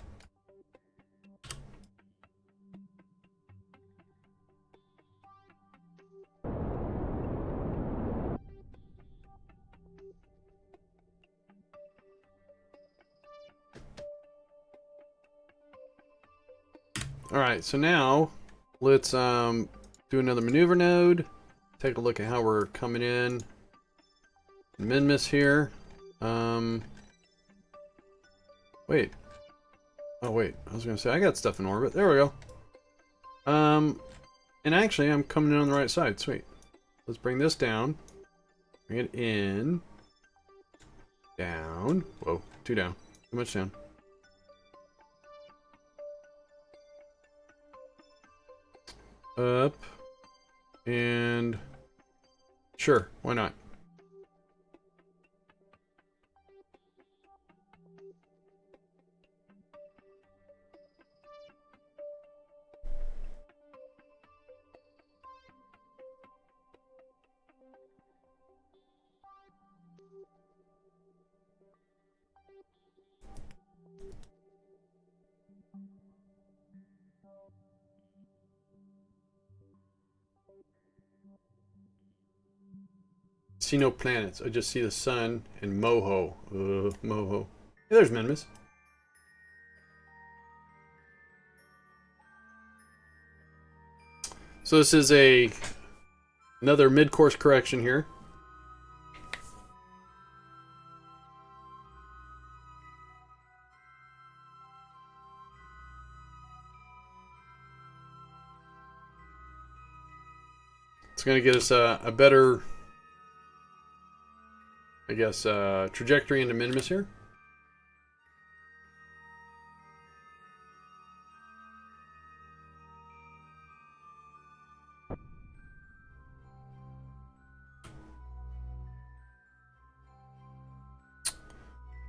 Alright, so now let's do another maneuver node. Take a look at how we're coming in. Minmus here. Wait. Oh wait, I was gonna say I got stuff in orbit. There we go. And actually I'm coming in on the right side. Sweet. Let's bring this down. Bring it in. Down. Whoa, too down. Too much down. Up. And sure, why not? See no planets. I just see the sun and Moho. Moho. Hey, there's Minmus. So this is another mid-course correction here. It's going to get us a better, I guess, trajectory into Minmus here.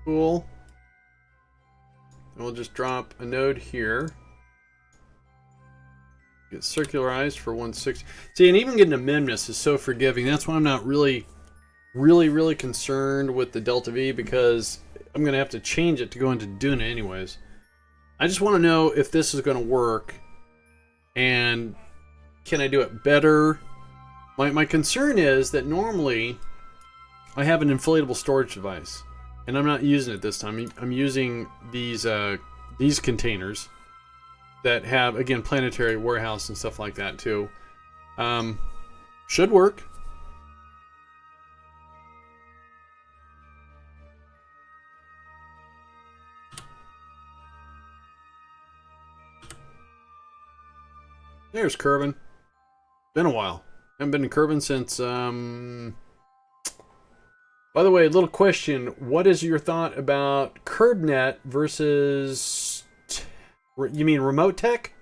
Cool. And we'll just drop a node here. Get circularized for 160. See, and even getting a Minmus is so forgiving. That's why I'm not really concerned with the Delta V, because I'm going to have to change it to go into Duna anyways. I just want to know if this is going to work, and can I do it better? My concern is that normally I have an inflatable storage device, and I'm not using it this time. I'm using these containers that have, again, planetary warehouse and stuff like that too. Should work. There's Kerbin. Been a while. Haven't been to Kerbin since, By the way, little question. What is your thought about KerbNet versus... You mean remote tech?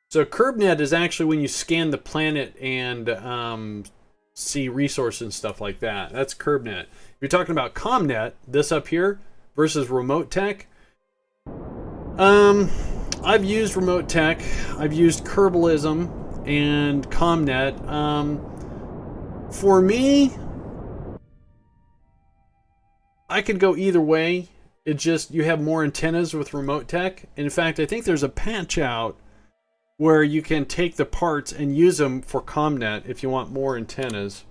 So KerbNet is actually when you scan the planet and see resources and stuff like that. That's KerbNet. If you're talking about ComNet, this up here, versus remote tech, I've used remote tech. I've used Kerbalism and ComNet. For me, I could go either way. It just, you have more antennas with remote tech. In fact, I think there's a patch out where you can take the parts and use them for ComNet if you want more antennas.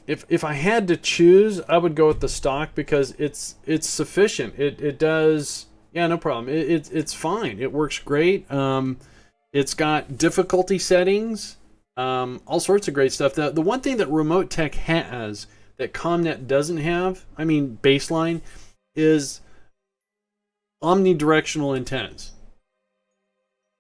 If I had to choose, I would go with the stock because it's sufficient. It does, yeah, no problem. It's fine. It works great. It's got difficulty settings, all sorts of great stuff. The one thing that remote tech has that ComNet doesn't have, I mean baseline, is omnidirectional antennas,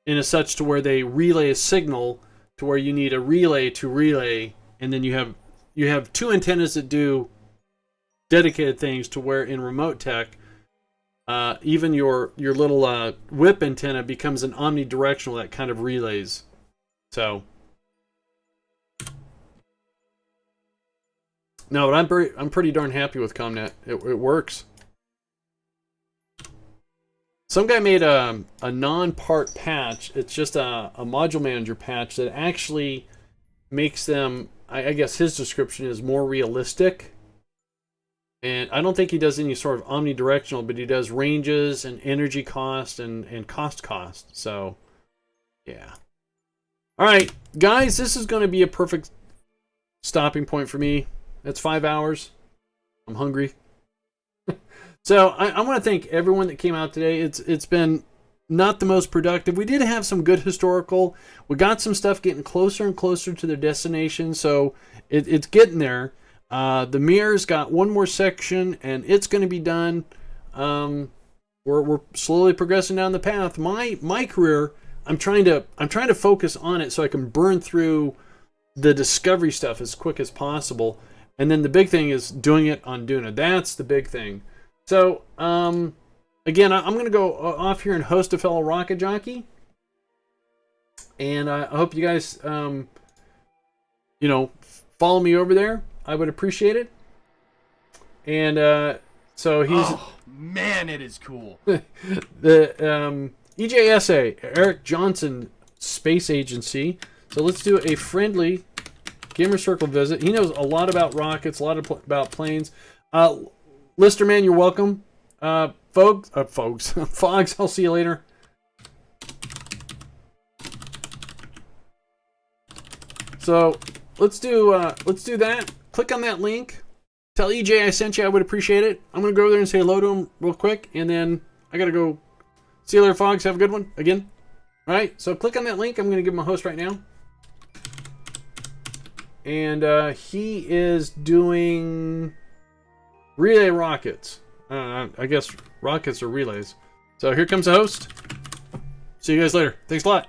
in a such to where they relay a signal to where you need a relay to relay, and then you have two antennas that do dedicated things, to where in remote tech, even your little whip antenna becomes an omnidirectional that kind of relays. So no, but I'm pretty darn happy with ComNet. It works. Some guy made a non-part patch. It's just a module manager patch that actually makes them, I guess his description is, more realistic. And I don't think he does any sort of omnidirectional, but he does ranges and energy cost and cost. So, yeah. All right, guys, this is going to be a perfect stopping point for me. It's 5 hours. I'm hungry. So I want to thank everyone that came out today. It's been not the most productive. We did have some good historical. We got some stuff getting closer and closer to their destination, so it's getting there. The Mir's got one more section, and it's going to be done. We're slowly progressing down the path. My career, I'm trying to focus on it so I can burn through the discovery stuff as quick as possible. And then the big thing is doing it on Duna. That's the big thing. So, again, I'm going to go off here and host a fellow rocket jockey. And I hope you guys, follow me over there. I would appreciate it. And so he's...
Oh, man, it is cool.
The EJSA, Eric Johnson Space Agency. So let's do a friendly Gamer Circle visit. He knows a lot about rockets, a lot about planes. Lister man, you're welcome. Fogs, Fogs, I'll see you later. So let's do that. Click on that link. Tell EJ I sent you. I would appreciate it. I'm gonna go over there and say hello to him real quick, and then I gotta go. See you later, Fogs. Have a good one again. All right. So click on that link. I'm gonna give him a host right now. And he is doing relay rockets. I guess rockets are relays. So here comes the host. See you guys later. Thanks a lot.